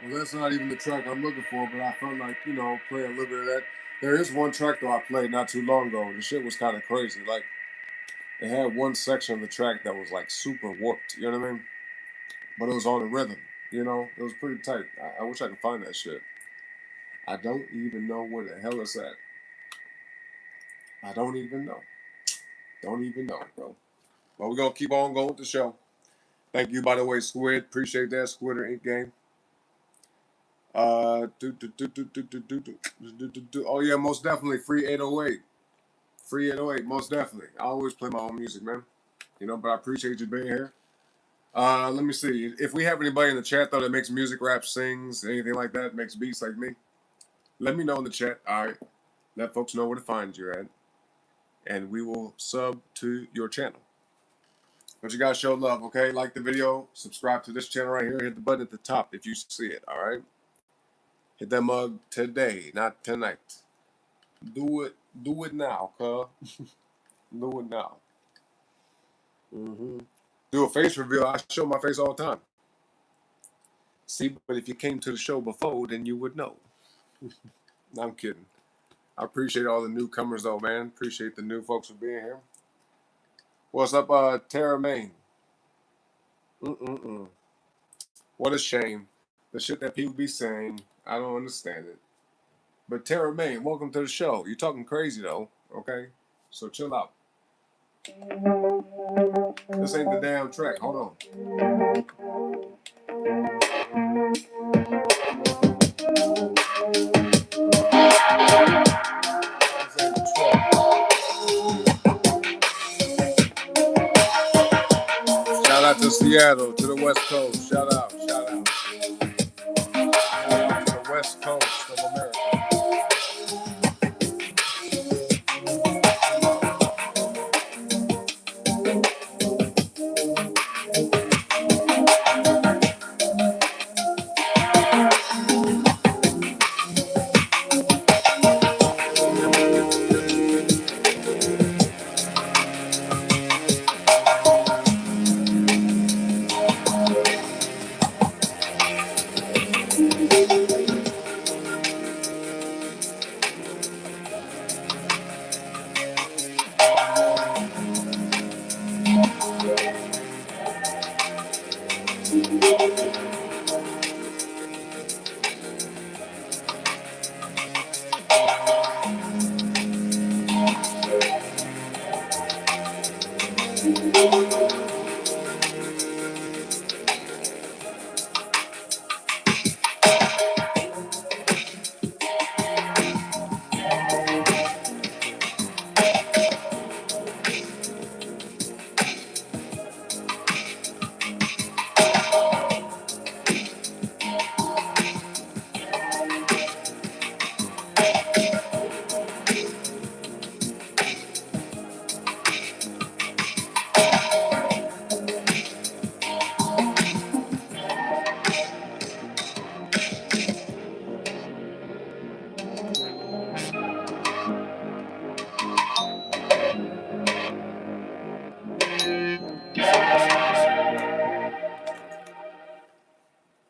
A: Well, that's not even the track I'm looking for, but I felt like, you know, play a little bit of that. There is one track though I played not too long ago. The shit was kind of crazy. Like, it had one section of the track that was like super warped. You know what I mean? But it was on the rhythm. You know, it was pretty tight. I wish I could find that shit. I don't even know where the hell it's at. I don't even know. Don't even know, bro. But we're gonna keep on going with the show. Thank you, by the way, Squid. Appreciate that, Squid or Ink Game. Oh yeah, most definitely. Free 808. Free 808, most definitely. I always play my own music, man. You know, but I appreciate you being here. Let me see. If we have anybody in the chat though that makes music, rap, sings, anything like that, makes beats like me, let me know in the chat. All right. Let folks know where to find you at. And we will sub to your channel. But you guys show love, okay? Like the video, subscribe to this channel right here, hit the button at the top if you see it, all right? Hit that mug today, not tonight. Do it now, cuz. Do it now. Do a face reveal. I show my face all the time. See, but if you came to the show before, then you would know. No, I'm kidding. I appreciate all the newcomers, though, man. Appreciate the new folks for being here. What's up, Tara Main? What a shame. The shit that people be saying, I don't understand it. But Tara Main, welcome to the show. You're talking crazy, though, okay? So chill out. This ain't the damn track. Hold on. This ain't the track. Shout out to Seattle, to the West Coast. Shout out, shout out. Shout out to the West Coast of America.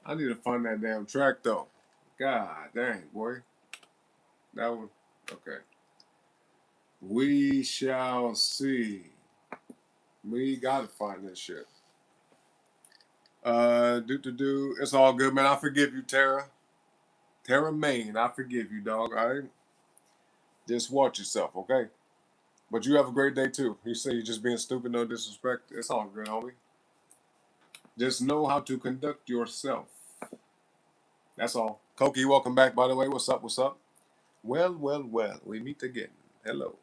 A: I need to find that damn track though. God dang, boy. That one. Okay. We shall see. We gotta find this shit. It's all good, man. I forgive you, Tara. Tara Main, I forgive you, dog. All right. Just watch yourself, okay? But you have a great day too. You say you're just being stupid, no disrespect. It's all good, homie. Just know how to conduct yourself. That's all. Koki, welcome back, by the way. What's up? What's up? Well, well, well. We meet again. Hello.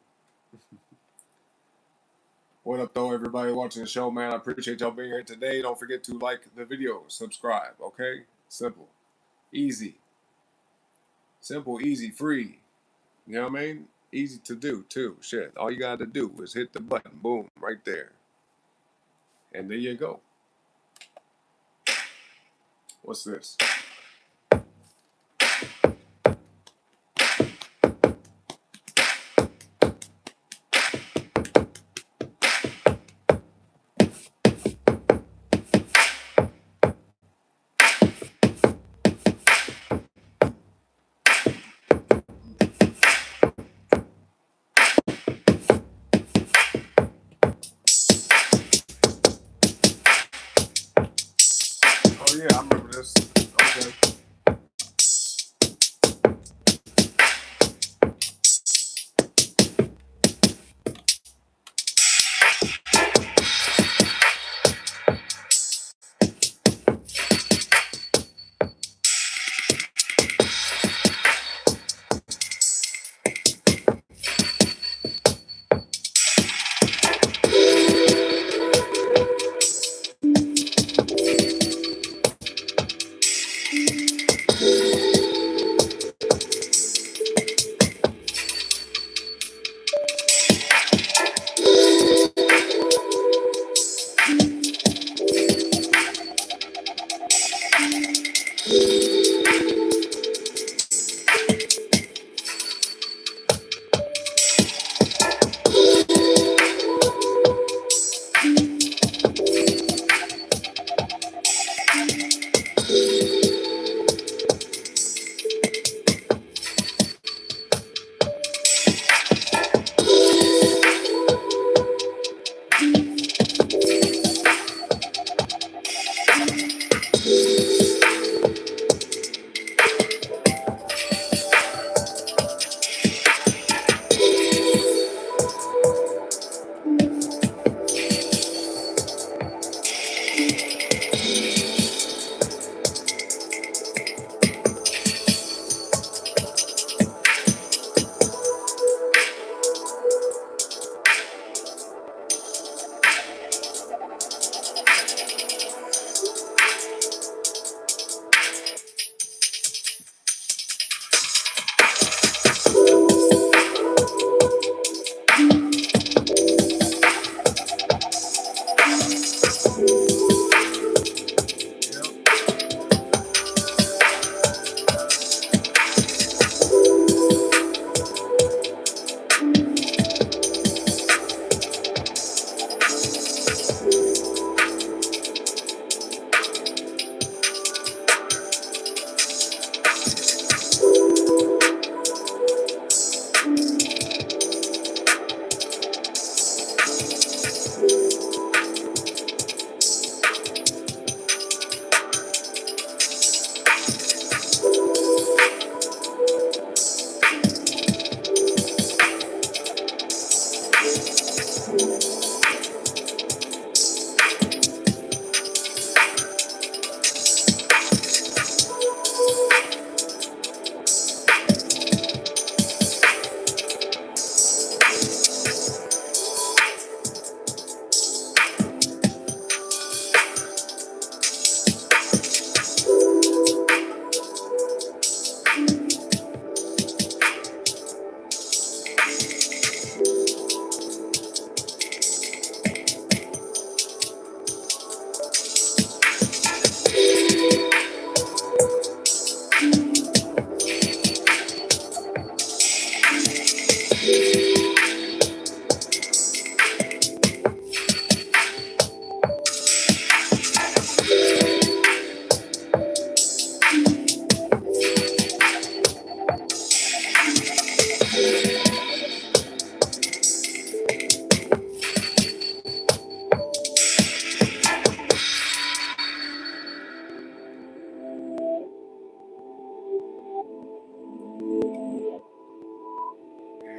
A: What up, though, everybody watching the show, man? I appreciate y'all being here today. Don't forget to like the video, subscribe, okay? Simple. Easy. Simple, easy, free. You know what I mean? Easy to do, too. Shit. All you got to do is hit the button. Boom. Right there. And there you go. What's this? Oh yeah, I remember this. Okay.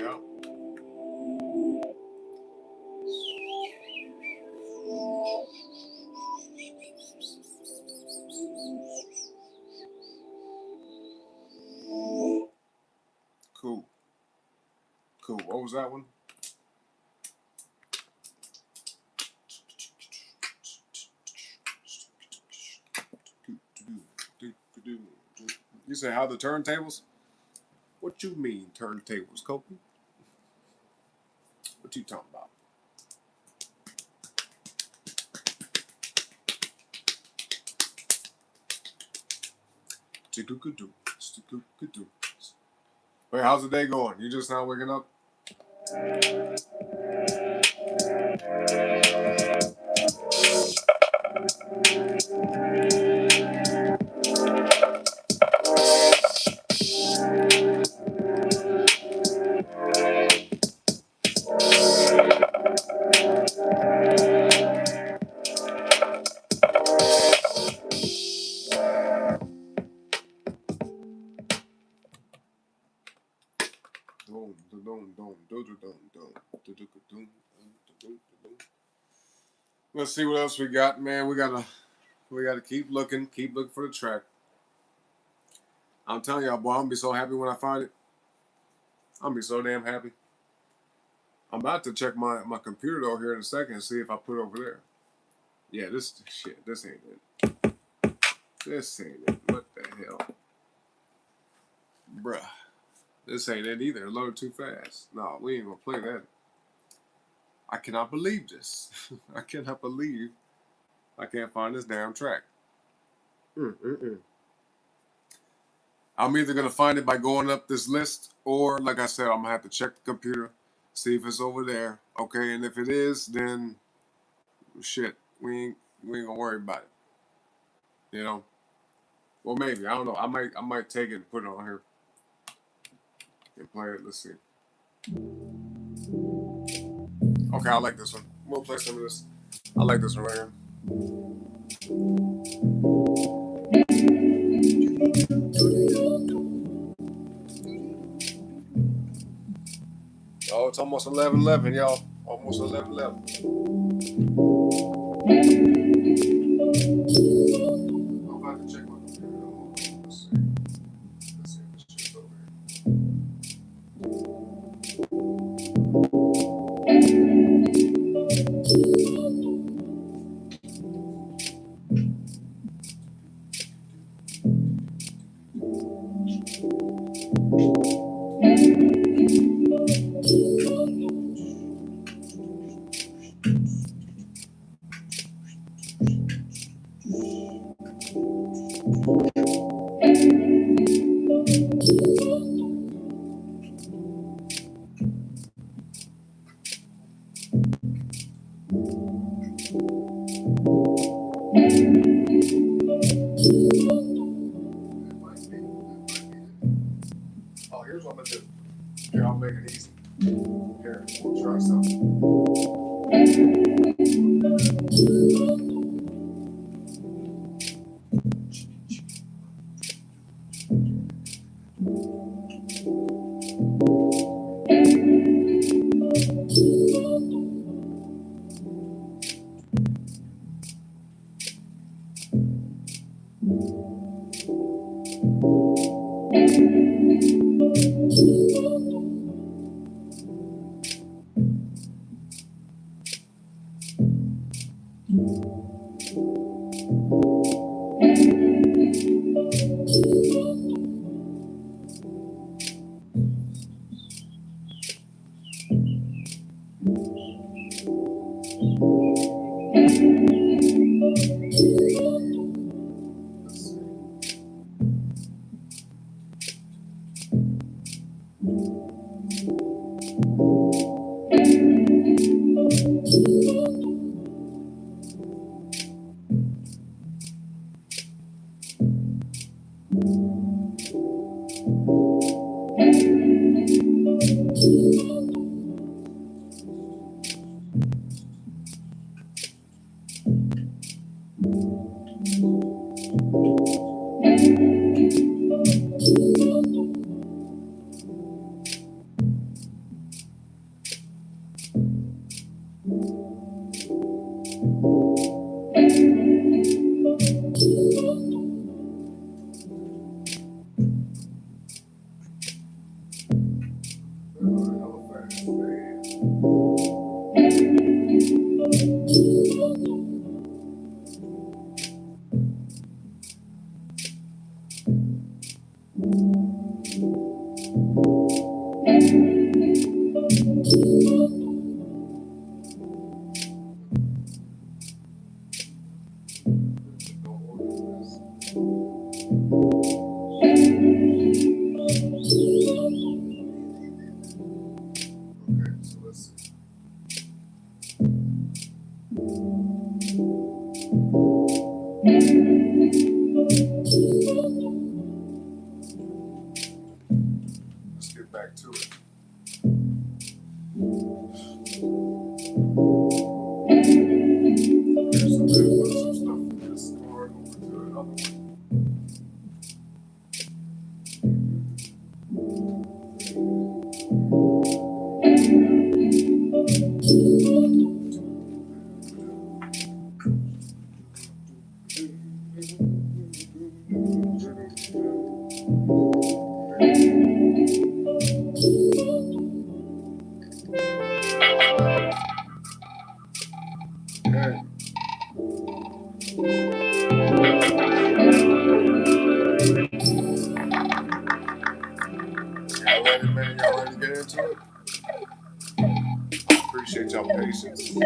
A: Yeah. Cool. Cool. What was that one? You say how the turntables? What you mean turntables, Kobe? What you talking about? Wait, how's the day going? You just now waking up? Let's see what else we got, man. We gotta keep looking for the track. I'm telling y'all, boy, I'm gonna be so happy when I find it. I'm gonna be so damn happy. I'm about to check my computer though here in a second and see if I put it over there. Yeah, this ain't it. This ain't it. What the hell? Bruh. This ain't it either. It loaded too fast. No, we ain't gonna play that. I cannot believe this. I cannot believe I can't find this damn track. I'm either gonna find it by going up this list, or like I said, I'm gonna have to check the computer, see if it's over there. Okay, and if it is, then shit, we ain't gonna worry about it. You know? Well, maybe I don't know. I might take it and put it on here and play it. Let's see. Okay, I like this one. We'll play some of this. I like this one right here. Oh, it's almost 11:11, y'all. Almost 11:11. I'm about to check my computer. Let's see. Let's see if this shit's over Oh, here's what I'm gonna do. Here, I'll make it easy. Here, we'll try something. Let's get back to it. Here's some stuff from this card over to another one. soon. I appreciate y'all patience.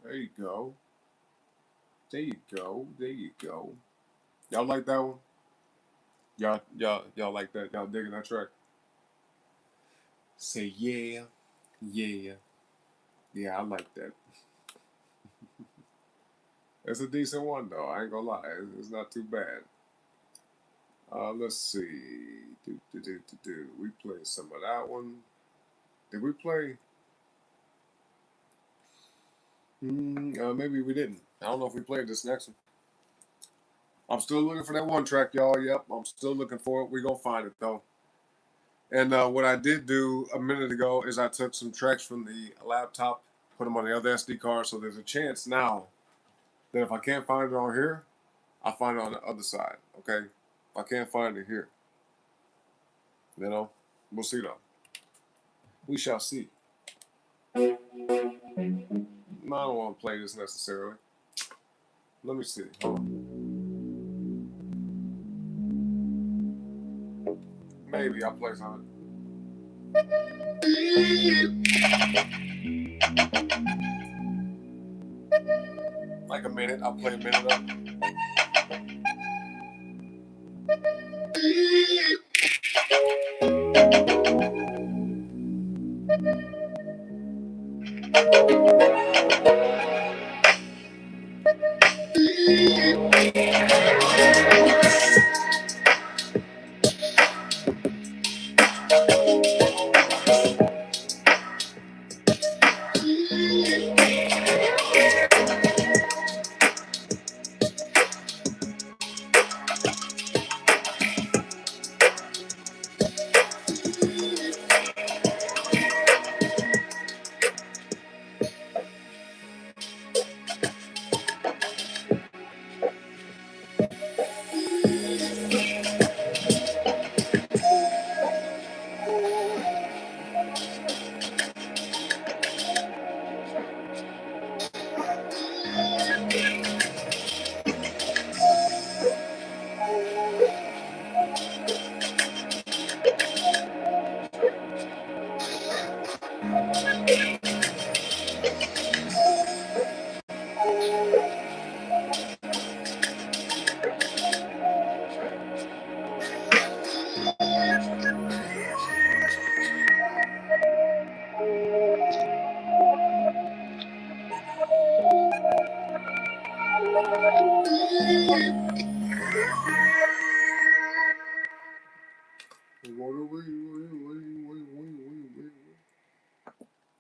A: There you go. There you go. There you go. Y'all like that one? Y'all like that? Y'all digging that track? Say yeah, yeah, yeah. I like that. It's a decent one though. I ain't gonna lie. It's not too bad. Let's see. We played some of that one. Did we play? Maybe we didn't. I don't know if we played this next one. I'm still looking for that one track, y'all. Yep, I'm still looking for it. We're gonna find it though. And what I did do a minute ago is I took some tracks from the laptop, put them on the other SD card. So there's a chance now that if I can't find it on here, I'll find it on the other side. Okay, if I can't find it here, we'll see though. We shall see. I don't want to play this necessarily. Let me see. Hold on. Maybe I'll play something. Like a minute. I'll play a minute of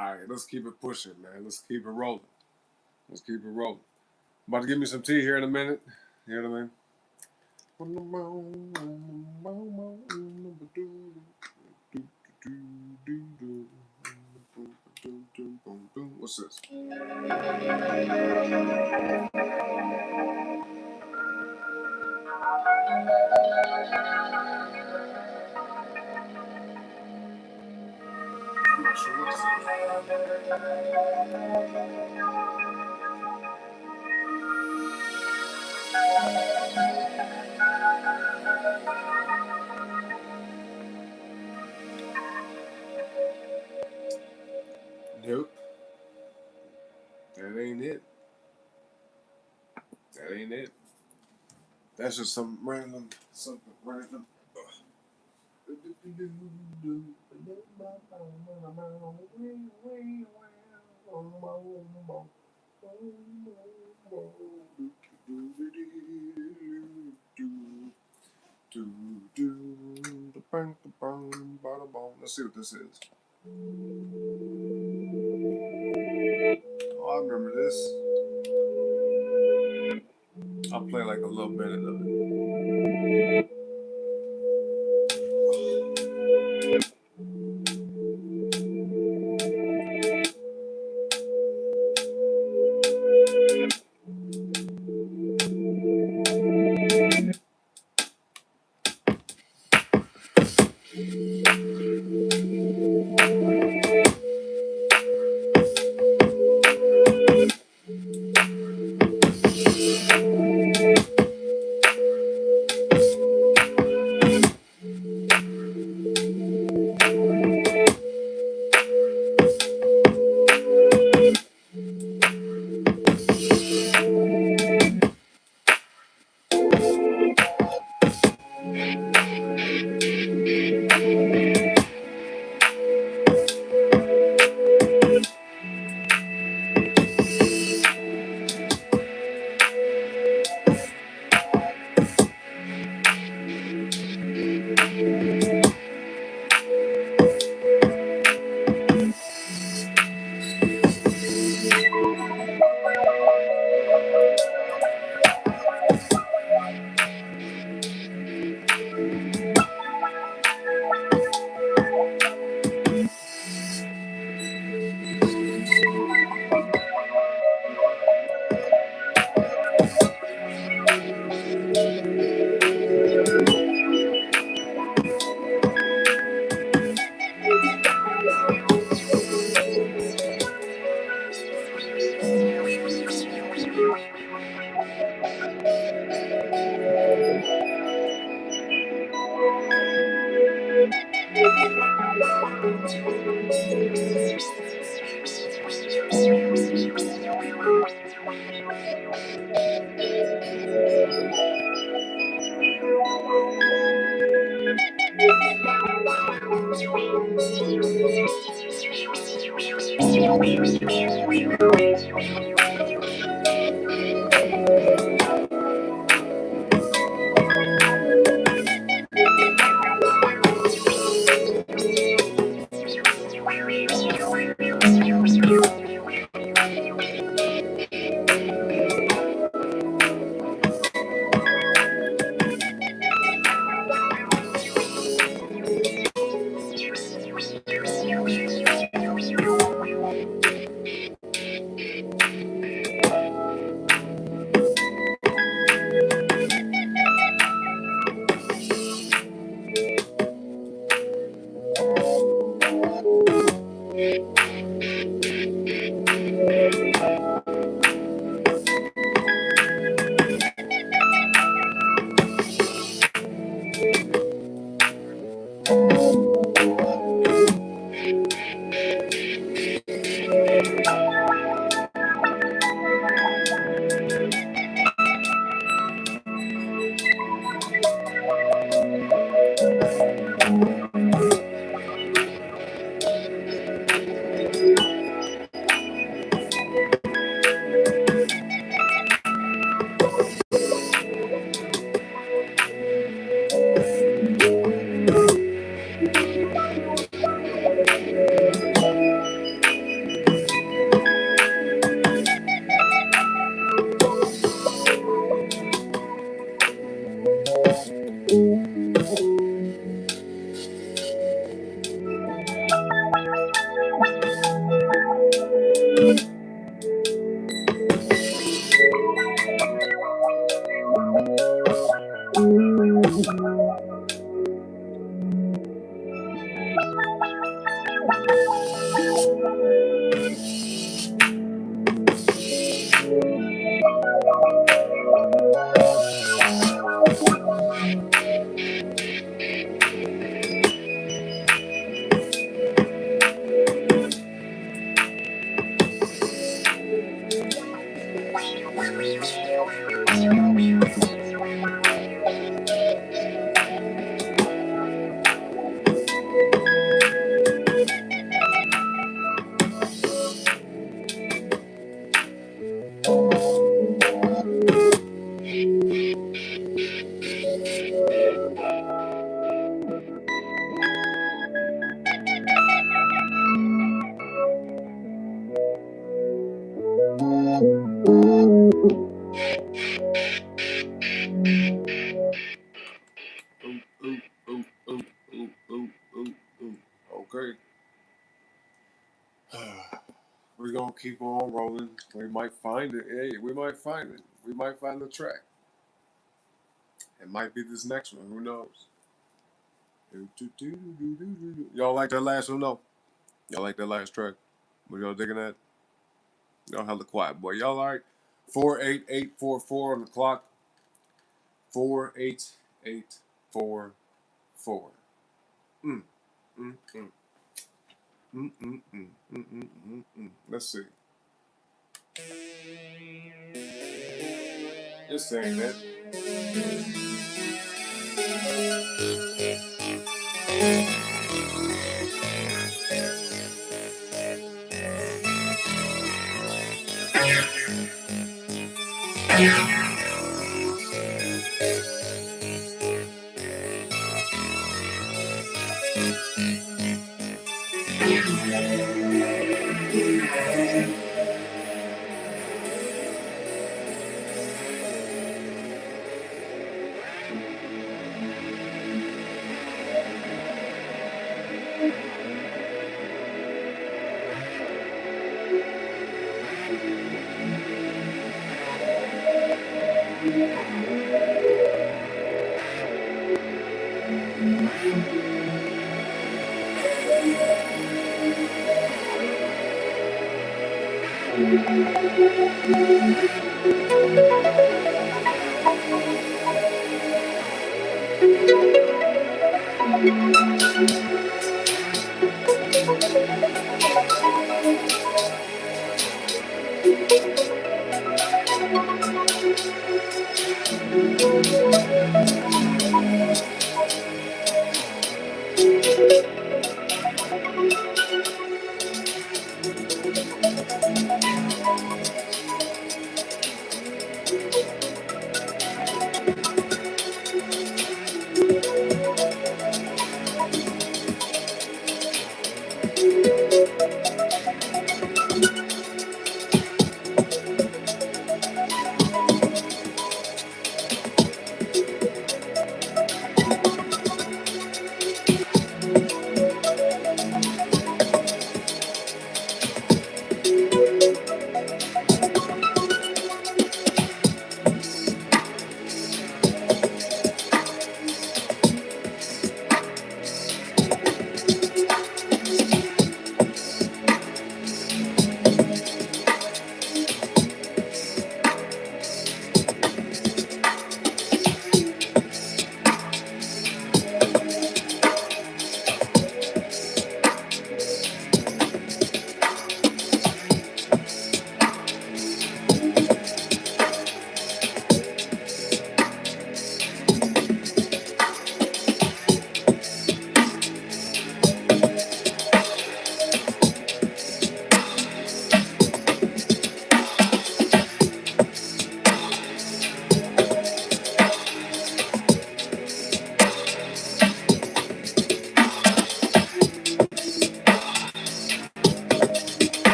A: All right, let's keep it pushing, man. Let's keep it rolling. Let's keep it rolling. About to give me some tea here in a minute. You know what I mean? What's this? I'm not sure what this is. Nope. That ain't it. That ain't it. That's just something random. Something random. Let's see what this is. Oh, I remember this. I'll play like a little minute of it. Okay. We're gonna keep on rolling. We might find it. Hey, we might find it. We might find the track. It might be this next one. Who knows? Y'all like that last one? No. Y'all like that last track? What y'all digging that? Y'all hella quiet, boy. Y'all alright? 48844 on the clock. 48844. Mm, mm, mm. Mm, mm, mm, mm, mm, mm, mm. Let's see. Just saying that.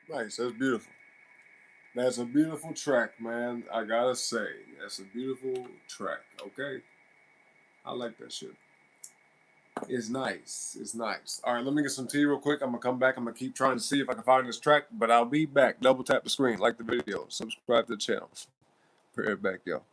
A: Nice. That's beautiful. That's a beautiful track, man. I gotta say, that's a beautiful track. Okay, I like that shit. It's nice. It's nice. All right, let me get some tea real quick. I'm gonna come back. I'm gonna keep trying to see if I can find this track, but I'll be back. Double tap the screen, like the video, subscribe to the channel. Be right back, y'all.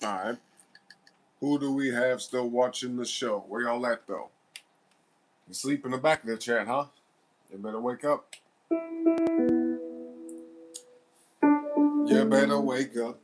A: Alright. Who do we have still watching the show? Where y'all at, though? You sleep in the back of the chat, huh? You better wake up. You better wake up.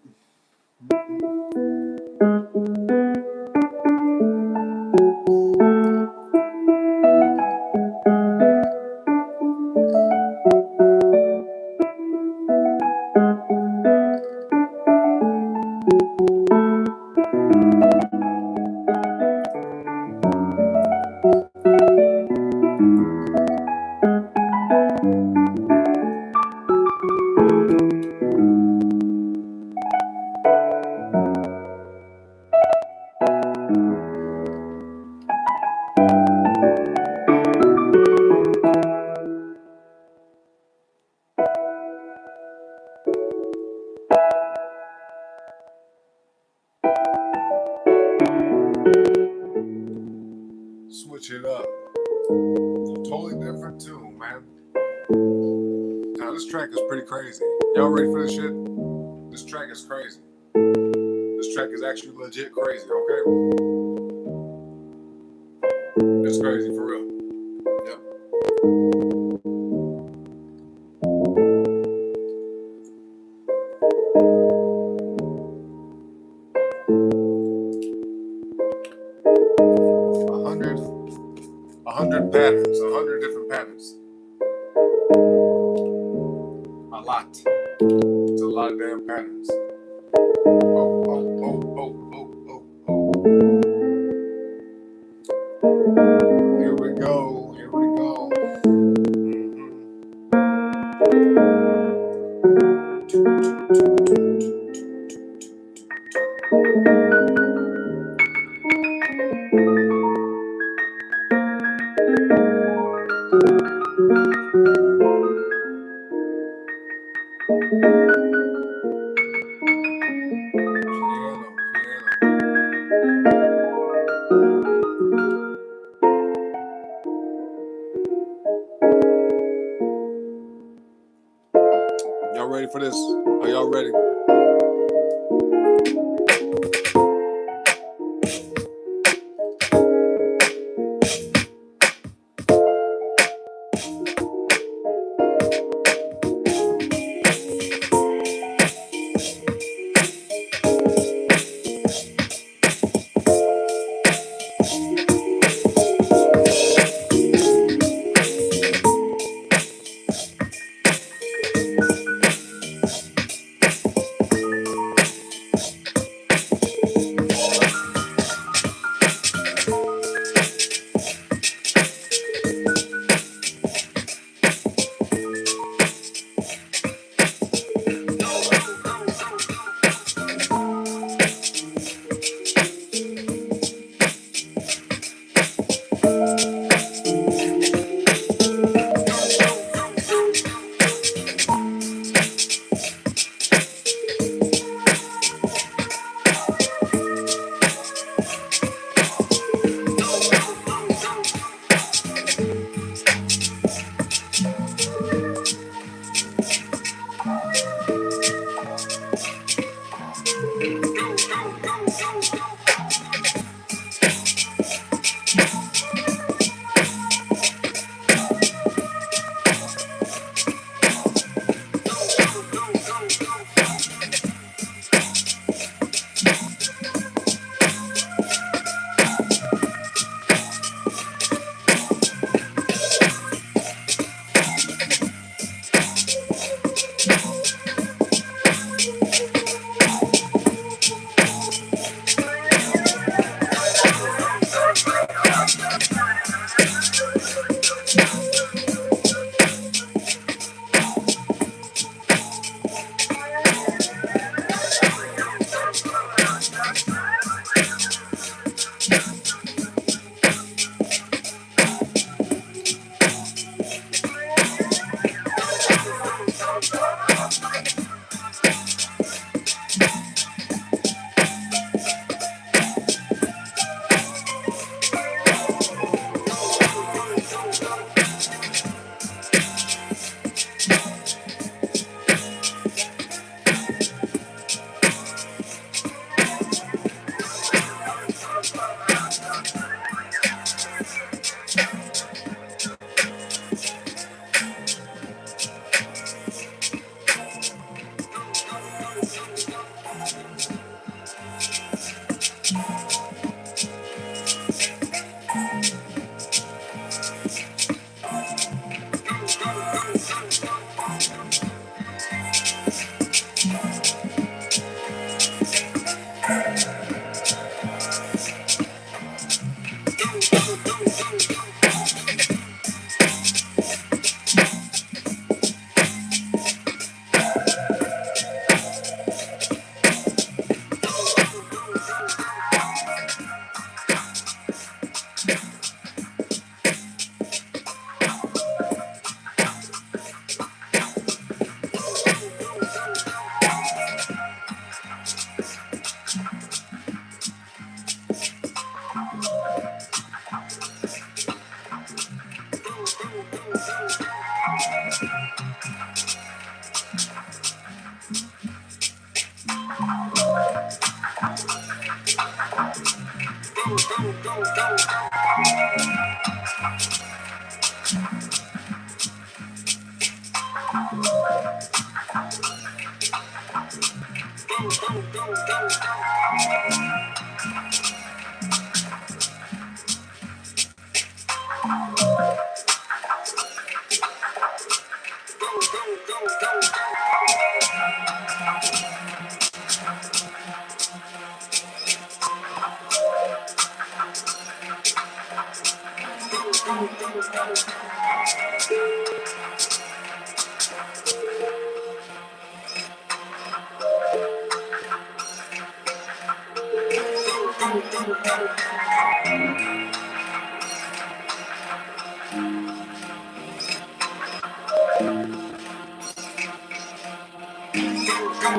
A: Switch it up. Totally different tune, man. Now, this track is pretty crazy. Y'all ready for this shit? This track is crazy. This track is actually legit crazy, okay? It's crazy, for real. Yep. A hundred patterns, 100 different patterns. A lot. It's a lot of damn patterns. Oh, oh, oh, oh, oh, oh, oh. Here we go, here we go. Y'all ready for this? Are y'all ready? this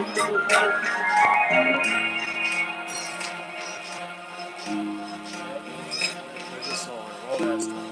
A: song, all that stuff.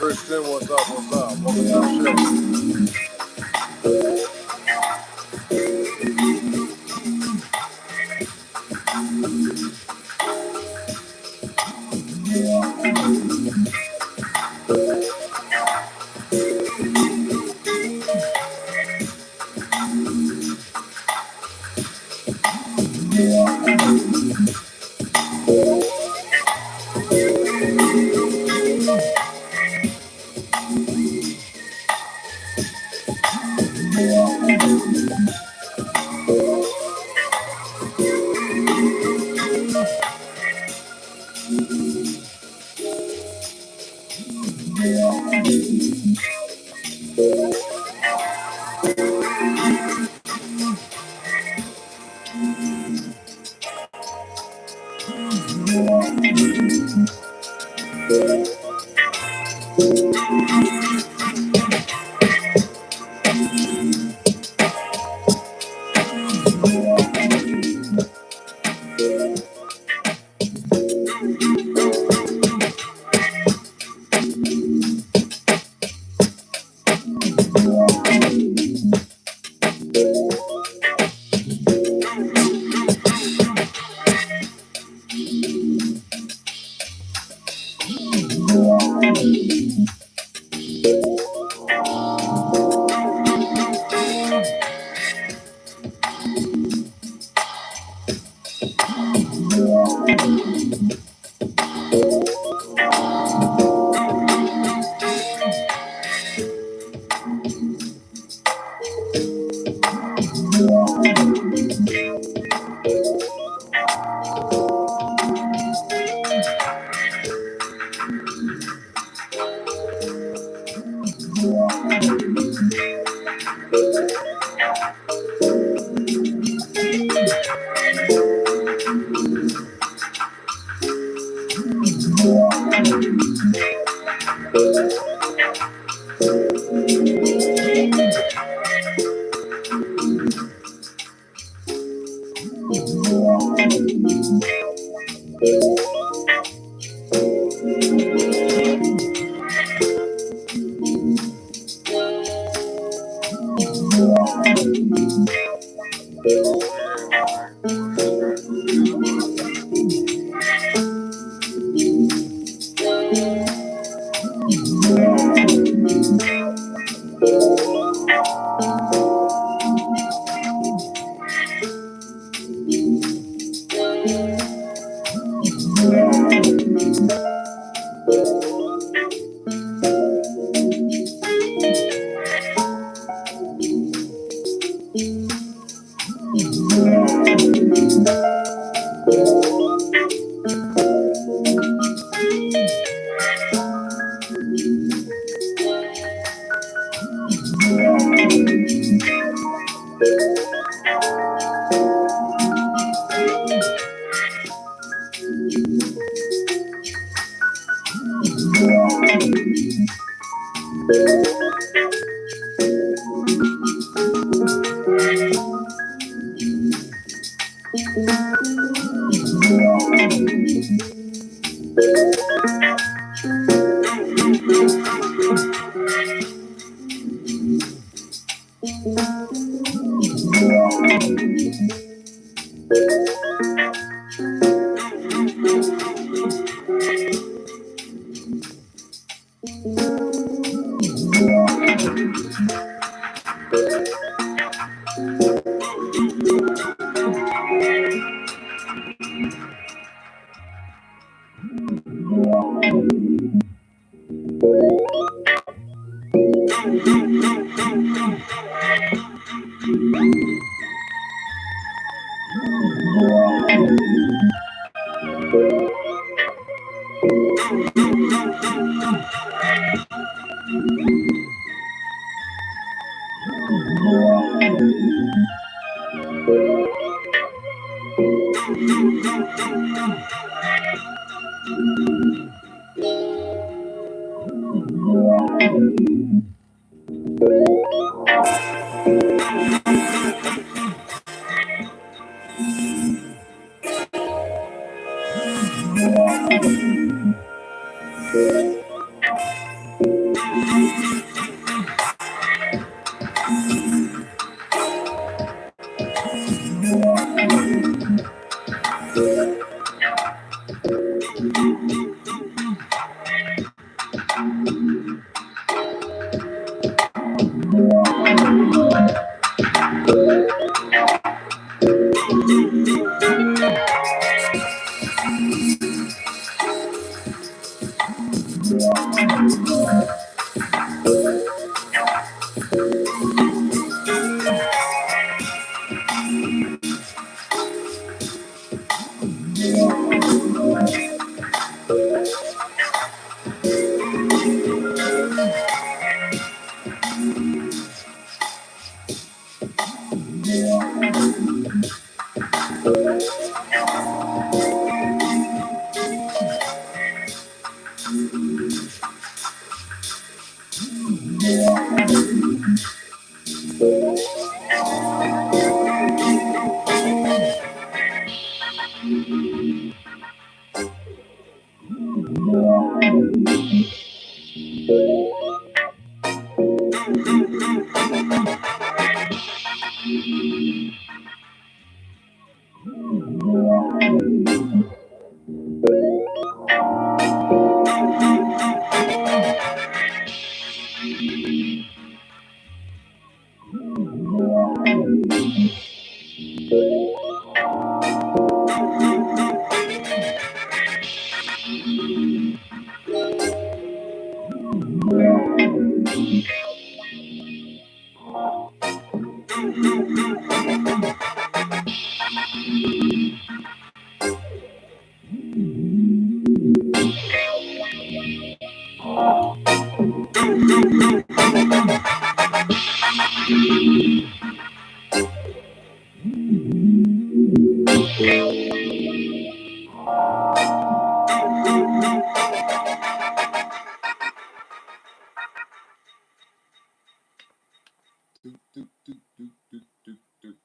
A: Christian, what's up, what's up? Welcome to the show.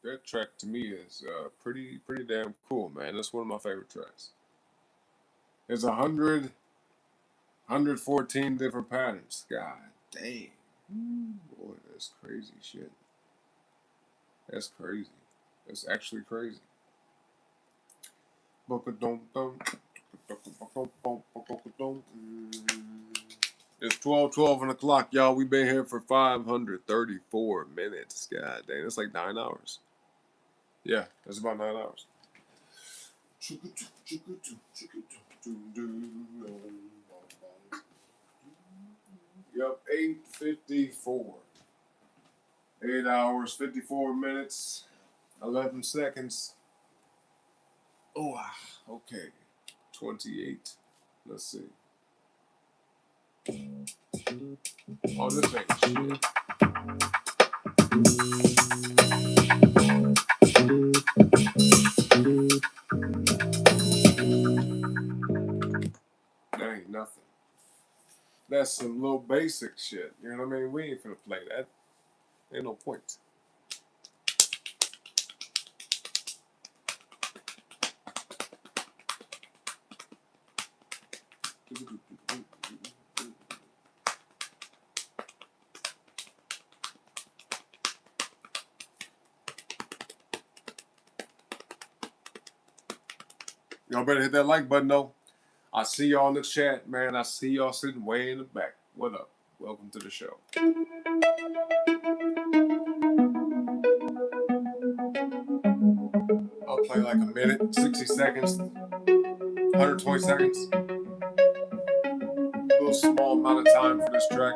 A: That track to me is pretty damn cool, man. That's one of my favorite tracks. There's 114 different patterns. God dang. Boy, that's crazy shit. That's crazy. That's actually crazy. It's 12:12 on the clock, y'all. We've been here for 534 minutes. God dang, that's like 9 hours. Yeah, that's about 9 hours. Yep, 8:54. 8 hours, 54 minutes, 11 seconds. Oh, okay. 28. Let's see. Oh, this ain't shit. That ain't nothing. That's some little basic shit. You know what I mean? We ain't finna play that. Ain't no point. Y'all better hit that like button, though. I see y'all in the chat, man. I see y'all sitting way in the back. What up? Welcome to the show. I'll play like a minute, 60 seconds, 120 seconds. A little small amount of time for this track.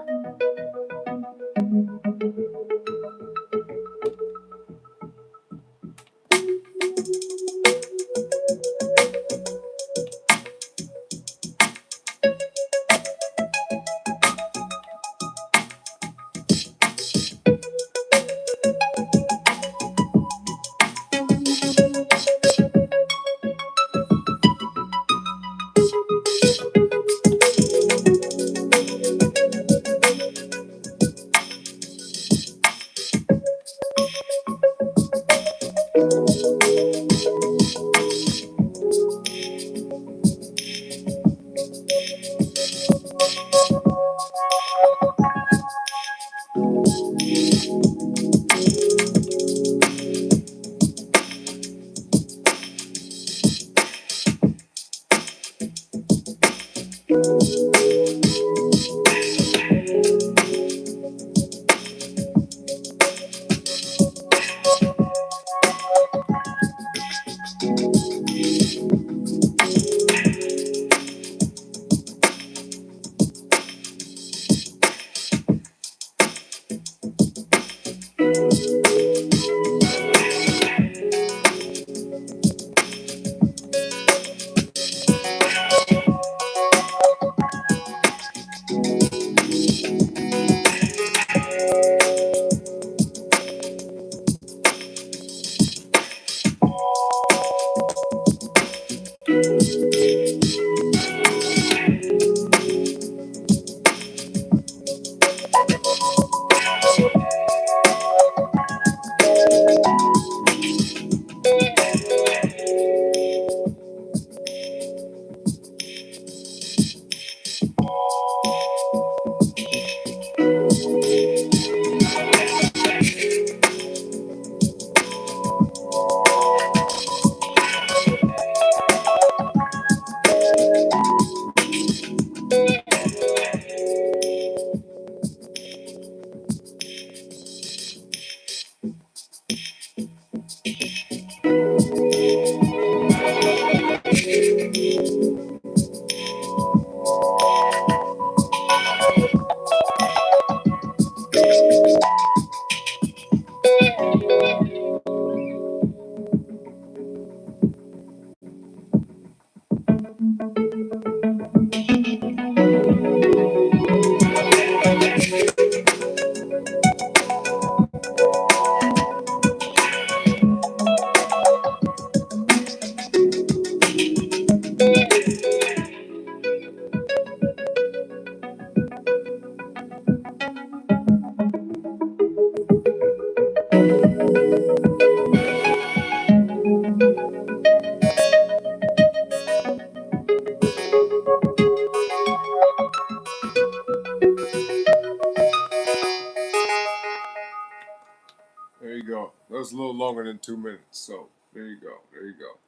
A: go. That was a little longer than 2 minutes. So there you go. There you go.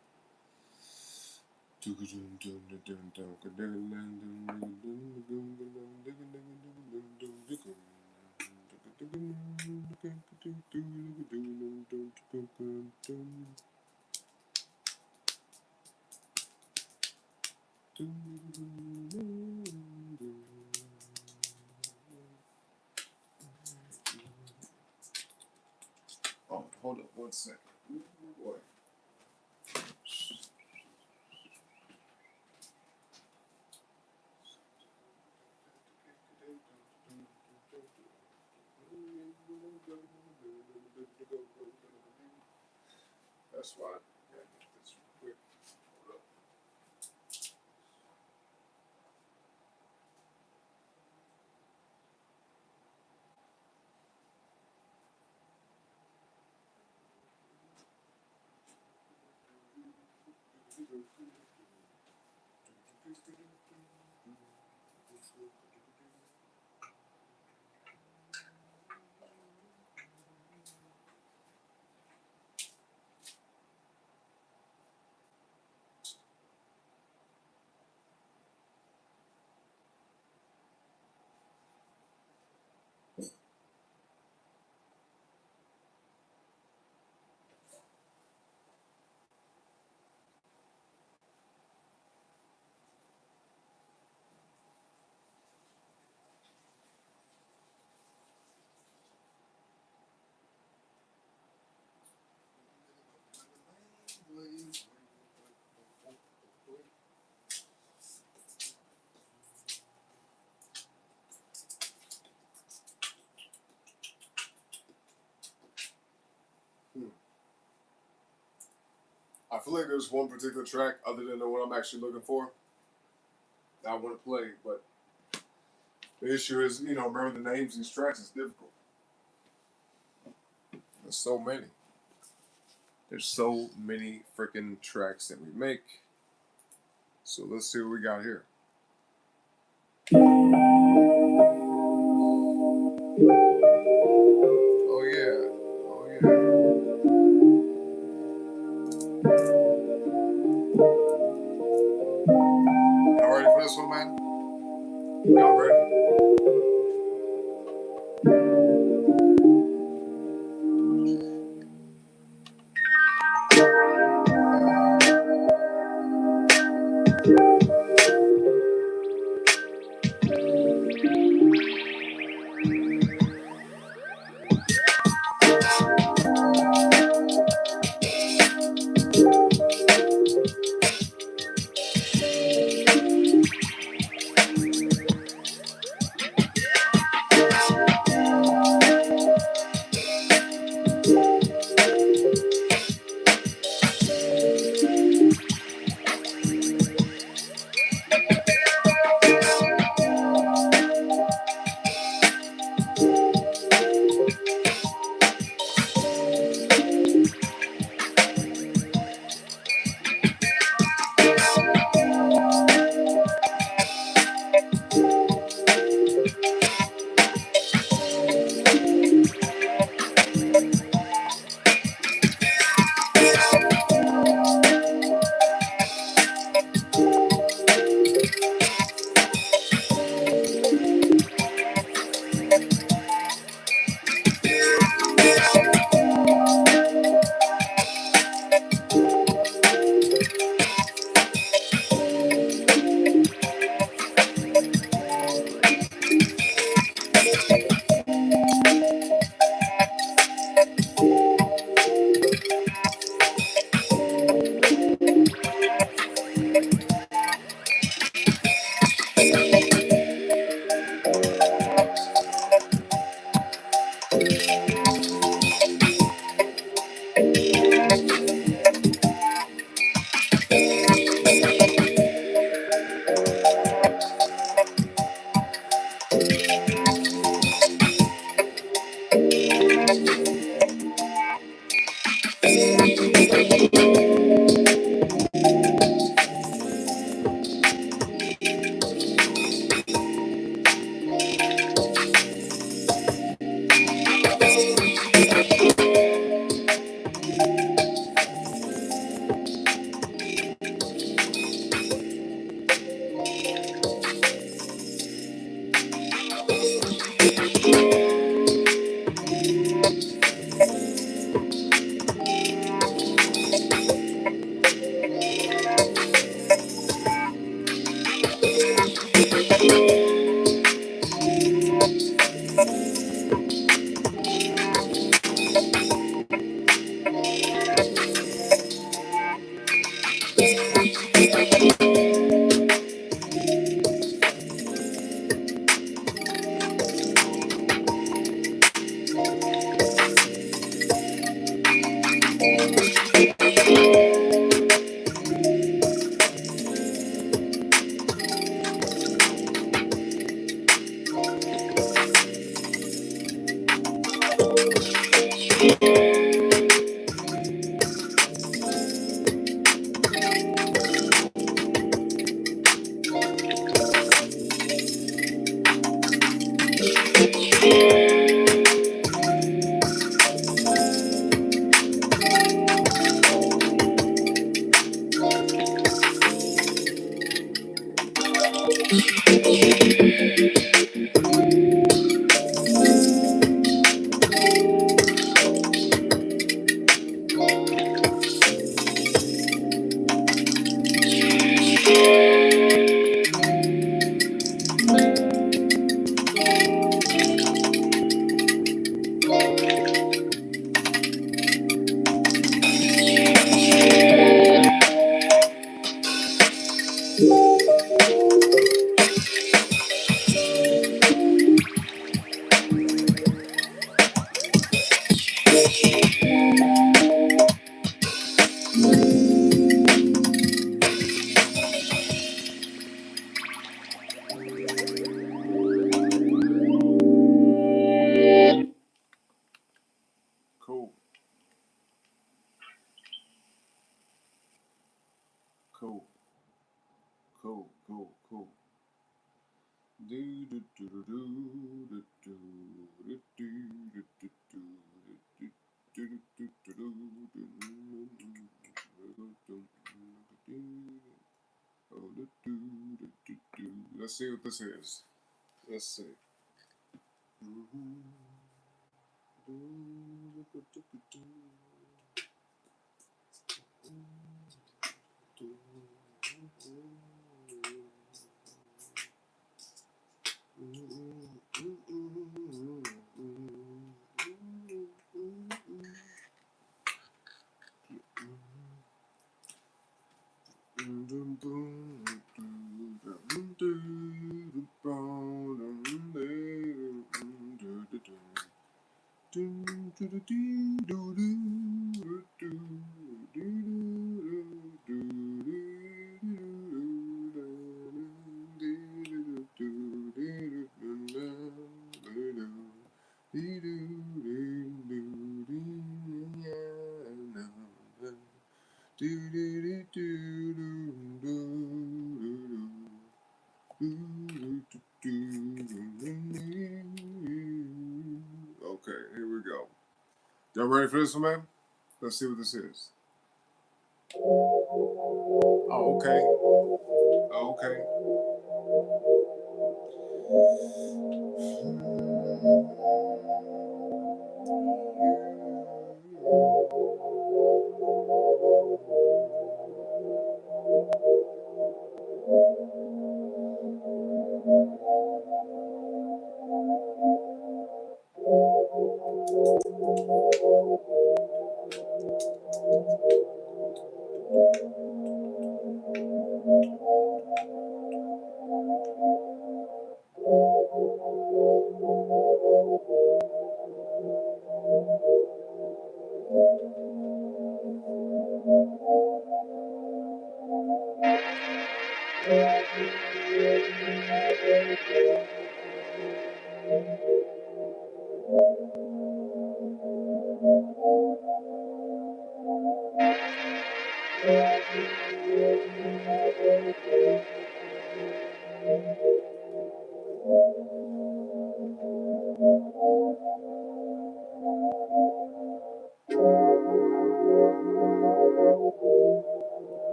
A: Oh, hold up 1 second. Boy. That's why I gotta get this quick. Hold up. I feel like there's one particular track other than the one I'm actually looking for that I want to play, but the issue is, remember the names of these tracks is difficult. There's so many. There's so many freaking tracks that we make. So let's see what we got here. Oh yeah. Oh yeah. Y'all ready for this one, man? Y'all ready? Cool. Cool. Cool. Cool. Cool. Do do do do do do do do do do do. Let's see what this is. Let's see. Okay, here we go. Y'all ready for this one, man? Let's see what this is. Oh, okay. Okay.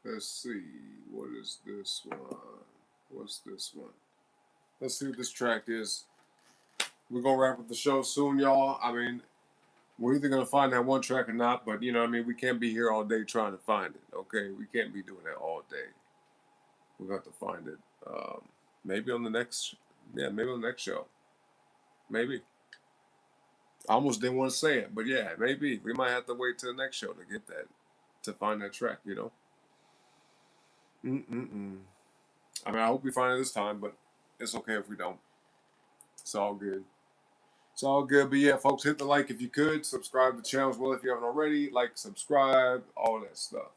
A: Let's see, what is this one? What's this one? Let's see what this track is. We're gonna wrap up the show soon, y'all. I mean, we're either gonna find that one track or not, but you know what I mean, we can't be here all day trying to find it, okay? We can't be doing that all day. We're gonna have to find it. Maybe on the next maybe on the next show. Maybe. I almost didn't want to say it, but yeah, maybe. We might have to wait till the next show to get that, to find that track, you know? I mean, I hope we find it this time, but it's okay if we don't. It's all good. It's all good. But yeah, folks, hit the like if you could. Subscribe to the channel as well if you haven't already. Like, subscribe, all that stuff.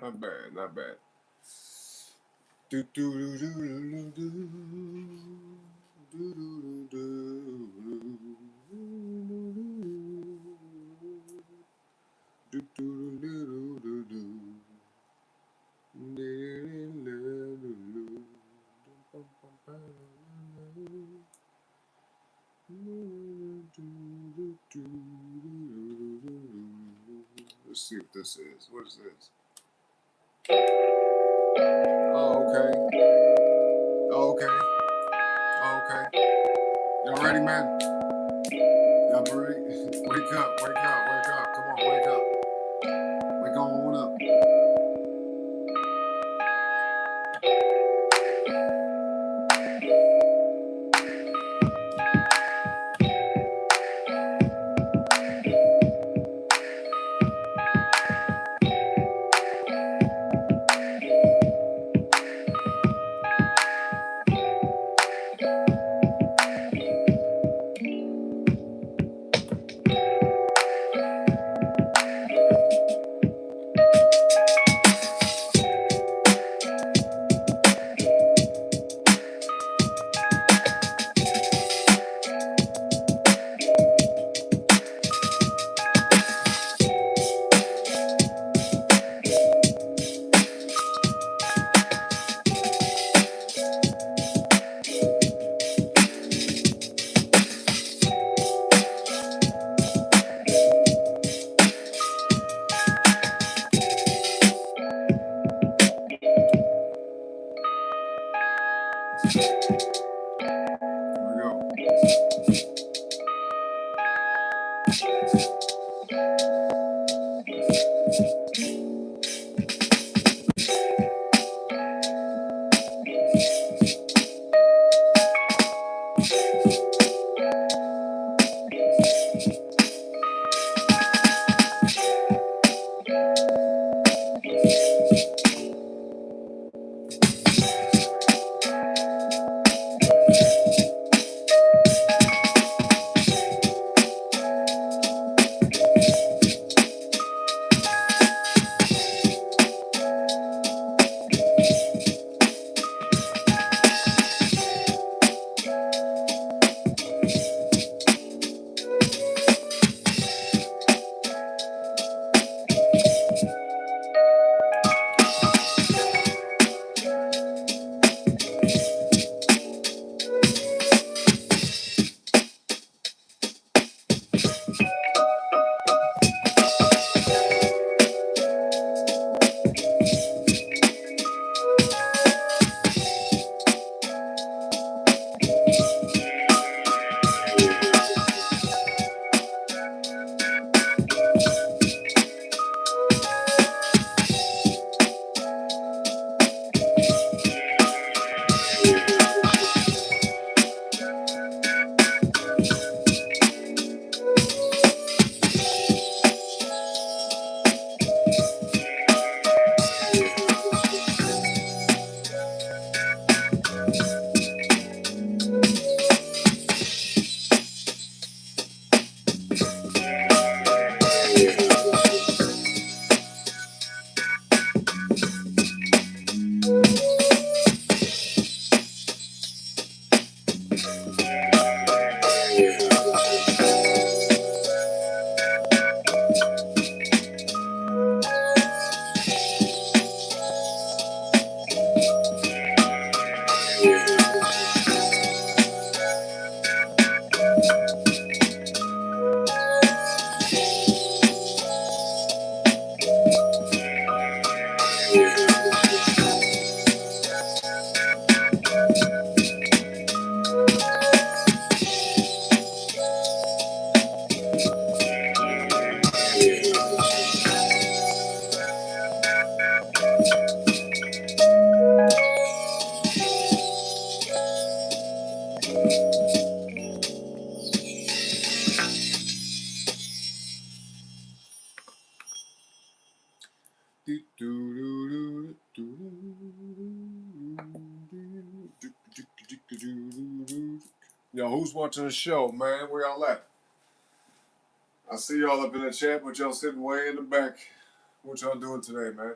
A: Not bad, not bad. Do do do do do do do do do do do do. Let's see what this is. What is this? Oh, okay. Oh, okay. Oh, okay. Y'all ready, man? Y'all ready? Wake up, wake up, wake up. Come on, wake up. Wake on up. Yo, who's watching the show, man? Where y'all at? I see y'all up in the chat, but y'all sitting way in the back. What y'all doing today, man?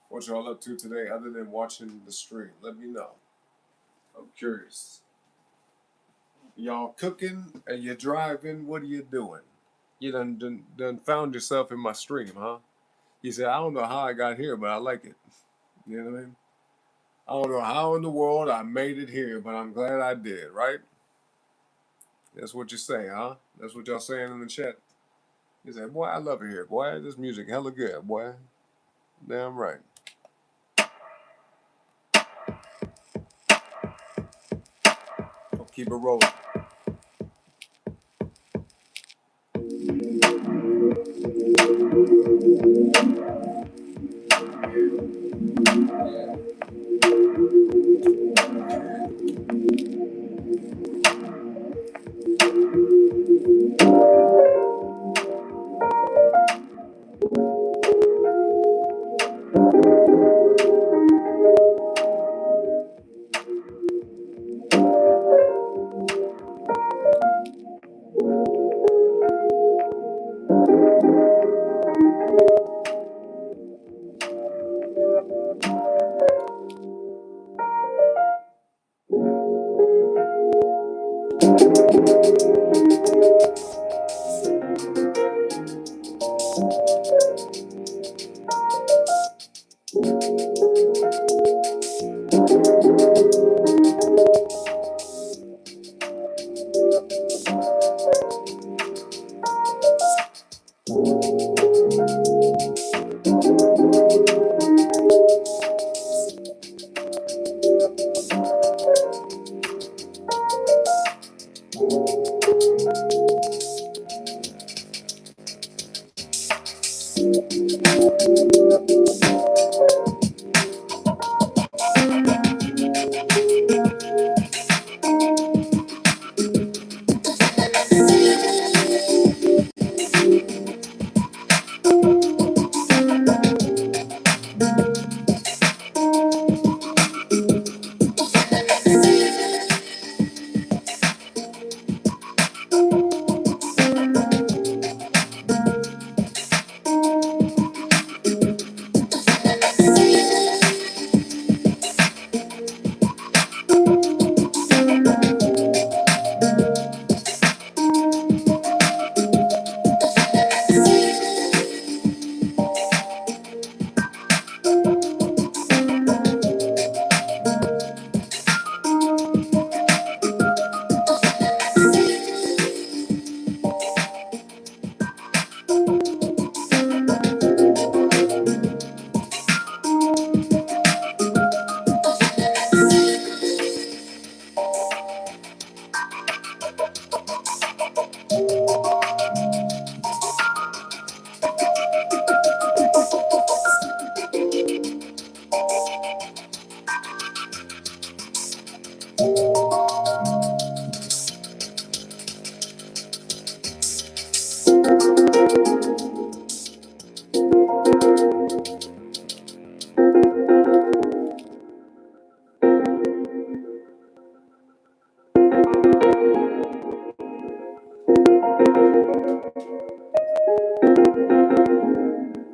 A: What y'all up to today other than watching the stream? Let me know. I'm curious. Y'all cooking and you driving? What are you doing? You done found yourself in my stream, huh? You said, I don't know how I got here, but I like it. You know what I mean? I don't know how in the world I made it here, but I'm glad I did, right? That's what you say, huh? That's what y'all saying in the chat. You say, boy, I love it here. Boy, this music hella good, boy. Damn right. I'll keep it rolling.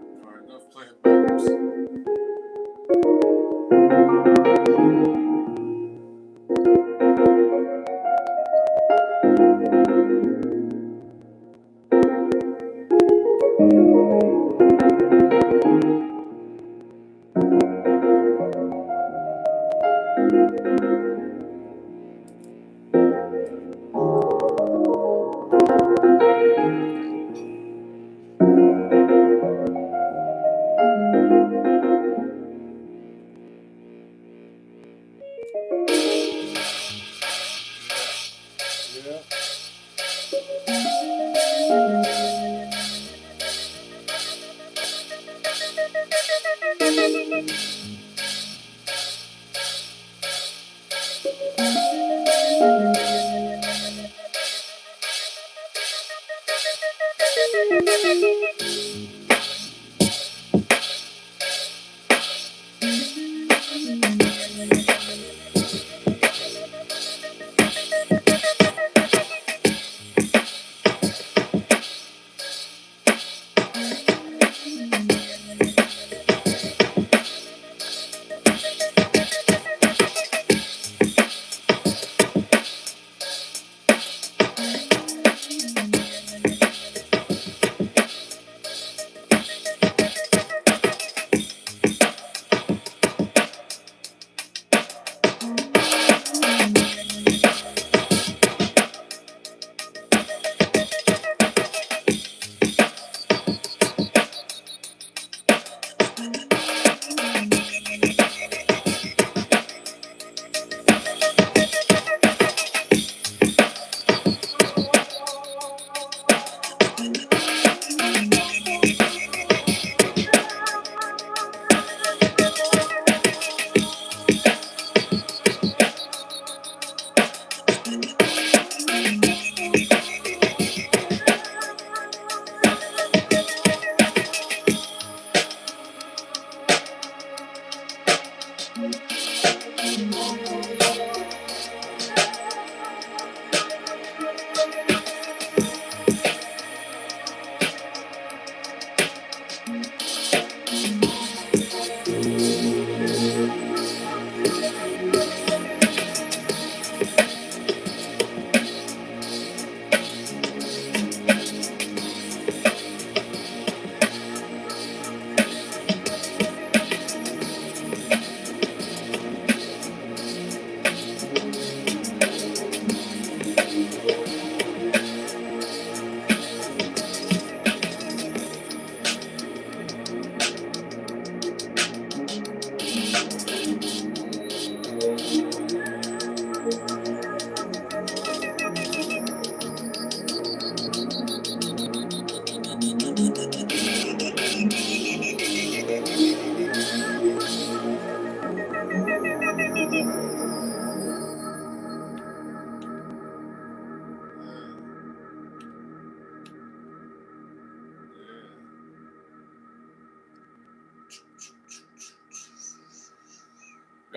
A: All right, enough playing backwards. Yo,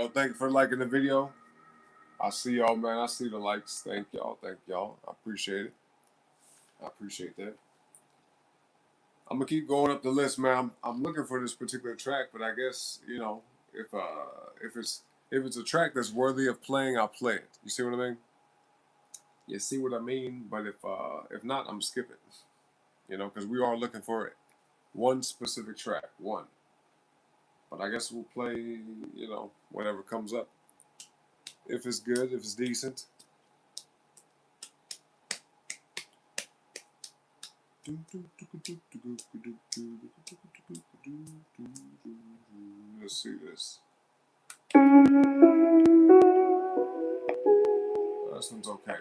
A: thank you for liking the video. I see y'all, man. I see the likes. Thank y'all. Thank y'all. I appreciate it. I appreciate that. I'm gonna keep going up the list, man. I'm looking for this particular track, but I guess if it's a track that's worthy of playing, I'll play it. You see what I mean? You see what I mean? But if not, I'm skipping. You know, because we are looking for one specific track, one. But I guess we'll play, whatever comes up. If it's good, if it's decent. Let's see this. This one's okay.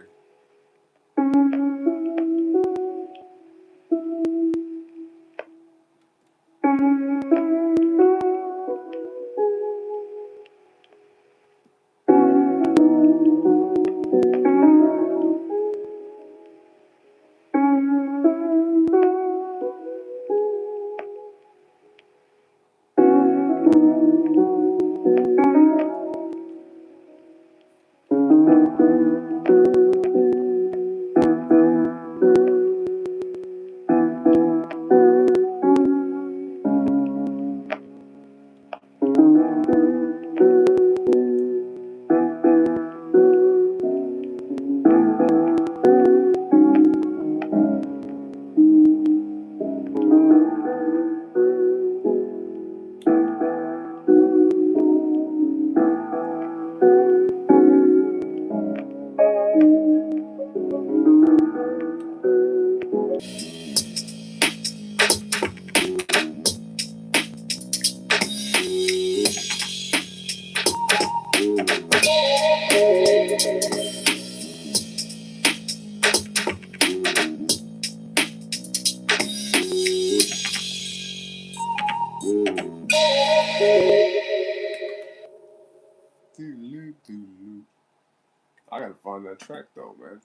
A: I gotta find that track though, man.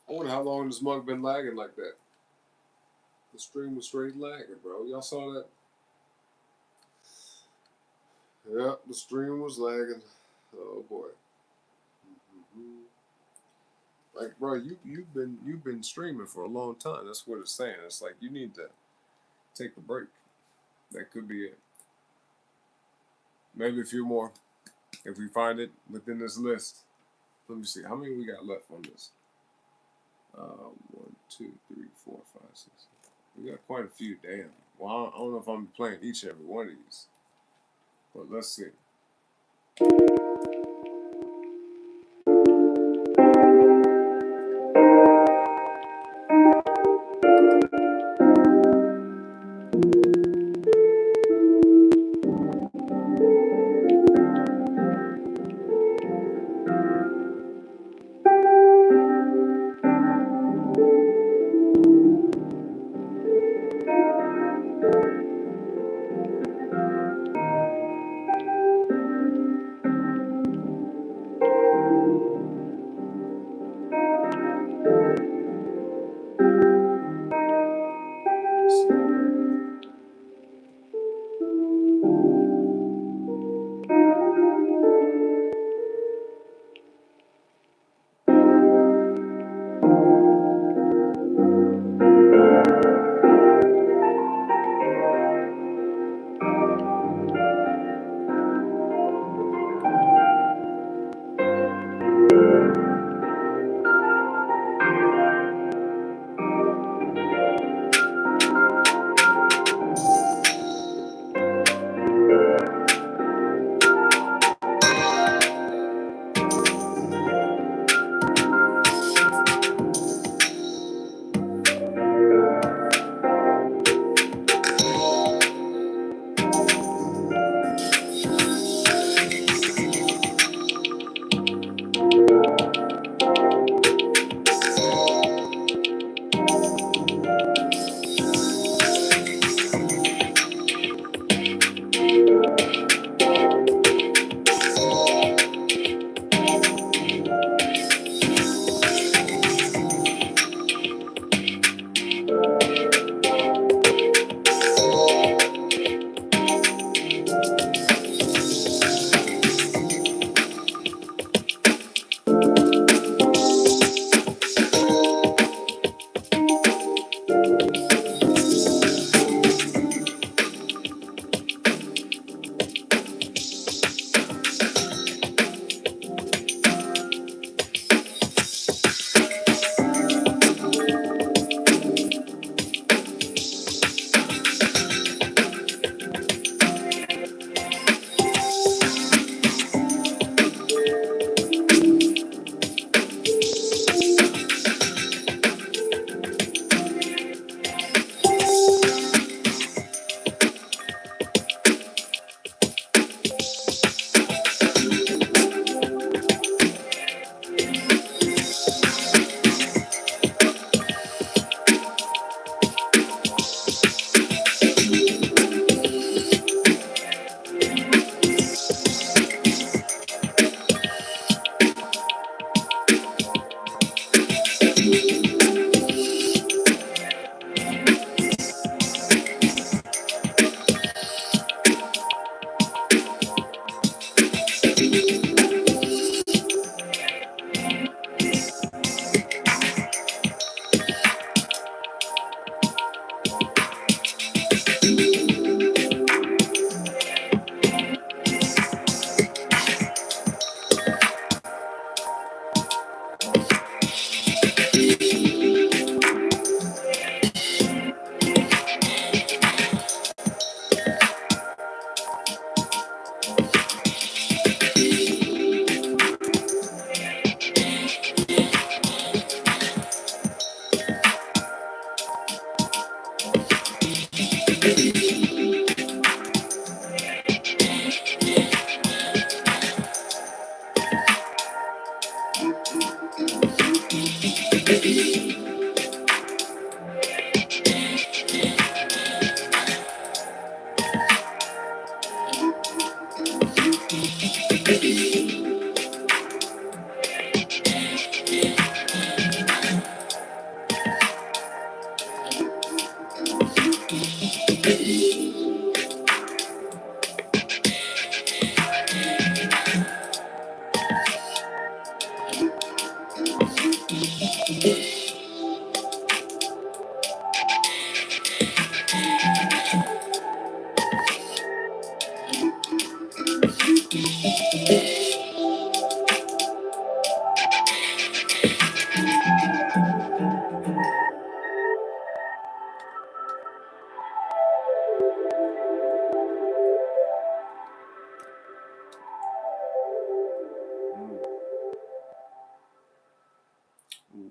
A: I wonder how long this mug been lagging like that. The stream was straight lagging, bro. Y'all saw that? Yep, the stream was lagging. Oh boy. Like, bro, you've been streaming for a long time. That's what it's saying. It's like you need to take a break. That could be it. Maybe a few more if we find it within this list. Let me see. How many we got left on this? 1, 2, 3, 4, 5, 6. We got quite a few. Damn. Well, I don't know if I'm playing each and every one of these. But let's see.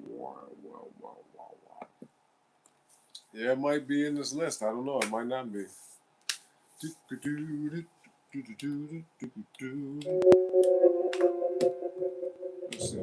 A: Wow. Yeah, it might be in this list. I don't know. It might not be. Let's see.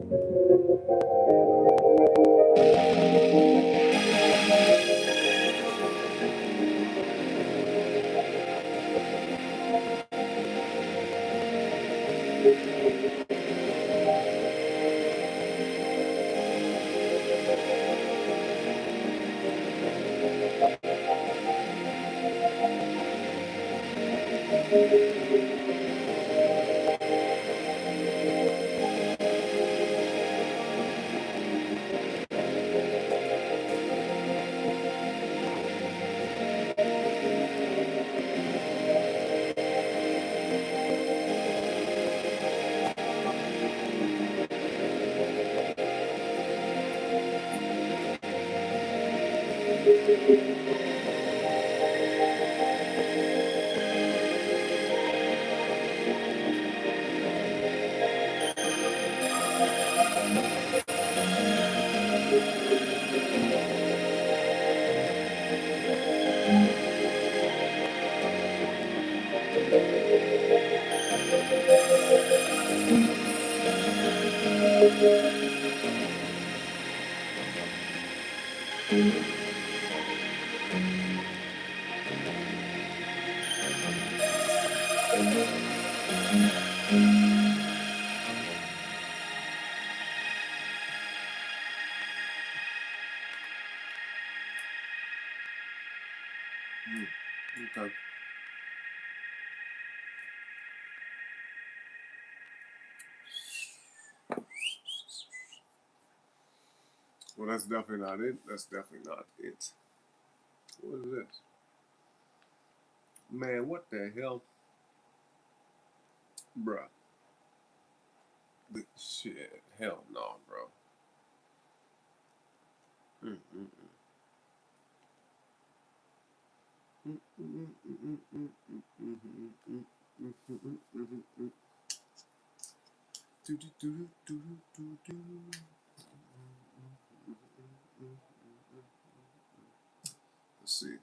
A: Okay. Well, that's definitely not it. That's definitely not it. What is this? Man, what the hell? Bruh. Shit. Hell no, bro. Let's see.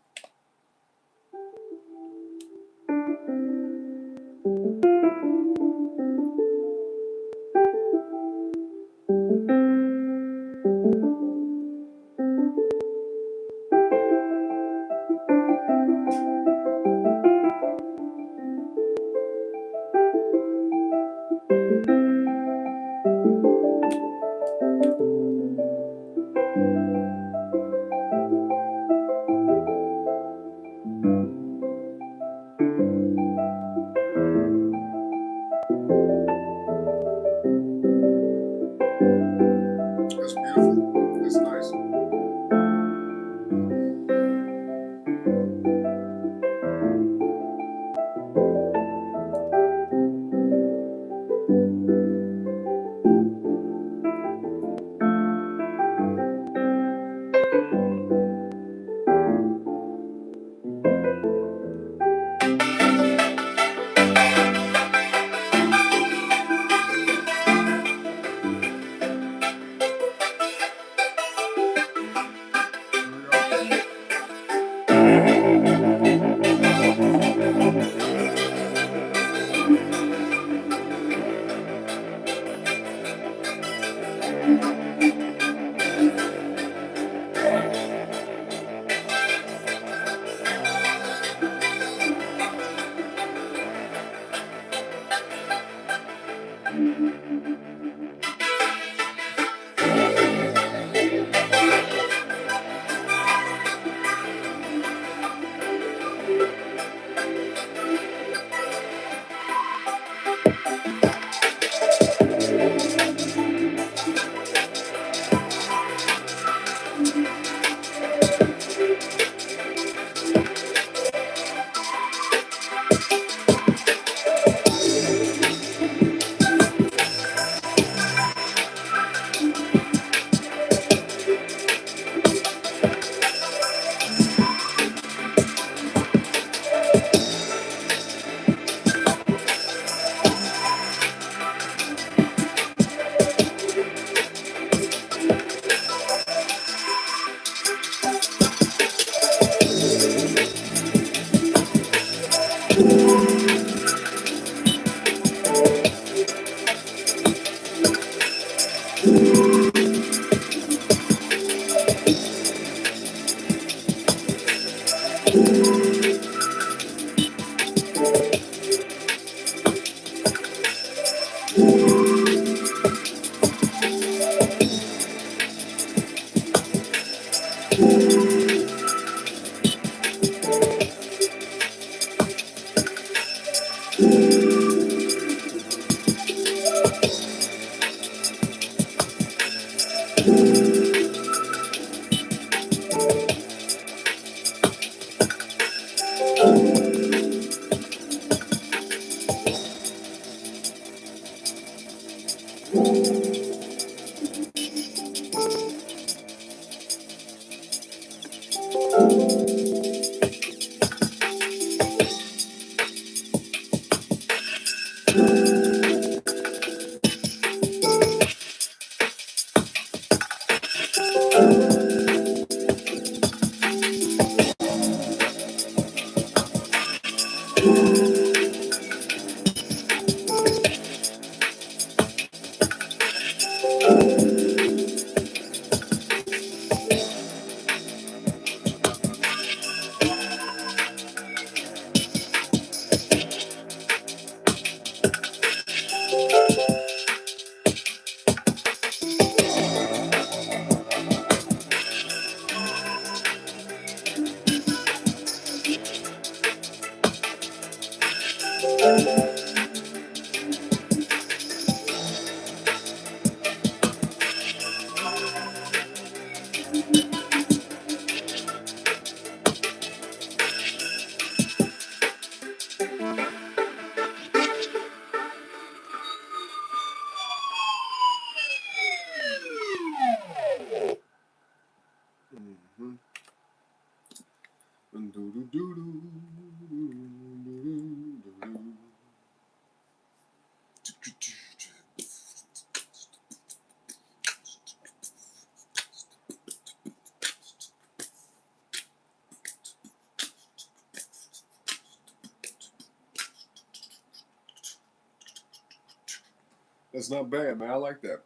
A: That's not bad, man. I like that.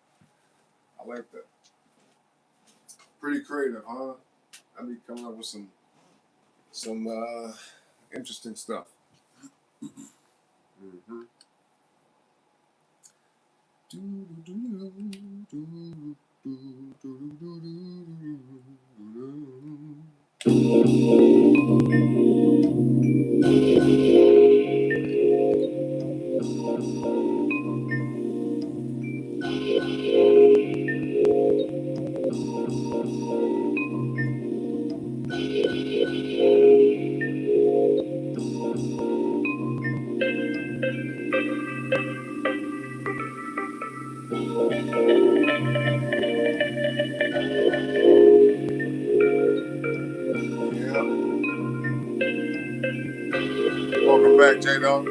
A: I like that. Pretty creative, huh? I be coming up with some interesting stuff. Mm-hmm. Yeah. Welcome back, J-Dog.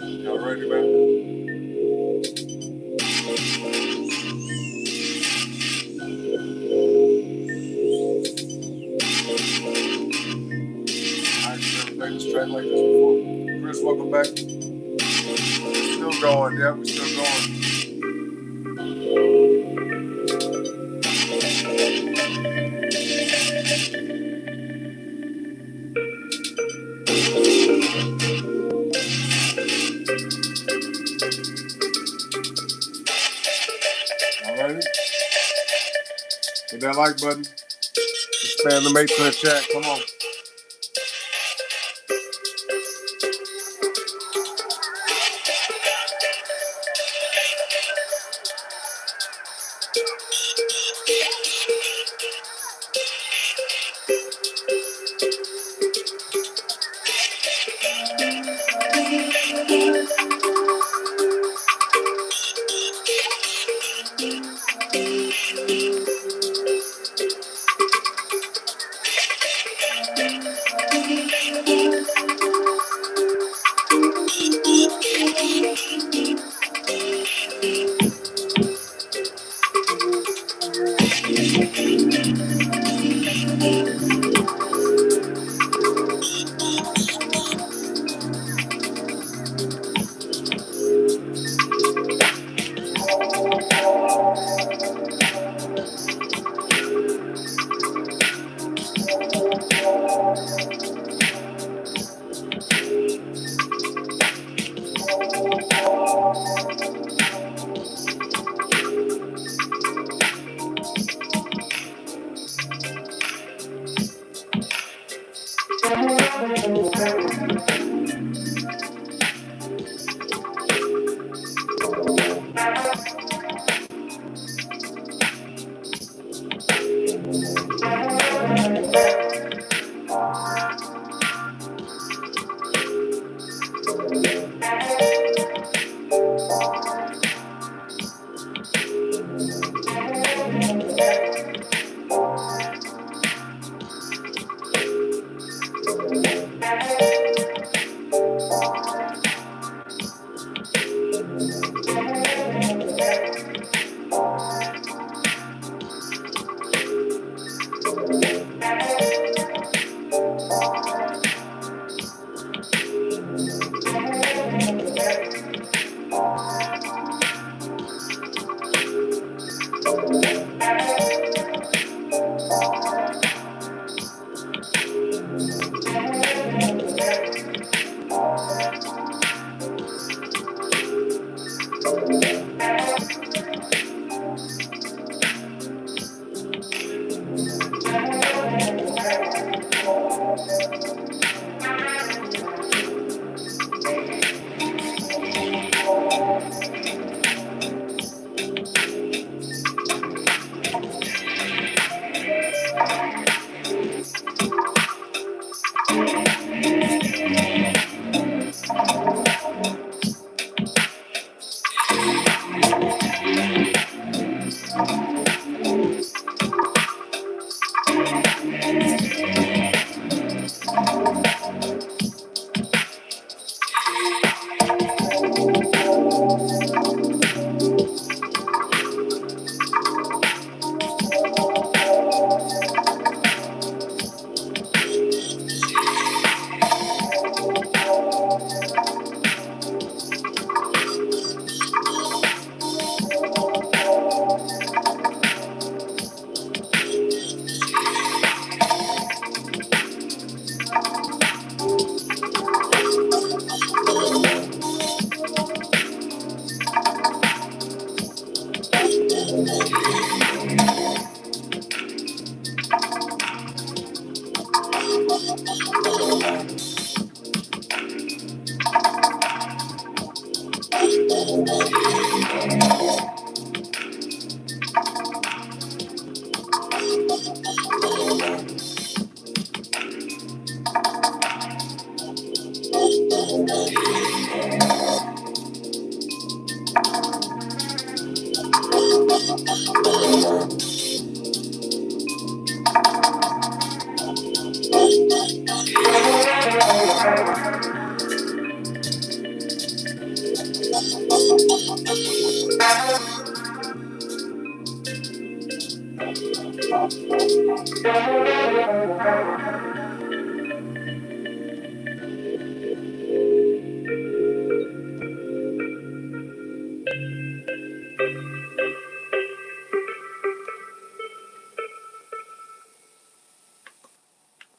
A: Y'all ready, man? I've never played this track like this before. Chris, welcome back. Still going, yeah, we're still going. Hit that like button. Expand the mates in the chat. Come on.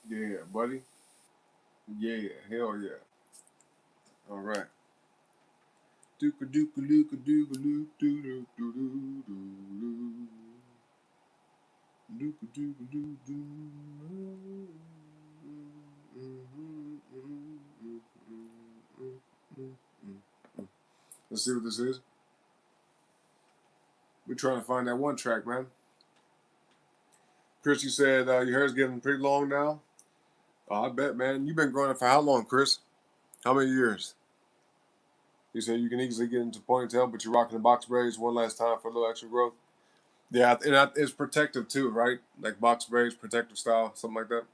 A: Yeah, buddy. Yeah, hell yeah. All right. Dooka dooka dooka dooka doo doo doo doo doo doo. Let's see what this is. We're trying to find that one track, man. Chris, you said your hair's getting pretty long now. Oh, I bet, man. You've been growing it for how long, Chris? How many years? You said you can easily get into ponytail, but you're rocking the box braids one last time for a little extra growth. Yeah, and it's protective too, right? Like box braids, protective style, something like that.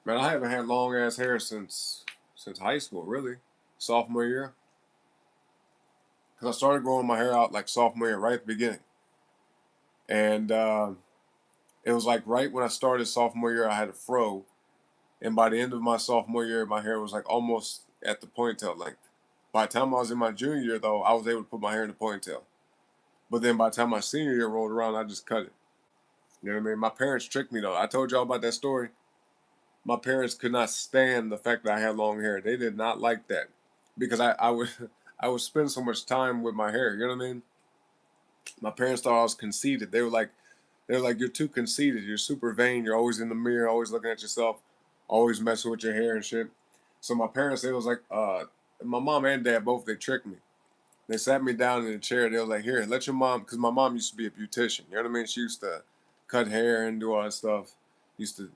A: Man, I haven't had long ass hair since high school, really, sophomore year. Because I started growing my hair out like sophomore year, right at the beginning, and it was like right when I started sophomore year, I had a fro, and by the end of my sophomore year, my hair was like almost at the ponytail length. By the time I was in my junior year, though, I was able to put my hair in a ponytail. But then by the time my senior year rolled around, I just cut it. You know what I mean? My parents tricked me though. I told y'all about that story. My parents could not stand the fact that I had long hair. They did not like that because I would I would spend so much time with my hair. You know what I mean? My parents thought I was conceited. They were like, you're too conceited. You're super vain. You're always in the mirror, always looking at yourself, always messing with your hair and shit. So my parents, they was like, my mom and dad both, they tricked me. They sat me down in a chair. They was like, here, let your mom, because my mom used to be a beautician. You know what I mean? She used to cut hair and do all that stuff. Used to,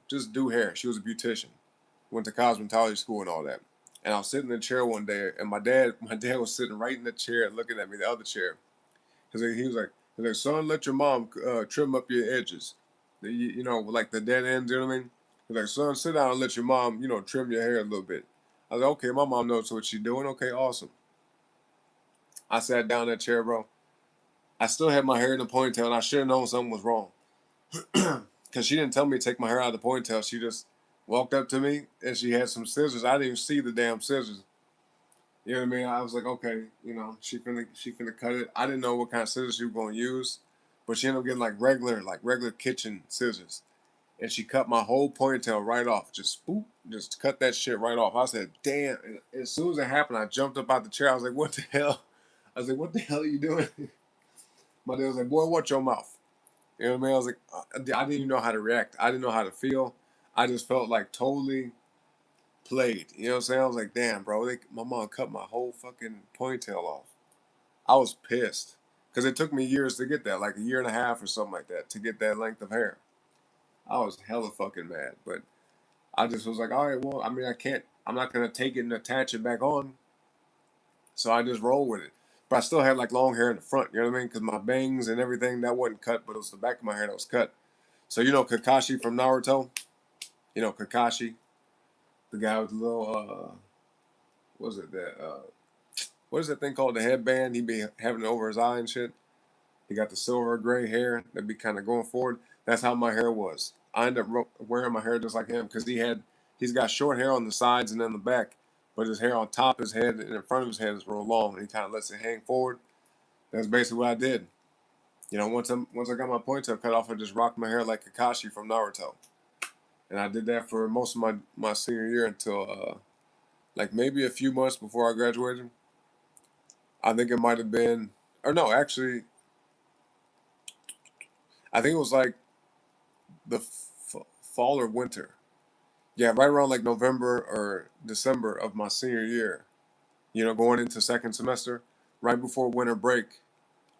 A: just do hair. She was a beautician. Went to cosmetology school and all that. And I was sitting in the chair one day, and my dad was sitting right in the chair looking at me, the other chair. Because he was like, son, let your mom trim up your edges. Like the dead ends, you know what I mean? He's like, son, sit down and let your mom, trim your hair a little bit. I was like, okay, my mom knows what she's doing. Okay, awesome. I sat down in that chair, bro. I still had my hair in a ponytail, and I should have known something was wrong. Because she didn't tell me to take my hair out of the ponytail. She just walked up to me, and she had some scissors. I didn't even see the damn scissors. You know what I mean? I was like, okay, she finna cut it. I didn't know what kind of scissors she was gonna use, but she ended up getting like regular kitchen scissors, and she cut my whole ponytail right off. Just boop, just cut that shit right off. I said, damn. And as soon as it happened, I jumped up out the chair. I was like, what the hell? I was like, what the hell are you doing? My dad was like, boy, watch your mouth. You know what I mean? I was like, I didn't even know how to react. I didn't know how to feel. I just felt like totally played. You know what I'm saying? I was like, damn, bro, my mom cut my whole fucking ponytail off. I was pissed. Because it took me years to get that, like a year and a half or something like that, to get that length of hair. I was hella fucking mad. But I just was like, all right, well, I mean, I'm not going to take it and attach it back on. So I just rolled with it. But I still had like long hair in the front, you know what I mean? Because my bangs and everything, that wasn't cut, but it was the back of my hair that was cut. So you know Kakashi from Naruto? You know Kakashi? The guy with the little, what was it, what is that thing called? The headband? He be having it over his eye and shit. He got the silver gray hair that be kind of going forward. That's how my hair was. I ended up wearing my hair just like him because he's got short hair on the sides and in the back, but his hair on top of his head and in front of his head is real long, and he kind of lets it hang forward. That's basically what I did. Once I got my ponytail cut off, I just rocked my hair like Kakashi from Naruto, and I did that for most of my senior year until like maybe a few months before I graduated. I think it might have been, or no, actually, I think it was like the fall or winter. Yeah, right around like November or December of my senior year. Going into second semester, right before winter break,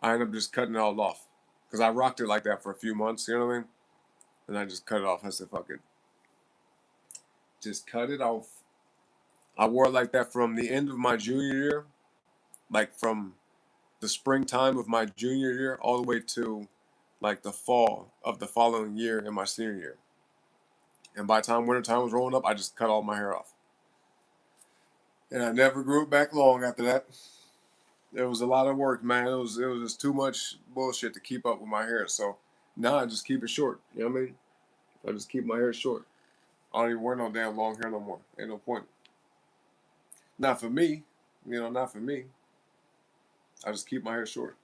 A: I ended up just cutting it all off because I rocked it like that for a few months. You know what I mean? And I just cut it off. I said, "Fuck it, just cut it off." I wore it like that from the end of my junior year, like from the springtime of my junior year all the way to like the fall of the following year in my senior year. And by the time wintertime was rolling up, I just cut all my hair off. And I never grew it back long after that. It was a lot of work, man. It was just too much bullshit to keep up with my hair. So now I just keep it short. You know what I mean? I just keep my hair short. I don't even wear no damn long hair no more. Ain't no point. Not for me. Not for me. I just keep my hair short.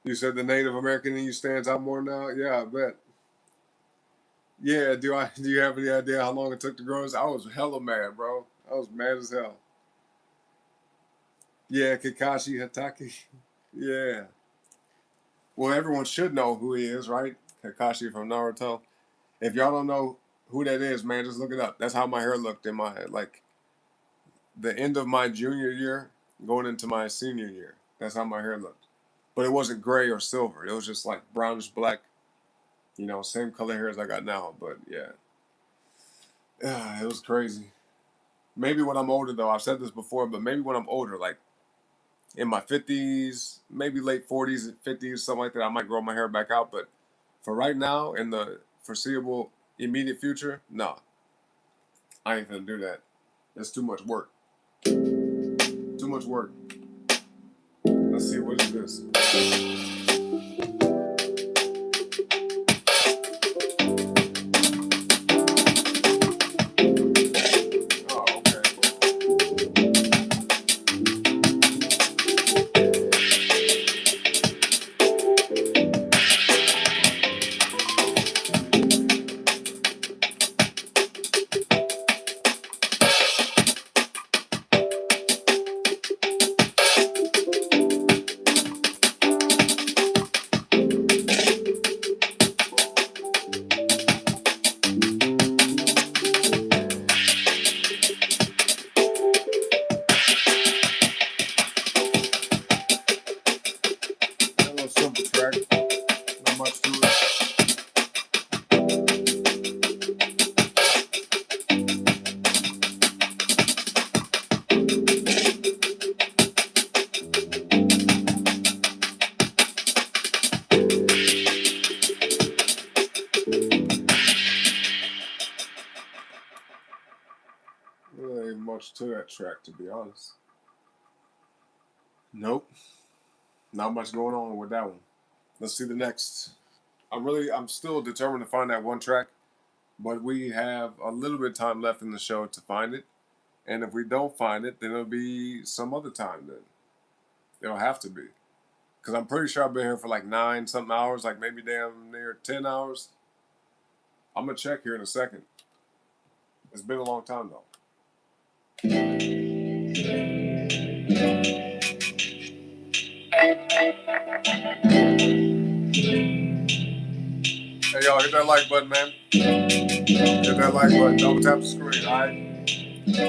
A: You said the Native American in you stands out more now? Yeah, I bet. Yeah, do you have any idea how long it took to grow this? I was hella mad, bro. I was mad as hell. Yeah, Kakashi Hatake. Yeah. Well, everyone should know who he is, right? Kakashi from Naruto. If y'all don't know who that is, man, just look it up. That's how my hair looked in my head. Like the end of my junior year, going into my senior year. That's how my hair looked. But it wasn't gray or silver. It was just like brownish black. You know, same color hair as I got now. But yeah, it was crazy. Maybe when I'm older, though, I've said this before, but maybe when I'm older, like in my 50s, maybe late 40s, 50s, something like that, I might grow my hair back out. But for right now, in the foreseeable immediate future, no, I ain't gonna do that. That's too much work. Too much work. Let's see, what is this? Oh, okay. A little simple track. Not much to it. Really ain't much to that track, to be honest. Nope. Not much going on with that one. Let's see the next. I'm still determined to find that one track, but we have a little bit of time left in the show to find it. And if we don't find it, then it'll be some other time then. It'll have to be. Because I'm pretty sure I've been here for like 9 something hours, like maybe damn near 10 hours. I'm going to check here in a second. It's been a long time though. Hey y'all, hit that like button, man. Hit that like button. Don't tap the screen, alright?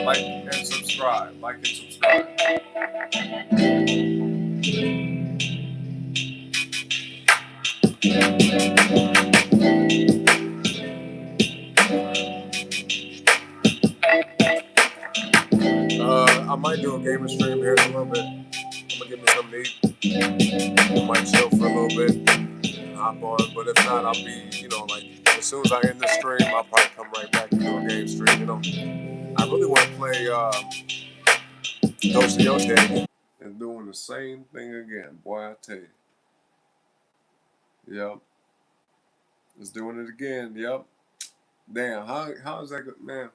A: Like and subscribe. Like and subscribe. I might do a gaming stream here in a little bit. I'm gonna give me something to eat. I might chill for a little bit and hop on. But if not, I'll be, like as soon as I end the stream, I'll probably come right back and do a game stream. I really want to play Dosiote again. And doing the same thing again, boy. I tell you. Yep, it's doing it again. Yep. Damn, how is that good, man?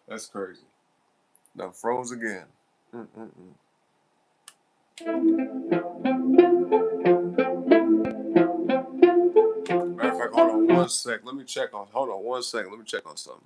A: That's crazy. Now froze again. Mm-mm-mm. Matter of fact, hold on one sec. Let me check on. Hold on one second. Let me check on something.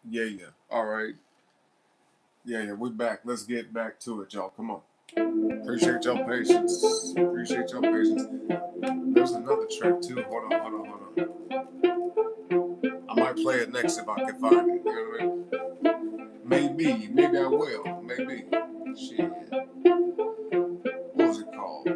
A: Yeah, yeah. All right. Yeah, we're back. Let's get back to it, y'all. Come on. Appreciate your patience. Appreciate your patience. There's another track too. Hold on. I might play it next if I can find it. You know what I mean? Maybe I will. Maybe. Shit. What was it called?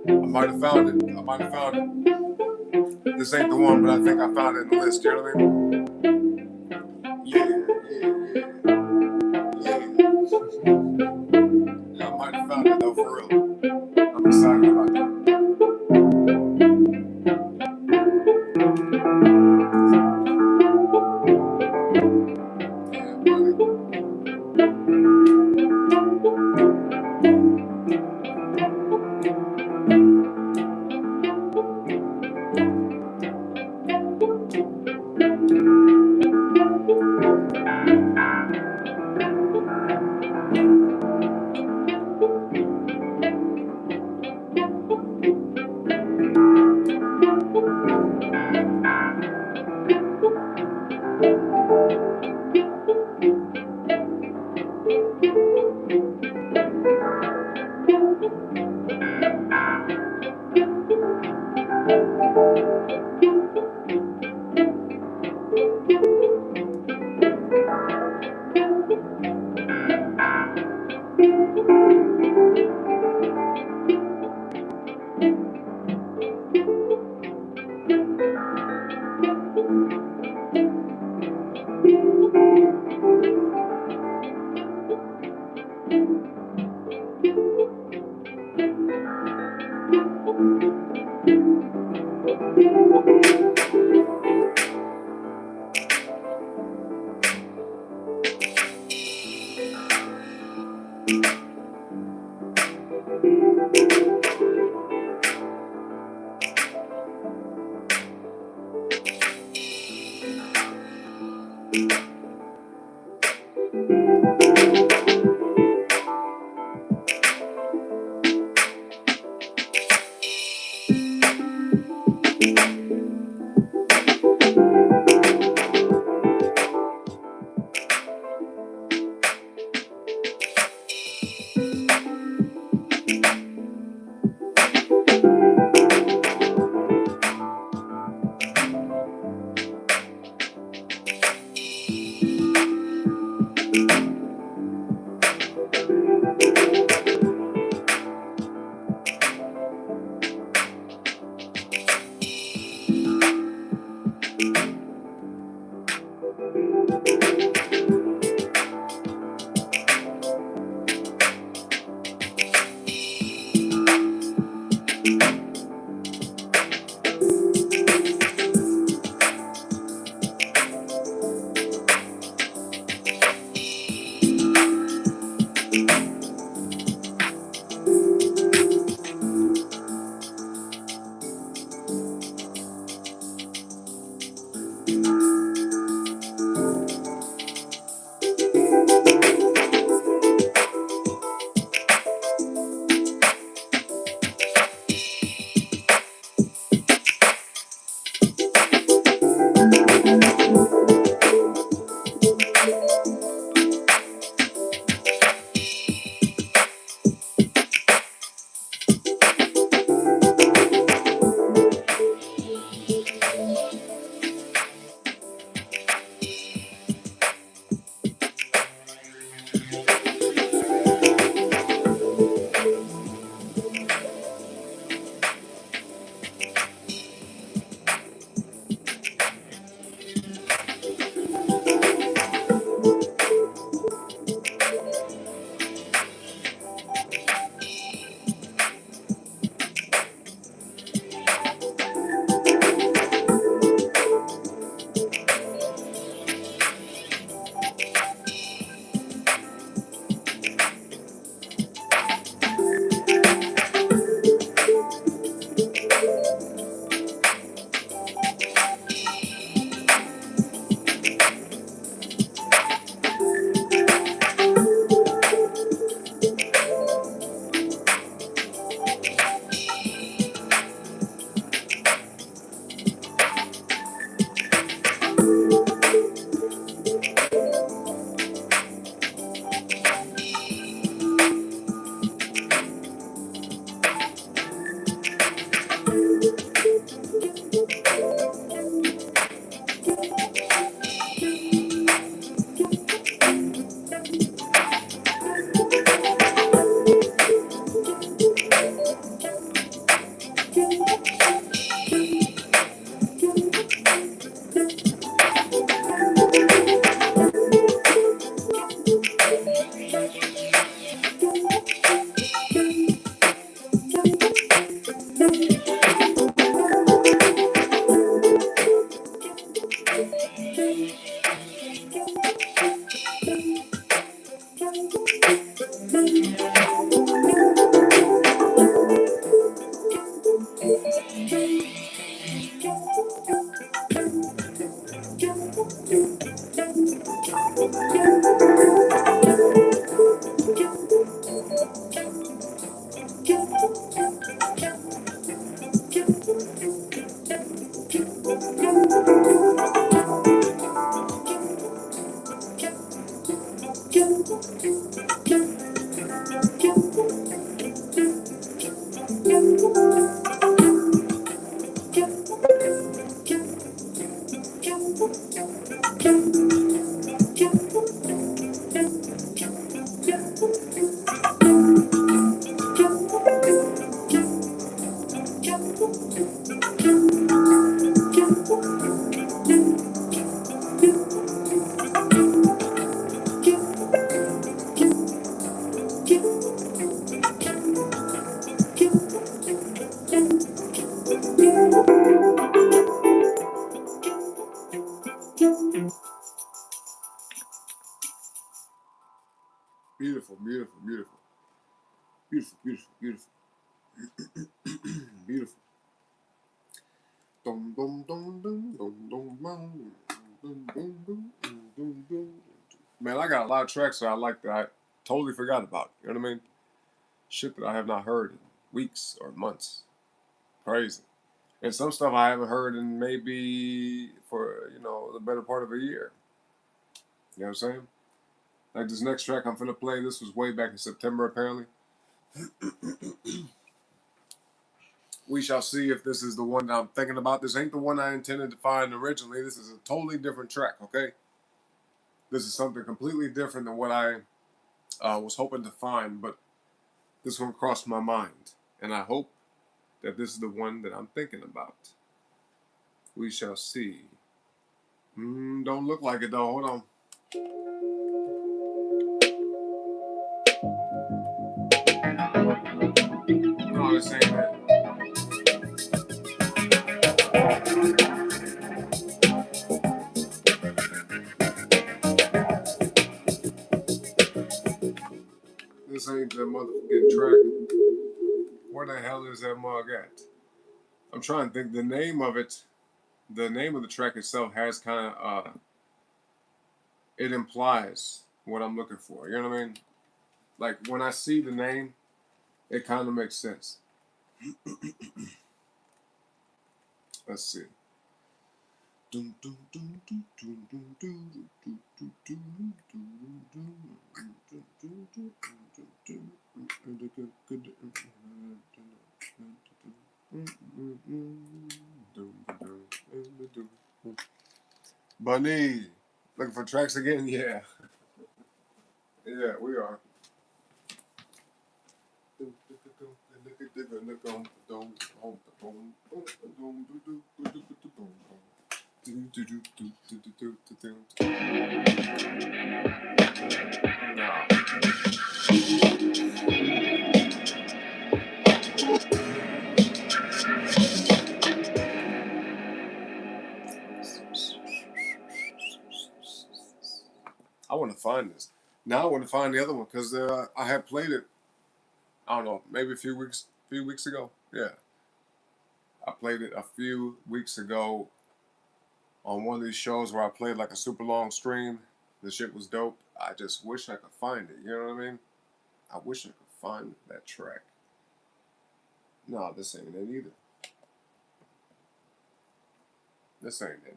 A: I might have found it. This ain't the one, but I think I found it in the list. You know what I mean? Yeah. I might have found it though, for real. I'm excited about that. Yeah, buddy. Beautiful, beautiful, beautiful. Beautiful, beautiful, beautiful. Beautiful. Dum, dum, dum, dum, dum, dum, dum, dum, dum, dum, dum, dum. Man, I got a lot of tracks that I like that I totally forgot about. You know what I mean? Shit that I have not heard in weeks or months. Crazy. And some stuff I haven't heard in maybe for, the better part of a year. You know what I'm saying? Like this next track I'm finna play, this was way back in September apparently. We shall see if this is the one that I'm thinking about. This ain't the one I intended to find originally. This is a totally different track, okay? This is something completely different than what I was hoping to find, but this one crossed my mind. And I hope that this is the one that I'm thinking about. We shall see. Don't look like it though. Hold on. No, this ain't it. This ain't the motherfucking track. Where the hell is that mug at? I'm trying to think. The name of it, the name of the track itself has kind of, it implies what I'm looking for. You know what I mean? Like when I see the name, it kind of makes sense. Let's see. Bunny, looking for tracks again? Yeah. Yeah, we are. I want to find this. Now I want to find the other one because I had played it. I don't know, maybe a few weeks ago. Yeah, I played it a few weeks ago on one of these shows where I played like a super long stream. The shit was dope. I just wish I could find it. You know what I mean? I wish I could find that track. No, this ain't it either. This ain't it.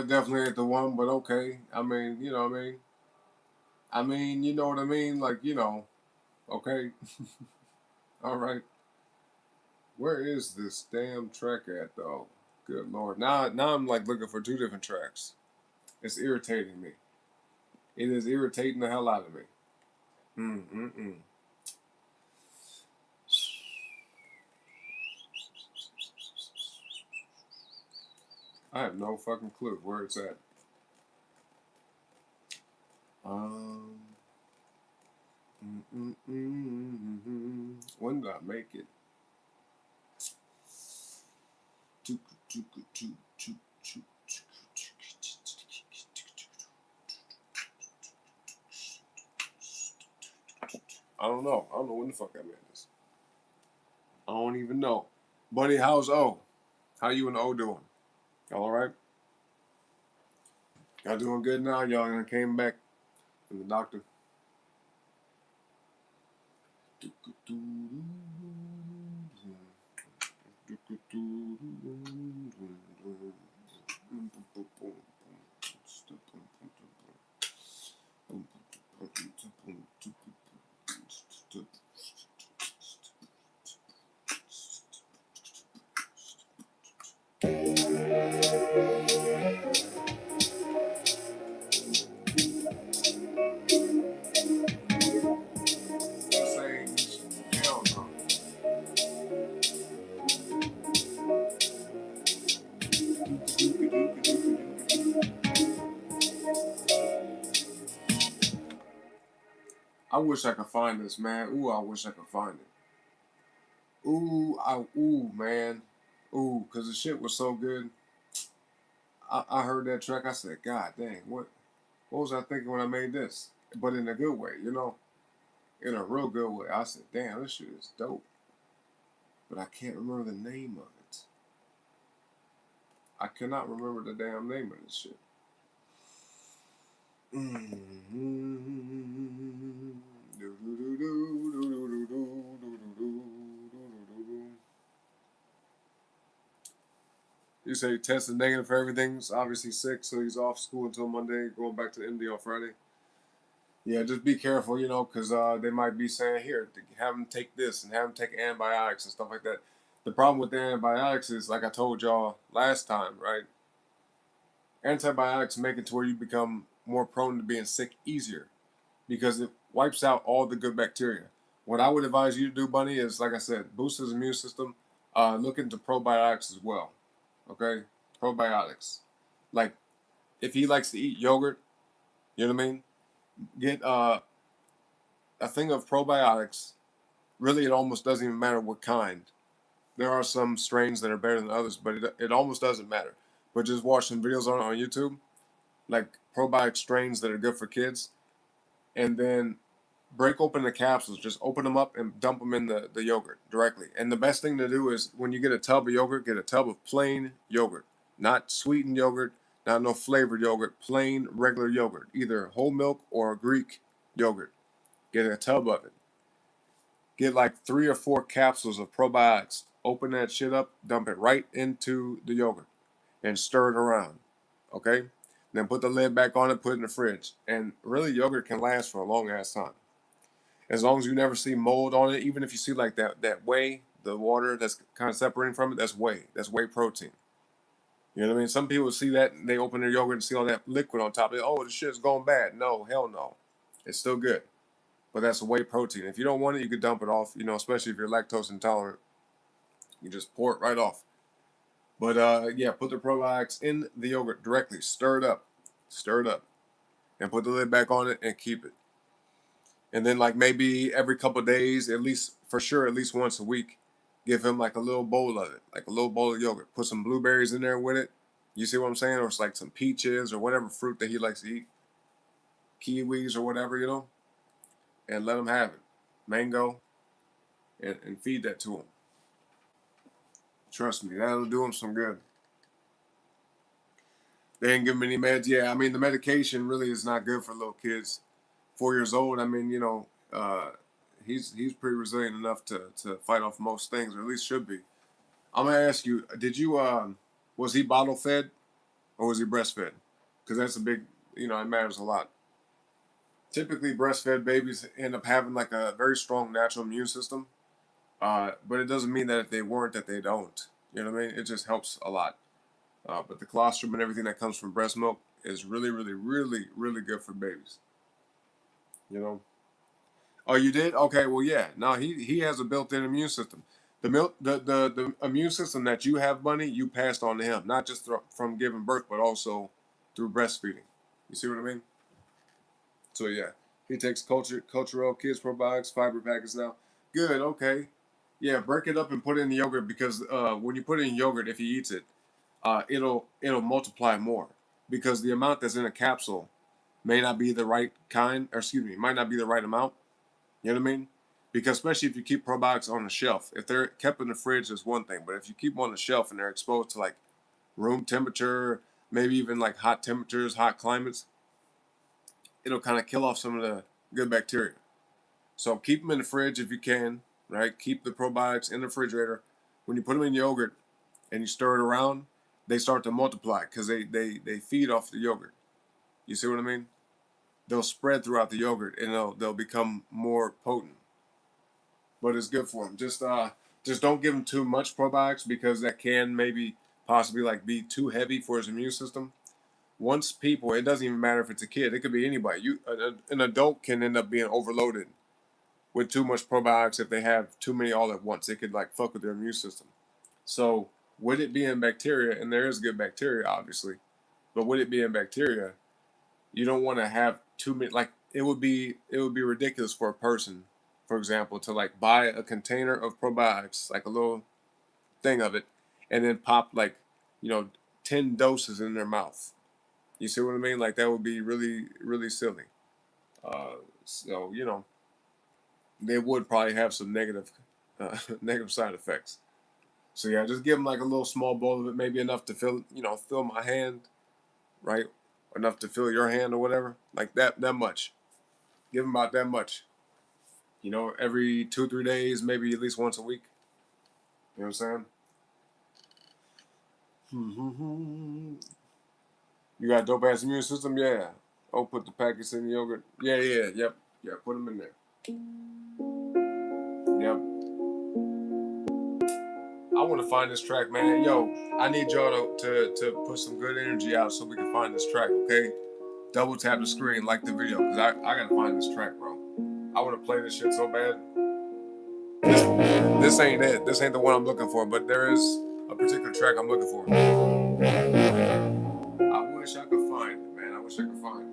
A: definitely ain't the one, but okay. I mean, you know what I mean? I mean, you know what I mean? Like, you know, okay. All right. Where is this damn track at, though? Good Lord. Now I'm like looking for two different tracks. It's irritating me. It is irritating the hell out of me. Mm-mm-mm. I have no fucking clue where it's at. When did I make it? I don't know. I don't know when the fuck I made this. I don't even know. Buddy, how's O? How you and O doing? Y'all alright? Y'all doing good now? Y'all came back from the doctor? Hell no. I wish I could find this, man. Ooh, I wish I could find it. Ooh, man. Ooh, because the shit was so good. I heard that track. I said, God dang, what was I thinking when I made this? But in a good way, you know? In a real good way. I said, damn, this shit is dope. But I can't remember the name of it. I cannot remember the damn name of this shit. You say tested negative for everything. He's obviously sick, so he's off school until Monday, going back to India on Friday. Yeah, just be careful, you know, because they might be saying, here, have him take this and have him take antibiotics and stuff like that. The problem with the antibiotics is, like I told y'all last time, right? Antibiotics make it to where you become more prone to being sick easier because it wipes out all the good bacteria. What I would advise you to do, Bunny, is, like I said, boost his immune system. Look into probiotics as well. Okay? Probiotics. Like, if he likes to eat yogurt, you know what I mean? Get a thing of probiotics. Really, it almost doesn't even matter what kind. There are some strains that are better than others, but it almost doesn't matter. But just watch some videos on YouTube, like probiotic strains that are good for kids, and then break open the capsules. Just open them up and dump them in the yogurt directly. And the best thing to do is when you get a tub of yogurt, get a tub of plain yogurt. Not sweetened yogurt, not no flavored yogurt, plain regular yogurt. Either whole milk or Greek yogurt. Get a tub of it. Get like 3 or 4 capsules of probiotics. Open that shit up, dump it right into the yogurt and stir it around. Okay? Then put the lid back on it, put it in the fridge. And really, yogurt can last for a long ass time. As long as you never see mold on it, even if you see like that whey, the water that's kind of separating from it, that's whey. That's whey protein. You know what I mean? Some people see that and they open their yogurt and see all that liquid on top. They, oh, the shit's going bad. No, hell no. It's still good. But that's whey protein. If you don't want it, you could dump it off, you know, especially if you're lactose intolerant. You just pour it right off. But yeah, put the probiotics in the yogurt directly. Stir it up. Stir it up. And put the lid back on it and keep it. And then like maybe every couple of days, at least for sure, at least once a week, give him like a little bowl of it, like a little bowl of yogurt. Put some blueberries in there with it. You see what I'm saying? Or it's like some peaches or whatever fruit that he likes to eat. Kiwis or whatever, you know. And let him have it. Mango. And feed that to him. Trust me, that'll do him some good. They didn't give him any meds. Yeah, I mean, the medication really is not good for little kids. 4 years old, I mean, you know, he's pretty resilient enough to fight off most things, or at least should be. I'm gonna ask you, did you was he bottle fed? or was he breastfed? Because that's a big, it matters a lot. Typically, breastfed babies end up having like a very strong natural immune system, but it doesn't mean that if they weren't, that they don't. You know what I mean? It just helps a lot. But the colostrum and everything that comes from breast milk is really, really, really, really good for babies. You know. Oh, you did? Okay. Well, yeah. No, he has a built-in immune system. The immune system that you have, Bunny, you passed on to him, not just from giving birth, but also through breastfeeding. You see what I mean? So yeah, he takes cultural kids probiotics, fiber packets now. Good. Okay. Yeah, break it up and put it in the yogurt because when you put it in yogurt, if he eats it, it'll multiply more because the amount that's in a capsule may not be the right kind, or excuse me, might not be the right amount. You know what I mean? Because especially if you keep probiotics on the shelf, if they're kept in the fridge, is one thing. But if you keep them on the shelf and they're exposed to like room temperature, maybe even like hot temperatures, hot climates, it'll kind of kill off some of the good bacteria. So keep them in the fridge if you can, right? Keep the probiotics in the refrigerator. When you put them in yogurt and you stir it around, they start to multiply because they feed off the yogurt. You see what I mean? They'll spread throughout the yogurt and they'll become more potent. But it's good for them. Just don't give them too much probiotics because that can maybe possibly like be too heavy for his immune system. Once people, it doesn't even matter if it's a kid. It could be anybody. An adult can end up being overloaded with too much probiotics if they have too many all at once. It could like fuck with their immune system. So with it being bacteria, and there is good bacteria obviously, but with it being bacteria, you don't want to have too many. Like it would be ridiculous for a person, for example, to like buy a container of probiotics, like a little thing of it, and then pop like, you know, 10 doses in their mouth. You see what I mean? Like that would be really, really silly. So they would probably have some negative, negative side effects. So yeah, just give them like a little small bowl of it, maybe enough to fill my hand, right? Enough to fill your hand or whatever, like that much. Give them about that much. Every 2 3 days, maybe at least once a week. You know what I'm saying? You got a dope ass immune system, yeah. Oh, put the packets in the yogurt. Yeah, yeah, yep, yeah. Put them in there. Yep. I want to find this track, man. Yo, I need y'all to put some good energy out so we can find this track, okay? Double tap the screen, like the video, because I gotta find this track, bro. I want to play this shit so bad. This ain't it. This ain't the one I'm looking for, but there is a particular track I'm looking for. I wish I could find it, man. I wish I could find it.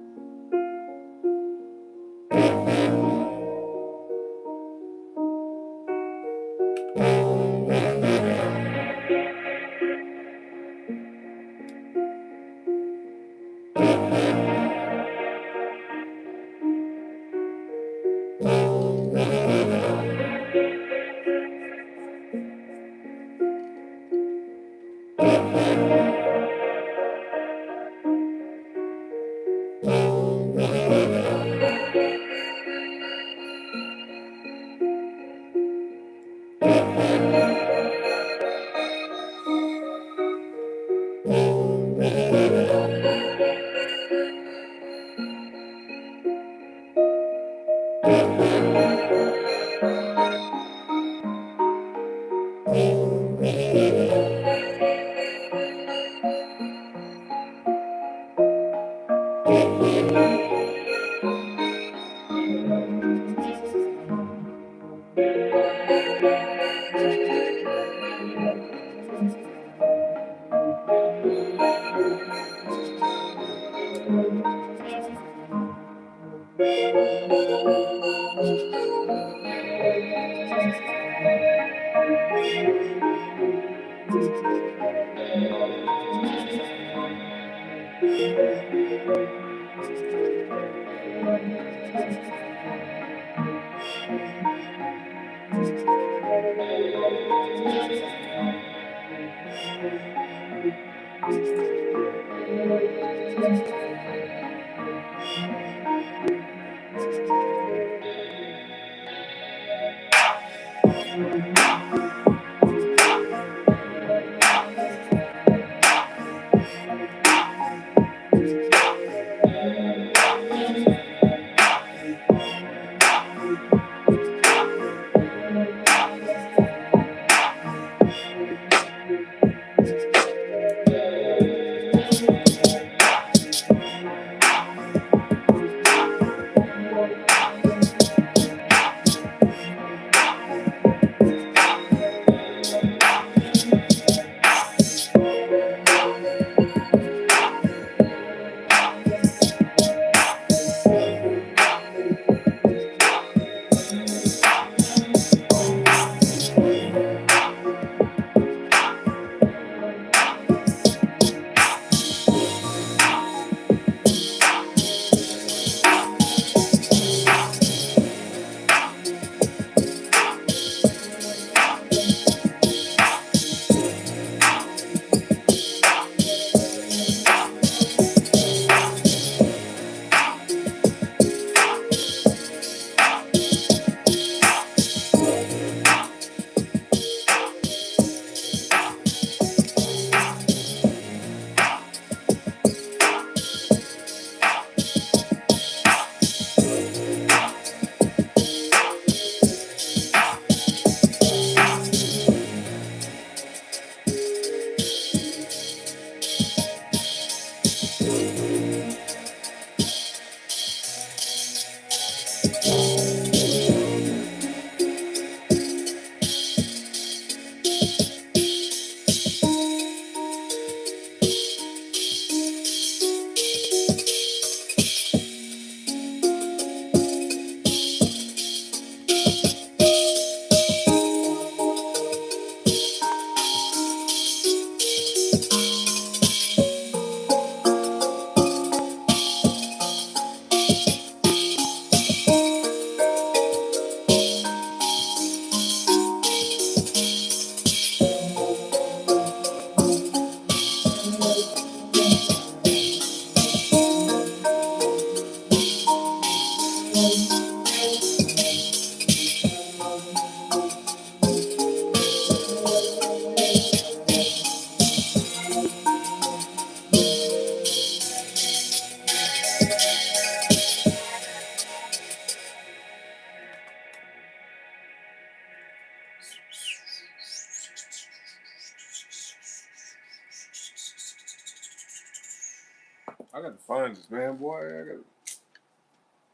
A: got to find this, man, boy.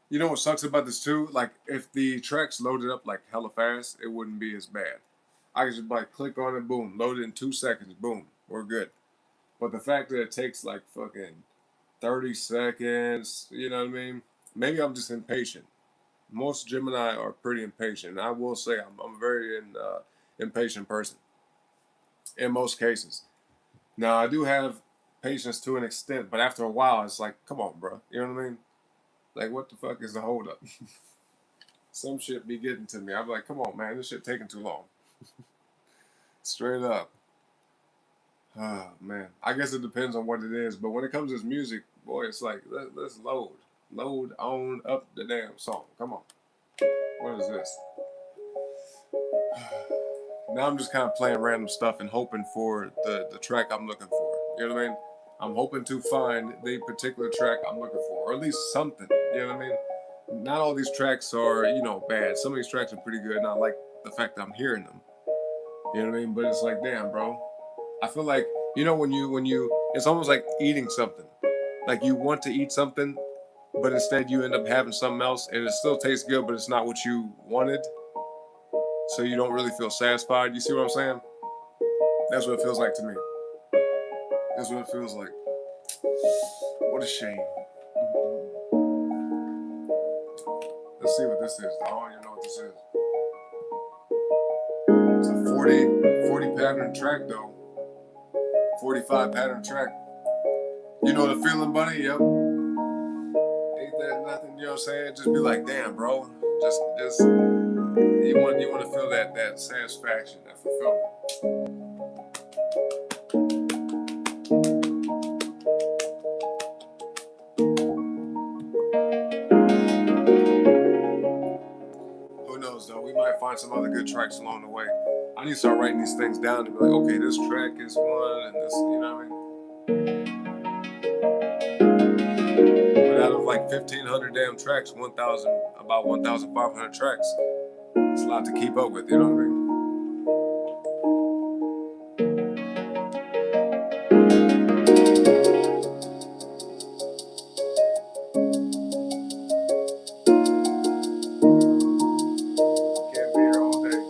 A: You know what sucks about this too? Like, if the track's loaded up like hella fast, it wouldn't be as bad. I could just like click on it, boom, load it in 2 seconds, boom, we're good. But the fact that it takes like fucking 30 seconds, you know what I mean? Maybe I'm just impatient. Most Gemini are pretty impatient. I will say I'm a very impatient person in most cases. Now, I do have patience to an extent, but after a while, it's like, come on, bro. You know what I mean? Like, what the fuck is the holdup? Some shit be getting to me. I'm like, come on, man. This shit taking too long. Straight up. Oh, man. I guess it depends on what it is. But when it comes to this music, boy, it's like, let's load. Load on up the damn song. Come on. What is this? Now I'm just kind of playing random stuff and hoping for the track I'm looking for. You know what I mean? I'm hoping to find the particular track I'm looking for, or at least something. You know what I mean? Not all these tracks are, you know, bad. Some of these tracks are pretty good, and I like the fact that I'm hearing them. You know what I mean? But it's like, damn, bro. I feel like, you know, when you, it's almost like eating something. Like you want to eat something, but instead you end up having something else, and it still tastes good, but it's not what you wanted. So you don't really feel satisfied. You see what I'm saying? That's what it feels like to me. That's what it feels like. What a shame. Let's see what this is. I don't even know what this is. It's a 40 pattern track though. 45 pattern track. You know the feeling, buddy? Yep. Ain't that nothing, you know what I'm saying? Just be like, damn, bro. Just you want to feel that satisfaction, that fulfillment. Who knows though? We might find some other good tracks along the way. I need to start writing these things down and be like, okay, this track is one, and this, you know what I mean? But out of like 1,500 damn tracks, about 1,500 tracks, it's a lot to keep up with, you know what I mean? Can't be here all day.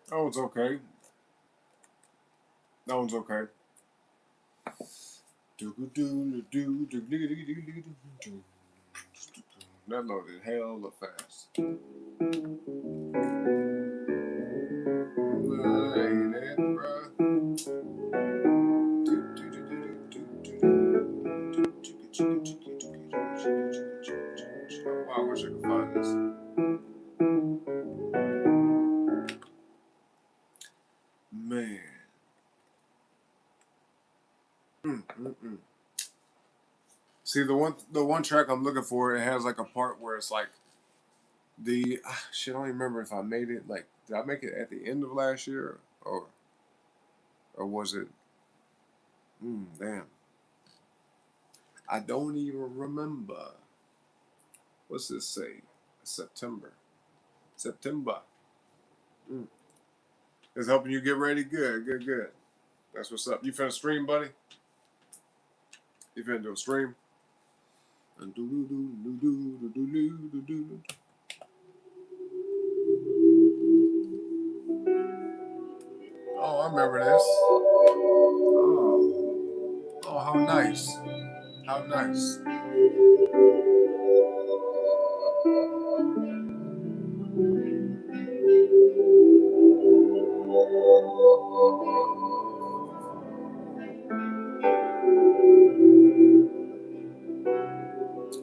A: That one's okay. That one's okay. That loaded hella fast. Ain't it, bruh? Oh, I wish I could find this. Man. See, the one track I'm looking for, it has like a part where it's like shit. I don't even remember if I made it. Like, did I make it at the end of last year or was it? Damn. I don't even remember. What's this say? September. It's helping you get ready. Good. That's what's up. You finna stream, buddy? You finna do a stream? Oh, I remember this. Oh, how nice. How nice.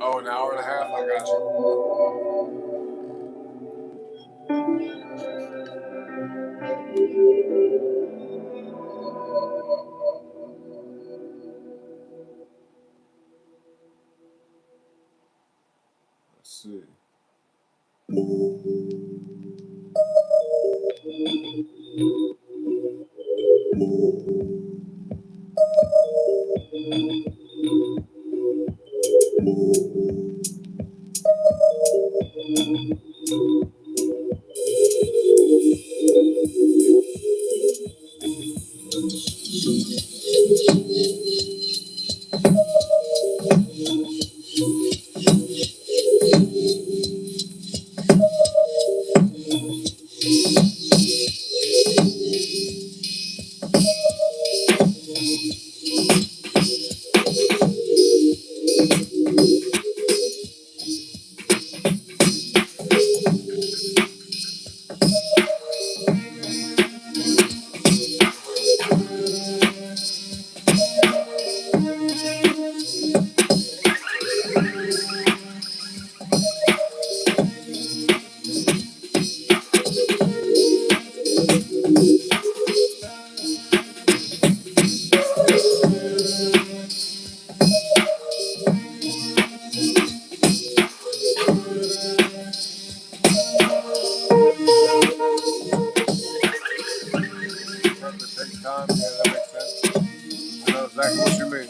A: Oh, an hour and a half? I got you. Let's see. Take time. Yeah, that makes sense. I know exactly what you mean.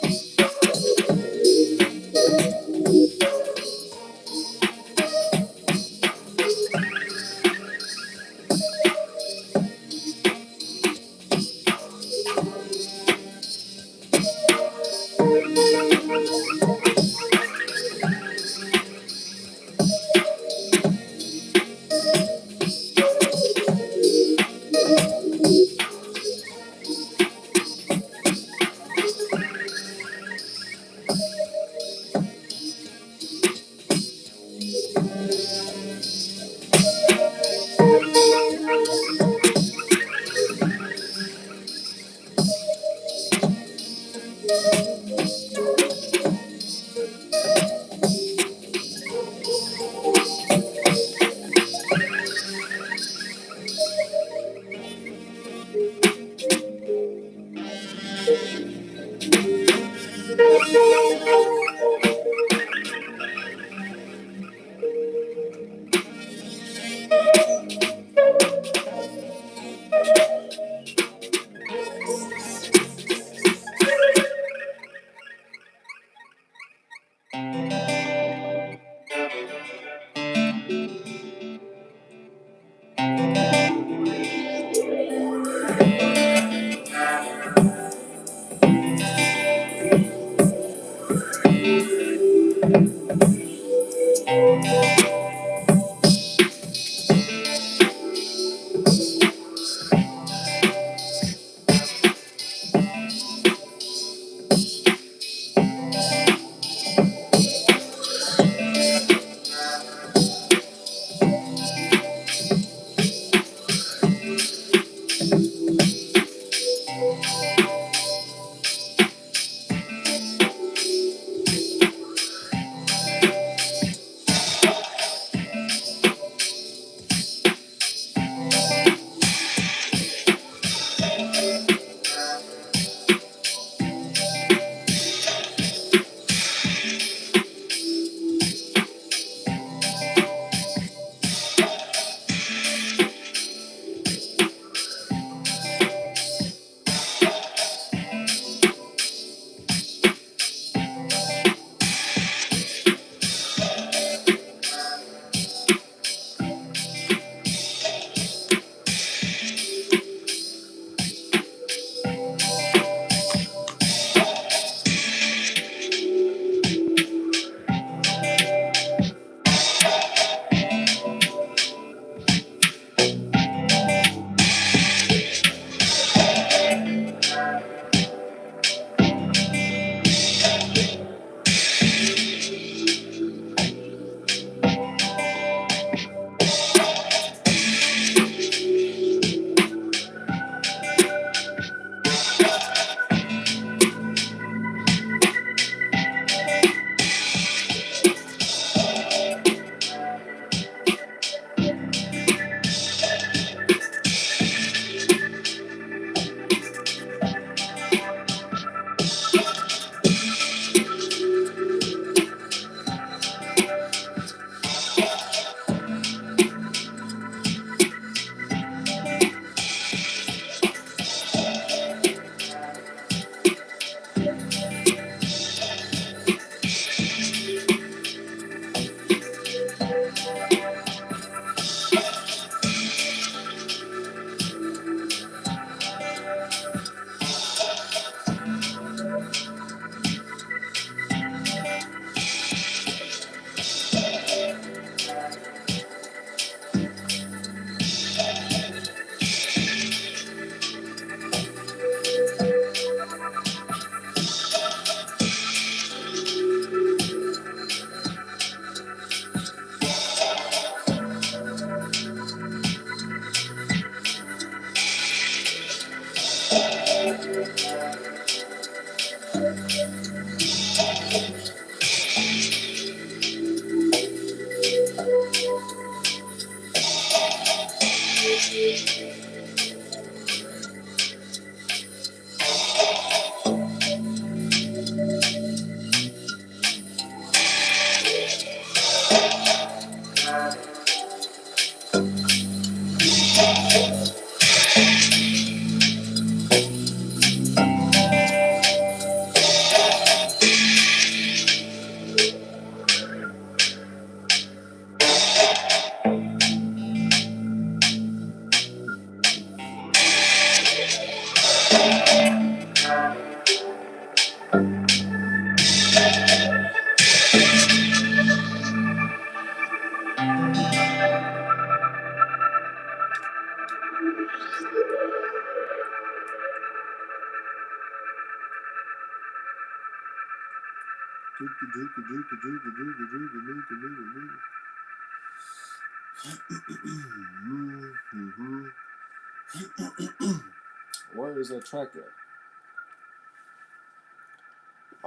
A: Where is that track at?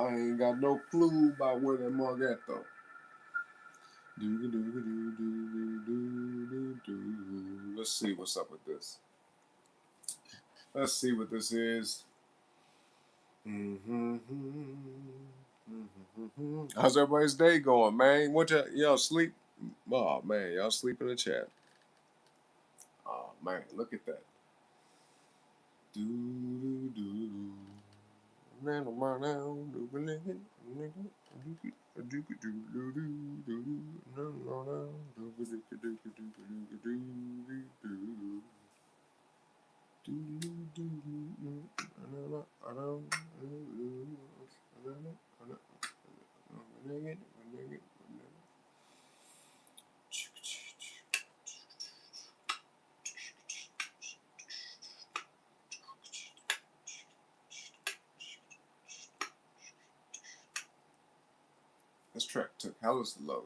A: I ain't got no clue about where that mug at though. Let's see what's up with this. Let's see what this is. How's everybody's day going, man? What y'all sleep? Oh man, y'all sleep in the chat. Oh man, look at that. This track took hella slow.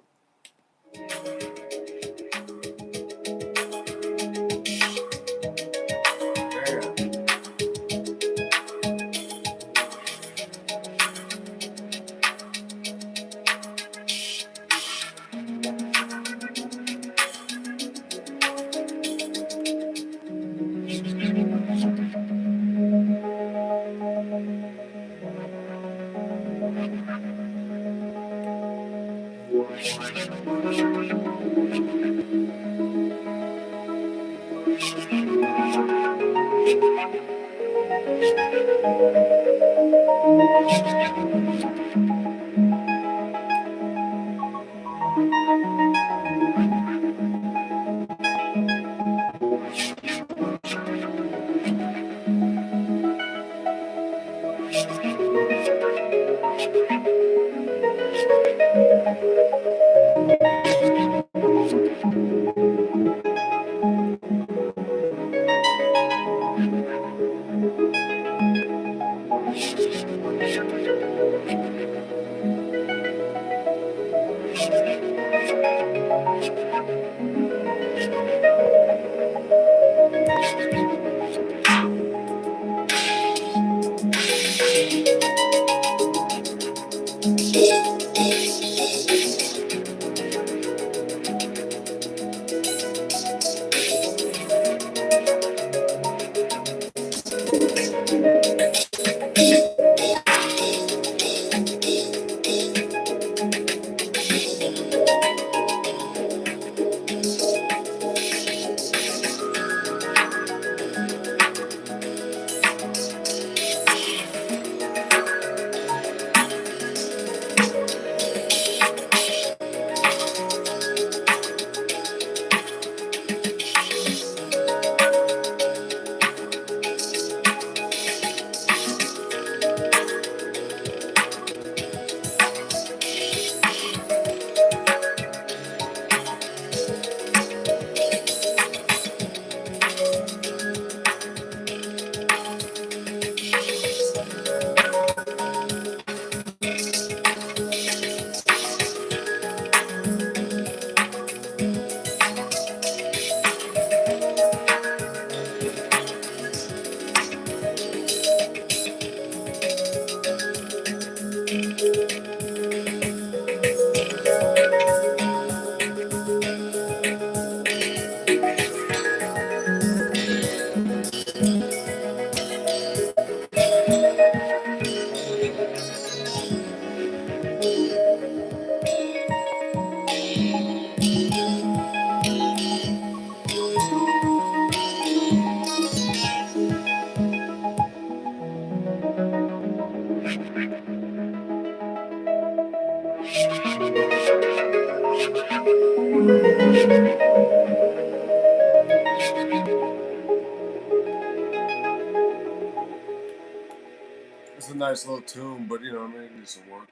A: a nice little tune, but you know, I mean, it needs some work.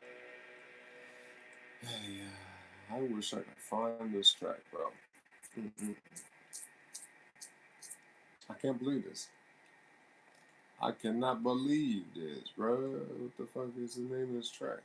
A: Hey, I wish I could find this track, bro. I can't believe this. I cannot believe this, bro. What the fuck is the name of this track?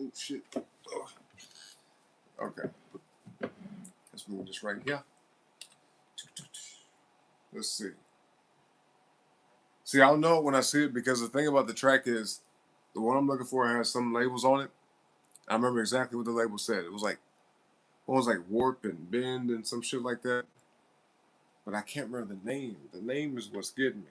A: Oh shit. Oh. Okay. Let's move this right here. Let's see. See, I'll know it when I see it because the thing about the track is the one I'm looking for has some labels on it. I remember exactly what the label said. It was like warp and bend and some shit like that. But I can't remember the name. The name is what's getting me.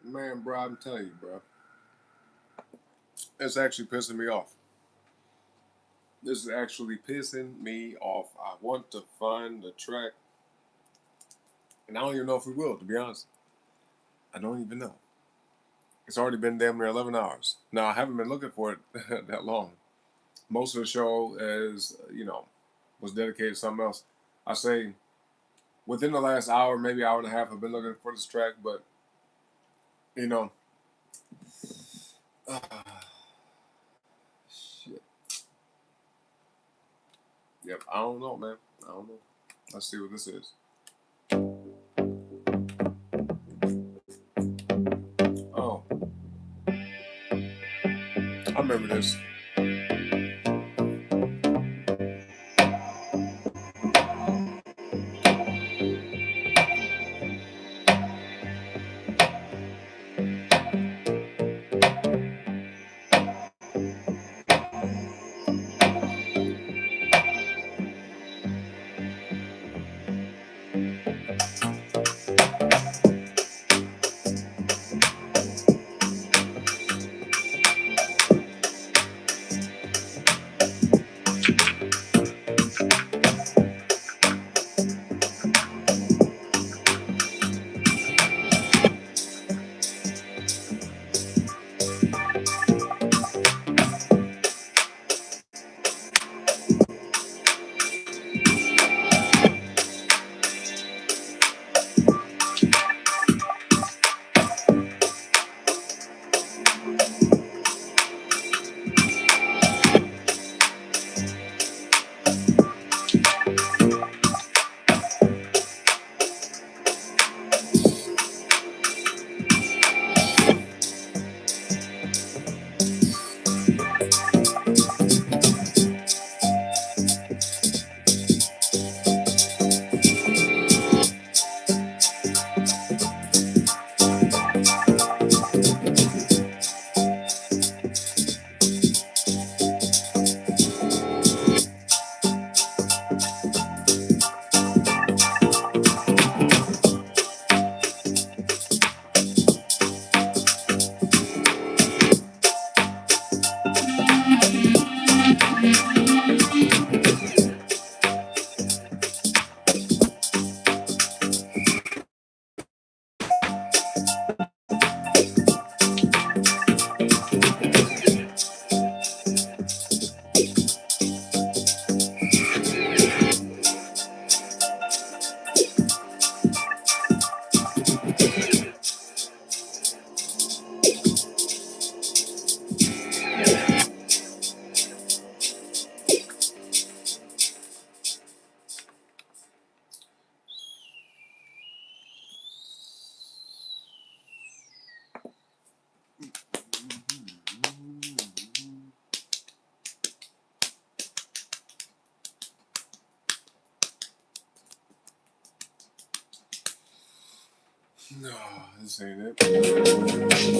A: Man, bro, I'm telling you, bro. It's actually pissing me off. This is actually pissing me off. I want to find the track. And I don't even know if we will, to be honest. I don't even know. It's already been damn near 11 hours. Now, I haven't been looking for it that long. Most of the show is, was dedicated to something else. I say within the last hour, maybe hour and a half, I've been looking for this track, but, shit. Yep, I don't know, man. I don't know. Let's see what this is. Oh. I remember this. No, this ain't it.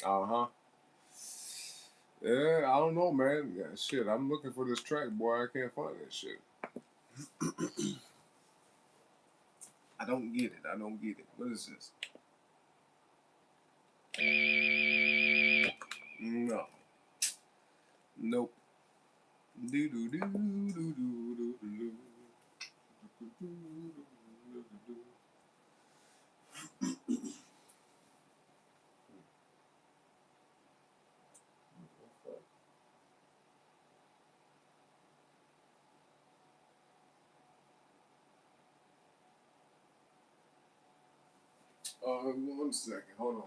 A: Uh-huh. Yeah, I don't know, man. Yeah, shit, I'm looking for this track, boy. I can't find that shit. I don't get it. I don't get it. What is this? No. Nope. Do do do do do do do. One second. Hold on.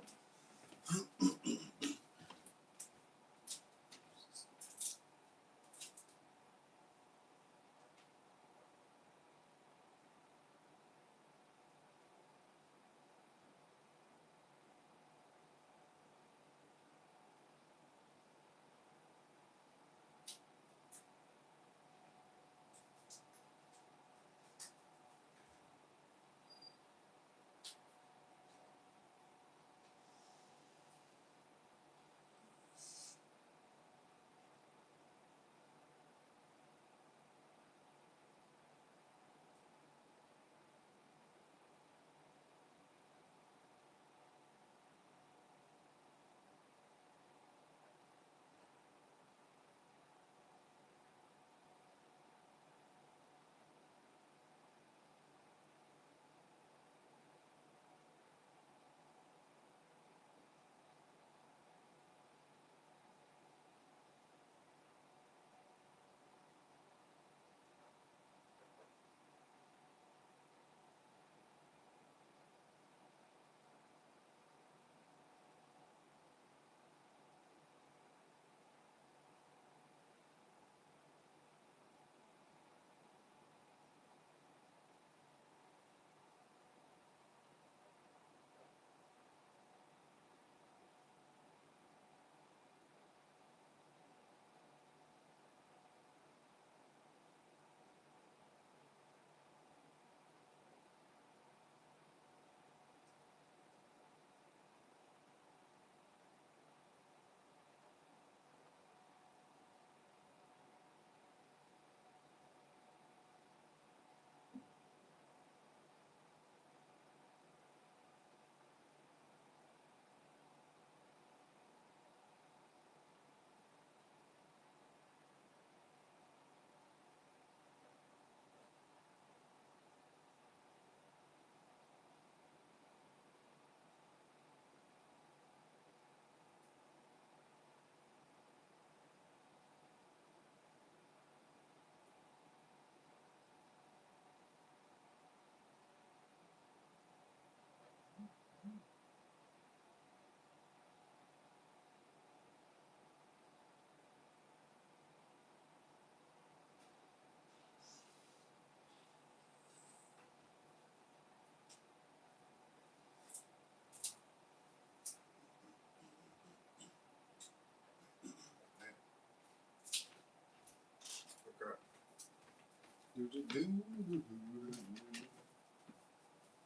A: Okay.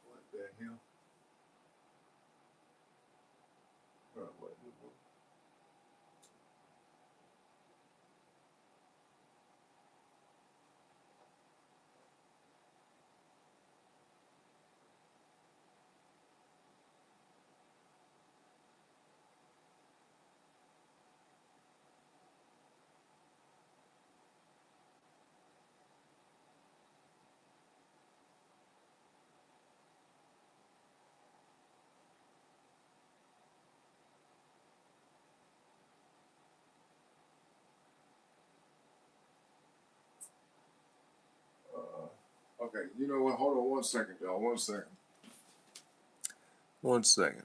A: What the hell? What? Okay, you know what? Hold on 1 second, y'all. 1 second. 1 second.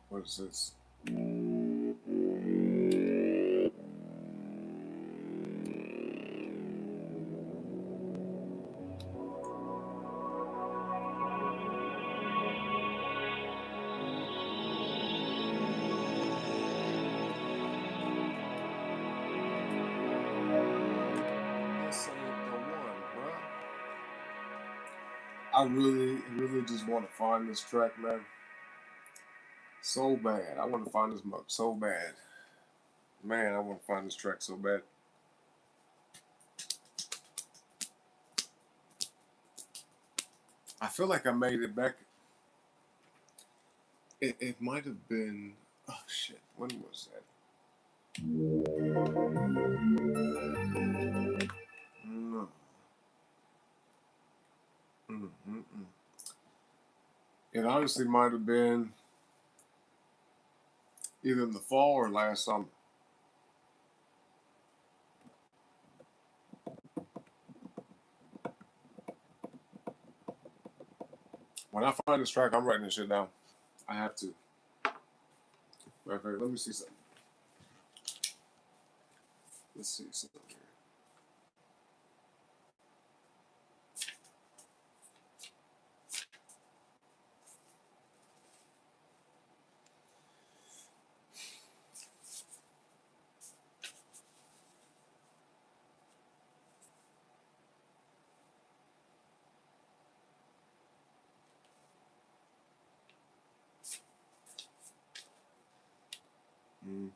A: What is this? This ain't the one, bruh. I really just want to find this track, man. So bad. I want to find this mug so bad. Man, I want to find this track so bad. I feel like I made it back. It might have been. Oh, shit. When was that? No. Mm-mm-mm. It honestly might have been either in the fall or last summer. When I find this track, I'm writing this shit down. I have to. Matter of fact, let me see something. Let's see something here. Mm.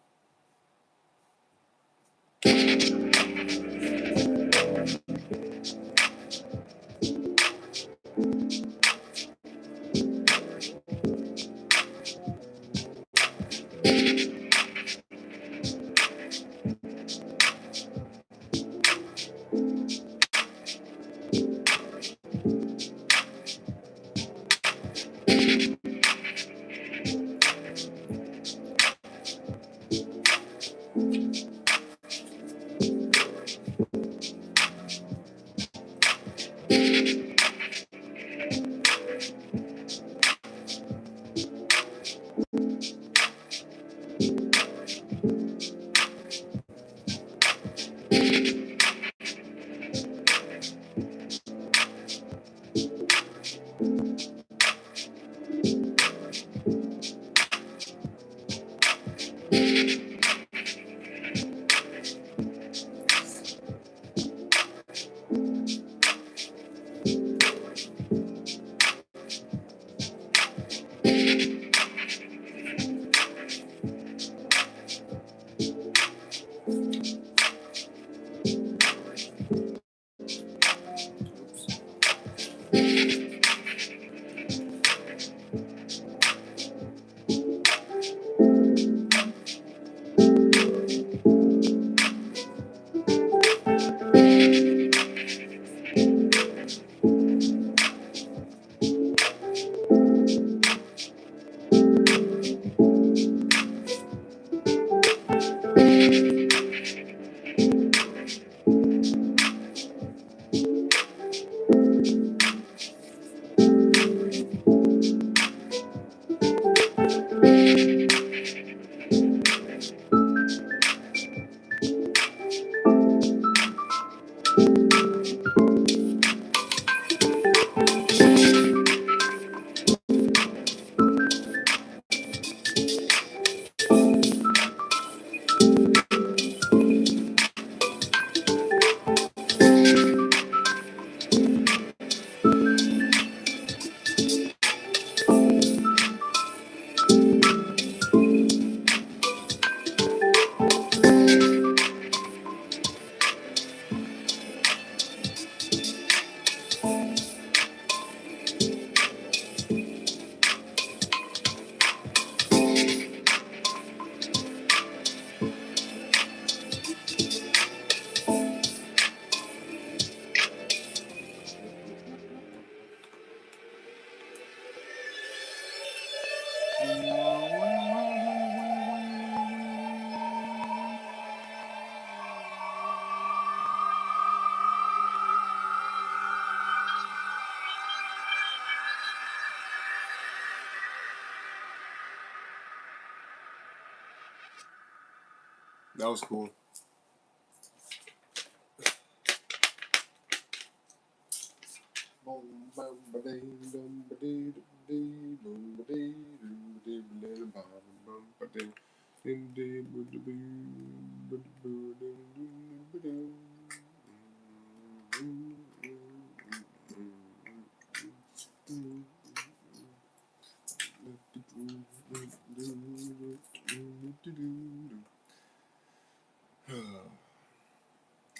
A: That was cool.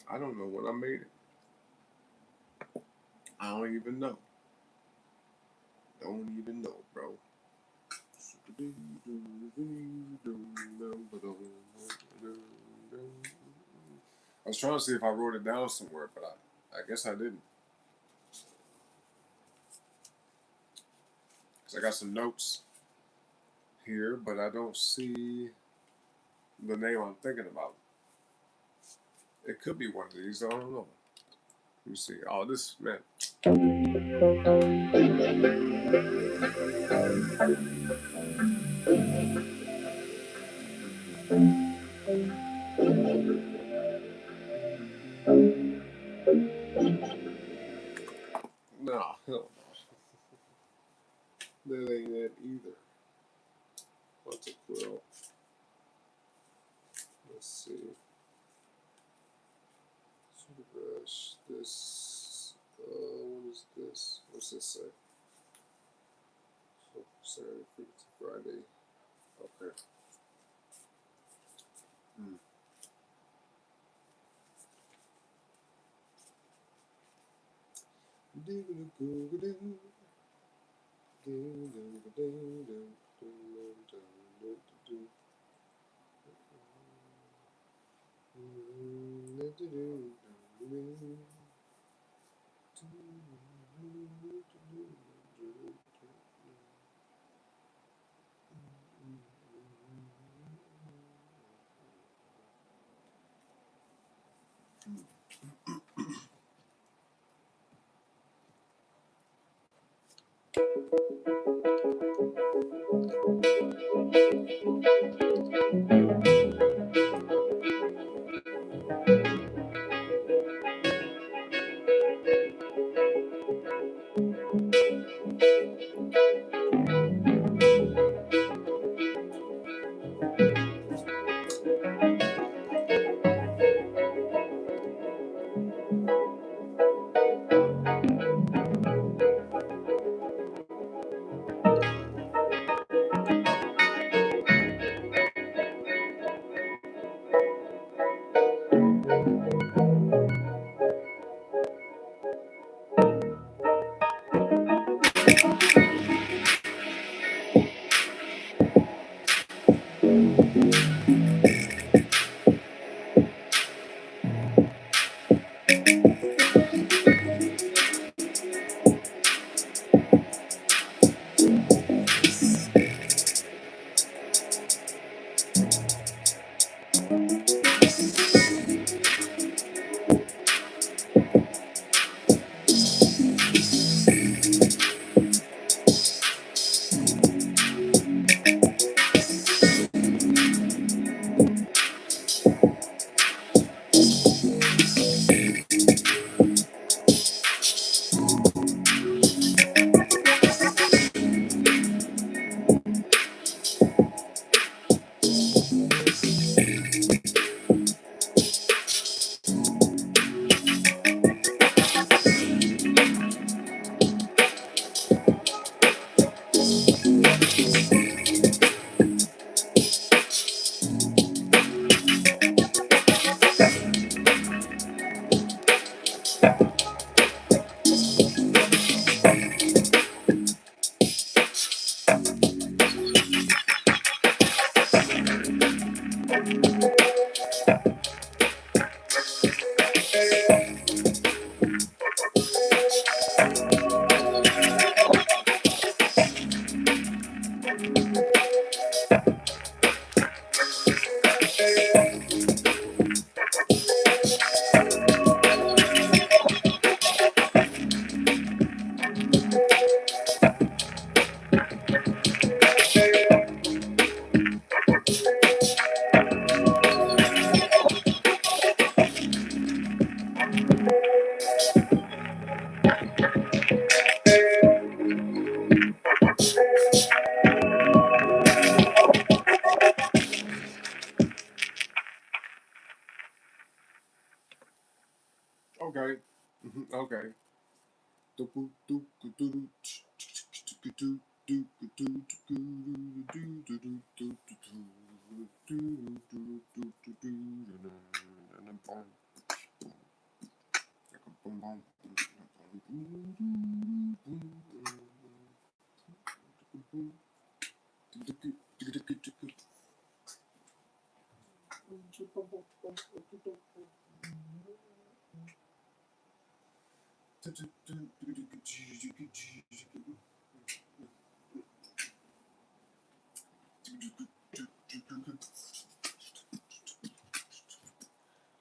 A: I don't know when I made it. I don't even know. Don't even know, bro. I was trying to see if I wrote it down somewhere, but I guess I didn't. Because I got some notes here, but I don't see the name I'm thinking about. It could be one of these. I don't know. Let me see. Oh, this, man. No, hell no. That ain't it either. What's a quill? Let's see. Brush this. What is this? What's this say? So Saturday, Friday. Okay.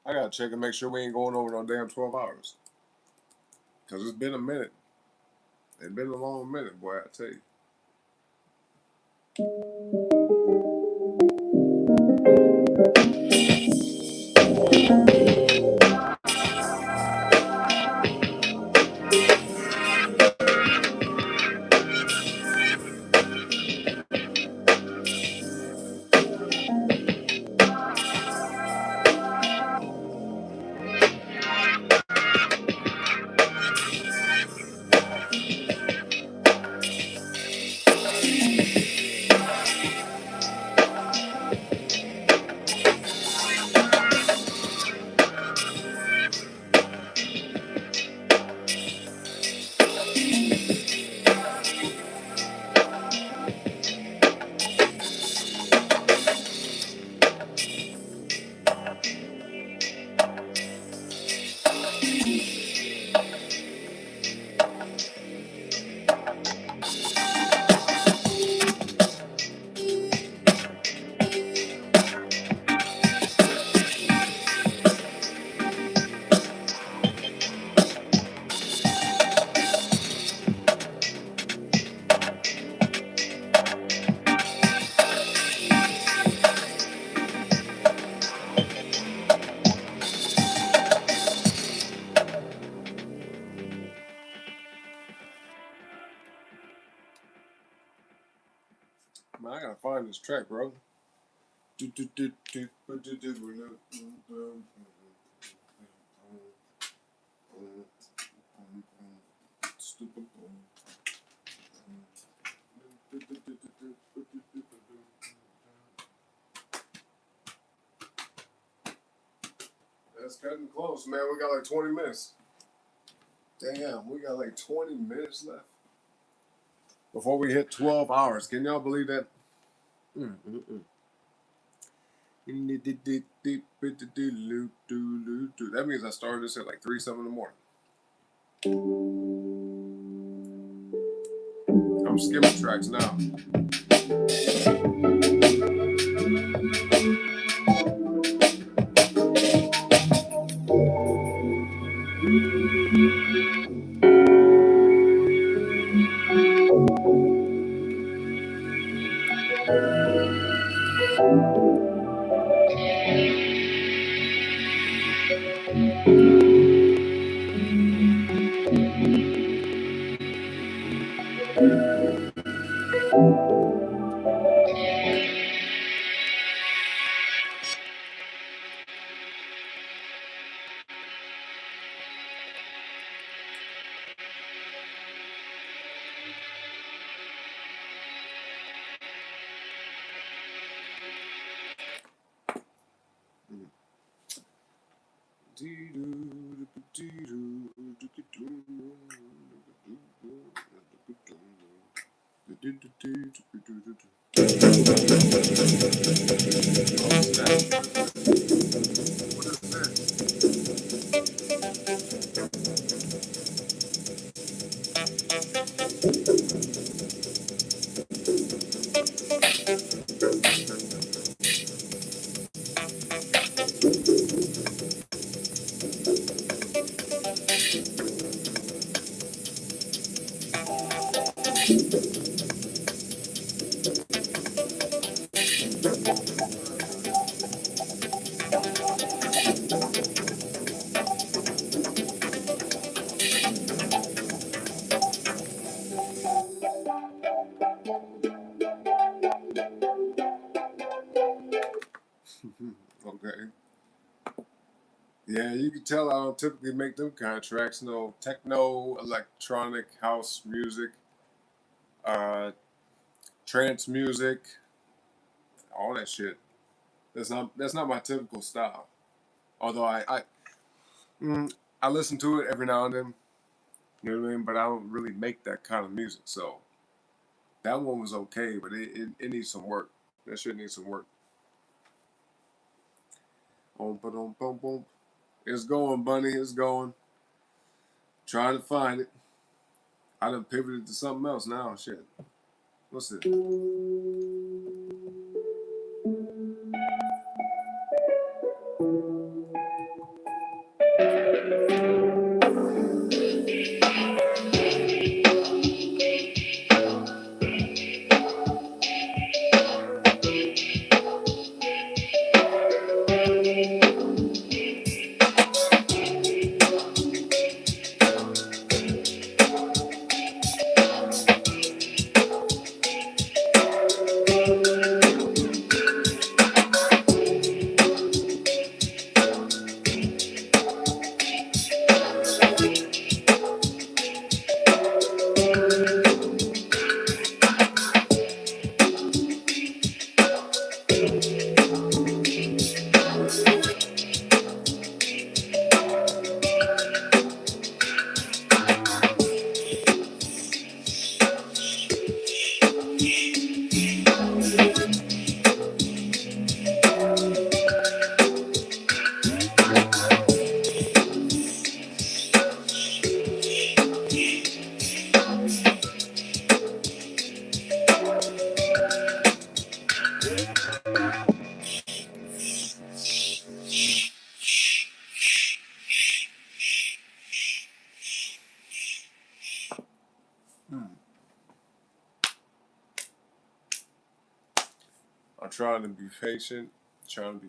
A: I gotta check and make sure we ain't going over no damn 12 hours. Cause it's been a minute. It's been a long minute, boy, I tell you. Man, I gotta find this track, bro. That's cutting close, man. We got like 20 minutes. Damn, we got like 20 minutes left before we hit 12 hours. Can y'all believe that? That means I started this at like 3-7 in the morning. I'm skipping tracks now. Okay. Yeah, you can tell I don't typically make them kind of tracks. No techno, electronic, house music, uh, trance music, all that shit. That's not my typical style. Although mm, I listen to it every now and then. You know what I mean? But I don't really make that kind of music. So that one was okay, but it needs some work. That shit needs some work. Boom, boom, boom, boom. It's going, Bunny. It's going. Trying to find it. I done pivoted to something else now. Shit. What's this? I'm trying to be patient, trying to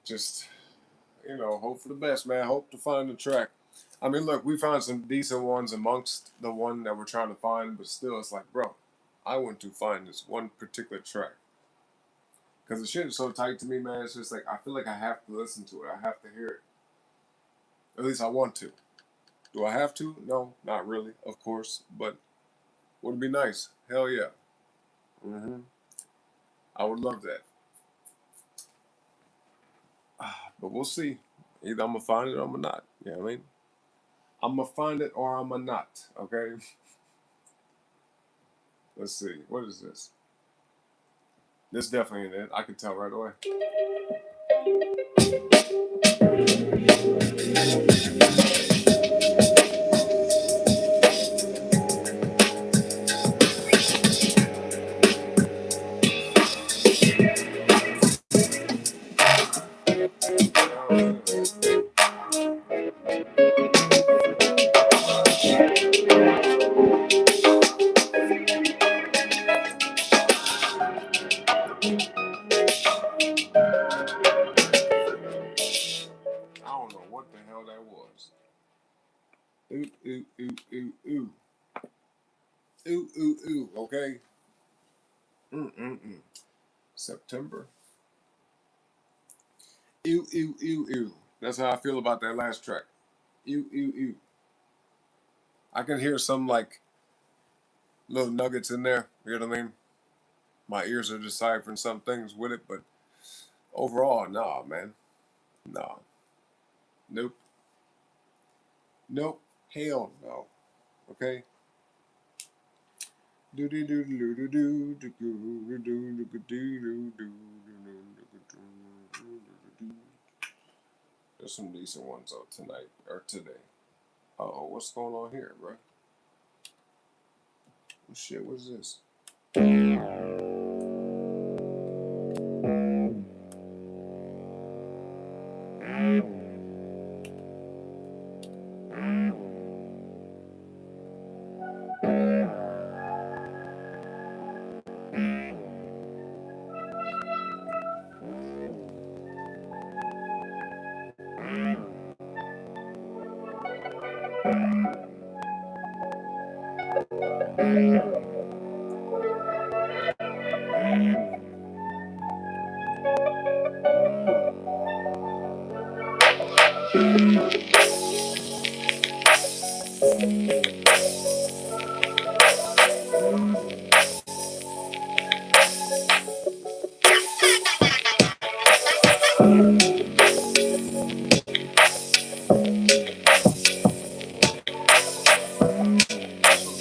A: just, hope for the best, man. Hope to find the track. I mean, look, we found some decent ones amongst the one that we're trying to find, but still, it's like, bro, I want to find this one particular track. Because the shit is so tight to me, man. It's just like, I feel like I have to listen to it. I have to hear it. At least I want to. Do I have to? No, not really, of course. But would it be nice? Hell yeah. Mm-hmm. I would love that. But we'll see. Either I'm going to find it or I'm going to not. You know what I mean? I'm going to find it or I'm going to not. Okay? Let's see. What is this? This definitely ain't it. I can tell right away. I don't know what the hell that was. Ooh, ooh, ooh, ooh, ooh. Ooh, ooh, ooh. Okay. Mm-mm-mm. September. Ew, ew, ew, ew. That's how I feel about that last track. Ew, ew, ew. I can hear some like little nuggets in there. You know what I mean? My ears are deciphering some things with it, but overall, nah, man. Nah. Nope. Nope. Hell no. Okay? There's some decent ones out tonight or today. Oh, what's going on here, bro? Oh, shit, what is this?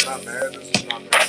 A: Not bad. This is not bad.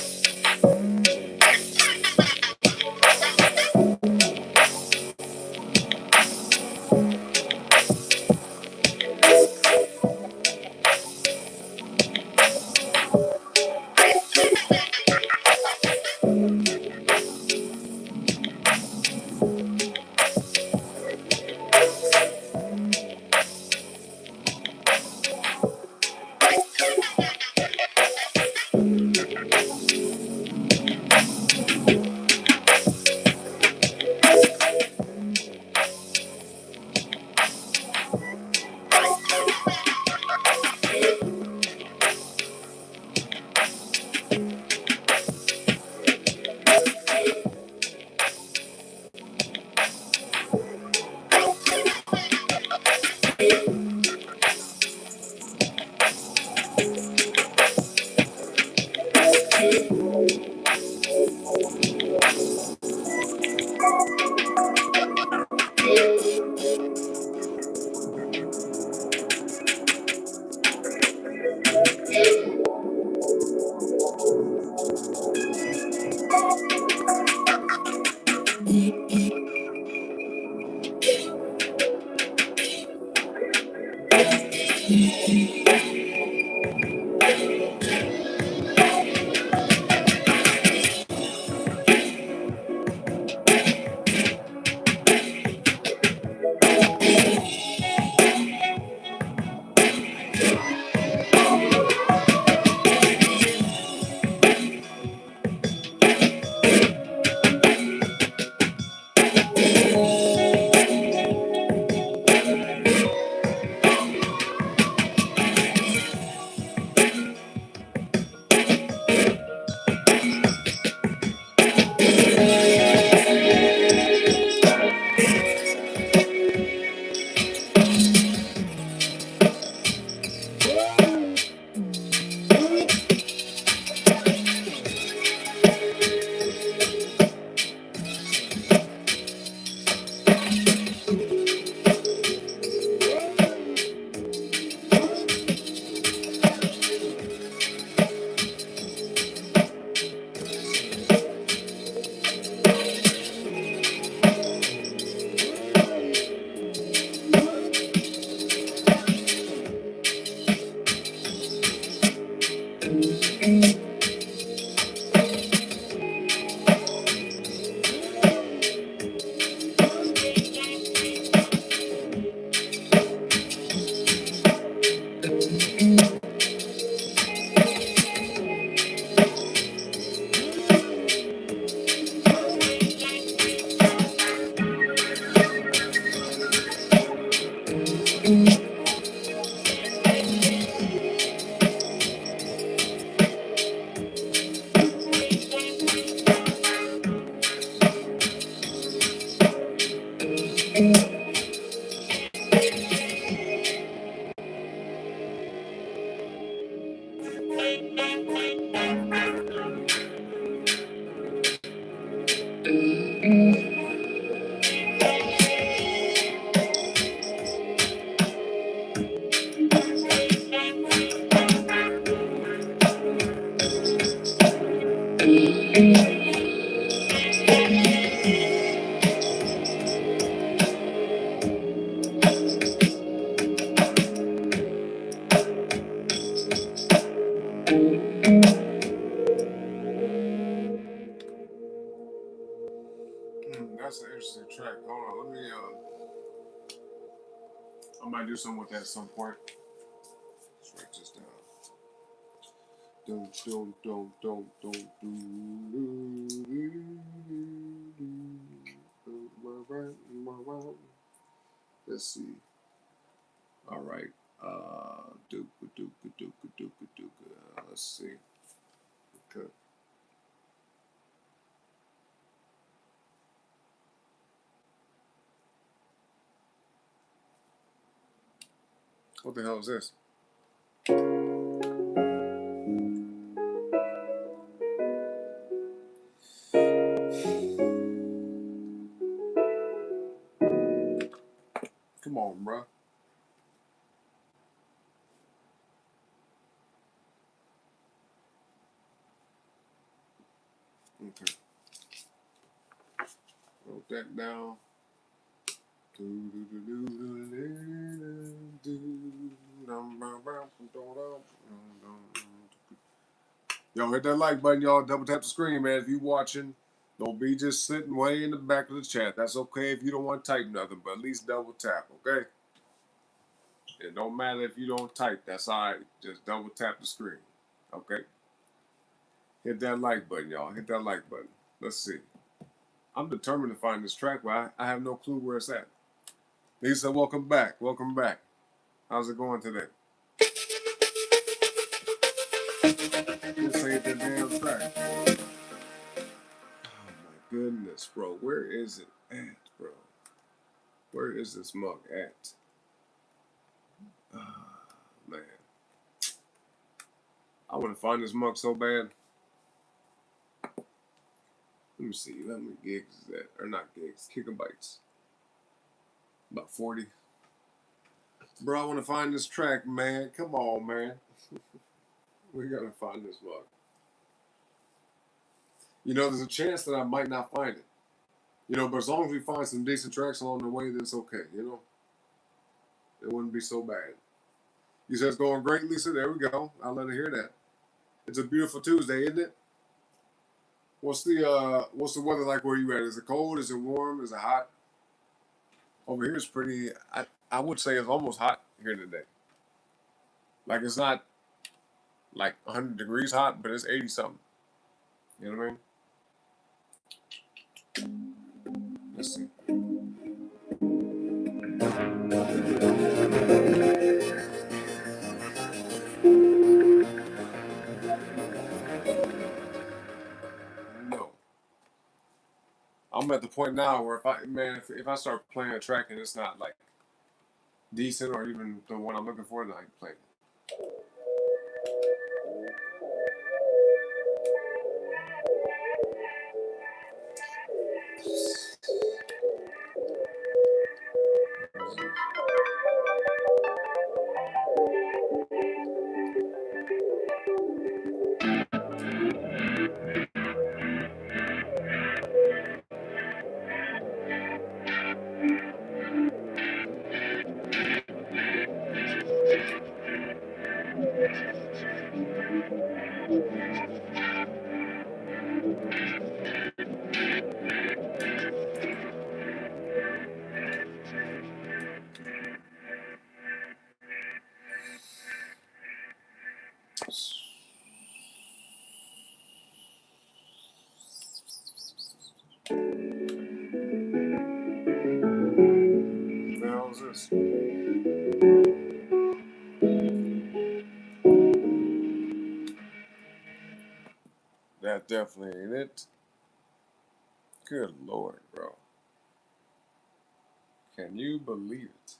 A: That's an interesting track. Hold on, let me. I might do something with that at some point. Let's write this down. Let's see. All right. Let's see. Okay. What the hell is this? Okay. Wrote that down. Yo, hit that like button, y'all. Double tap the screen, man. If you watching, don't be just sitting way in the back of the chat. That's okay if you don't want to type nothing, but at least double tap, okay? It don't matter if you don't type. That's all right. Just double tap the screen, okay? Hit that like button, y'all. Hit that like button. Let's see. I'm determined to find this track, but I have no clue where it's at. Lisa, welcome back. Welcome back. How's it going today? This ain't the damn track. Oh my goodness, bro. Where is it at, bro? Where is this mug at? Oh, man. I want to find this mug so bad. Let me see. How many gigs is that? Or not gigs, gigabytes. About 40. Bro, I want to find this track, man. Come on, man. We got to find this mug. You know, there's a chance that I might not find it. You know, but as long as we find some decent tracks along the way, then it's okay, you know? It wouldn't be so bad. You said it's going great, Lisa? There we go. I'll let her hear that. It's a beautiful Tuesday, isn't it? What's the weather like where you at? Is it cold? Is it warm? Is it hot? Over here it's pretty, I would say it's almost hot here today. Like it's not like 100 degrees hot, but it's 80 something. You know what I mean? Let's see. No. I'm at the point now where if I start playing a track and it's not like decent or even the one I'm looking for, then I can play it. What the hell is this? That definitely ain't it. Good Lord, bro. Can you believe it?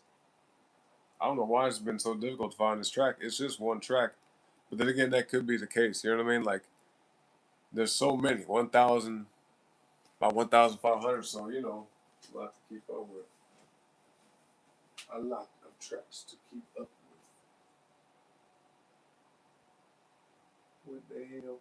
A: I don't know why it's been so difficult to find this track. It's just one track. But then again, that could be the case. You know what I mean? Like, there's so many. 1,000, about 1,500. So, you know, a lot to keep up with. A lot of tracks to keep up with. What the hell?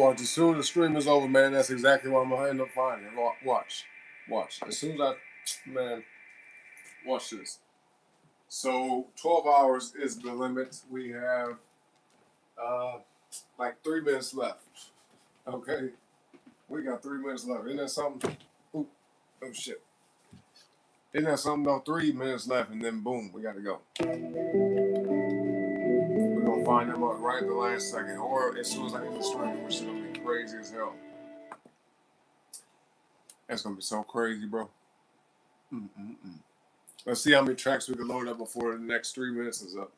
A: Watch, as soon as the stream is over, man, that's exactly what I'm going to end up finding. Watch. As soon as man, watch this. So 12 hours is the limit. We have like 3 minutes left. Okay? We got 3 minutes left. Isn't that something? Ooh, oh, shit. Isn't that something, though? 3 minutes left, and then boom, we got to go. We're going to find them up right at the last second. Or as soon as I get the stream, which is going to be crazy as hell. That's going to be so crazy, bro. Let's see how many tracks we can load up before the next 3 minutes is up.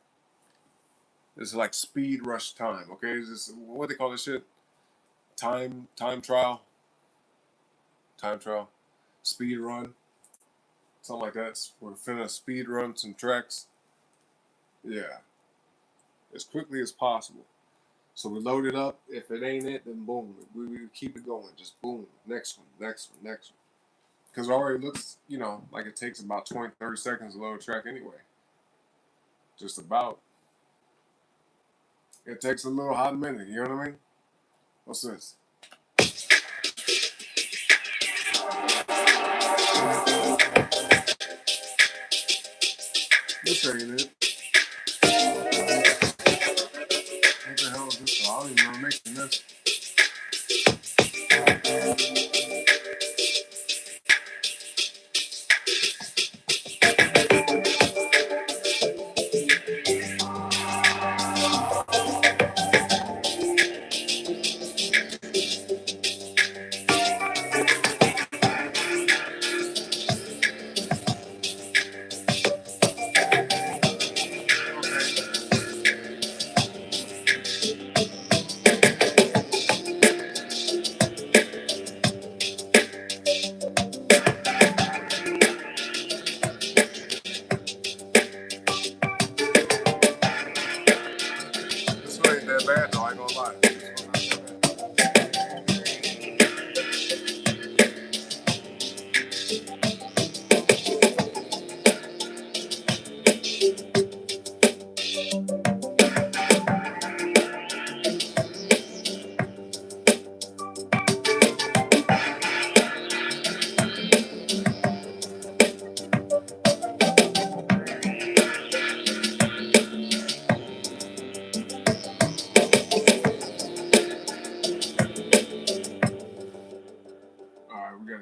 A: This is like speed rush time, okay? Is this what they call this shit? Time trial. Time trial. Speed run. Something like that. We're finna speed run some tracks. Yeah. As quickly as possible. So we load it up. If it ain't it, then boom. We keep it going. Just boom. Next one. Because it already looks, like it takes about 20, 30 seconds to load a track anyway. Just about. It takes a little hot minute, you know what I mean? What's this? This ain't it. What the hell is this? I don't even know making this.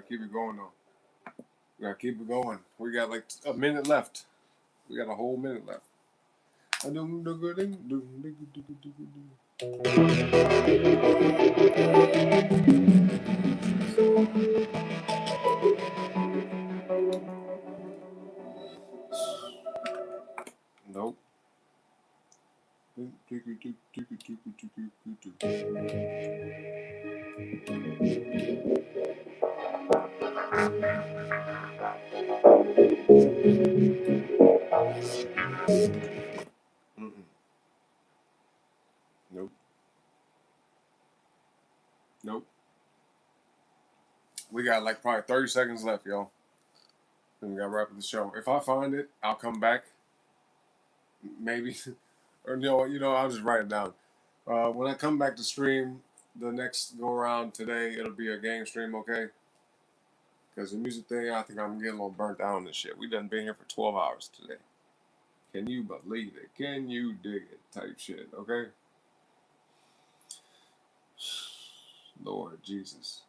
A: Keep it going though. We gotta keep it going. We got like a minute left. We got a whole minute left. Nope. Nope. We got like probably 30 seconds left, y'all. Then we gotta wrap up the show. If I find it, I'll come back. Maybe. Or I'll just write it down. When I come back to stream the next go around today, it'll be a game stream, okay? Because the music thing, I think I'm getting a little burnt out on this shit. We done been here for 12 hours today. Can you believe it? Can you dig it? Type shit, okay? Lord Jesus.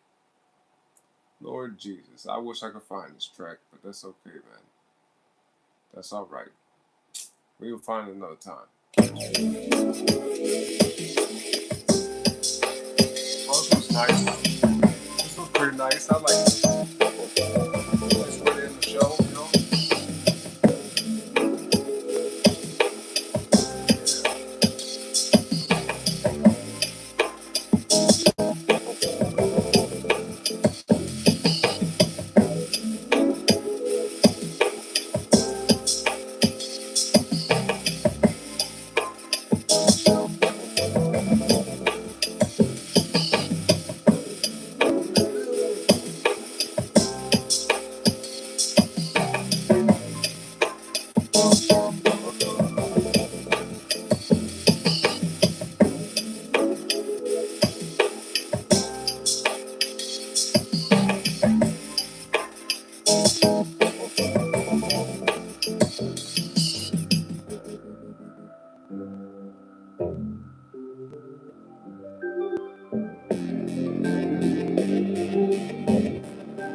A: Lord Jesus. I wish I could find this track, but that's okay, man. That's all right. We'll find it another time. Oh, this was nice. This was pretty nice. I like it.